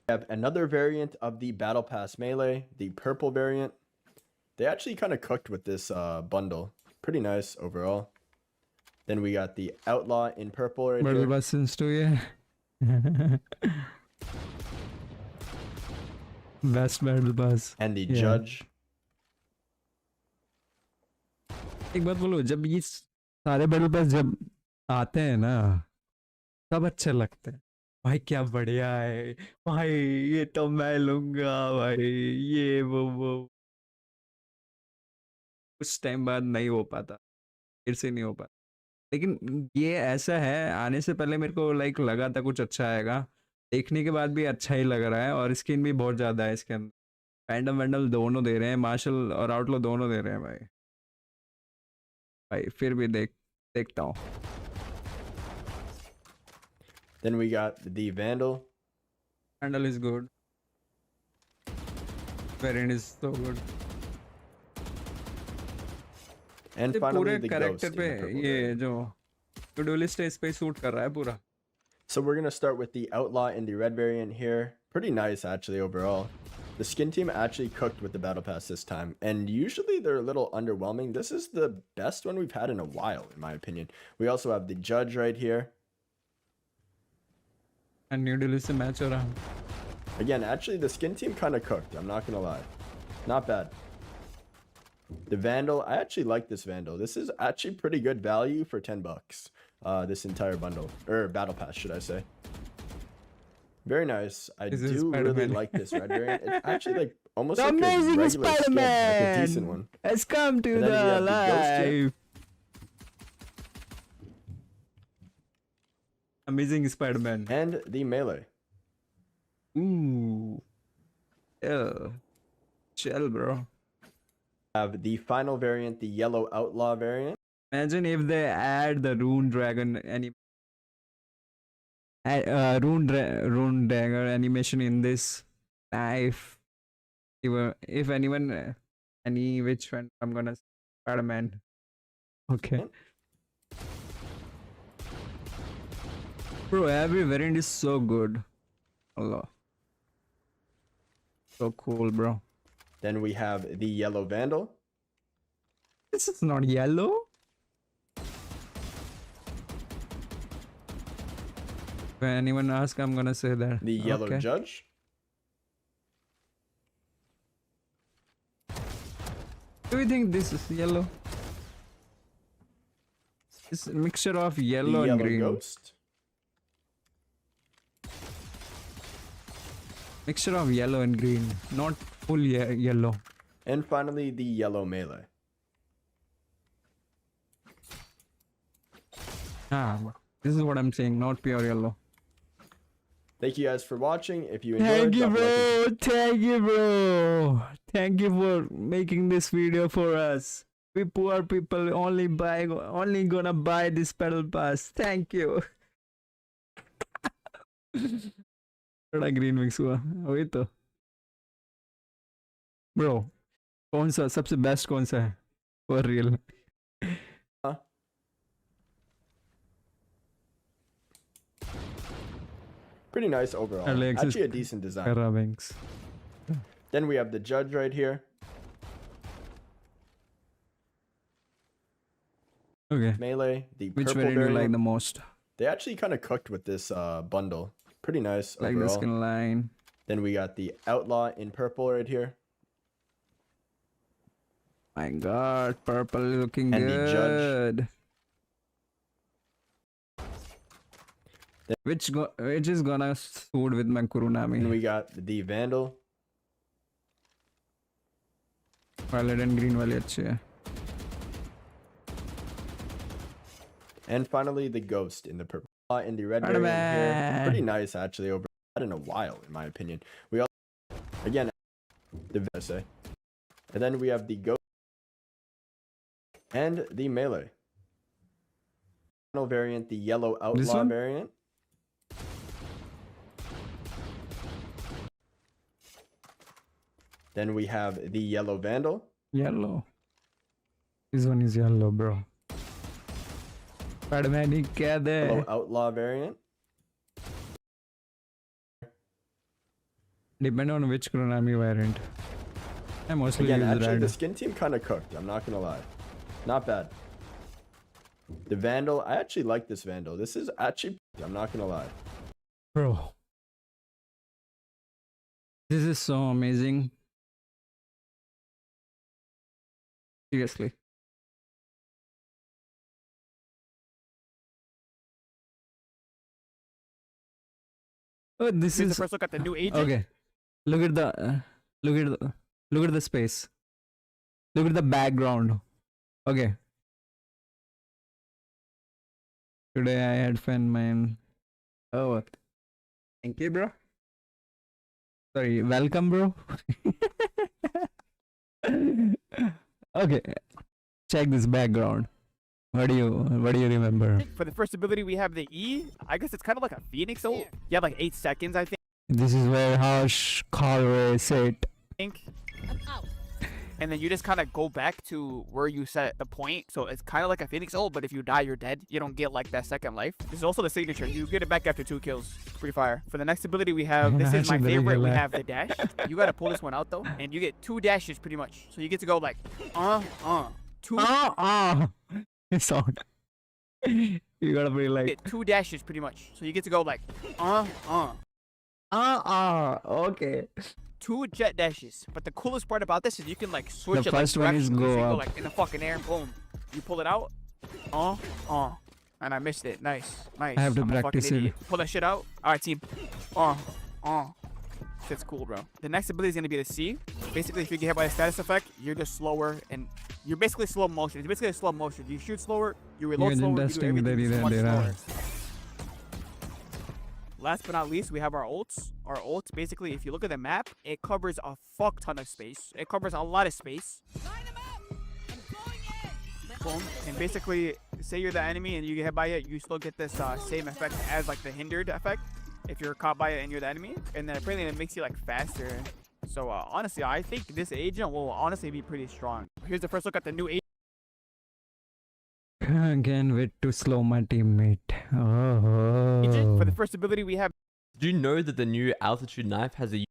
We have another variant of the Battle Pass melee, the purple variant. They actually kind of cooked with this bundle. Pretty nice overall. Then we got the Outlaw in purple right Battle here. Pass since 2 years. Best Battle Pass. And the Judge. एक बात बोलो, जब ये सारे battle pass जब आते हैं ना तब अच्छे लगते हैं. भाई क्या बढ़िया है भाई, ये तो मैं लूंगा भाई, ये वो कुछ टाइम बाद नहीं हो पाता, फिर से नहीं हो पाता. लेकिन ये ऐसा है, आने से पहले मेरे को लाइक लगा था कुछ अच्छा आएगा, देखने के बाद भी अच्छा ही लग रहा है. और स्किन भी बहुत ज़्यादा है इसके अंदर. पैंडम वैंडल दोनों दे रहे हैं, मार्शल और आउटलो दोनों दे रहे हैं भाई. फिर भी देखता हूँ. Then we got the Vandal. Vandal is good. Variant is so good. And finally पूरे the character Ghost. पे ये जो duelist है इस पे सूट कर रहा है पूरा. So we're gonna start with the Outlaw in the red variant here. Pretty nice actually overall. The skin team actually cooked with the Battle Pass this time, and usually they're a little underwhelming. This is the best one we've had in a while, in my opinion. We also have the Judge right here. And new duelist से match हो रहा. Again, actually the skin team kind of cooked, I'm not gonna lie. Not bad. The Vandal, I actually like this Vandal. This is actually pretty good value for $10. This entire bundle, or Battle Pass, should I say. Very nice. I do really like this red variant. It's actually like almost like Amazing a regular skin, like a decent one. Has come to And then we the have the Ghost here. life. Amazing Spider-Man. And the Melee. Ooh. Yeah. Chill, bro. Have the final variant, the Yellow Outlaw variant. Imagine if they add the Rune Dragon Rune Dagger animation in this knife. If anyone, any which one, I'm gonna Spider-Man. Okay. Bro, every variant is so good. Allah. So cool, bro. Then we have the Yellow Vandal. This is not yellow. If anyone asks, I'm gonna say that. The Yellow Okay. Judge. Do you think this is yellow? It's a mixture of yellow The and Yellow green. Ghost. Mixture of yellow and green, not Full yellow. And finally, the yellow melee. This is what I'm saying, not pure yellow. Thank you guys for watching. If you enjoyed, Thank you, drop a like bro. Thank you, bro. Thank you for making this video for us. We poor people only gonna buy this pedal pass. Thank you. बड़ा green mix हुआ वही तो bro कौन सा सबसे best कौन सा है for real Pretty nice overall. Alex Actually a decent design. Carabinks. Then we have the judge right here. Okay. Melee, the Which purple variant do you like variant. the most? They actually kind of cooked with this bundle. Pretty nice Like overall. the skin line. Then we got the outlaw in purple right here. My god, purple looking And good. the judge. Which is gonna suit with my Kurunami? And we got the vandal. Violet and green वाले अच्छे हैं. And finally the ghost in the purple. In the red variant here. Pretty nice actually over in a while in my opinion. We also again the say. And then we have the ghost and the melee. Final variant, the yellow outlaw variant. Then we have the yellow vandal. Yellow. This one is yellow, bro. Yellow outlaw variant. Depending on which Kurunami variant. I mostly Again, use actually red. the skin team kind of cooked. I'm not gonna lie. Not bad. The vandal, I actually like this vandal. This is actually, I'm not gonna lie. Bro. This is so amazing. Seriously. Oh, this is the first look at the new agent. okay. Look at the look at the space. Look at the background. Okay. Today I had fun, man. Oh, what? Thank you, bro. Sorry, welcome, bro. Okay, check this background. What do you remember? For the first ability, we have the E. I guess it's kind of like a Phoenix ult. You have like 8 seconds, I This is where Harsh Carver said. think. And then you just kind of go back to where you set the point. So it's kind of like a Phoenix ult, but if you die, you're dead. You don't get like that second life. This is also the signature. You get it back after 2 kills. Pretty fire. For the next ability, we have, this is my favorite, we have the dash. You got to pull this one out though. And you get 2 dashes pretty much. So you get to go like, 2. It's on. You gotta be like. Get 2 dashes pretty much. So you get to go like, okay. 2 jet dashes. But the coolest part about this is you can like switch The it like first one is directions. So you go go up. like in the fucking air, boom. You pull it out, and I missed it. Nice. I have to I'm a fucking practice it. idiot. Pull that shit out. All right, team. Shit's cool, bro. The next ability is gonna be the C. Basically, if you get hit by a status effect, you're just slower and you're basically slow motion. It's basically a slow motion. You shoot slower, you reload slower, you do everything so much slower. Last but not least, we have our ults. Our ult, basically, if you look at the map, it covers a fuck ton of space. It covers a lot of space. Boom. And basically, say you're the enemy and you get hit by it, you still get this same effect as like the hindered effect if you're caught by it and you're the enemy. And then apparently it makes you like faster. So honestly, I think this agent will honestly be pretty strong. Here's the first look at the new agent. Can't wait to slow my teammate. Oh. For the first ability we have. Do you know that the new altitude knife has a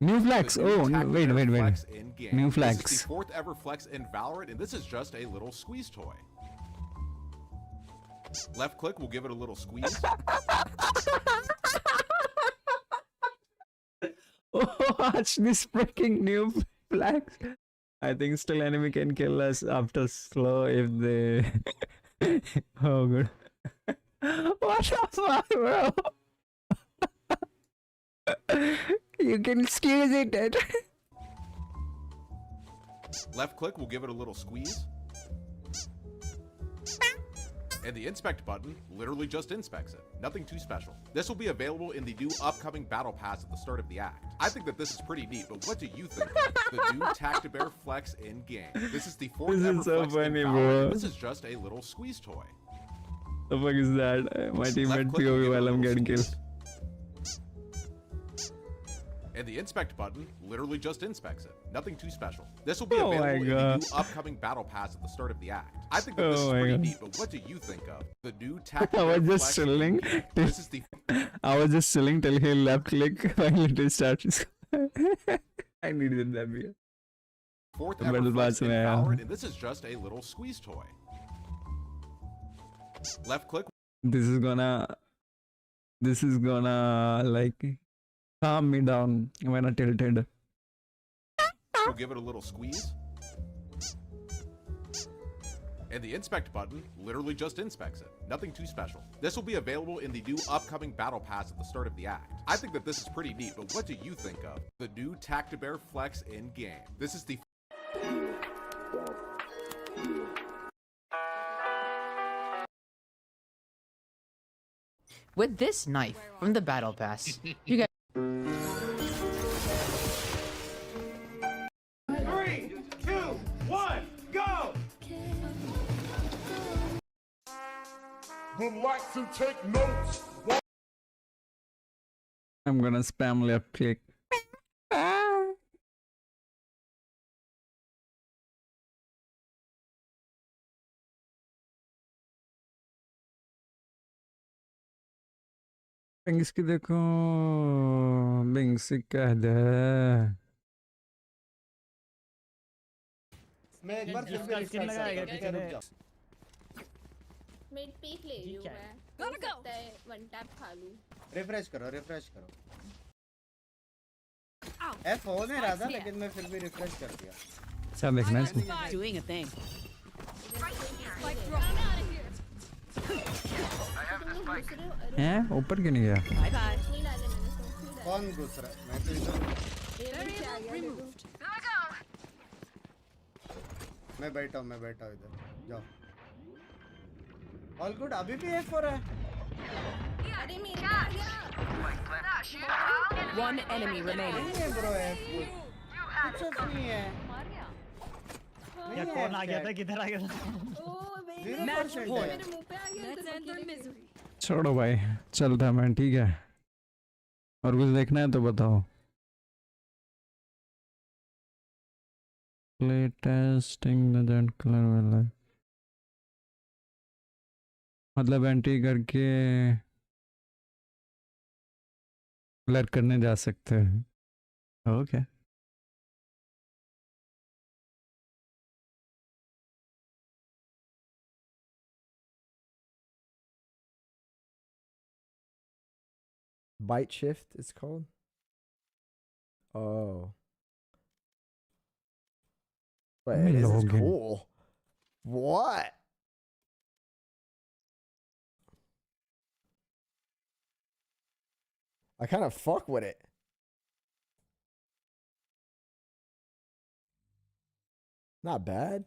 New flags. Oh, no, wait. New flags. This is the 4th ever flex in Valorant, and this is just a little squeeze toy. Left click will give it a little squeeze. Watch this freaking new flags. I think still enemy can kill us after slow if they Oh, good. What the fuck, bro? You can excuse it. Left click will give it a little squeeze. And the inspect button literally just inspects it. Nothing too special. This will be available in the new upcoming battle pass at the start of the act. I think that this is pretty neat, but what do you think of the new Tac-to-Bear Flex in game? This is the fourth This ever is so Flex in funny, Valorant, bro. and this is just a little squeeze toy. The fuck is that? My teammate click will POV give it a while I'm little getting killed. squeeze. And the inspect button literally just inspects it. Nothing too special. This will be Oh my available in the God. new upcoming battle pass at the start of the act. I think that Oh this is my pretty God. neat, but what do you think of the new I Tac-to-Bear was just Flex in chilling. game? This is the I was just chilling till he left click while it starts. I needed that beer. fourth The ever battle Flex pass in में आया हूँ. Valorant, and this is just a little squeeze toy. Left click This is gonna like calm me down when I tilted. will give it a little squeeze. And the inspect button literally just inspects it. Nothing too special. This will be available in the new upcoming battle pass at the start of the act. I think that this is pretty neat, but what do you think of the new Tac-to-Bear Flex in game? This is the With this knife from the battle pass, you guys. 3, 2, 1, go! Relax and take notes. I'm gonna spam left click. Bings की देखो Bings कह दे मैं एक बार फिर भी refresh करता हूं, रुक जा। मिड पीक ले लूं मैं हो सकता है वन टैप खा लूं रिफ्रेश करो एफ हो नहीं रहा था लेकिन मैं फिर भी रिफ्रेश कर दिया अच्छा देखना है इसमें Doing a thing. हैं ऊपर क्यों नहीं गया Bye bye. कौन घुस रहा है मैं तो इधर मैं बैठा हूं इधर जाओ ऑल गुड अभी भी एफ हो रहा है अरे मेरे पे आ गया One enemy remaining. नहीं है ब्रो एफ कुछ नहीं है या कौन आ गया था किधर आ गया था ओ मेरे Match point. मेरे मुंह पे आ गया let's end their misery छोड़ो भाई चलता मैं ठीक है और कुछ देखना है तो बताओ प्ले टेस्टिंग द कलर वाला मतलब एंट्री करके कलर करने जा सकते हैं okay Bite shift, it's called. Oh. Wait, this is cool. What? I kind of fuck with it. Not bad.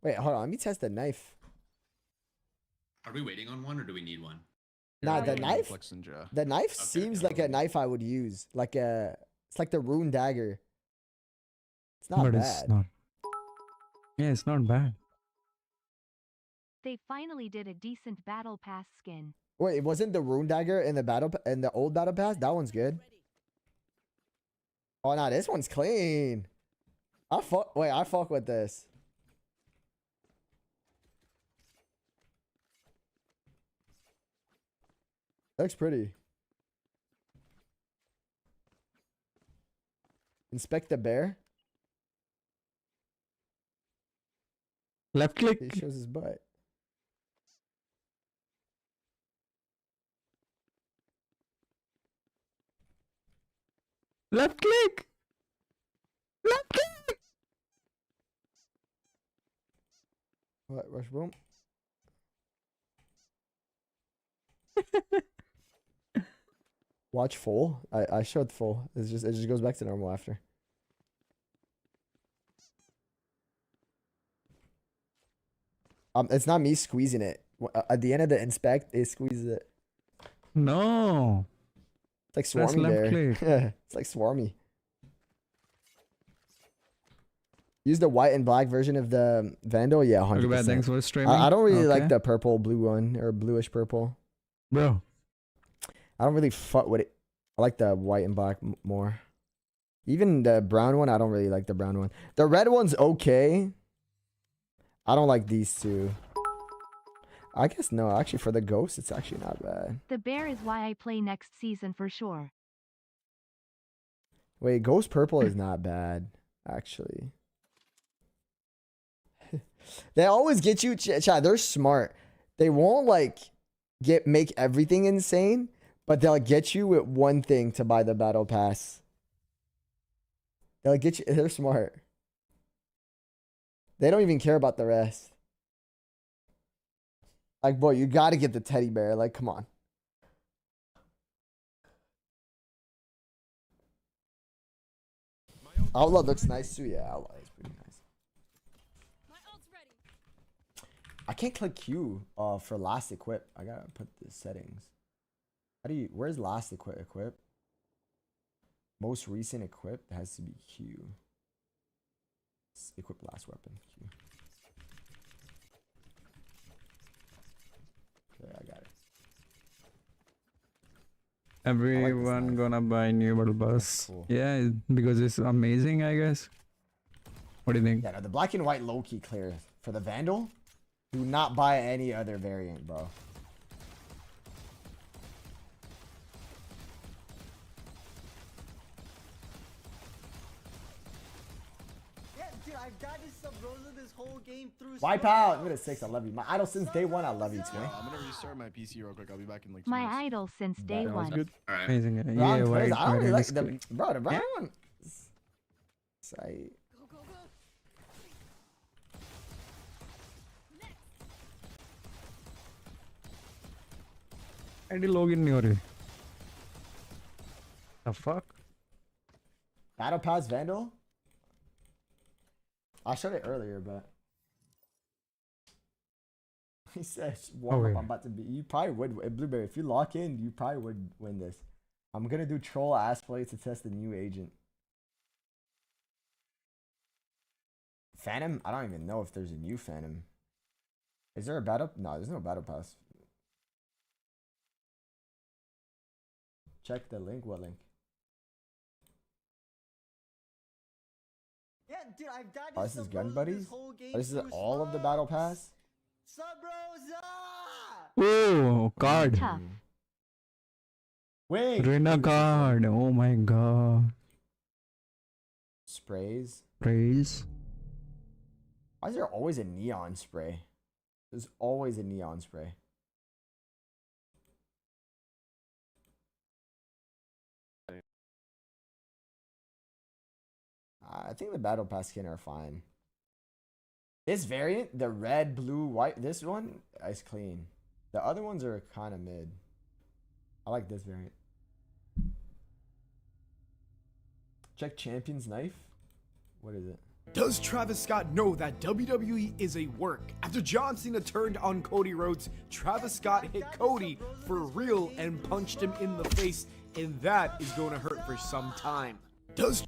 Wait, hold on. Let me test the knife. Are we waiting on one or do we need one? Nah, the knife. The knife seems like a knife I would use. It's like the rune dagger. It's not but bad. it's not yeah it's not bad They finally did a decent battle pass skin. Wait, it wasn't the rune dagger in the old battle pass? That one's good. Oh no, this one's clean. I fuck with this. Looks pretty. Inspect the bear. left click He shows his butt. left click What? Rush boom. Watch full. I showed full. It just goes back to normal after. It's not me squeezing it. At the end of the inspect, it squeezes it. No. It's like Press swarmy left there. click. It's like swarmy. Use the white and black version of the Vandal. Yeah, 100%. Okay, bad. Thanks for streaming. I don't really like Okay. the purple blue one or bluish purple. Bro. I don't really fuck with it. I like the white and black more. Even the brown one, I don't really like the brown one. The red one's okay. I don't like these two. I guess no, actually for the ghost, it's actually not bad. The bear is why I play next season for sure. Wait, ghost purple is not bad, actually. They always get you, Chad, they're smart. They won't like make everything insane, but they'll get you with one thing to buy the battle pass. They'll get you, they're smart. They don't even care about the rest. Like, boy, you gotta get the teddy bear. Like, come on. Outlaw looks nice too. Yeah, Outlaw is pretty nice. I can't click Q for last equip. I gotta put the settings. How do you, where's last equip? Most recent equip has to be Q. Equip last weapon. Q. Okay, I got it. Everyone gonna buy new battle pass. Cool. Yeah, because it's amazing, I guess. What do you think? Yeah, no, the black and white low-key clear. For the Vandal, do not buy any other variant, bro. Yeah, dude, I've got this sub Rosa this whole game through. Wipe out. Give it a 6. I love you. My idol since day one. I love you, Twin. I'm gonna restart my PC real quick. I'll be back in like 2 My minutes. idol since day That was one. good. Amazing. Yeah, Brown white. players, I don't really white like is the clean. bro. The brown one. Say. ID login नहीं हो रही. The fuck? Battle Pass Vandal? I showed it earlier, but he said, warm up, wait. I'm about to be. You probably would, Blueberry. If you lock in, you probably would win this. I'm gonna do troll ass play to test the new agent. Phantom? I don't even know if there's a new Phantom. Is there a battle? No, there's no Battle Pass. Check the link. What link? Yeah, dude, I've got Oh, this this is sub Gun Rosa Buddies? this whole game Oh, this is through all of the Battle Pass? Sub Rosa! Oh, card. Tough. Wait. Rena card. Oh my god. Sprays. Praise. Why is there always a neon spray? There's always a neon spray. I think the Battle Pass skin are fine. This variant, the red, blue, white, this one is clean. The other ones are kind of mid. I like this variant. Check Champion's Knife. What is it? Does Travis Scott know that WWE is a work? After John Cena turned on Cody Rhodes, Travis Scott hit Cody for real and punched him in the face, and that is going to hurt for some time. Does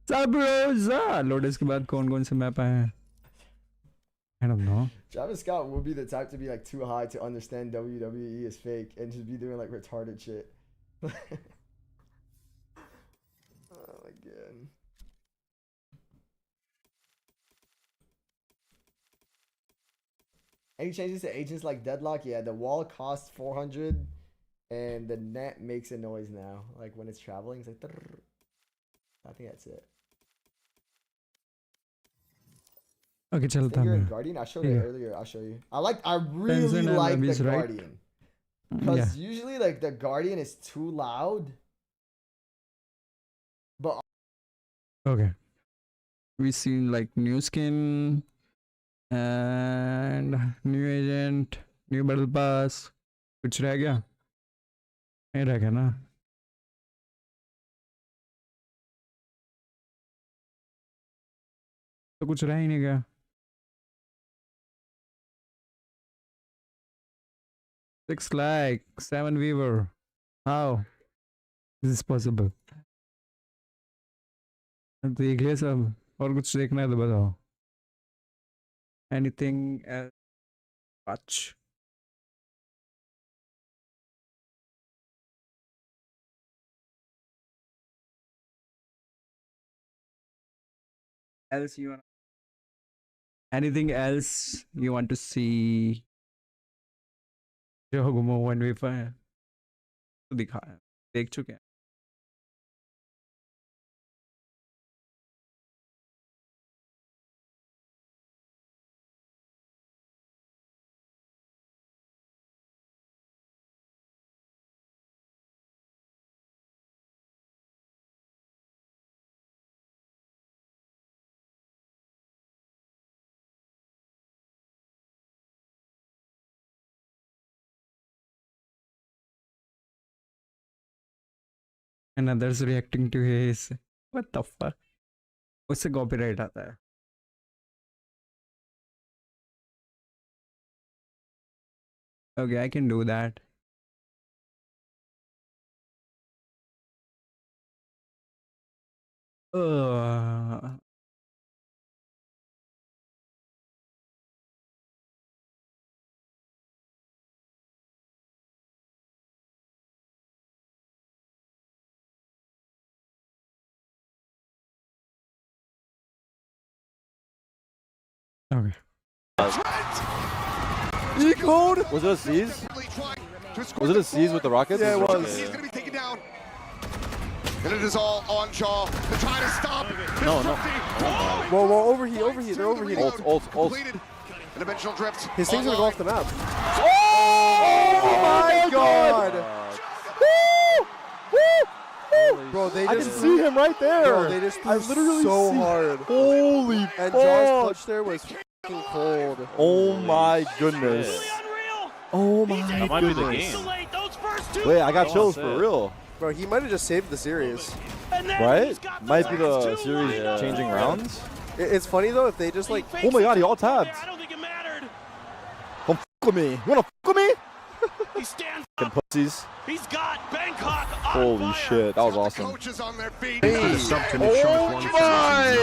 Sabrosa. Lotus के बाद कौन-कौन से map आए हैं? I don't know. Travis Scott would be the type to be like too high to understand WWE is fake and just be doing like retarded shit. Oh my god. Any changes to agents like Deadlock? Yeah, the wall costs 400 and the net makes a noise now. Like when it's traveling, it's like trrr. I think that's it. Okay, चलता Stinger and मैं. Guardian? I showed it Yeah. earlier. I'll show you. I really Tenzin and like the Abyss, right? Guardian. Because usually like the Guardian is too loud. But Okay. We see like new skin and new agent, new battle pass. कुछ रह गया? नहीं रह गया ना? तो कुछ रह ही नहीं गया. 6 like 7 viewer. How is this possible? देख लिया सब और कुछ देखना है तो बताओ. Anything else? Watch. Else you want? Anything else you want to see? जो गुमो 1v5 तो दिखा देख चुके हैं. And others reacting to his what the fuck. उससे copyright आता है. Okay, I can do that. Uh, okay. E-code? Was it a C's? Was it a C's with the Rockets? Yeah, it was. He's going to be taken down. And it is all on Jaw. They're trying to stop. No, no. Whoa, whoa, overheat, they're overheating. Ult. Completed. An dimensional drift. His thing's gonna go off the map. Oh my God! Bro, they I just can see him right there. Bro, they just I literally so see. hard. Holy And fuck. Jaw's clutch there was fucking cold. Oh my goodness. Oh my That might be the goodness. game. Wait, I got chills for real. Bro, he might have just saved the series. Right? Might be the series changing rounds. It's funny though if they just like. Oh my god, he all tabbed. Don't f with me. You wanna f with me? He stands Fucking pussies. He's got Bangkok. Holy shit, that was awesome. Coaches on their feet. Hey. Oh my!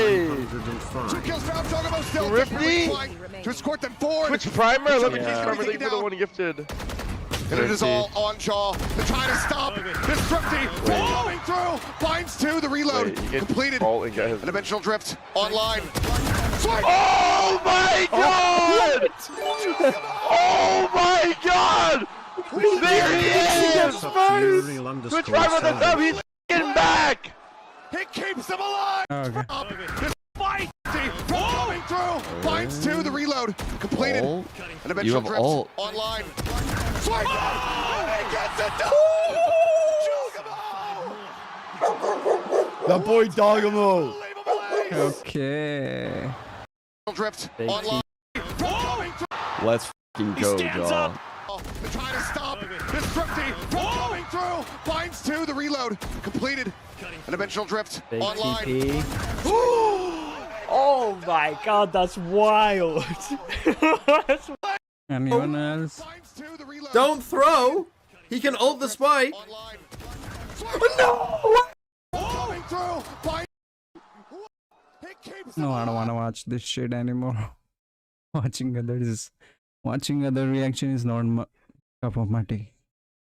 2 kills for Altogomo still. Thrifty? To escort them forward. Which primer? Let me Yeah. primer. Thank you for the one gifted. And it is all on Jaw. They're trying to stop this Thrifty. Coming through. Binds 2. The reload completed. A dimensional drift online. Oh my god! Oh my god! There he is! Which primer the dub? He's f***ing back! He keeps them alive. Okay. This fight. Coming through. Binds 2. The reload completed. Ult? A dimensional have drift ult. online. Swipe. He gets it done. That boy Dogamo! Okay. Drift online. Let's f***ing go, Jaw. They're trying to stop this Thrifty. Coming through. Binds 2. The reload completed. A dimensional drift online. Oh my god, that's wild. Anyone else? Don't throw. He can ult the spike. Coming through. No, I don't want to watch this shit anymore. Watching other reaction is not my cup of my tea.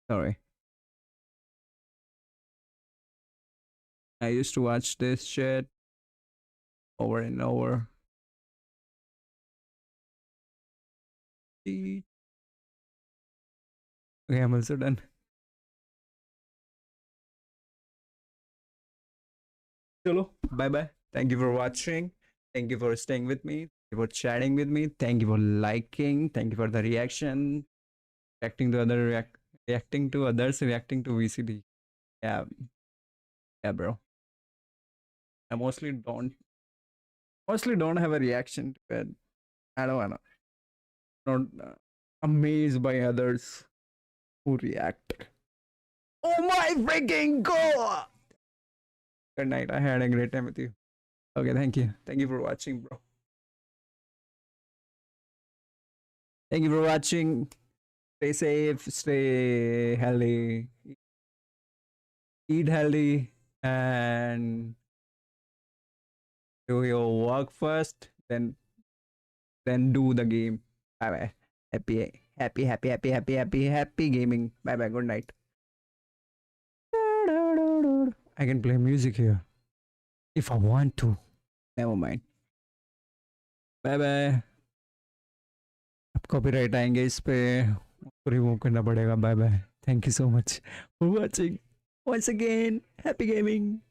Sorry. I used to watch this shit over and over. Okay, I'm also done. Chalo, bye bye. Thank you for watching. Thank you for staying with me. Thank you for chatting with me. Thank you for liking. Thank you for the reaction. Reacting to others, reacting to VCD. Yeah, bro. I mostly don't have a reaction to it. I don't wanna. Not amazed by others who react. Oh my freaking god! Good night. I had a great time with you. Okay, thank you. Thank you for watching, bro. Thank you for watching. Stay safe, stay healthy, eat healthy, and do your work first, then do the game. Bye bye. Happy gaming. Bye bye. Good night. I can play music here if I want to. Never mind. Bye bye. अब copyright आएंगे इस पे, remove करना पड़ेगा. Bye bye. Thank you so much for watching. Once again, happy gaming.